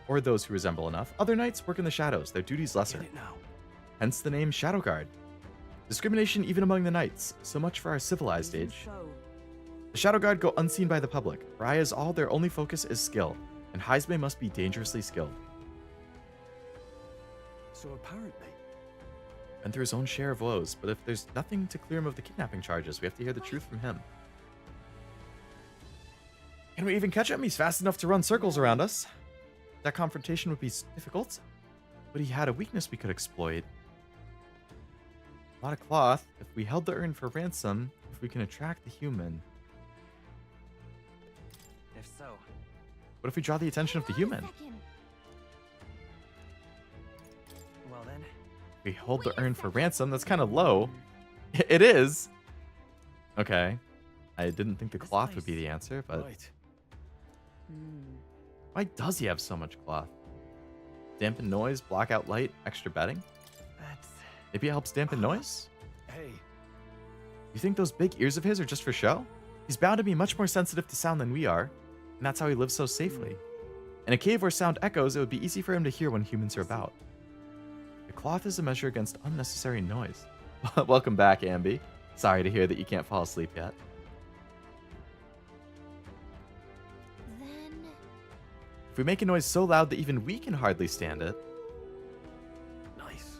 [SPEAKER 1] Or those who resemble enough. Other knights work in the shadows, their duties lesser. Hence the name Shadow Guard. Discrimination even among the knights, so much for our civilized age. The Shadow Guard go unseen by the public. For Aya's all, their only focus is skill, and Haizume must be dangerously skilled.
[SPEAKER 6] So apparently...
[SPEAKER 1] Been through his own share of woes, but if there's nothing to clear him of the kidnapping charges, we have to hear the truth from him. Can we even catch him? He's fast enough to run circles around us. That confrontation would be difficult, but he had a weakness we could exploit. A lot of cloth. If we held the urn for ransom, if we can attract the human.
[SPEAKER 16] If so...
[SPEAKER 1] What if we draw the attention of the human?
[SPEAKER 16] Well then...
[SPEAKER 1] We hold the urn for ransom. That's kind of low. It is. Okay. I didn't think the cloth would be the answer, but... Why does he have so much cloth? Dampen noise, block out light, extra bedding? Maybe it helps dampen noise?
[SPEAKER 6] Hey.
[SPEAKER 1] You think those big ears of his are just for show? He's bound to be much more sensitive to sound than we are, and that's how he lives so safely. In a cave where sound echoes, it would be easy for him to hear when humans are about. The cloth is a measure against unnecessary noise. Welcome back, Ambi. Sorry to hear that you can't fall asleep yet.
[SPEAKER 15] Then...
[SPEAKER 1] If we make a noise so loud that even we can hardly stand it...
[SPEAKER 6] Nice.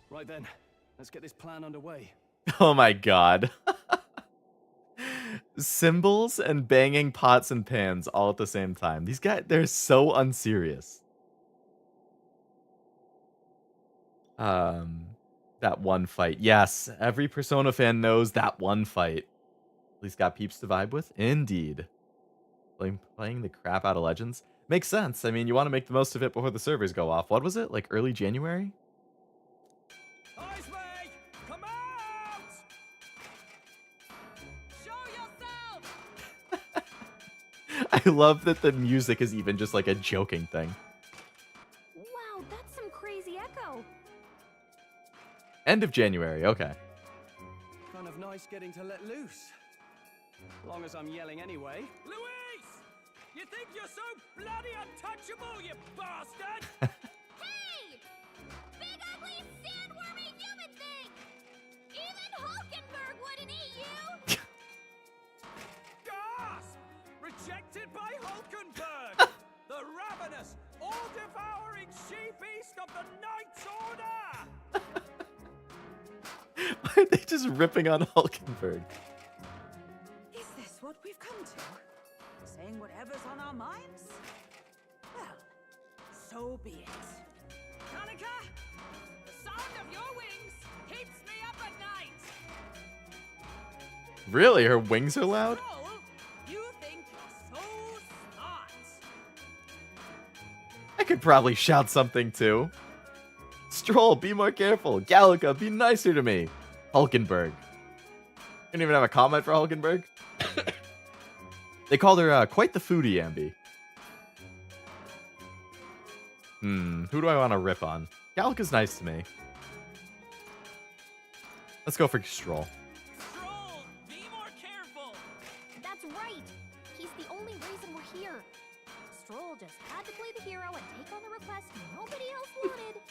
[SPEAKER 6] Right then, let's get this plan underway.
[SPEAKER 1] Oh my god. Cymbals and banging pots and pans all at the same time. These guys, they're so unserious. That one fight. Yes, every Persona fan knows that one fight. At least got peeps to vibe with. Indeed. Playing the crap out of Legends. Makes sense. I mean, you want to make the most of it before the servers go off. What was it? Like early January?
[SPEAKER 18] Come out! Show yourself!
[SPEAKER 1] I love that the music is even just like a joking thing.
[SPEAKER 15] Wow, that's some crazy echo.
[SPEAKER 1] End of January, okay.
[SPEAKER 6] Kind of nice getting to let loose. Long as I'm yelling anyway.
[SPEAKER 18] Luis! You think you're so bloody untouchable, you bastard?
[SPEAKER 5] Hey! Big ugly sandwormy human thing! Even Hulkenberg wouldn't eat you!
[SPEAKER 18] Gasp! Rejected by Hulkenberg! The ravenous, all-devouring she-beast of the Knights Order!
[SPEAKER 1] Why are they just ripping on Hulkenberg?
[SPEAKER 3] Is this what we've come to? Saying whatever's on our minds? Well, so be it.
[SPEAKER 18] Kanika, the sound of your wings keeps me up at night.
[SPEAKER 1] Really? Her wings are loud?
[SPEAKER 18] Troll, you think you're so smart.
[SPEAKER 1] I could probably shout something too. Stroll, be more careful. Gallica, be nicer to me. Hulkenberg. Didn't even have a comment for Hulkenberg. They called her quite the foodie, Ambi. Who do I want to rip on? Gallica's nice to me. Let's go for Stroll.
[SPEAKER 18] Troll, be more careful.
[SPEAKER 15] That's right. He's the only reason we're here. Stroll just had to play the hero and take on the request nobody else wanted.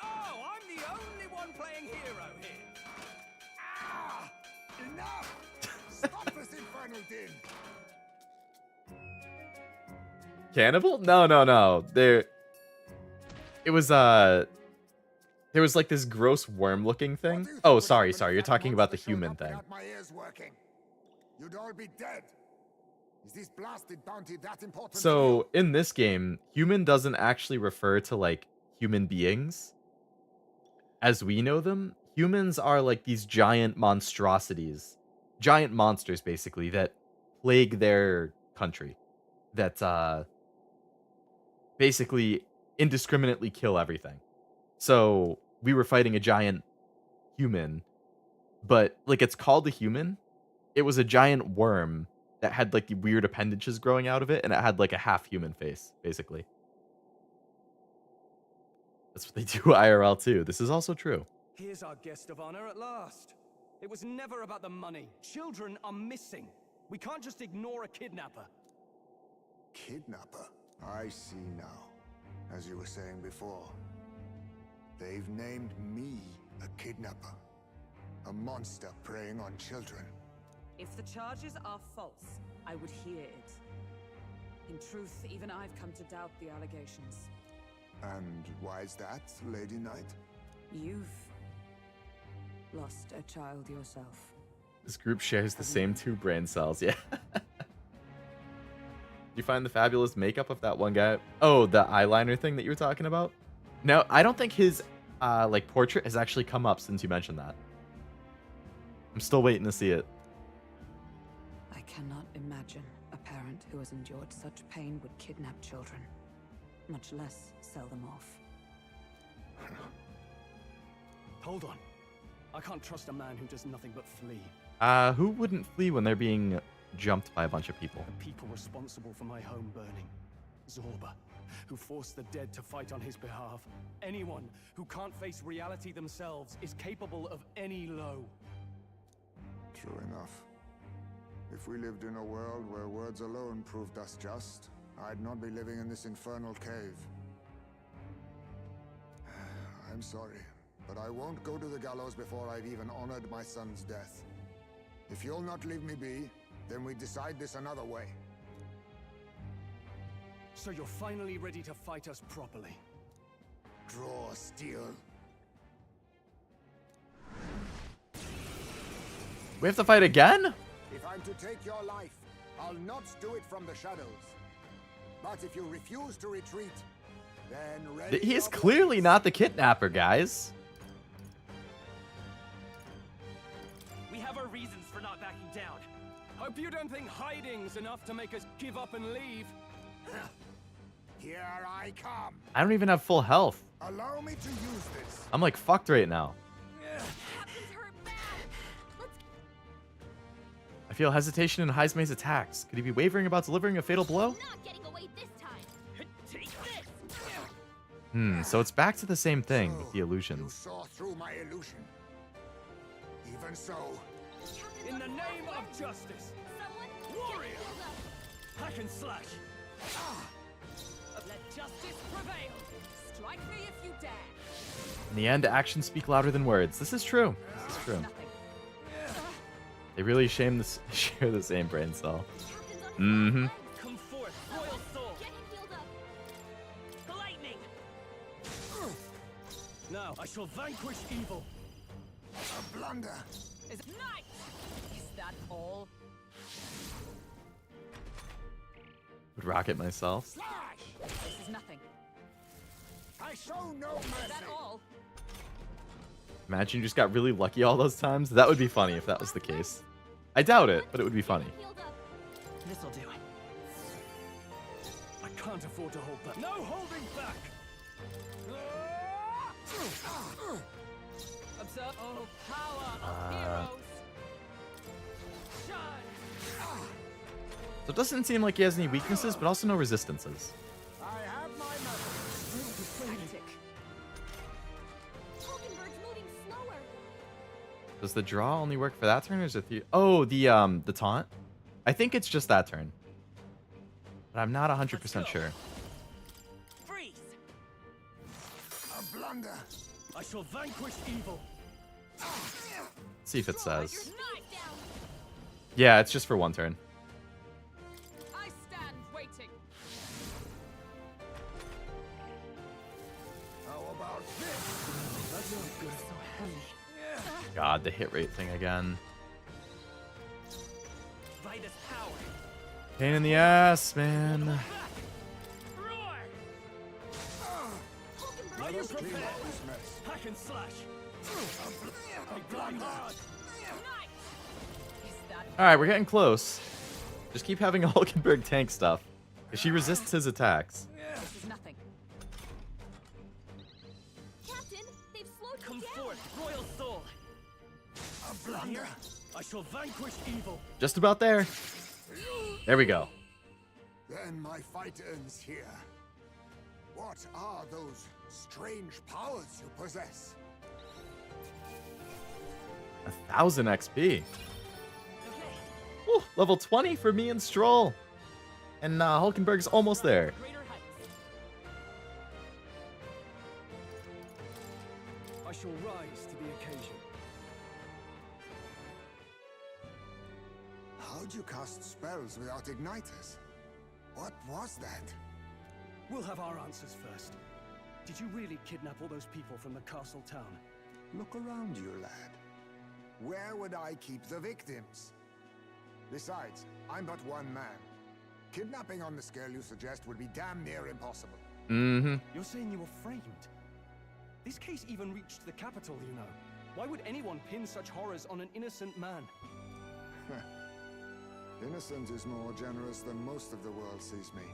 [SPEAKER 18] Oh, I'm the only one playing hero here.
[SPEAKER 19] Ah! Enough! Stop this infernal din!
[SPEAKER 1] Cannibal? No. There was like this gross worm looking thing. Oh, sorry. You're talking about the human thing.
[SPEAKER 19] My ears working. You'd all be dead. Is this blasted bounty that important?
[SPEAKER 1] So, in this game, human doesn't actually refer to like human beings as we know them. Humans are like these giant monstrosities, giant monsters basically that plague their country, that basically indiscriminately kill everything. So we were fighting a giant human, but like it's called a human. It was a giant worm that had like the weird appendages growing out of it, and it had like a half human face, basically. That's what they do IRL too. This is also true.
[SPEAKER 6] Here's our guest of honor at last. It was never about the money. Children are missing. We can't just ignore a kidnapper.
[SPEAKER 19] Kidnapper? I see now. As you were saying before, they've named me a kidnapper. A monster preying on children.
[SPEAKER 3] If the charges are false, I would hear it. In truth, even I've come to doubt the allegations.
[SPEAKER 19] And why is that, Lady Knight?
[SPEAKER 3] You've lost a child yourself.
[SPEAKER 1] This group shares the same 2 brain cells. Yeah. Did you find the fabulous makeup of that one guy? Oh, the eyeliner thing that you were talking about? No, I don't think his like portrait has actually come up since you mentioned that. I'm still waiting to see it.
[SPEAKER 3] I cannot imagine a parent who has endured such pain would kidnap children, much less sell them off.
[SPEAKER 6] Hold on. I can't trust a man who does nothing but flee.
[SPEAKER 1] Who wouldn't flee when they're being jumped by a bunch of people?
[SPEAKER 6] The people responsible for my home burning. Zorba, who forced the dead to fight on his behalf. Anyone who can't face reality themselves is capable of any low.
[SPEAKER 19] True enough. If we lived in a world where words alone proved us just, I'd not be living in this infernal cave. I'm sorry, but I won't go to the gallows before I've even honored my son's death. If you'll not leave me be, then we decide this another way.
[SPEAKER 6] So you're finally ready to fight us properly?
[SPEAKER 19] Draw steel.
[SPEAKER 1] We have to fight again?
[SPEAKER 20] If I'm to take your life, I'll not do it from the shadows. But if you refuse to retreat, then ready
[SPEAKER 1] He is
[SPEAKER 20] your
[SPEAKER 1] clearly not the kidnapper, guys.
[SPEAKER 6] We have our reasons for not backing down. Hope you don't think hiding's enough to make us give up and leave.
[SPEAKER 20] Here I come.
[SPEAKER 1] I don't even have full health.
[SPEAKER 20] Allow me to use this.
[SPEAKER 1] I'm like fucked right now. I feel hesitation in Heismei's attacks. Could he be wavering about delivering a fatal blow? So it's back to the same thing with the illusions.
[SPEAKER 20] You saw through my illusion. Even so.
[SPEAKER 6] In the name of justice. Warrior. Hack and slash.
[SPEAKER 18] Let justice prevail. Strike me if you dare.
[SPEAKER 1] In the end, actions speak louder than words. This is true. This is true. They really share the same brain cell. Mm-hmm.
[SPEAKER 6] Come forth, royal soul. Get him healed up. The lightning. Now I shall vanquish evil.
[SPEAKER 20] A blunder.
[SPEAKER 18] Is night? Is that all?
[SPEAKER 1] Would rocket myself.
[SPEAKER 18] This is nothing.
[SPEAKER 20] I show no mercy.
[SPEAKER 18] Is that all?
[SPEAKER 1] Imagine you just got really lucky all those times. That would be funny if that was the case. I doubt it, but it would be funny.
[SPEAKER 6] This'll do. I can't afford to hold back. No holding back.
[SPEAKER 18] Observe. Oh, power of heroes. Shine.
[SPEAKER 1] So it doesn't seem like he has any weaknesses, but also no resistances.
[SPEAKER 20] I have my
[SPEAKER 18] Tactic.
[SPEAKER 1] Does the draw only work for that turn, or is it the the taunt? I think it's just that turn, but I'm not 100% sure.
[SPEAKER 6] Freeze.
[SPEAKER 20] A blunder.
[SPEAKER 6] I shall vanquish evil.
[SPEAKER 1] Let's see if it says. Yeah, it's just for one turn.
[SPEAKER 18] I stand waiting.
[SPEAKER 20] How about this?
[SPEAKER 6] That's not good. So heavy.
[SPEAKER 1] God, the hit rate thing again.
[SPEAKER 6] Vitus power.
[SPEAKER 1] Pain in the ass, man.
[SPEAKER 6] Are you prepared? Hack and slash. A blind hard.
[SPEAKER 1] All right, we're getting close. Just keep having a Hulkenberg tank stuff. She resists his attacks.
[SPEAKER 18] This is nothing.
[SPEAKER 5] Captain, they've slowed
[SPEAKER 6] Come
[SPEAKER 5] me down.
[SPEAKER 6] forth, royal soul.
[SPEAKER 20] A blunder.
[SPEAKER 6] I shall vanquish evil.
[SPEAKER 1] Just about there. There we go.
[SPEAKER 20] Then my fight ends here. What are those strange powers you possess?
[SPEAKER 1] 1,000 XP. Ooh, level 20 for me and Stroll. And Hulkenberg's almost there.
[SPEAKER 6] I shall rise to the occasion.
[SPEAKER 20] How'd you cast spells without igniters? What was that?
[SPEAKER 6] We'll have our answers first. Did you really kidnap all those people from the castle town?
[SPEAKER 20] Look around you, lad. Where would I keep the victims? Besides, I'm but one man. Kidnapping on the scale you suggest would be damn near impossible.
[SPEAKER 1] Mm-hmm.
[SPEAKER 6] You're saying you were framed? This case even reached the capital, you know. Why would anyone pin such horrors on an innocent man?
[SPEAKER 20] Innocent is more generous than most of the world sees me.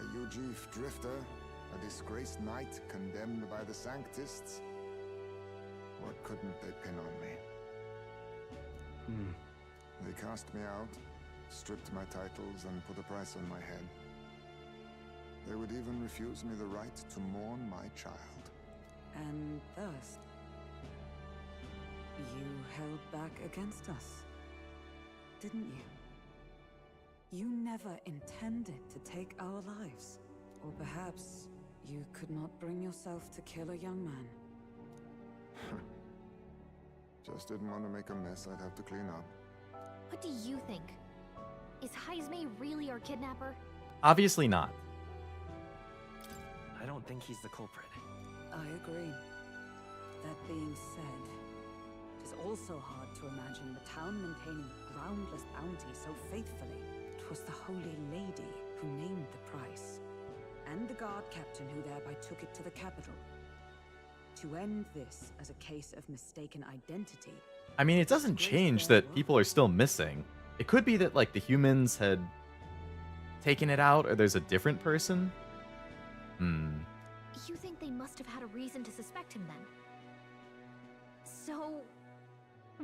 [SPEAKER 20] A Ujif drifter, a disgraced knight condemned by the Sanctists. What couldn't they pin on me? They cast me out, stripped my titles, and put a price on my head. They would even refuse me the right to mourn my child.
[SPEAKER 3] And thus, you held back against us, didn't you? You never intended to take our lives. Or perhaps you could not bring yourself to kill a young man.
[SPEAKER 20] Just didn't want to make a mess I'd have to clean up.
[SPEAKER 15] What do you think? Is Heismei really our kidnapper?
[SPEAKER 1] Obviously not.
[SPEAKER 16] I don't think he's the culprit.
[SPEAKER 3] I agree. That being said, It is also hard to imagine the town maintaining groundless bounty so faithfully. It was the Holy Lady who named the price, and the guard captain who thereby took it to the capital. To end this as a case of mistaken identity.
[SPEAKER 1] I mean, it doesn't change that people are still missing. It could be that, like, the humans had taken it out, or there's a different person.
[SPEAKER 15] You think they must have had a reason to suspect him then? So,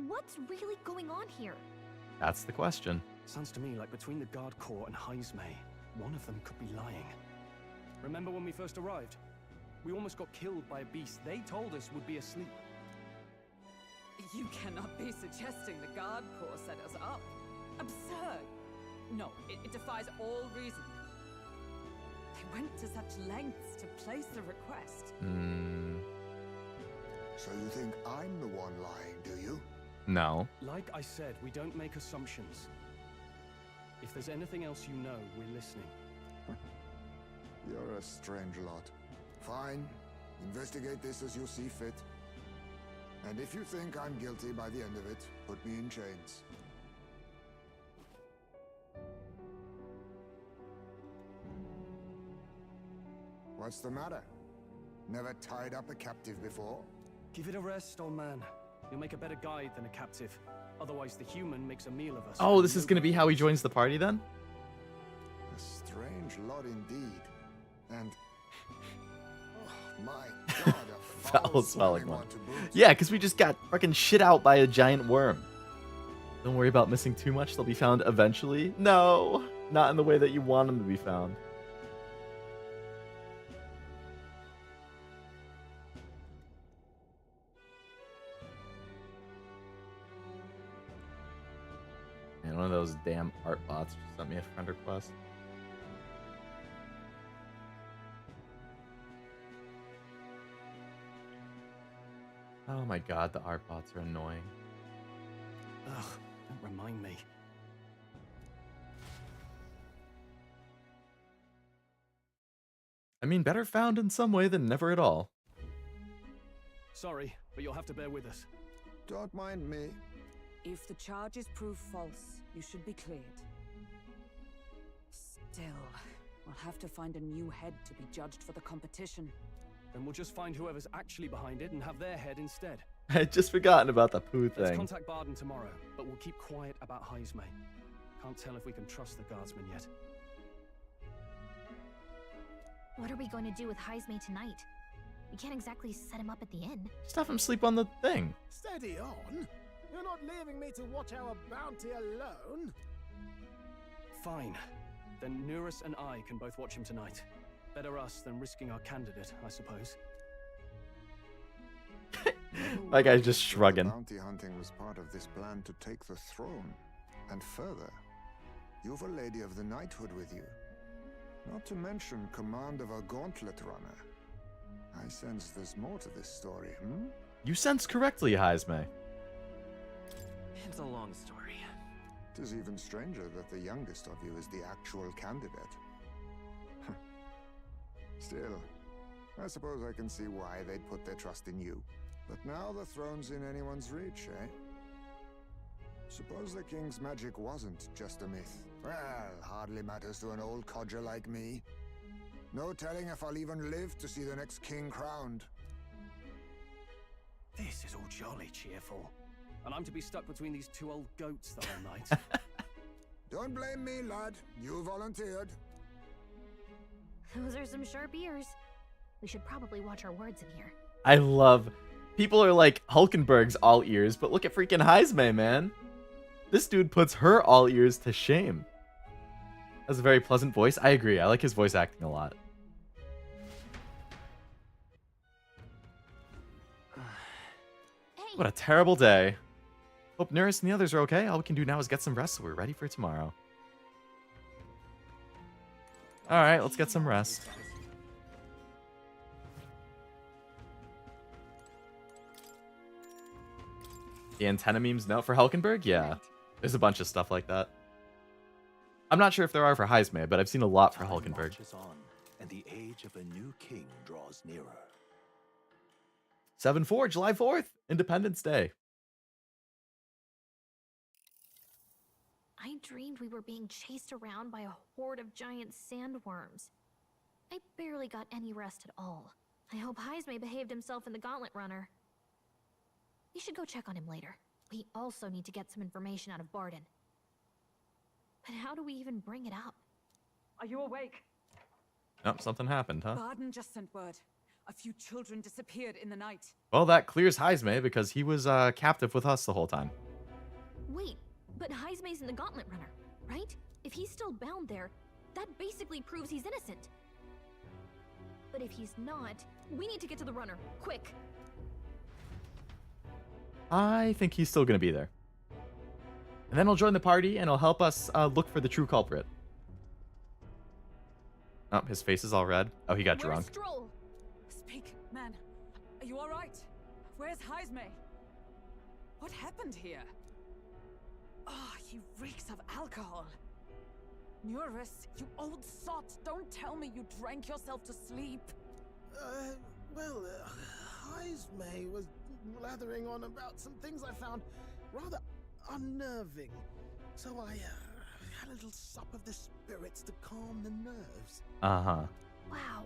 [SPEAKER 15] what's really going on here?
[SPEAKER 1] That's the question.
[SPEAKER 6] Sounds to me like between the guard corps and Heismay, one of them could be lying. Remember when we first arrived? We almost got killed by a beast they told us would be asleep.
[SPEAKER 3] You cannot be suggesting the guard corps set us up. Absurd. No, it defies all reason. They went to such lengths to place the request.
[SPEAKER 19] So you think I'm the one lying, do you?
[SPEAKER 1] No.
[SPEAKER 6] Like I said, we don't make assumptions. If there's anything else you know, we're listening.
[SPEAKER 19] You're a strange lot. Fine. Investigate this as you see fit. And if you think I'm guilty by the end of it, put me in chains. What's the matter? Never tied up a captive before?
[SPEAKER 6] Give it a rest, old man. You'll make a better guide than a captive. Otherwise, the human makes a meal of us.
[SPEAKER 1] Oh, this is going to be how he joins the party then?
[SPEAKER 19] A strange lot indeed. And... oh, my God, a
[SPEAKER 1] foul-smelling one. Yeah, because we just got fucking shit out by a giant worm. Don't worry about missing too much. They'll be found eventually. No, not in the way that you want them to be found. Man, one of those damn art bots just sent me a friend request. Oh my god, the art bots are annoying.
[SPEAKER 6] Ugh, don't remind me.
[SPEAKER 1] I mean, better found in some way than never at all.
[SPEAKER 6] Sorry, but you'll have to bear with us.
[SPEAKER 19] Don't mind me.
[SPEAKER 3] If the charges prove false, you should be cleared. Still, we'll have to find a new head to be judged for the competition.
[SPEAKER 6] Then we'll just find whoever's actually behind it and have their head instead.
[SPEAKER 1] I had just forgotten about the poo
[SPEAKER 6] Let's
[SPEAKER 1] thing.
[SPEAKER 6] contact Barden tomorrow, but we'll keep quiet about Heismay. Can't tell if we can trust the guardsmen yet.
[SPEAKER 15] What are we going to do with Heismay tonight? We can't exactly set him up at the inn.
[SPEAKER 1] Just have him sleep on the thing.
[SPEAKER 9] Steady on. You're not leaving me to watch our bounty alone.
[SPEAKER 6] Fine. Then Nurus and I can both watch him tonight. Better us than risking our candidate, I suppose.
[SPEAKER 1] That guy's just shrugging.
[SPEAKER 19] Bounty hunting was part of this plan to take the throne. And further, you've a Lady of the Knighthood with you. Not to mention command of a gauntlet runner. I sense there's more to this story,
[SPEAKER 1] You sense correctly, Heismay.
[SPEAKER 16] It's a long story.
[SPEAKER 19] It is even stranger that the youngest of you is the actual candidate. Still, I suppose I can see why they'd put their trust in you. But now the throne's in anyone's reach, eh? Suppose the king's magic wasn't just a myth. Well, hardly matters to an old codger like me. No telling if I'll even live to see the next king crowned.
[SPEAKER 6] This is all jolly cheerful. And I'm to be stuck between these two old goats the whole night.
[SPEAKER 19] Don't blame me, lad. You volunteered.
[SPEAKER 15] Those are some sharp ears. We should probably watch our words in here.
[SPEAKER 1] I love... People are like, Hulkenberg's all ears, but look at freaking Heismay, man. This dude puts her all ears to shame. Has a very pleasant voice. I agree. I like his voice acting a lot. What a terrible day. Hope Nurse and the others are okay. All we can do now is get some rest so we're ready for tomorrow. Alright, let's get some rest. The antenna memes now for Hulkenberg? Yeah. There's a bunch of stuff like that. I'm not sure if there are for Heismay, but I've seen a lot for Hulkenberg.
[SPEAKER 4] Marches on, and the age of a new king draws nearer.
[SPEAKER 1] 7/4, July 4th, Independence Day.
[SPEAKER 15] I dreamed we were being chased around by a horde of giant sandworms. I barely got any rest at all. I hope Heisme behaved himself in the gauntlet runner. We should go check on him later. We also need to get some information out of Barden. But how do we even bring it up?
[SPEAKER 3] Are you awake?
[SPEAKER 1] Oh, something happened, huh?
[SPEAKER 3] Barden just sent word. A few children disappeared in the night.
[SPEAKER 1] Well, that clears Heisme because he was captive with us the whole time.
[SPEAKER 15] Wait, but Heisme's in the gauntlet runner, right? If he's still bound there, that basically proves he's innocent. But if he's not, we need to get to the runner, quick.
[SPEAKER 1] I think he's still going to be there. And then he'll join the party and he'll help us look for the true culprit. Oh, his face is all red. Oh, he got drunk.
[SPEAKER 3] Stroll? Speak, man. Are you all right? Where's Heisme? What happened here? Oh, he reeks of alcohol. Neurus, you old sot, don't tell me you drank yourself to sleep.
[SPEAKER 9] Heisme was blathering on about some things I found rather unnerving. So I had a little sup of the spirits to calm the nerves.
[SPEAKER 1] Uh-huh.
[SPEAKER 15] Wow.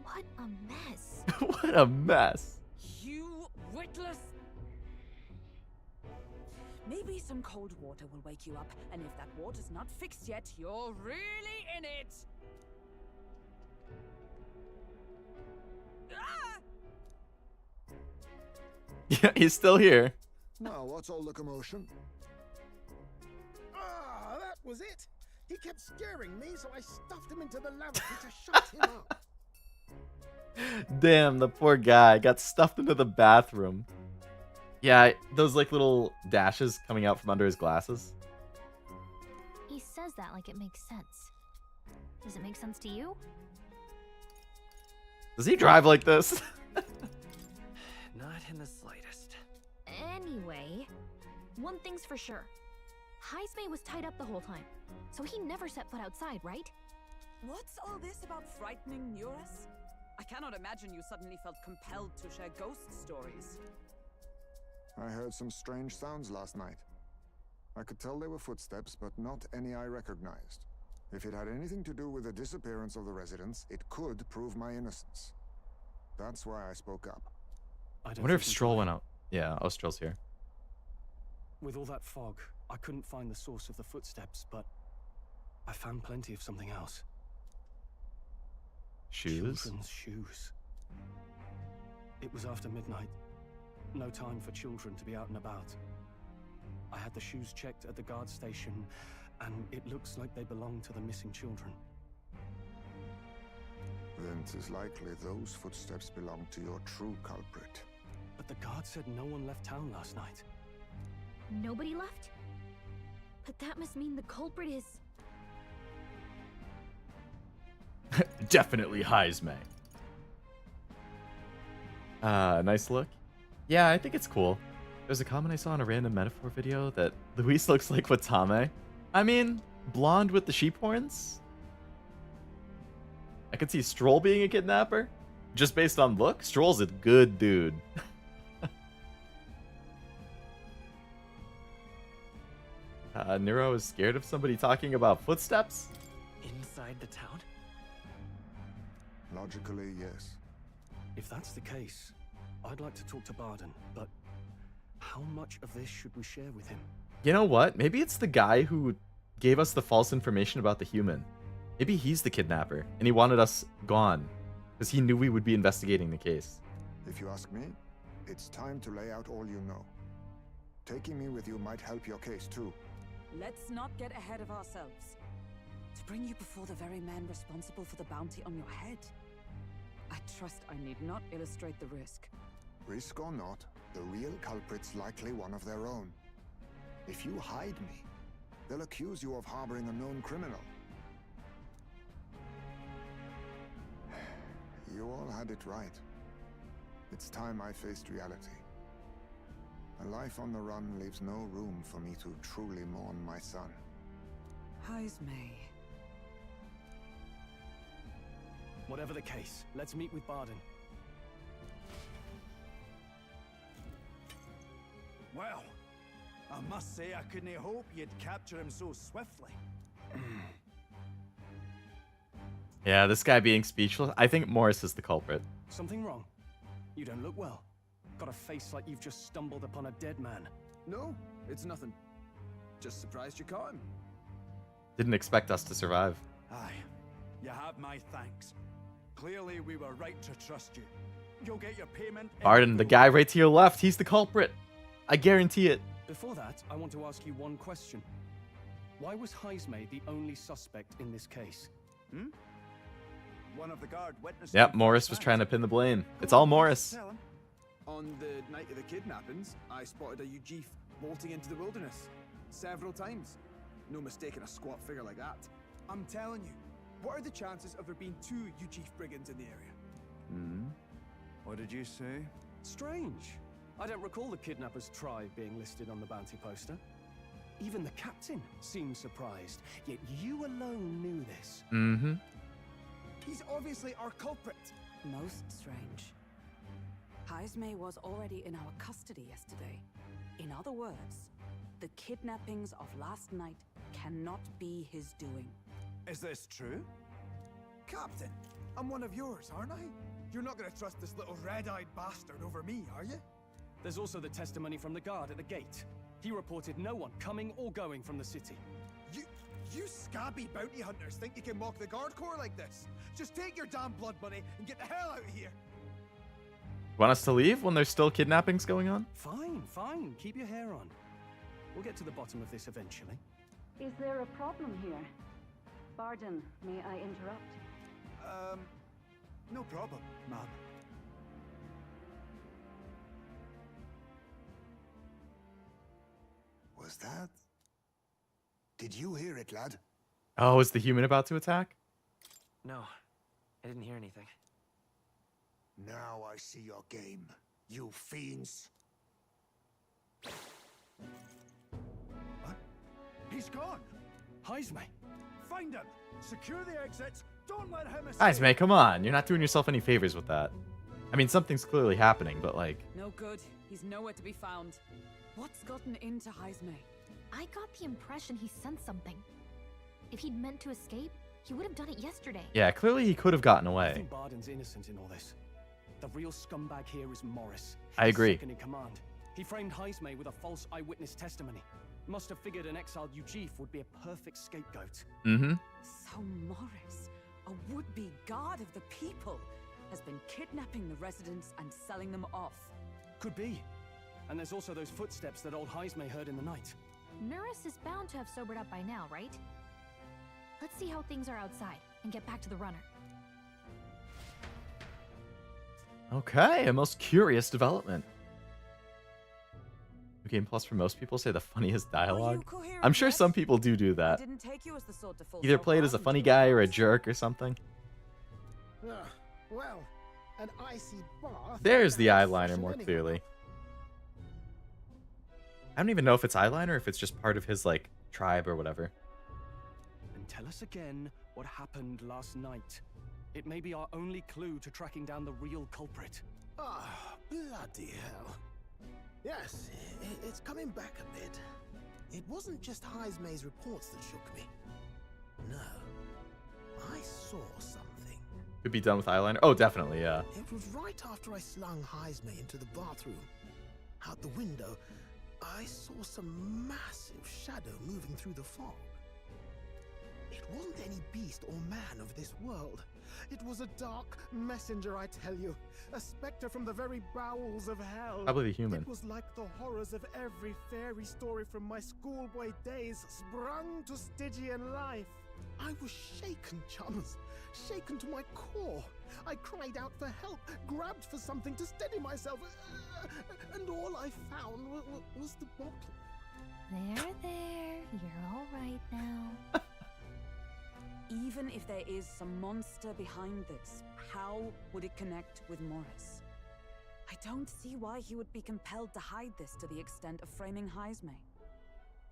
[SPEAKER 15] What a mess.
[SPEAKER 1] What a mess.
[SPEAKER 3] You witless. Maybe some cold water will wake you up, and if that water's not fixed yet, you're really in it. Ah!
[SPEAKER 1] Yeah, he's still here.
[SPEAKER 19] Now, what's all the commotion?
[SPEAKER 9] Ah, that was it. He kept scaring me, so I stuffed him into the lavatory to shut him up.
[SPEAKER 1] Damn, the poor guy got stuffed into the bathroom. Yeah, those like little dashes coming out from under his glasses.
[SPEAKER 15] He says that like it makes sense. Does it make sense to you?
[SPEAKER 1] Does he drive like this?
[SPEAKER 16] Not in the slightest.
[SPEAKER 15] Anyway, one thing's for sure. Heisme was tied up the whole time, so he never set foot outside, right?
[SPEAKER 3] What's all this about frightening Neurus? I cannot imagine you suddenly felt compelled to share ghost stories.
[SPEAKER 19] I heard some strange sounds last night. I could tell they were footsteps, but not any I recognized. If it had anything to do with the disappearance of the residents, it could prove my innocence. That's why I spoke up.
[SPEAKER 1] I wonder if Stroll went out. Yeah, oh, Stroll's here.
[SPEAKER 6] With all that fog, I couldn't find the source of the footsteps, but I found plenty of something else.
[SPEAKER 1] Shoes?
[SPEAKER 6] Children's shoes. It was after midnight. No time for children to be out and about. I had the shoes checked at the guard station, and it looks like they belong to the missing children.
[SPEAKER 19] Then 'tis likely those footsteps belong to your true culprit.
[SPEAKER 6] But the guard said no one left town last night.
[SPEAKER 15] Nobody left? But that must mean the culprit is...
[SPEAKER 1] Definitely Heisme. Nice look. Yeah, I think it's cool. There's a comment I saw in a random metaphor video that Luis looks like Watame. I mean, blonde with the sheep horns? I could see Stroll being a kidnapper. Just based on look, Stroll's a good dude. Nero is scared of somebody talking about footsteps?
[SPEAKER 16] Inside the town?
[SPEAKER 19] Logically, yes.
[SPEAKER 6] If that's the case, I'd like to talk to Barden, but how much of this should we share with him?
[SPEAKER 1] You know what? Maybe it's the guy who gave us the false information about the human. Maybe he's the kidnapper, and he wanted us gone, because he knew we would be investigating the case.
[SPEAKER 19] If you ask me, it's time to lay out all you know. Taking me with you might help your case, too.
[SPEAKER 3] Let's not get ahead of ourselves. To bring you before the very man responsible for the bounty on your head, I trust I need not illustrate the risk.
[SPEAKER 19] Risk or not, the real culprit's likely one of their own. If you hide me, they'll accuse you of harboring a known criminal. You all had it right. It's time I faced reality. A life on the run leaves no room for me to truly mourn my son.
[SPEAKER 3] Heisme.
[SPEAKER 6] Whatever the case, let's meet with Barden.
[SPEAKER 2] Well,
[SPEAKER 14] I must say I couldn't hope you'd capture him so swiftly.
[SPEAKER 1] Yeah, this guy being speechless. I think Morris is the culprit.
[SPEAKER 6] Something wrong? You don't look well. Got a face like you've just stumbled upon a dead man.
[SPEAKER 12] No, it's nothing. Just surprised you caught him.
[SPEAKER 1] Didn't expect us to survive.
[SPEAKER 14] Aye, you have my thanks. Clearly we were right to trust you. You'll get your payment.
[SPEAKER 1] Barden, the guy right to your left, he's the culprit. I guarantee it.
[SPEAKER 6] Before that, I want to ask you one question. Why was Heismay the only suspect in this case?
[SPEAKER 14] One of the guard witnesses.
[SPEAKER 1] Yep, Morris was trying to pin the blame. It's all Morris.
[SPEAKER 12] On the night of the kidnappings, I spotted a Ujif bolting into the wilderness several times. No mistaking a squat figure like that. I'm telling you, what are the chances of there being 2 Ujif brigands in the area?
[SPEAKER 14] What did you say?
[SPEAKER 6] Strange. I don't recall the kidnappers' tribe being listed on the bounty poster. Even the captain seemed surprised, yet you alone knew this.
[SPEAKER 1] Mm-hmm.
[SPEAKER 12] He's obviously our culprit.
[SPEAKER 3] Most strange. Heismay was already in our custody yesterday. In other words, the kidnappings of last night cannot be his doing.
[SPEAKER 14] Is this true?
[SPEAKER 12] Captain, I'm one of yours, aren't I? You're not gonna trust this little red-eyed bastard over me, are you?
[SPEAKER 6] There's also the testimony from the guard at the gate. He reported no one coming or going from the city.
[SPEAKER 12] You scabby bounty hunters think you can mock the guard corps like this? Just take your damn blood money and get the hell out of here.
[SPEAKER 1] Want us to leave when there's still kidnappings going on?
[SPEAKER 6] Fine, fine. Keep your hair on. We'll get to the bottom of this eventually.
[SPEAKER 13] Is there a problem here? Barden, may I interrupt?
[SPEAKER 14] No problem, ma'am.
[SPEAKER 19] Was that? Did you hear it, lad?
[SPEAKER 1] Oh, is the human about to attack?
[SPEAKER 16] No, I didn't hear anything.
[SPEAKER 19] Now I see your game, you fiends.
[SPEAKER 14] What? He's gone!
[SPEAKER 6] Heismay!
[SPEAKER 14] Find him! Secure the exits! Don't let him escape!
[SPEAKER 1] Guys, man, come on. You're not doing yourself any favors with that. I mean, something's clearly happening, but like...
[SPEAKER 3] No good. He's nowhere to be found. What's gotten into Heismay?
[SPEAKER 15] I got the impression he sensed something. If he'd meant to escape, he would have done it yesterday.
[SPEAKER 1] Yeah, clearly he could have gotten
[SPEAKER 6] I
[SPEAKER 1] away.
[SPEAKER 6] think Barden's innocent in all this. The real scumbag here is Morris.
[SPEAKER 1] I
[SPEAKER 6] He's
[SPEAKER 1] agree.
[SPEAKER 6] second in command. He framed Heismay with a false eyewitness testimony. Must have figured an exiled Ujif would be a perfect scapegoat.
[SPEAKER 1] Mm-hmm.
[SPEAKER 3] So Morris, a would-be guard of the people, has been kidnapping the residents and selling them off.
[SPEAKER 6] Could be. And there's also those footsteps that old Heismay heard in the night.
[SPEAKER 15] Norris is bound to have sobered up by now, right? Let's see how things are outside and get back to the runner.
[SPEAKER 1] Okay, a most curious development. Game Plus for most people say the funniest dialogue. I'm sure some people do that.
[SPEAKER 3] Didn't take you as the sort to fall
[SPEAKER 1] Either
[SPEAKER 3] so
[SPEAKER 1] play it as a
[SPEAKER 3] hard
[SPEAKER 1] funny
[SPEAKER 3] into
[SPEAKER 1] guy
[SPEAKER 3] it.
[SPEAKER 1] or a jerk or something.
[SPEAKER 9] Well, an icy bath.
[SPEAKER 1] There's the
[SPEAKER 9] and
[SPEAKER 1] eyeliner
[SPEAKER 9] fashion
[SPEAKER 1] more
[SPEAKER 9] anyway.
[SPEAKER 1] clearly. I don't even know if it's eyeliner or if it's just part of his, like, tribe or whatever.
[SPEAKER 6] And tell us again what happened last night. It may be our only clue to tracking down the real culprit.
[SPEAKER 9] Ah, bloody hell. Yes, it's coming back a bit. It wasn't just Heismay's reports that shook me. No, I saw something.
[SPEAKER 1] Could be done with eyeliner. Oh, definitely, yeah.
[SPEAKER 9] It was right after I slung Heismay into the bathroom. Out the window, I saw some massive shadow moving through the fog. It wasn't any beast or man of this world. It was a dark messenger, I tell you. A specter from the very bowels of hell.
[SPEAKER 1] Probably the human.
[SPEAKER 9] It was like the horrors of every fairy story from my schoolboy days sprung to Stygian life. I was shaken, chums. Shaken to my core. I cried out for help, grabbed for something to steady myself, and all I found was the bottle.
[SPEAKER 15] There. You're all right now.
[SPEAKER 3] Even if there is some monster behind this, how would it connect with Morris? I don't see why he would be compelled to hide this to the extent of framing Heismay.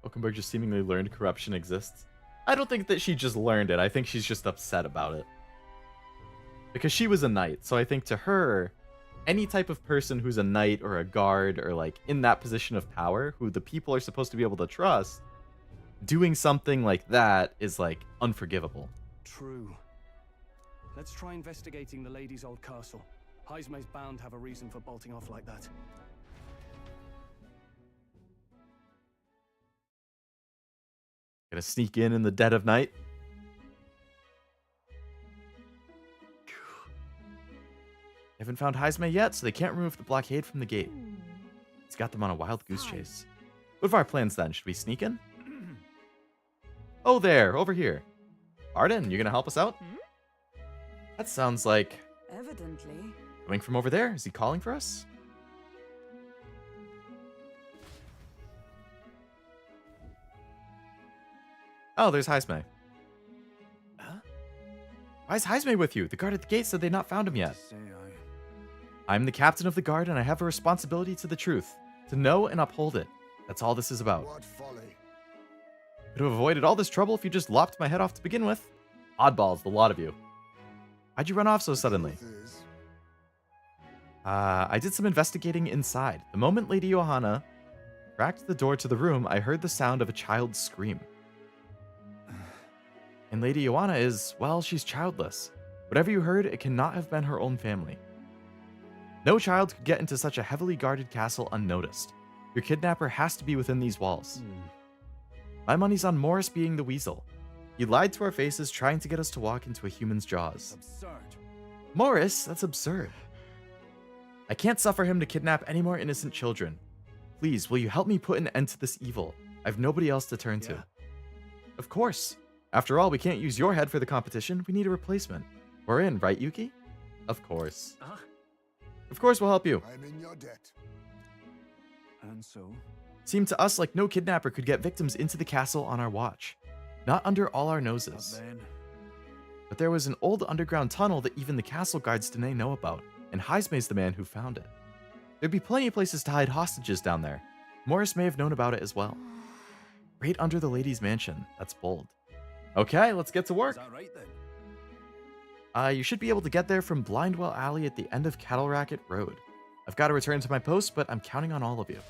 [SPEAKER 1] Oakenberg just seemingly learned corruption exists. I don't think that she just learned it. I think she's just upset about it. Because she was a knight, so I think to her, any type of person who's a knight or a guard or like in that position of power who the people are supposed to be able to trust, doing something like that is like unforgivable.
[SPEAKER 6] True. Let's try investigating the lady's old castle. Heismay's bound to have a reason for bolting off like that.
[SPEAKER 1] Gonna sneak in the dead of night. Haven't found Heismay yet, so they can't remove the blockade from the gate. It's got them on a wild goose chase. What are our plans then? Should we sneak in? Oh, there, over here. Arden, you gonna help us out? That sounds like...
[SPEAKER 3] Evidently.
[SPEAKER 1] Coming from over there. Is he calling for us? Oh, there's Heismay. Huh? Why is Heismay with you? The guard at the gate said they'd not found him yet. I'm the captain of the guard, and I have a responsibility to the truth. To know and uphold it. That's all this is about.
[SPEAKER 19] What folly.
[SPEAKER 1] Could have avoided all this trouble if you just lopped my head off to begin with. Oddballs, the lot of you. Why'd you run off so suddenly? I did some investigating inside. The moment Lady Johanna cracked the door to the room, I heard the sound of a child's scream. And Lady Johanna is, well, she's childless. Whatever you heard, it cannot have been her own family. No child could get into such a heavily guarded castle unnoticed. Your kidnapper has to be within these walls. My money's on Morris being the weasel. He lied to our faces, trying to get us to walk into a human's jaws.
[SPEAKER 6] Absurd.
[SPEAKER 1] Morris, that's absurd. I can't suffer him to kidnap any more innocent children. Please, will you help me put an end to this evil? I've nobody else to turn to. Of course. After all, we can't use your head for the competition. We need a replacement. We're in, right, Yuki? Of course. Of course we'll help you.
[SPEAKER 19] I'm in your debt.
[SPEAKER 6] And so?
[SPEAKER 1] Seemed to us like no kidnapper could get victims into the castle on our watch. Not under all our noses. But there was an old underground tunnel that even the castle guards didn't know about, and Heismay's the man who found it. There'd be plenty of places to hide hostages down there. Morris may have known about it as well. Right under the lady's mansion. That's bold. Okay, let's get to work.
[SPEAKER 6] Is that right then?
[SPEAKER 1] You should be able to get there from Blindwell Alley at the end of Cattle Racket Road. I've got to return to my post, but I'm counting on all of you.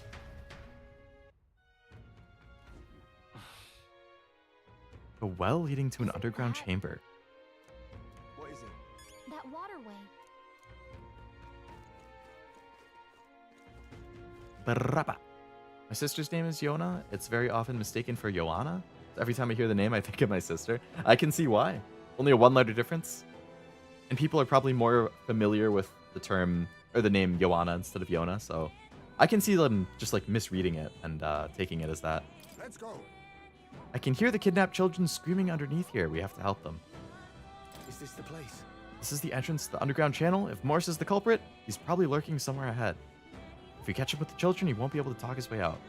[SPEAKER 1] A well leading to an underground chamber.
[SPEAKER 12] What is it?
[SPEAKER 15] That waterway.
[SPEAKER 1] Baraba. My sister's name is Yona. It's very often mistaken for Joanna. Every time I hear the name, I think of my sister. I can see why. Only a one-letter difference. And people are probably more familiar with the term, or the name Joanna instead of Yona, so I can see them just like misreading it and taking it as that.
[SPEAKER 19] Let's go.
[SPEAKER 1] I can hear the kidnapped children screaming underneath here. We have to help them.
[SPEAKER 6] Is this the place?
[SPEAKER 1] This is the entrance to the underground channel. If Morris is the culprit, he's probably lurking somewhere ahead. If we catch him with the children, he won't be able to talk his way out.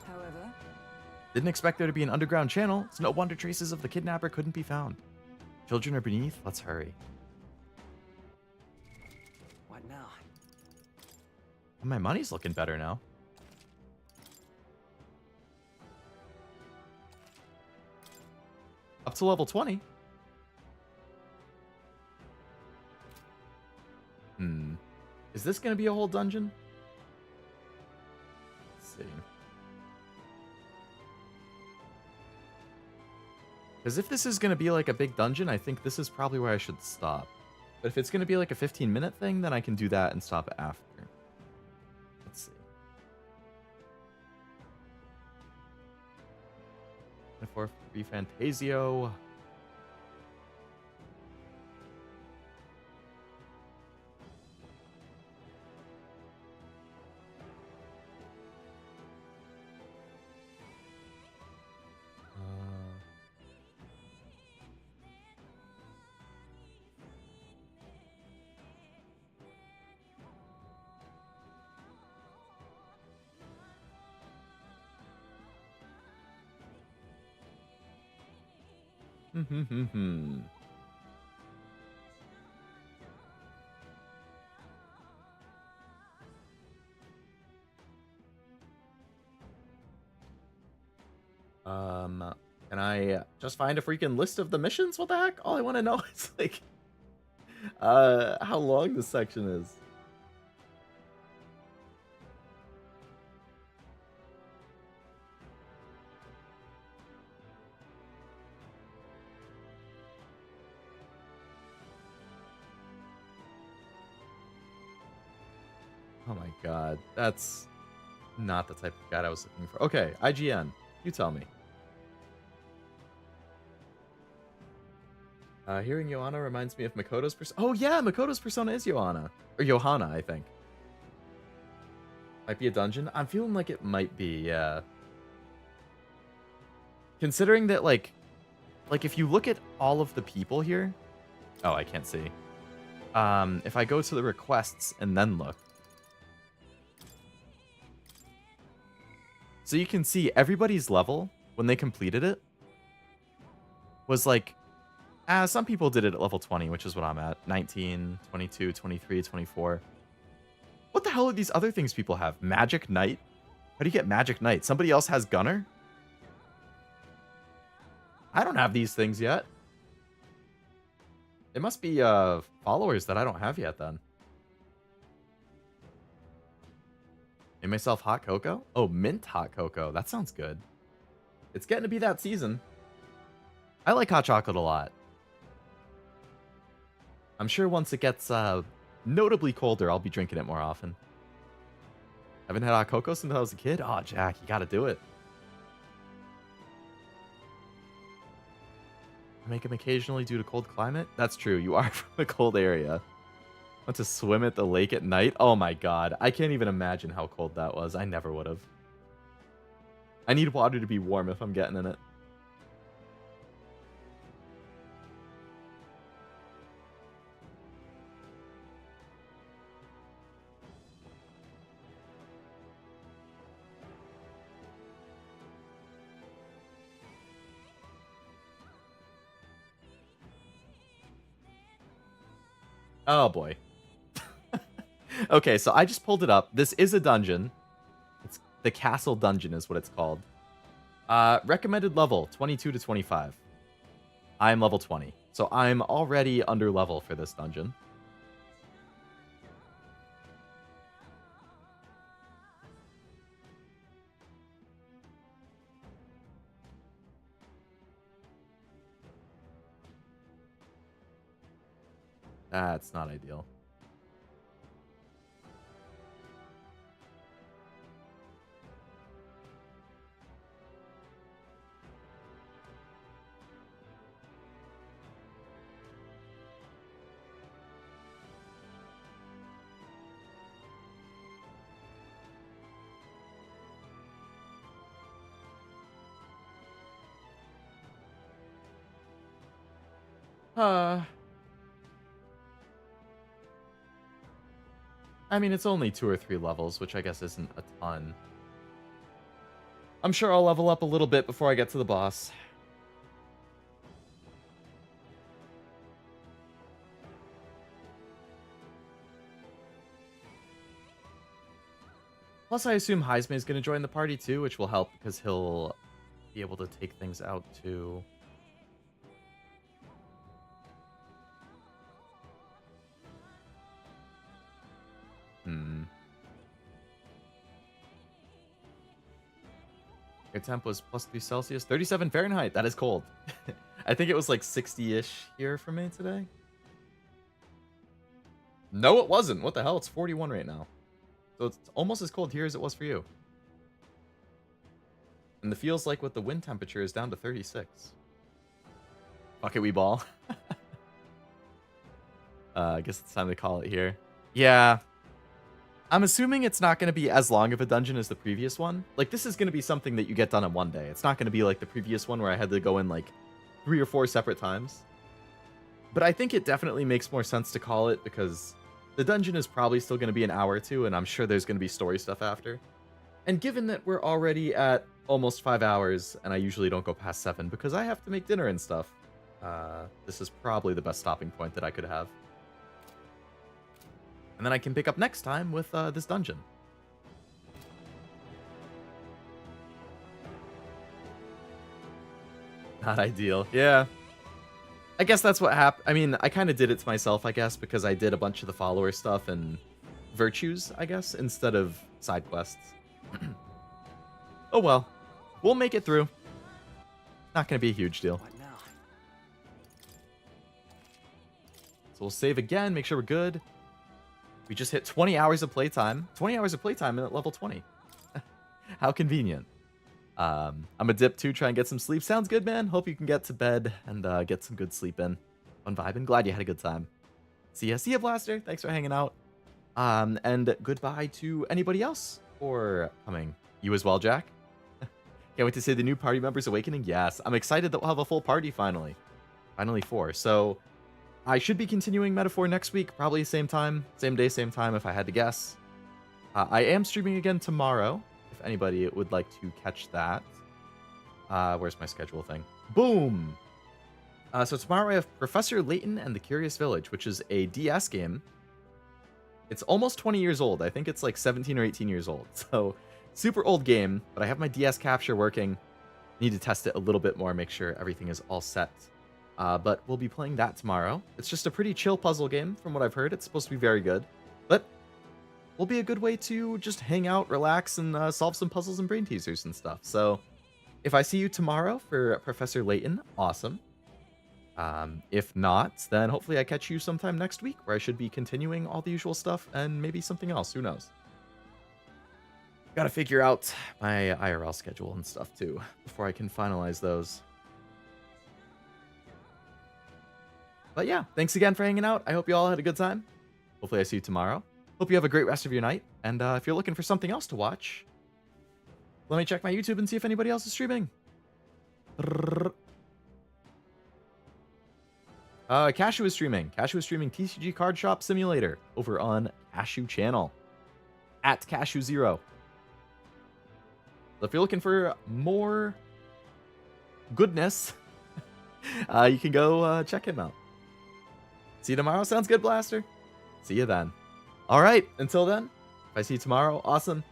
[SPEAKER 3] However,
[SPEAKER 1] Didn't expect there to be an underground channel. It's no wonder traces of the kidnapper couldn't be found. Children are beneath. Let's hurry.
[SPEAKER 6] What now?
[SPEAKER 1] My money's looking better now. Up to level 20. Is this going to be a whole dungeon? Let's see. Because if this is going to be like a big dungeon, I think this is probably where I should stop. But if it's going to be like a 15-minute thing, then I can do that and stop after. Let's see. For ReFantazio. Can I just find a freaking list of the missions? What the heck? All I want to know is like how long this section is. Oh my god. That's not the type of guide I was looking for. Okay, IGN. You tell me. Hearing Johanna reminds me of Makoto's persona. Oh yeah, Makoto's persona is Johanna. Or Johanna, I think. Might be a dungeon. I'm feeling like it might be, yeah. Considering that, like if you look at all of the people here... Oh, I can't see. If I go to the requests and then look. So you can see everybody's level, when they completed it, was like... some people did it at level 20, which is what I'm at. 19, 22, 23, 24. What the hell are these other things people have? Magic Knight? How do you get Magic Knight? Somebody else has Gunner? I don't have these things yet. It must be followers that I don't have yet, then. Made myself hot cocoa? Oh, mint hot cocoa. That sounds good. It's getting to be that season. I like hot chocolate a lot. I'm sure once it gets notably colder, I'll be drinking it more often. Haven't had hot cocoa since I was a kid? Oh, Jack, you gotta do it. I make them occasionally due to cold climate? That's true, you are from a cold area. Want to swim at the lake at night? Oh my god, I can't even imagine how cold that was. I never would have. I need water to be warm if I'm getting in it. Oh boy. Okay, so I just pulled it up. This is a dungeon. It's the castle dungeon is what it's called. Recommended level 22 to 25. I'm level 20. So I'm already under level for this dungeon. That's not ideal. I mean, it's only 2 or 3 levels, which I guess isn't a ton. I'm sure I'll level up a little bit before I get to the boss. Plus, I assume Heisme is going to join the party too, which will help because he'll be able to take things out too. Your temp was +3 Celsius, 37 Fahrenheit. That is cold. I think it was like 60-ish here for me today. No, it wasn't. What the hell? It's 41 right now. So it's almost as cold here as it was for you. And the feels like with the wind temperature is down to 36. Fuck it, we ball. I guess it's time to call it here. Yeah. I'm assuming it's not going to be as long of a dungeon as the previous one. Like, this is going to be something that you get done in one day. It's not going to be like the previous one where I had to go in like 3 or 4 separate times. But I think it definitely makes more sense to call it because the dungeon is probably still going to be an hour or two, and I'm sure there's going to be story stuff after. And given that we're already at almost 5 hours, and I usually don't go past 7 because I have to make dinner and stuff, this is probably the best stopping point that I could have. And then I can pick up next time with this dungeon. Not ideal. Yeah. I guess that's what happened. I mean, I kind of did it to myself, I guess, because I did a bunch of the follower stuff and virtues, I guess, instead of side quests. Oh well. We'll make it through. Not going to be a huge deal. So we'll save again, make sure we're good. We just hit 20 hours of playtime. 20 hours of playtime at level 20. How convenient. I'm a dip too, try and get some sleep. Sounds good, man. Hope you can get to bed and get some good sleep in. Fun vibe, and glad you had a good time. See ya, Blaster. Thanks for hanging out. And goodbye to anybody else for coming. You as well, Jack. Can't wait to see the new party members awakening. Yes, I'm excited that we'll have a full party finally. Finally 4. So I should be continuing Metaphor next week, probably same time, same day, same time if I had to guess. I am streaming again tomorrow, if anybody would like to catch that. Where's my schedule thing? Boom! So tomorrow I have Professor Layton and the Curious Village, which is a DS game. It's almost 20 years old. I think it's like 17 or 18 years old. So super old game, but I have my DS capture working. Need to test it a little bit more, make sure everything is all set. But we'll be playing that tomorrow. It's just a pretty chill puzzle game from what I've heard. It's supposed to be very good. But will be a good way to just hang out, relax, and solve some puzzles and brain teasers and stuff. So if I see you tomorrow for Professor Layton, awesome. If not, then hopefully I catch you sometime next week where I should be continuing all the usual stuff and maybe something else. Who knows? Gotta figure out my IRL schedule and stuff too before I can finalize those. But yeah, thanks again for hanging out. I hope you all had a good time. Hopefully I see you tomorrow. Hope you have a great rest of your night. And if you're looking for something else to watch, let me check my YouTube and see if anybody else is streaming. Cashew is streaming. Cashew is streaming TCG Card Shop Simulator over on Cashew channel. At Cashew0. So if you're looking for more goodness, you can go check him out. See you tomorrow. Sounds good, Blaster. See you then. All right. Until then, if I see you tomorrow, awesome.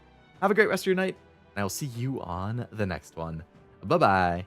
[SPEAKER 1] Have a great rest of your night, and I will see you on the next one. Bye-bye.